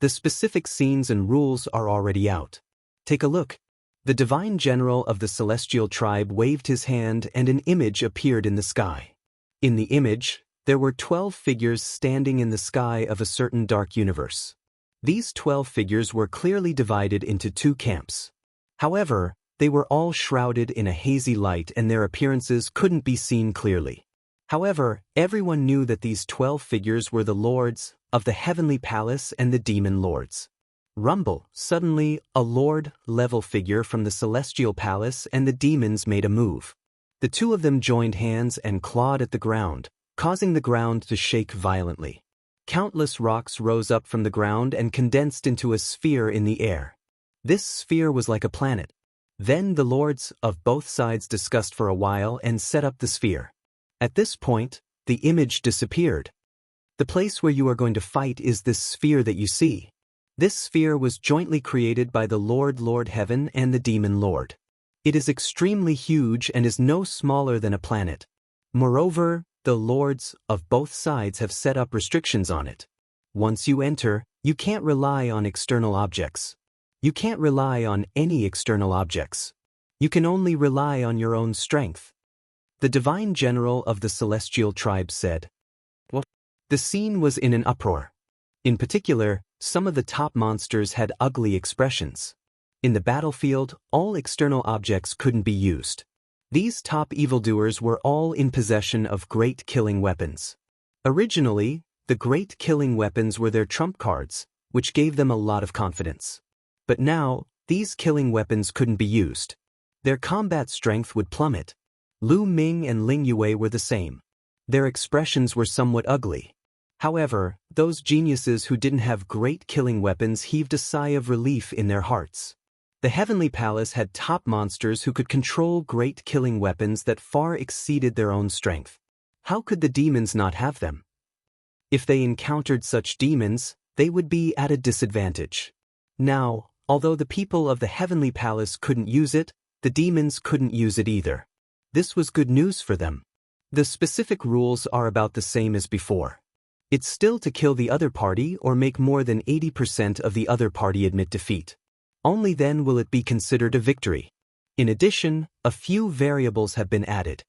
The specific scenes and rules are already out. Take a look. The divine general of the celestial tribe waved his hand and an image appeared in the sky. In the image, there were 12 figures standing in the sky of a certain dark universe. These 12 figures were clearly divided into 2 camps. However, they were all shrouded in a hazy light and their appearances couldn't be seen clearly. However, everyone knew that these 12 figures were the lords of the heavenly palace and the demon lords. Rumble, suddenly, a lord-level figure from the celestial palace and the demons made a move. The 2 of them joined hands and clawed at the ground, causing the ground to shake violently. Countless rocks rose up from the ground and condensed into a sphere in the air. This sphere was like a planet. Then the lords of both sides discussed for a while and set up the sphere. At this point, the image disappeared. The place where you are going to fight is this sphere that you see. This sphere was jointly created by the Lord Heaven and the Demon Lord. It is extremely huge and is no smaller than a planet. Moreover, the lords of both sides have set up restrictions on it. Once you enter, you can't rely on external objects. You can't rely on any external objects. You can only rely on your own strength. The divine general of the celestial tribe said. What? The scene was in an uproar. In particular, some of the top monsters had ugly expressions. In the battlefield, all external objects couldn't be used. These top evildoers were all in possession of great killing weapons. Originally, the great killing weapons were their trump cards, which gave them a lot of confidence. But now, these killing weapons couldn't be used. Their combat strength would plummet. Lu Ming and Ling Yue were the same. Their expressions were somewhat ugly. However, those geniuses who didn't have great killing weapons heaved a sigh of relief in their hearts. The Heavenly Palace had top monsters who could control great killing weapons that far exceeded their own strength. How could the demons not have them? If they encountered such demons, they would be at a disadvantage. Now, although the people of the Heavenly Palace couldn't use it, the demons couldn't use it either. This was good news for them. The specific rules are about the same as before. It's still to kill the other party or make more than 80% of the other party admit defeat. Only then will it be considered a victory. In addition, a few variables have been added.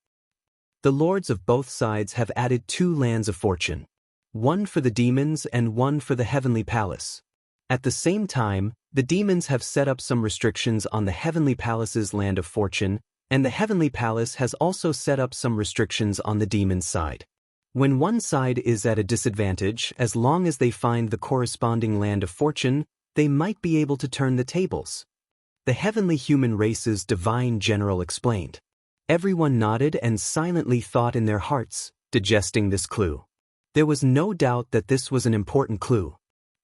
The lords of both sides have added 2 lands of fortune. One for the demons and one for the Heavenly Palace. At the same time, the demons have set up some restrictions on the Heavenly Palace's land of fortune, and the Heavenly Palace has also set up some restrictions on the demon's side. When one side is at a disadvantage, as long as they find the corresponding land of fortune, they might be able to turn the tables. The heavenly human race's divine general explained. Everyone nodded and silently thought in their hearts, digesting this clue. There was no doubt that this was an important clue.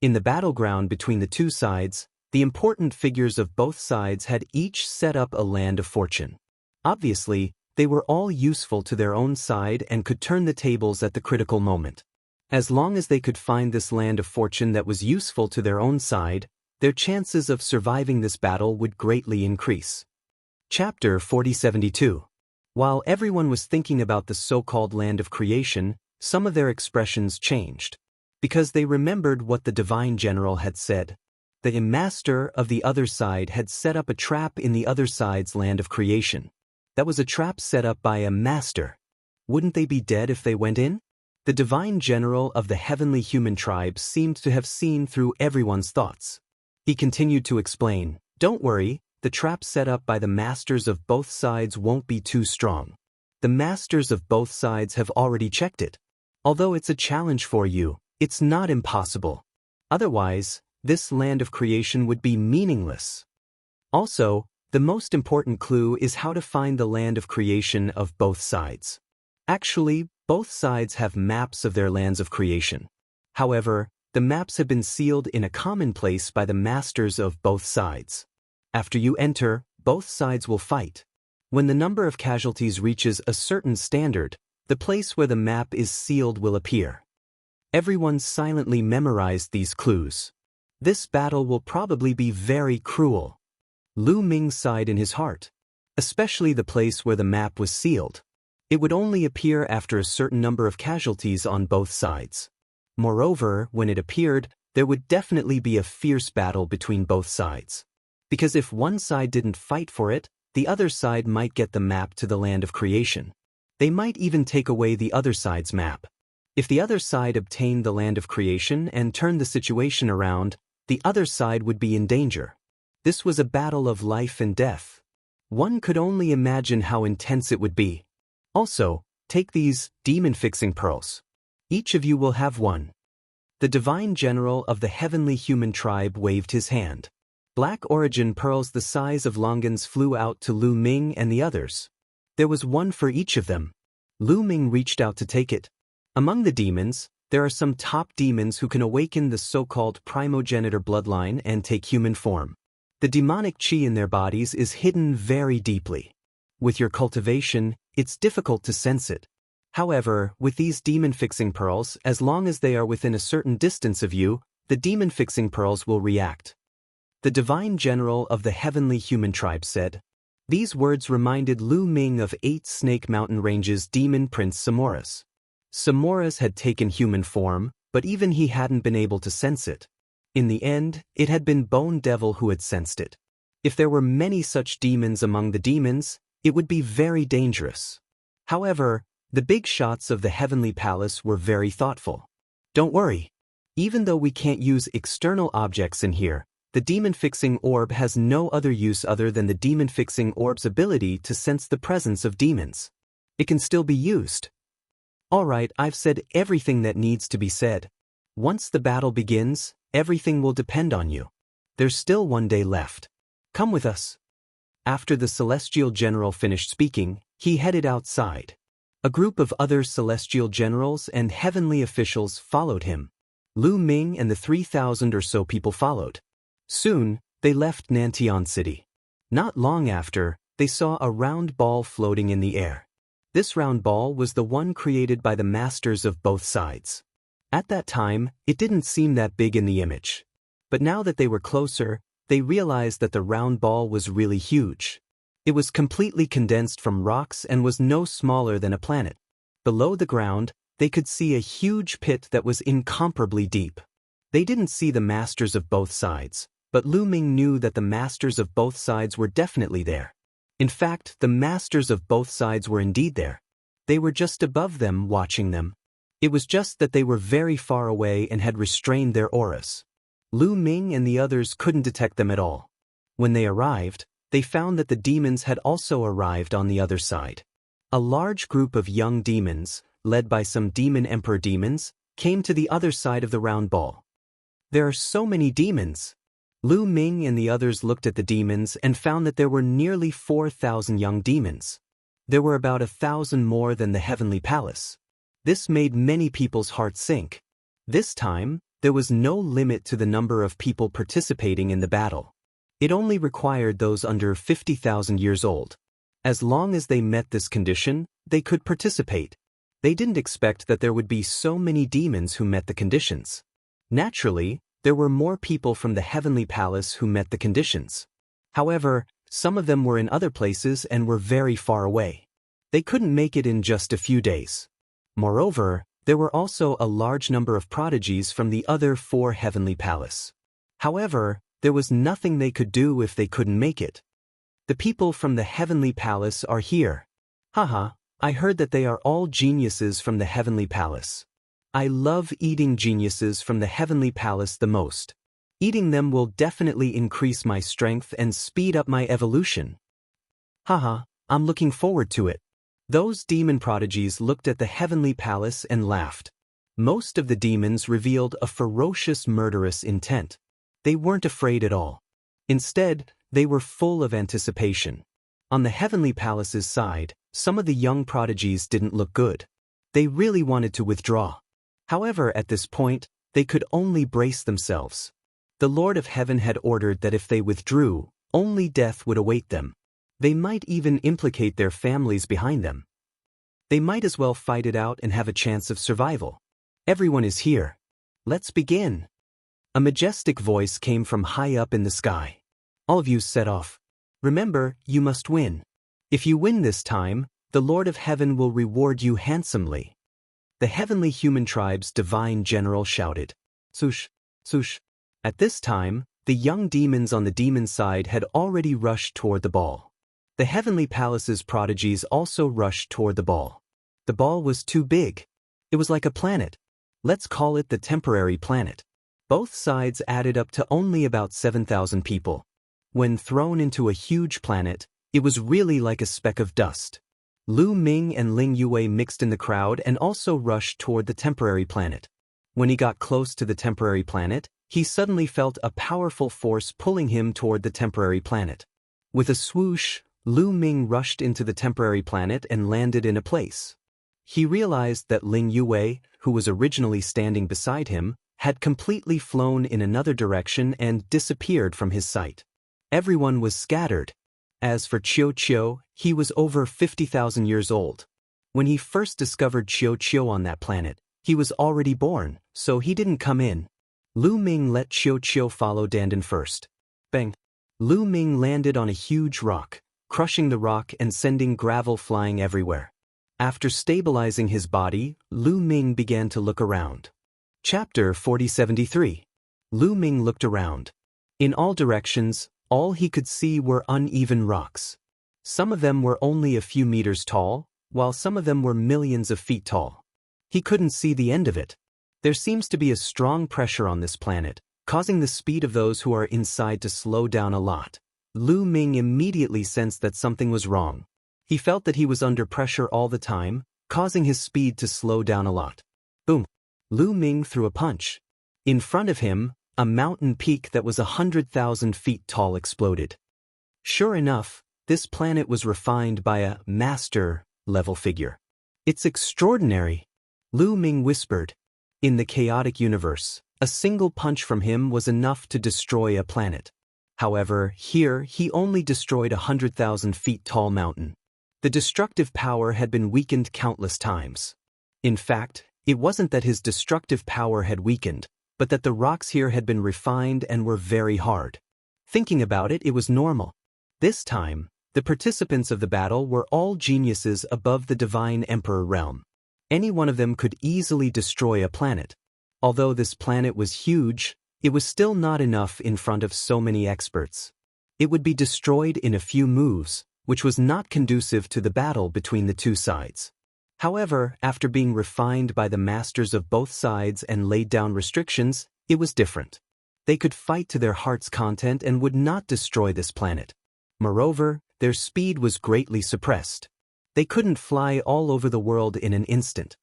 In the battleground between the 2 sides, the important figures of both sides had each set up a land of fortune. Obviously, they were all useful to their own side and could turn the tables at the critical moment. As long as they could find this land of fortune that was useful to their own side, their chances of surviving this battle would greatly increase. Chapter 4072. While everyone was thinking about the so-called land of creation, some of their expressions changed. Because they remembered what the divine general had said. The master of the other side had set up a trap in the other side's land of creation. That was a trap set up by a master. Wouldn't they be dead if they went in? The divine general of the heavenly human tribe seemed to have seen through everyone's thoughts. He continued to explain, "Don't worry, the trap set up by the masters of both sides won't be too strong. The masters of both sides have already checked it. Although it's a challenge for you, it's not impossible. Otherwise, this land of creation would be meaningless." Also, the most important clue is how to find the land of creation of both sides. Actually, both sides have maps of their lands of creation. However, the maps have been sealed in a common place by the masters of both sides. After you enter, both sides will fight. When the number of casualties reaches a certain standard, the place where the map is sealed will appear. Everyone silently memorized these clues. This battle will probably be very cruel. Lu Ming sighed in his heart. Especially the place where the map was sealed. It would only appear after a certain number of casualties on both sides. Moreover, when it appeared, there would definitely be a fierce battle between both sides. Because if one side didn't fight for it, the other side might get the map to the land of creation. They might even take away the other side's map. If the other side obtained the land of creation and turned the situation around, the other side would be in danger. This was a battle of life and death. One could only imagine how intense it would be. Also, take these demon-fixing pearls. Each of you will have one. The divine general of the heavenly human tribe waved his hand. Black origin pearls the size of longans flew out to Lu Ming and the others. There was one for each of them. Lu Ming reached out to take it. Among the demons, there are some top demons who can awaken the so-called primogenitor bloodline and take human form. The demonic chi in their bodies is hidden very deeply. With your cultivation, it's difficult to sense it. However, with these demon-fixing pearls, as long as they are within a certain distance of you, the demon-fixing pearls will react. The divine general of the heavenly human tribe said. These words reminded Lu Ming of 8 Snake Mountain Range's demon prince Samoras. Samoras had taken human form, but even he hadn't been able to sense it. In the end, it had been Bone Devil who had sensed it. If there were many such demons among the demons, it would be very dangerous. However, the big shots of the heavenly palace were very thoughtful. Don't worry. Even though we can't use external objects in here, the demon-fixing orb has no other use other than the demon-fixing orb's ability to sense the presence of demons. It can still be used. Alright, I've said everything that needs to be said. Once the battle begins, everything will depend on you. There's still one day left. Come with us. After the celestial general finished speaking, he headed outside. A group of other celestial generals and heavenly officials followed him. Lu Ming and the 3,000 or so people followed. Soon, they left Nantian City. Not long after, they saw a round ball floating in the air. This round ball was the one created by the masters of both sides. At that time, it didn't seem that big in the image. But now that they were closer, they realized that the round ball was really huge. It was completely condensed from rocks and was no smaller than a planet. Below the ground, they could see a huge pit that was incomparably deep. They didn't see the masters of both sides, but Lu Ming knew that the masters of both sides were definitely there. In fact, the masters of both sides were indeed there. They were just above them watching them. It was just that they were very far away and had restrained their auras. Lu Ming and the others couldn't detect them at all. When they arrived, they found that the demons had also arrived on the other side. A large group of young demons, led by some demon emperor demons, came to the other side of the round ball. There are so many demons. Lu Ming and the others looked at the demons and found that there were nearly 4,000 young demons. There were about 1,000 more than the heavenly palace. This made many people's hearts sink. This time, there was no limit to the number of people participating in the battle. It only required those under 50,000 years old. As long as they met this condition, they could participate. They didn't expect that there would be so many demons who met the conditions. Naturally, there were more people from the heavenly palace who met the conditions. However, some of them were in other places and were very far away. They couldn't make it in just a few days. Moreover, there were also a large number of prodigies from the other 4 heavenly palace. However, there was nothing they could do if they couldn't make it. The people from the heavenly palace are here. Haha, I heard that they are all geniuses from the heavenly palace. I love eating geniuses from the heavenly palace the most. Eating them will definitely increase my strength and speed up my evolution. Haha, I'm looking forward to it. Those demon prodigies looked at the heavenly palace and laughed. Most of the demons revealed a ferocious murderous intent. They weren't afraid at all. Instead, they were full of anticipation. On the heavenly palace's side, some of the young prodigies didn't look good. They really wanted to withdraw. However, at this point, they could only brace themselves. The Lord of Heaven had ordered that if they withdrew, only death would await them. They might even implicate their families behind them. They might as well fight it out and have a chance of survival. Everyone is here. Let's begin. A majestic voice came from high up in the sky. All of you set off. Remember, you must win. If you win this time, the Lord of Heaven will reward you handsomely. The heavenly human tribe's divine general shouted. Sush, sush. At this time, the young demons on the demon side had already rushed toward the ball. The heavenly palace's prodigies also rushed toward the ball. The ball was too big. It was like a planet. Let's call it the temporary planet. Both sides added up to only about 7,000 people. When thrown into a huge planet, it was really like a speck of dust. Lu Ming and Ling Yue mixed in the crowd and also rushed toward the temporary planet. When he got close to the temporary planet, he suddenly felt a powerful force pulling him toward the temporary planet. With a swoosh, Lu Ming rushed into the temporary planet and landed in a place. He realized that Ling Yue, who was originally standing beside him, had completely flown in another direction and disappeared from his sight. Everyone was scattered. As for Qiu Qiu, he was over 50,000 years old. When he first discovered Qiu Qiu on that planet, he was already born, so he didn't come in. Lu Ming let Qiu Qiu follow Dandan first. Bang! Lu Ming landed on a huge rock, crushing the rock and sending gravel flying everywhere. After stabilizing his body, Lu Ming began to look around. Chapter 4073. Lu Ming looked around. In all directions, all he could see were uneven rocks. Some of them were only a few meters tall, while some of them were millions of feet tall. He couldn't see the end of it. There seems to be a strong pressure on this planet, causing the speed of those who are inside to slow down a lot. Lu Ming immediately sensed that something was wrong. He felt that he was under pressure all the time, causing his speed to slow down a lot. Boom! Lu Ming threw a punch. In front of him, a mountain peak that was 100,000 feet tall exploded. Sure enough, this planet was refined by a master-level figure. It's extraordinary, Lu Ming whispered. In the chaotic universe, a single punch from him was enough to destroy a planet. However, here he only destroyed a 100,000 feet tall mountain. The destructive power had been weakened countless times. In fact, it wasn't that his destructive power had weakened, but that the rocks here had been refined and were very hard. Thinking about it, it was normal. This time, the participants of the battle were all geniuses above the divine emperor realm. Any one of them could easily destroy a planet. Although this planet was huge, it was still not enough in front of so many experts. It would be destroyed in a few moves, which was not conducive to the battle between the two sides. However, after being refined by the masters of both sides and laid down restrictions, it was different. They could fight to their heart's content and would not destroy this planet. Moreover, their speed was greatly suppressed. They couldn't fly all over the world in an instant.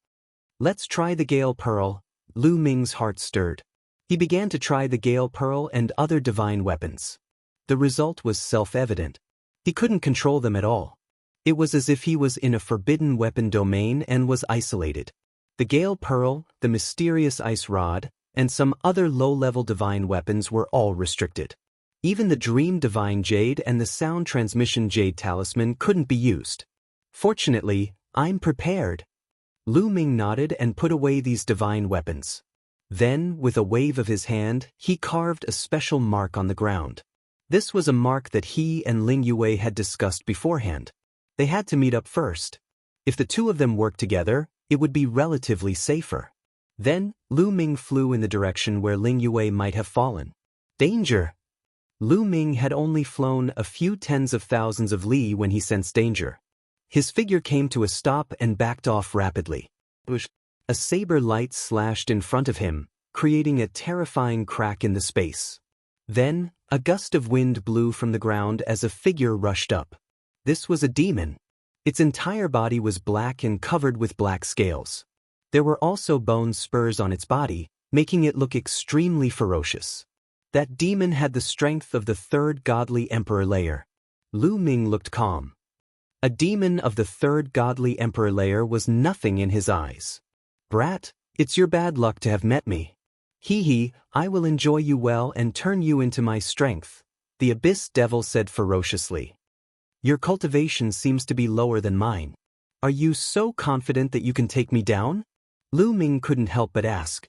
Let's try the Gale Pearl. Lu Ming's heart stirred. He began to try the Gale Pearl and other divine weapons. The result was self-evident. He couldn't control them at all. It was as if he was in a forbidden weapon domain and was isolated. The Gale Pearl, the mysterious ice rod, and some other low-level divine weapons were all restricted. Even the Dream Divine Jade and the Sound Transmission Jade Talisman couldn't be used. Fortunately, I'm prepared. Lu Ming nodded and put away these divine weapons. Then, with a wave of his hand, he carved a special mark on the ground. This was a mark that he and Ling Yue had discussed beforehand. They had to meet up first. If the two of them worked together, it would be relatively safer. Then, Lu Ming flew in the direction where Ling Yue might have fallen. Danger! Lu Ming had only flown a few tens of thousands of li when he sensed danger. His figure came to a stop and backed off rapidly. A saber light slashed in front of him, creating a terrifying crack in the space. Then, a gust of wind blew from the ground as a figure rushed up. This was a demon. Its entire body was black and covered with black scales. There were also bone spurs on its body, making it look extremely ferocious. That demon had the strength of the third godly emperor layer. Lu Ming looked calm. A demon of the third godly emperor layer was nothing in his eyes. Brat, it's your bad luck to have met me. Hee, I will enjoy you well and turn you into my strength, the Abyss Devil said ferociously. Your cultivation seems to be lower than mine. Are you so confident that you can take me down? Lu Ming couldn't help but ask.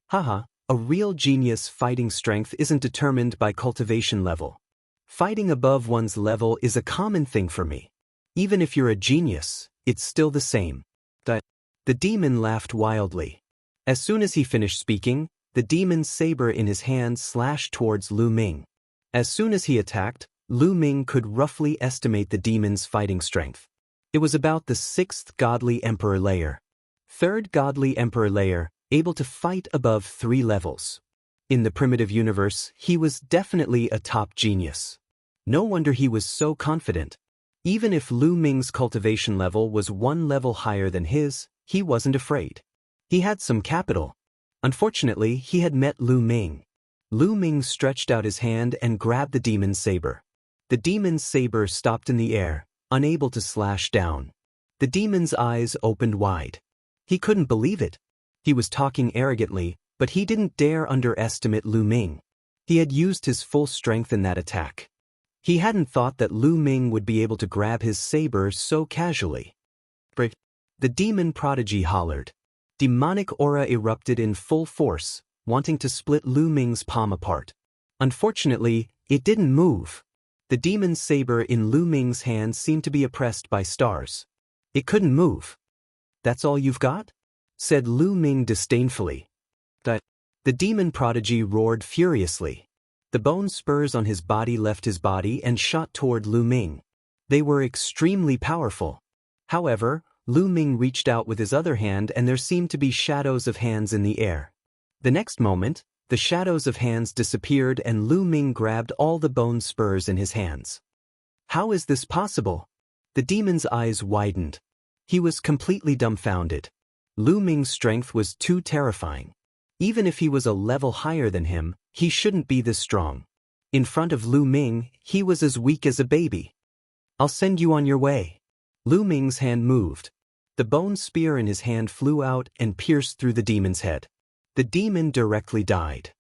Haha, a real genius fighting strength isn't determined by cultivation level. Fighting above one's level is a common thing for me. Even if you're a genius, it's still the same. The demon laughed wildly. As soon as he finished speaking, the demon's saber in his hand slashed towards Lu Ming. As soon as he attacked, Lu Ming could roughly estimate the demon's fighting strength. It was about the 6th Godly Emperor layer. 3rd Godly Emperor layer, able to fight above 3 levels. In the primitive universe, he was definitely a top genius. No wonder he was so confident. Even if Lu Ming's cultivation level was 1 level higher than his, he wasn't afraid. He had some capital. Unfortunately, he had met Lu Ming. Lu Ming stretched out his hand and grabbed the demon's saber. The demon's saber stopped in the air, unable to slash down. The demon's eyes opened wide. He couldn't believe it. He was talking arrogantly, but he didn't dare underestimate Lu Ming. He had used his full strength in that attack. He hadn't thought that Lu Ming would be able to grab his saber so casually. The demon prodigy hollered. Demonic aura erupted in full force, wanting to split Lu Ming's palm apart. Unfortunately, it didn't move. The demon's saber in Lu Ming's hand seemed to be oppressed by stars. It couldn't move. That's all you've got? Said Lu Ming disdainfully. The demon prodigy roared furiously. The bone spurs on his body left his body and shot toward Lu Ming. They were extremely powerful. However, Lu Ming reached out with his other hand and there seemed to be shadows of hands in the air. The next moment, the shadows of hands disappeared and Lu Ming grabbed all the bone spurs in his hands. How is this possible? The demon's eyes widened. He was completely dumbfounded. Lu Ming's strength was too terrifying. Even if he was a level higher than him, he shouldn't be this strong. In front of Lu Ming, he was as weak as a baby. I'll send you on your way. Lu Ming's hand moved. The bone spear in his hand flew out and pierced through the demon's head. The demon directly died.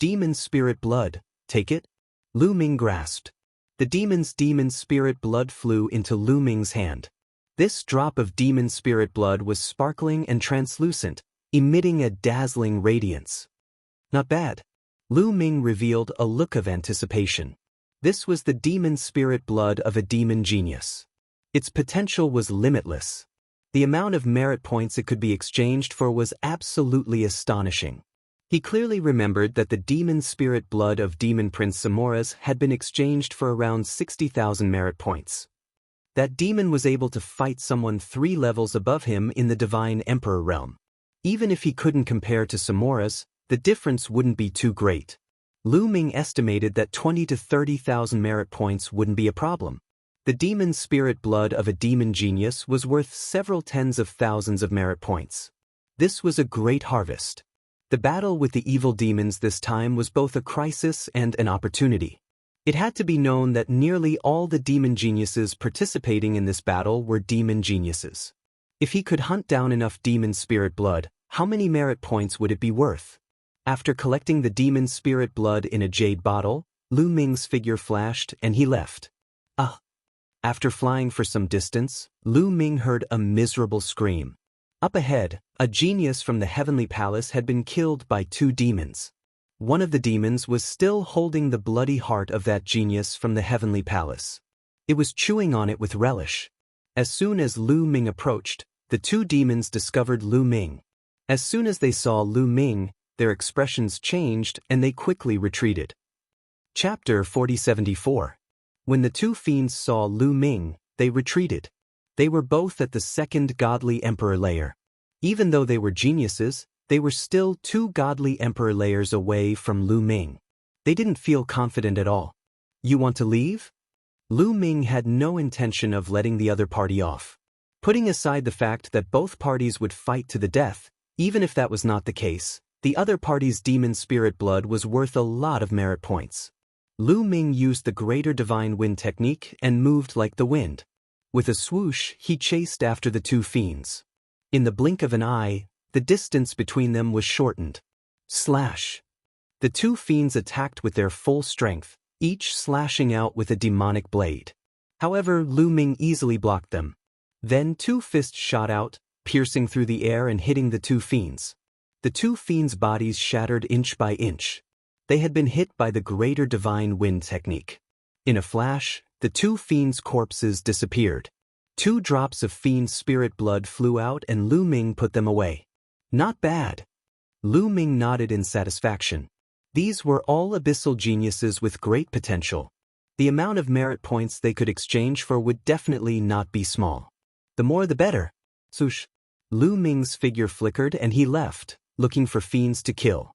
Demon spirit blood, take it? Lu Ming grasped. The demon's demon spirit blood flew into Lu Ming's hand. This drop of demon spirit blood was sparkling and translucent, emitting a dazzling radiance. Not bad. Lu Ming revealed a look of anticipation. This was the demon spirit blood of a demon genius. Its potential was limitless. The amount of merit points it could be exchanged for was absolutely astonishing. He clearly remembered that the demon spirit blood of Demon Prince Samora's had been exchanged for around 60,000 merit points. That demon was able to fight someone 3 levels above him in the Divine Emperor realm. Even if he couldn't compare to Samora's, the difference wouldn't be too great. Lu Ming estimated that 20 to 30,000 merit points wouldn't be a problem. The demon spirit blood of a demon genius was worth several tens of thousands of merit points. This was a great harvest. The battle with the evil demons this time was both a crisis and an opportunity. It had to be known that nearly all the demon geniuses participating in this battle were demon geniuses. If he could hunt down enough demon spirit blood, how many merit points would it be worth? After collecting the demon spirit blood in a jade bottle, Lu Ming's figure flashed and he left. After flying for some distance, Lu Ming heard a miserable scream. Up ahead, a genius from the heavenly palace had been killed by 2 demons. One of the demons was still holding the bloody heart of that genius from the heavenly palace. It was chewing on it with relish. As soon as Lu Ming approached, the 2 demons discovered Lu Ming. As soon as they saw Lu Ming, their expressions changed and they quickly retreated. Chapter 4074. When the 2 fiends saw Lu Ming, they retreated. They were both at the 2nd Godly Emperor layer. Even though they were geniuses, they were still 2 Godly Emperor layers away from Lu Ming. They didn't feel confident at all. You want to leave? Lu Ming had no intention of letting the other party off. Putting aside the fact that both parties would fight to the death, even if that was not the case, the other party's demon spirit blood was worth a lot of merit points. Lu Ming used the Greater Divine Wind technique and moved like the wind. With a swoosh, he chased after the 2 fiends. In the blink of an eye, the distance between them was shortened. Slash! The 2 fiends attacked with their full strength, each slashing out with a demonic blade. However, Lu Ming easily blocked them. Then 2 fists shot out, piercing through the air and hitting the two fiends. The two fiends' bodies shattered inch by inch. They had been hit by the greater divine wind technique. In a flash, the two fiends' corpses disappeared. 2 drops of fiend spirit blood flew out and Lu Ming put them away. Not bad. Lu Ming nodded in satisfaction. These were all abyssal geniuses with great potential. The amount of merit points they could exchange for would definitely not be small. The more the better. Swoosh. Lu Ming's figure flickered and he left, looking for fiends to kill.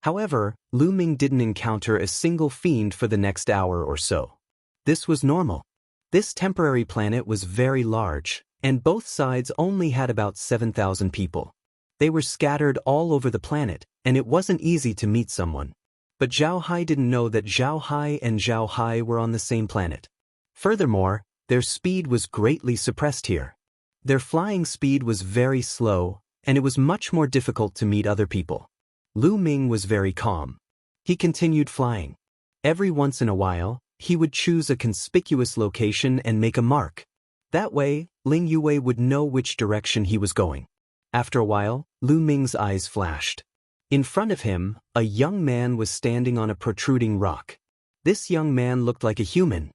However, Lu Ming didn't encounter a single fiend for the next hour or so. This was normal. This temporary planet was very large, and both sides only had about 7,000 people. They were scattered all over the planet, and it wasn't easy to meet someone. But Zhao Hai didn't know that Zhao Hai and Zhao Hai were on the same planet. Furthermore, their speed was greatly suppressed here. Their flying speed was very slow, and it was much more difficult to meet other people. Lu Ming was very calm. He continued flying. Every once in a while, he would choose a conspicuous location and make a mark. That way, Ling Yue would know which direction he was going. After a while, Lu Ming's eyes flashed. In front of him, a young man was standing on a protruding rock. This young man looked like a human.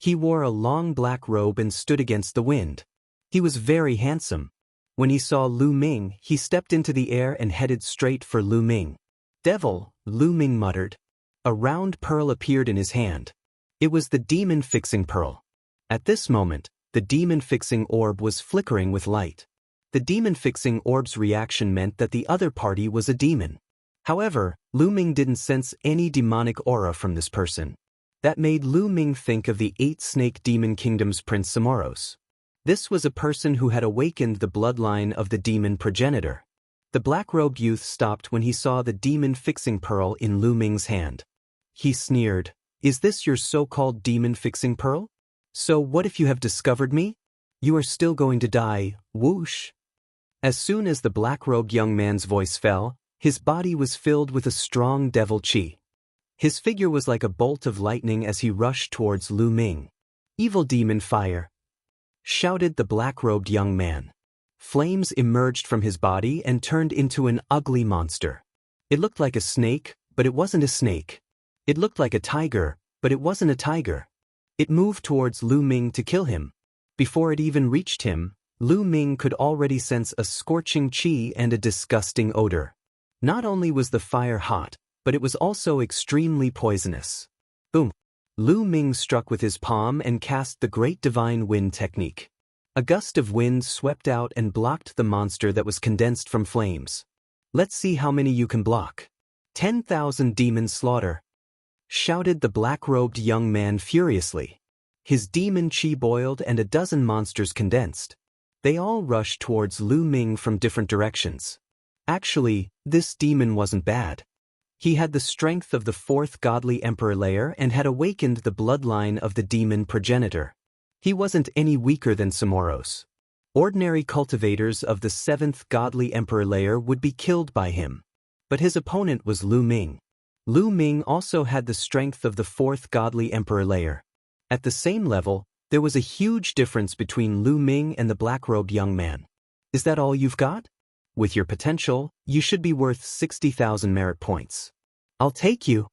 He wore a long black robe and stood against the wind. He was very handsome. When he saw Lu Ming, he stepped into the air and headed straight for Lu Ming. "Devil," Lu Ming muttered. A round pearl appeared in his hand. It was the demon-fixing pearl. At this moment, the demon-fixing orb was flickering with light. The demon-fixing orb's reaction meant that the other party was a demon. However, Lu Ming didn't sense any demonic aura from this person. That made Lu Ming think of the 8-snake demon kingdom's Prince Samoros. This was a person who had awakened the bloodline of the demon progenitor. The black-robed youth stopped when he saw the demon-fixing pearl in Lu Ming's hand. He sneered, "Is this your so-called demon-fixing pearl? So what if you have discovered me? You are still going to die." Whoosh. As soon as the black-robed young man's voice fell, his body was filled with a strong devil chi. His figure was like a bolt of lightning as he rushed towards Lu Ming. "Evil demon fire!" shouted the black-robed young man. Flames emerged from his body and turned into an ugly monster. It looked like a snake, but it wasn't a snake. It looked like a tiger, but it wasn't a tiger. It moved towards Lu Ming to kill him. Before it even reached him, Lu Ming could already sense a scorching chi and a disgusting odor. Not only was the fire hot, but it was also extremely poisonous. Boom! Lu Ming struck with his palm and cast the Great Divine Wind technique. A gust of wind swept out and blocked the monster that was condensed from flames. "Let's see how many you can block." 10,000 demon slaughter, shouted the black-robed young man furiously. His demon chi boiled and a dozen monsters condensed. They all rushed towards Lu Ming from different directions. Actually, this demon wasn't bad. He had the strength of the 4th godly emperor layer and had awakened the bloodline of the demon progenitor. He wasn't any weaker than Samoros. Ordinary cultivators of the 7th godly emperor layer would be killed by him. But his opponent was Lu Ming. Lu Ming also had the strength of the 4th godly emperor layer. At the same level, there was a huge difference between Lu Ming and the black-robed young man. "Is that all you've got? With your potential, you should be worth 60,000 merit points. I'll take you."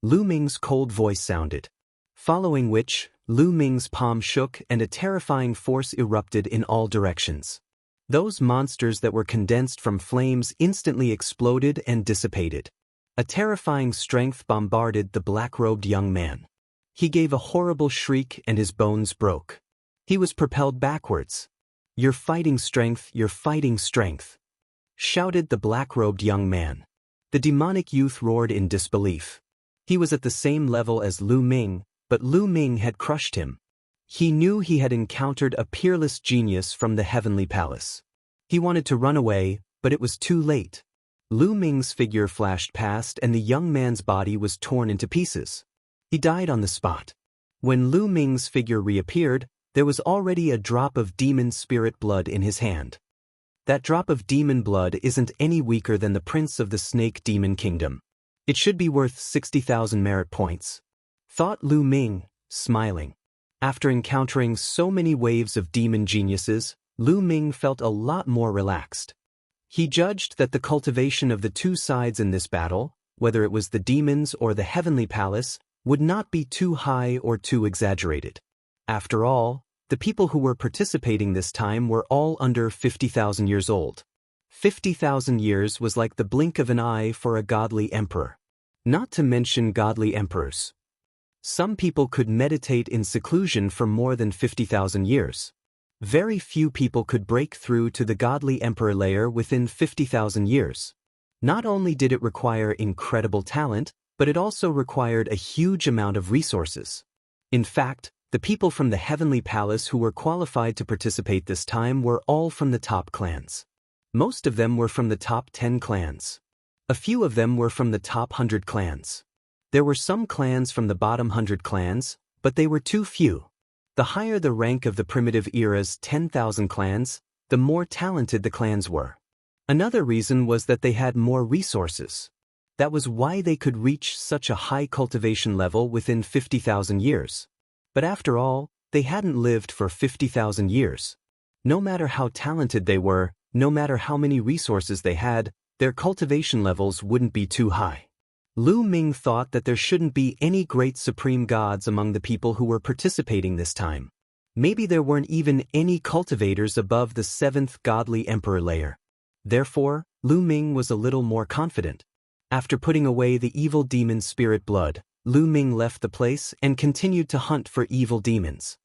Lu Ming's cold voice sounded. Following which, Lu Ming's palm shook and a terrifying force erupted in all directions. Those monsters that were condensed from flames instantly exploded and dissipated. A terrifying strength bombarded the black-robed young man. He gave a horrible shriek and his bones broke. He was propelled backwards. "Your fighting strength, your fighting strength," shouted the black-robed young man. The demonic youth roared in disbelief. He was at the same level as Lu Ming, but Lu Ming had crushed him. He knew he had encountered a peerless genius from the heavenly palace. He wanted to run away, but it was too late. Lu Ming's figure flashed past and the young man's body was torn into pieces. He died on the spot. When Lu Ming's figure reappeared, there was already a drop of demon spirit blood in his hand. That drop of demon blood isn't any weaker than the prince of the snake demon kingdom. It should be worth 60,000 merit points, thought Lu Ming, smiling. After encountering so many waves of demon geniuses, Lu Ming felt a lot more relaxed. He judged that the cultivation of the two sides in this battle, whether it was the demons or the heavenly palace, would not be too high or too exaggerated. After all, the people who were participating this time were all under 50,000 years old. 50,000 years was like the blink of an eye for a godly emperor. Not to mention godly emperors. Some people could meditate in seclusion for more than 50,000 years. Very few people could break through to the godly emperor layer within 50,000 years. Not only did it require incredible talent, but it also required a huge amount of resources. In fact, the people from the heavenly palace who were qualified to participate this time were all from the top clans. Most of them were from the top 10 clans. A few of them were from the top 100 clans. There were some clans from the bottom 100 clans, but they were too few. The higher the rank of the primitive era's 10,000 clans, the more talented the clans were. Another reason was that they had more resources. That was why they could reach such a high cultivation level within 50,000 years. But after all, they hadn't lived for 50,000 years. No matter how talented they were, no matter how many resources they had, their cultivation levels wouldn't be too high. Lu Ming thought that there shouldn't be any great supreme gods among the people who were participating this time. Maybe there weren't even any cultivators above the 7th godly emperor layer. Therefore, Lu Ming was a little more confident. After putting away the evil demon spirit blood, Lu Ming left the place and continued to hunt for evil demons.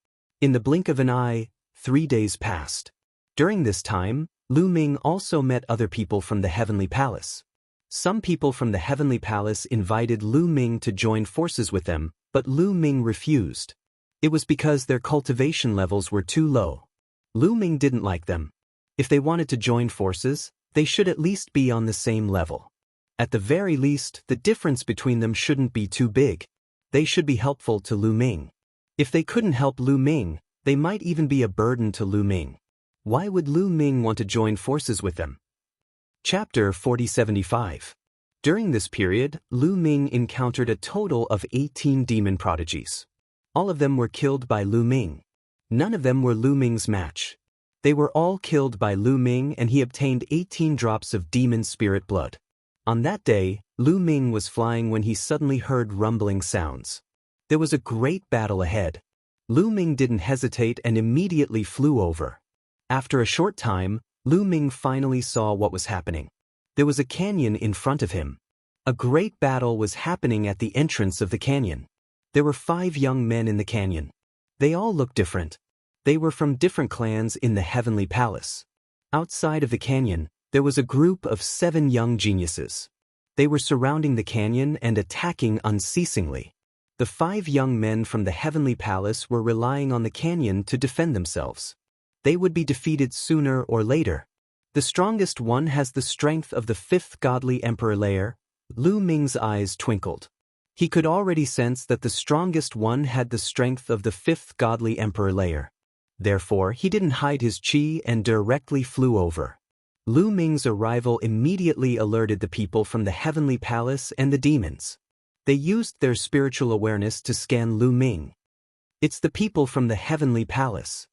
In the blink of an eye, 3 days passed. During this time, Lu Ming also met other people from the heavenly palace. Some people from the heavenly palace invited Lu Ming to join forces with them, but Lu Ming refused. It was because their cultivation levels were too low. Lu Ming didn't like them. If they wanted to join forces, they should at least be on the same level. At the very least, the difference between them shouldn't be too big. They should be helpful to Lu Ming. If they couldn't help Lu Ming, they might even be a burden to Lu Ming. Why would Lu Ming want to join forces with them? Chapter 4075. During this period, Lu Ming encountered a total of 18 demon prodigies. All of them were killed by Lu Ming. None of them were Lu Ming's match. They were all killed by Lu Ming, and he obtained 18 drops of demon spirit blood. On that day, Lu Ming was flying when he suddenly heard rumbling sounds. There was a great battle ahead. Lu Ming didn't hesitate and immediately flew over. After a short time, Lu Ming finally saw what was happening. There was a canyon in front of him. A great battle was happening at the entrance of the canyon. There were 5 young men in the canyon. They all looked different. They were from different clans in the heavenly palace. Outside of the canyon, there was a group of 7 young geniuses. They were surrounding the canyon and attacking unceasingly. The 5 young men from the heavenly palace were relying on the canyon to defend themselves. They would be defeated sooner or later. The strongest one has the strength of the 5th godly emperor layer. Lu Ming's eyes twinkled. He could already sense that the strongest one had the strength of the 5th godly emperor layer. Therefore, he didn't hide his chi and directly flew over. Lu Ming's arrival immediately alerted the people from the heavenly palace and the demons. They used their spiritual awareness to scan Lu Ming. It's the people from the heavenly palace.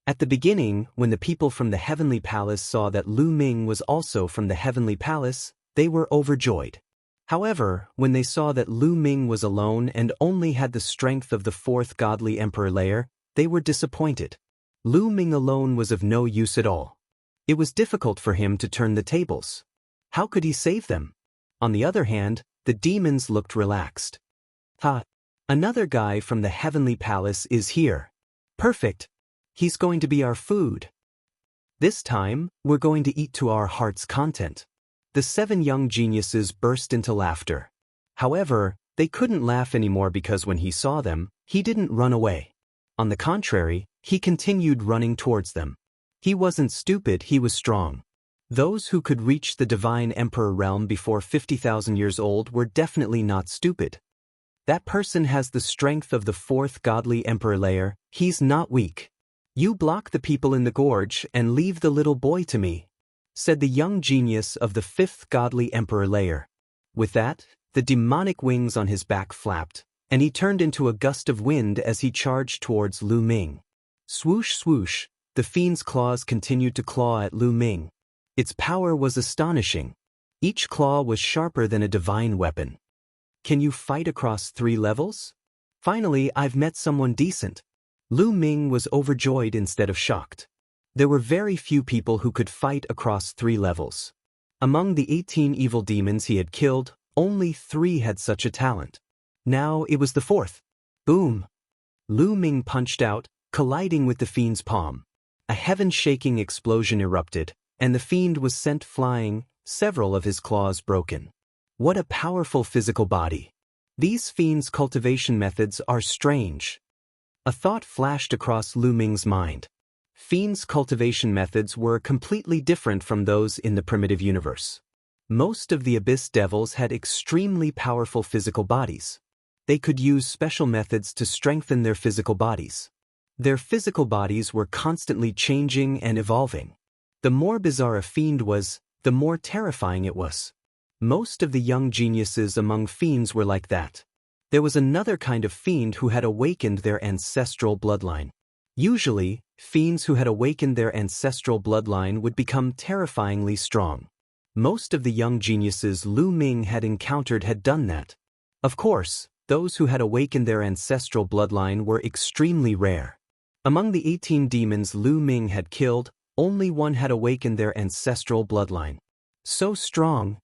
At the beginning, when the people from the heavenly palace saw that Lu Ming was also from the heavenly palace, they were overjoyed. However, when they saw that Lu Ming was alone and only had the strength of the 4th godly emperor layer, they were disappointed. Lu Ming alone was of no use at all. It was difficult for him to turn the tables. How could he save them? On the other hand, the demons looked relaxed. Ha! Another guy from the heavenly palace is here. Perfect. He's going to be our food. This time, we're going to eat to our heart's content. The 7 young geniuses burst into laughter. However, they couldn't laugh anymore because when he saw them, he didn't run away. On the contrary, he continued running towards them. He wasn't stupid, he was strong. Those who could reach the divine emperor realm before 50,000 years old were definitely not stupid. That person has the strength of the 4th godly emperor layer. He's not weak. You block the people in the gorge and leave the little boy to me, said the young genius of the 5th godly emperor layer. With that, the demonic wings on his back flapped, and he turned into a gust of wind as he charged towards Lu Ming. Swoosh swoosh, The fiend's claws continued to claw at Lu Ming. Its power was astonishing. Each claw was sharper than a divine weapon. Can you fight across 3 levels? Finally, I've met someone decent. Lu Ming was overjoyed instead of shocked. There were very few people who could fight across 3 levels. Among the 18 evil demons he had killed, only 3 had such a talent. Now it was the 4th. Boom! Lu Ming punched out, colliding with the fiend's palm. A heaven-shaking explosion erupted, and the fiend was sent flying, several of his claws broken. What a powerful physical body. These fiends' cultivation methods are strange. A thought flashed across Lu Ming's mind. Fiends' cultivation methods were completely different from those in the primitive universe. Most of the abyss devils had extremely powerful physical bodies. They could use special methods to strengthen their physical bodies. Their physical bodies were constantly changing and evolving. The more bizarre a fiend was, the more terrifying it was. Most of the young geniuses among fiends were like that. There was another kind of fiend who had awakened their ancestral bloodline. Usually, fiends who had awakened their ancestral bloodline would become terrifyingly strong. Most of the young geniuses Lu Ming had encountered had done that. Of course, those who had awakened their ancestral bloodline were extremely rare. Among the 18 demons Lu Ming had killed, only 1 had awakened their ancestral bloodline. So strong!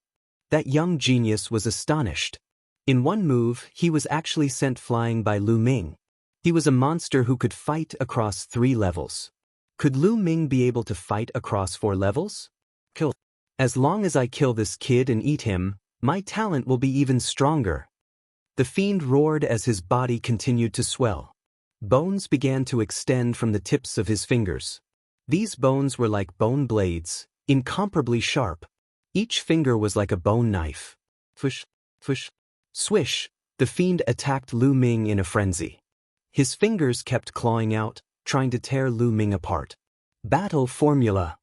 That young genius was astonished. In one move, he was actually sent flying by Lu Ming. He was a monster who could fight across 3 levels. Could Lu Ming be able to fight across 4 levels? Kill. As long as I kill this kid and eat him, my talent will be even stronger. The fiend roared as his body continued to swell. Bones began to extend from the tips of his fingers. These bones were like bone blades, incomparably sharp. Each finger was like a bone knife. Fush, fush, swish, the fiend attacked Lu Ming in a frenzy. His fingers kept clawing out, trying to tear Lu Ming apart. Battle formula.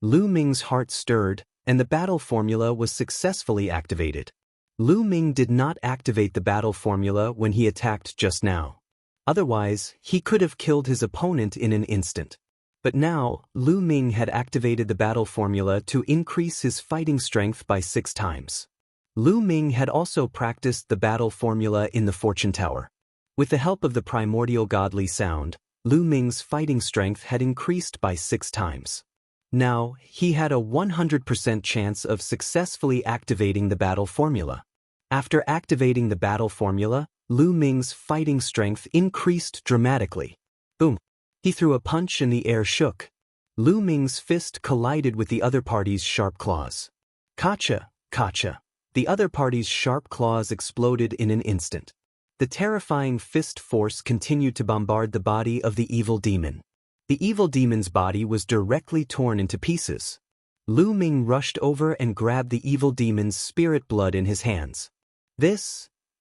Lu Ming's heart stirred, and the battle formula was successfully activated. Lu Ming did not activate the battle formula when he attacked just now. Otherwise, he could have killed his opponent in an instant. But now, Lu Ming had activated the battle formula to increase his fighting strength by 6 times. Lu Ming had also practiced the battle formula in the fortune tower. With the help of the primordial godly sound, Lu Ming's fighting strength had increased by 6 times. Now, he had a 100% chance of successfully activating the battle formula. After activating the battle formula, Lu Ming's fighting strength increased dramatically. Boom! He threw a punch and the air shook. Lu Ming's fist collided with the other party's sharp claws. Kacha, kacha. The other party's sharp claws exploded in an instant. The terrifying fist force continued to bombard the body of the evil demon. The evil demon's body was directly torn into pieces. Lu Ming rushed over and grabbed the evil demon's spirit blood in his hands.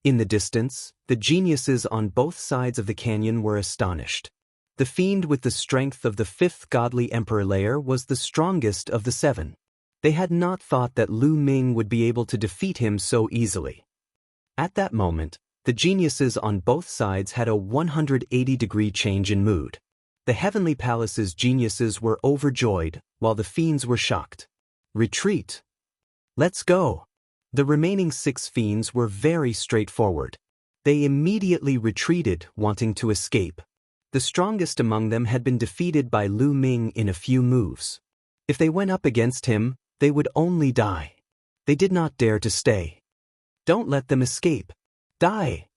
In the distance, the geniuses on both sides of the canyon were astonished. The fiend with the strength of the 5th godly emperor layer was the strongest of the 7. They had not thought that Lu Ming would be able to defeat him so easily. At that moment, the geniuses on both sides had a 180-degree change in mood. The Heavenly Palace's geniuses were overjoyed, while the fiends were shocked. Retreat! Let's go! The remaining 6 fiends were very straightforward. They immediately retreated, wanting to escape. The strongest among them had been defeated by Lu Ming in a few moves. If they went up against him, they would only die. They did not dare to stay. Don't let them escape. Die!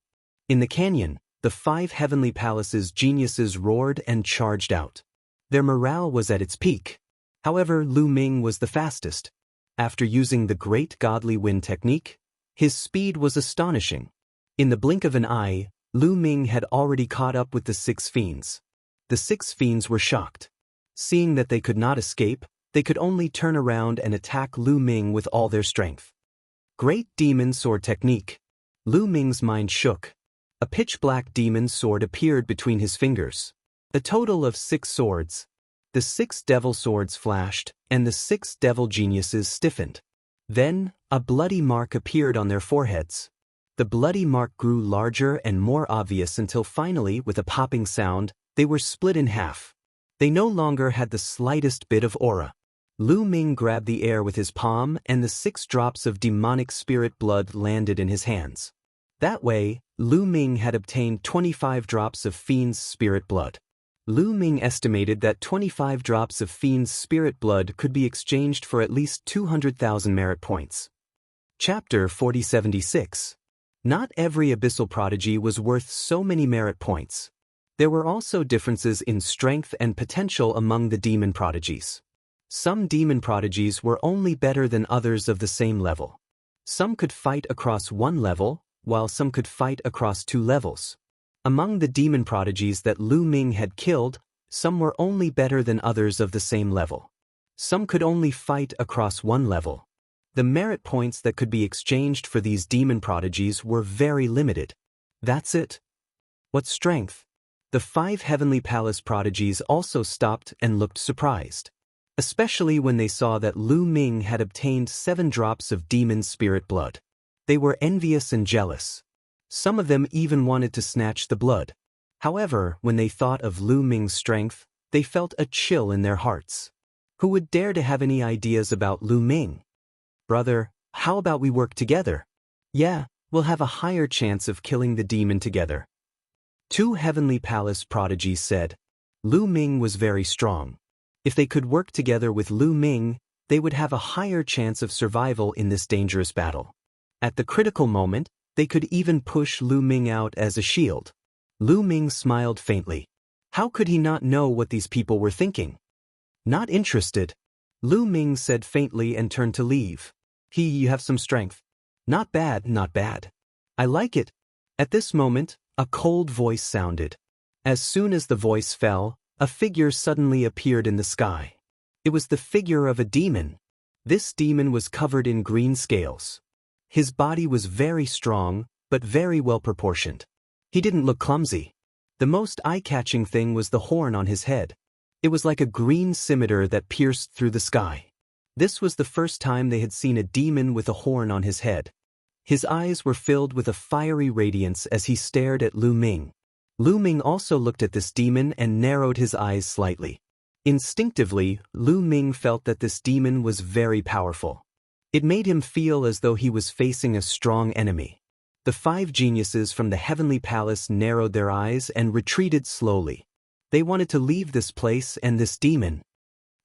In the canyon, the 5 Heavenly Palace's geniuses roared and charged out. Their morale was at its peak. However, Lu Ming was the fastest. After using the Great Godly Wind technique, his speed was astonishing. In the blink of an eye, Lu Ming had already caught up with the 6 fiends. The 6 fiends were shocked. Seeing that they could not escape, they could only turn around and attack Lu Ming with all their strength. Great Demon Sword Technique. Lu Ming's mind shook. A pitch-black demon sword appeared between his fingers. A total of 6 swords. The 6 devil swords flashed, and the 6 devil geniuses stiffened. Then, a bloody mark appeared on their foreheads. The bloody mark grew larger and more obvious until finally, with a popping sound, they were split in half. They no longer had the slightest bit of aura. Lu Ming grabbed the air with his palm and the 6 drops of demonic spirit blood landed in his hands. That way, Lu Ming had obtained 25 drops of fiend's spirit blood. Lu Ming estimated that 25 drops of fiend's spirit blood could be exchanged for at least 200,000 merit points. Chapter 4076. Not every abyssal prodigy was worth so many merit points. There were also differences in strength and potential among the demon prodigies. Some demon prodigies were only better than others of the same level. Some could fight across 1 level, while some could fight across 2 levels. Among the demon prodigies that Lu Ming had killed, some were only better than others of the same level. Some could only fight across 1 level. The merit points that could be exchanged for these demon prodigies were very limited. That's it. What strength? The 5 Heavenly Palace prodigies also stopped and looked surprised. Especially when they saw that Lu Ming had obtained 7 drops of demon spirit blood. They were envious and jealous. Some of them even wanted to snatch the blood. However, when they thought of Lu Ming's strength, they felt a chill in their hearts. Who would dare to have any ideas about Lu Ming? Brother, how about we work together? Yeah, we'll have a higher chance of killing the demon together. 2 Heavenly Palace prodigies said. Lu Ming was very strong. If they could work together with Lu Ming, they would have a higher chance of survival in this dangerous battle. At the critical moment, they could even push Lu Ming out as a shield. Lu Ming smiled faintly. How could he not know what these people were thinking? Not interested. Lu Ming said faintly and turned to leave. You have some strength. Not bad, not bad. I like it. At this moment, a cold voice sounded. As soon as the voice fell, a figure suddenly appeared in the sky. It was the figure of a demon. This demon was covered in green scales. His body was very strong, but very well proportioned. He didn't look clumsy. The most eye-catching thing was the horn on his head. It was like a green scimitar that pierced through the sky. This was the first time they had seen a demon with a horn on his head. His eyes were filled with a fiery radiance as he stared at Lu Ming. Lu Ming also looked at this demon and narrowed his eyes slightly. Instinctively, Lu Ming felt that this demon was very powerful. It made him feel as though he was facing a strong enemy. The 5 geniuses from the Heavenly Palace narrowed their eyes and retreated slowly. They wanted to leave this place and this demon.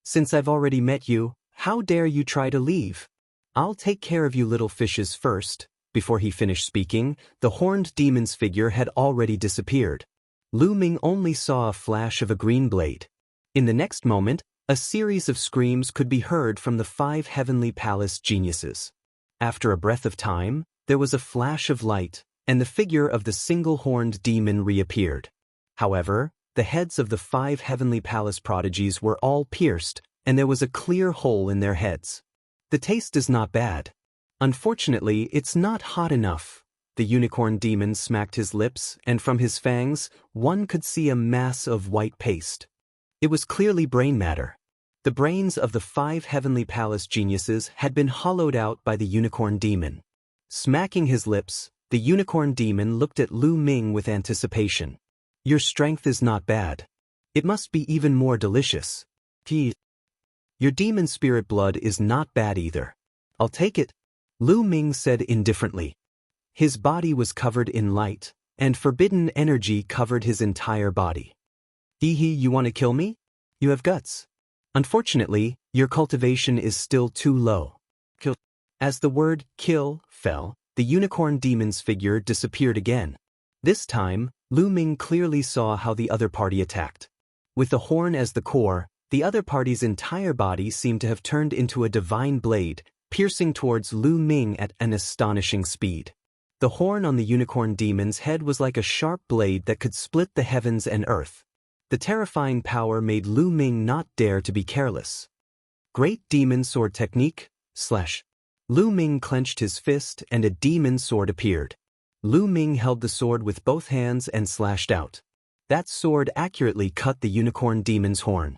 Since I've already met you, how dare you try to leave? I'll take care of you little fishes first. Before he finished speaking, the horned demon's figure had already disappeared. Lu Ming only saw a flash of a green blade. In the next moment, a series of screams could be heard from the 5 Heavenly Palace geniuses. After a breath of time, there was a flash of light, and the figure of the single-horned demon reappeared. However, the heads of the 5 Heavenly Palace prodigies were all pierced, and there was a clear hole in their heads. The taste is not bad. Unfortunately, it's not hot enough. The unicorn demon smacked his lips, and from his fangs, one could see a mass of white paste. It was clearly brain matter. The brains of the 5 Heavenly Palace geniuses had been hollowed out by the unicorn demon. Smacking his lips, the unicorn demon looked at Lu Ming with anticipation. Your strength is not bad. It must be even more delicious. Your demon spirit blood is not bad either. I'll take it. Lu Ming said indifferently. His body was covered in light, and forbidden energy covered his entire body. You want to kill me? You have guts. Unfortunately, your cultivation is still too low. Kill. As the word kill fell, the unicorn demon's figure disappeared again. This time, Lu Ming clearly saw how the other party attacked. With the horn as the core, the other party's entire body seemed to have turned into a divine blade, piercing towards Lu Ming at an astonishing speed. The horn on the unicorn demon's head was like a sharp blade that could split the heavens and earth. The terrifying power made Lu Ming not dare to be careless. Great demon sword technique, / Lu Ming clenched his fist and a demon sword appeared. Lu Ming held the sword with both hands and slashed out. That sword accurately cut the unicorn demon's horn.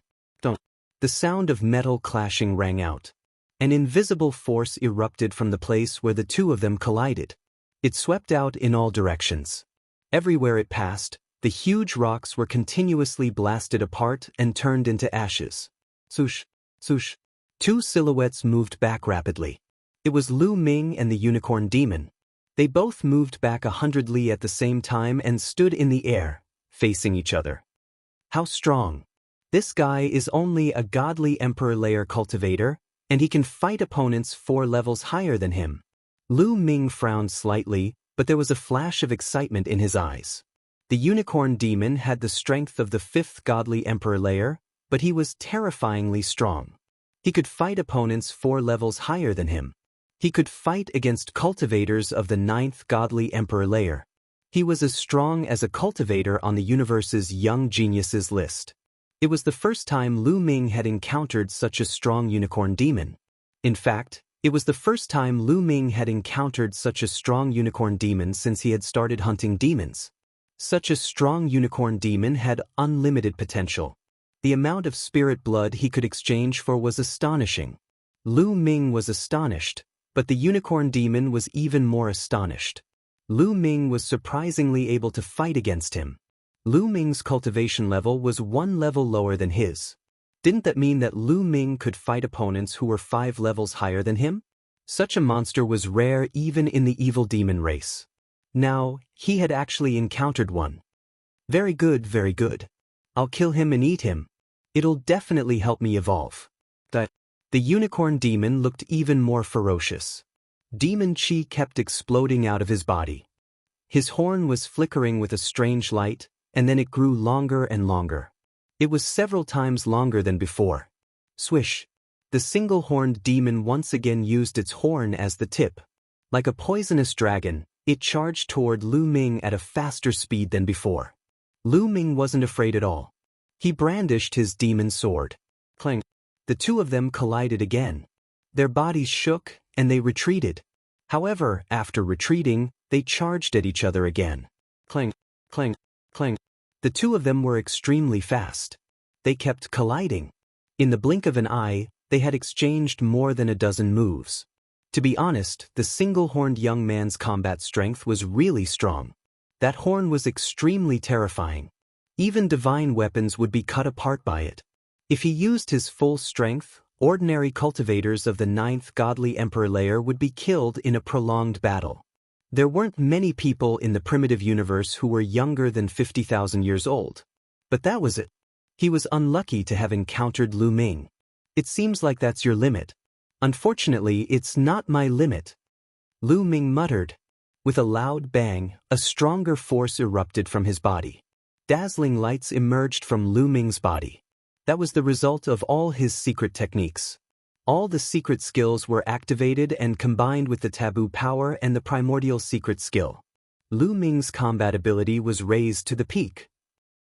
The sound of metal clashing rang out. An invisible force erupted from the place where the two of them collided. It swept out in all directions. Everywhere it passed, The huge rocks were continuously blasted apart and turned into ashes. Swoosh, swoosh. Two silhouettes moved back rapidly. It was Lu Ming and the unicorn demon. They both moved back 100 li at the same time and stood in the air, facing each other. How strong! This guy is only a godly emperor layer cultivator, and he can fight opponents 4 levels higher than him. Lu Ming frowned slightly, but there was a flash of excitement in his eyes. The unicorn demon had the strength of the 5th godly emperor layer, but he was terrifyingly strong. He could fight opponents 4 levels higher than him. He could fight against cultivators of the 9th godly emperor layer. He was as strong as a cultivator on the universe's young geniuses list. It was the first time Lu Ming had encountered such a strong unicorn demon. In fact, it was the first time Lu Ming had encountered such a strong unicorn demon since he had started hunting demons. Such a strong unicorn demon had unlimited potential. The amount of spirit blood he could exchange for was astonishing. Lu Ming was astonished, but the unicorn demon was even more astonished. Lu Ming was surprisingly able to fight against him. Lu Ming's cultivation level was 1 level lower than his. Didn't that mean that Lu Ming could fight opponents who were 5 levels higher than him? Such a monster was rare even in the evil demon race. Now, he had actually encountered one. Very good, very good. I'll kill him and eat him. It'll definitely help me evolve. The unicorn demon looked even more ferocious. Demon chi kept exploding out of his body. His horn was flickering with a strange light, and then it grew longer and longer. It was several times longer than before. Swish! The single-horned demon once again used its horn as the tip. Like a poisonous dragon, it charged toward Lu Ming at a faster speed than before. Lu Ming wasn't afraid at all. He brandished his demon sword. Clang! The two of them collided again. Their bodies shook, and they retreated. However, after retreating, they charged at each other again. Clang! Clang! Clang! The two of them were extremely fast. They kept colliding. In the blink of an eye, they had exchanged more than a dozen moves. To be honest, the single-horned young man's combat strength was really strong. That horn was extremely terrifying. Even divine weapons would be cut apart by it. If he used his full strength, ordinary cultivators of the 9th godly emperor layer would be killed in a prolonged battle. There weren't many people in the primitive universe who were younger than 50,000 years old. But that was it. He was unlucky to have encountered Lu Ming. It seems like that's your limit. Unfortunately, it's not my limit. Lu Ming muttered. With a loud bang, a stronger force erupted from his body. Dazzling lights emerged from Lu Ming's body. That was the result of all his secret techniques. All the secret skills were activated and combined with the taboo power and the primordial secret skill. Lu Ming's combat ability was raised to the peak.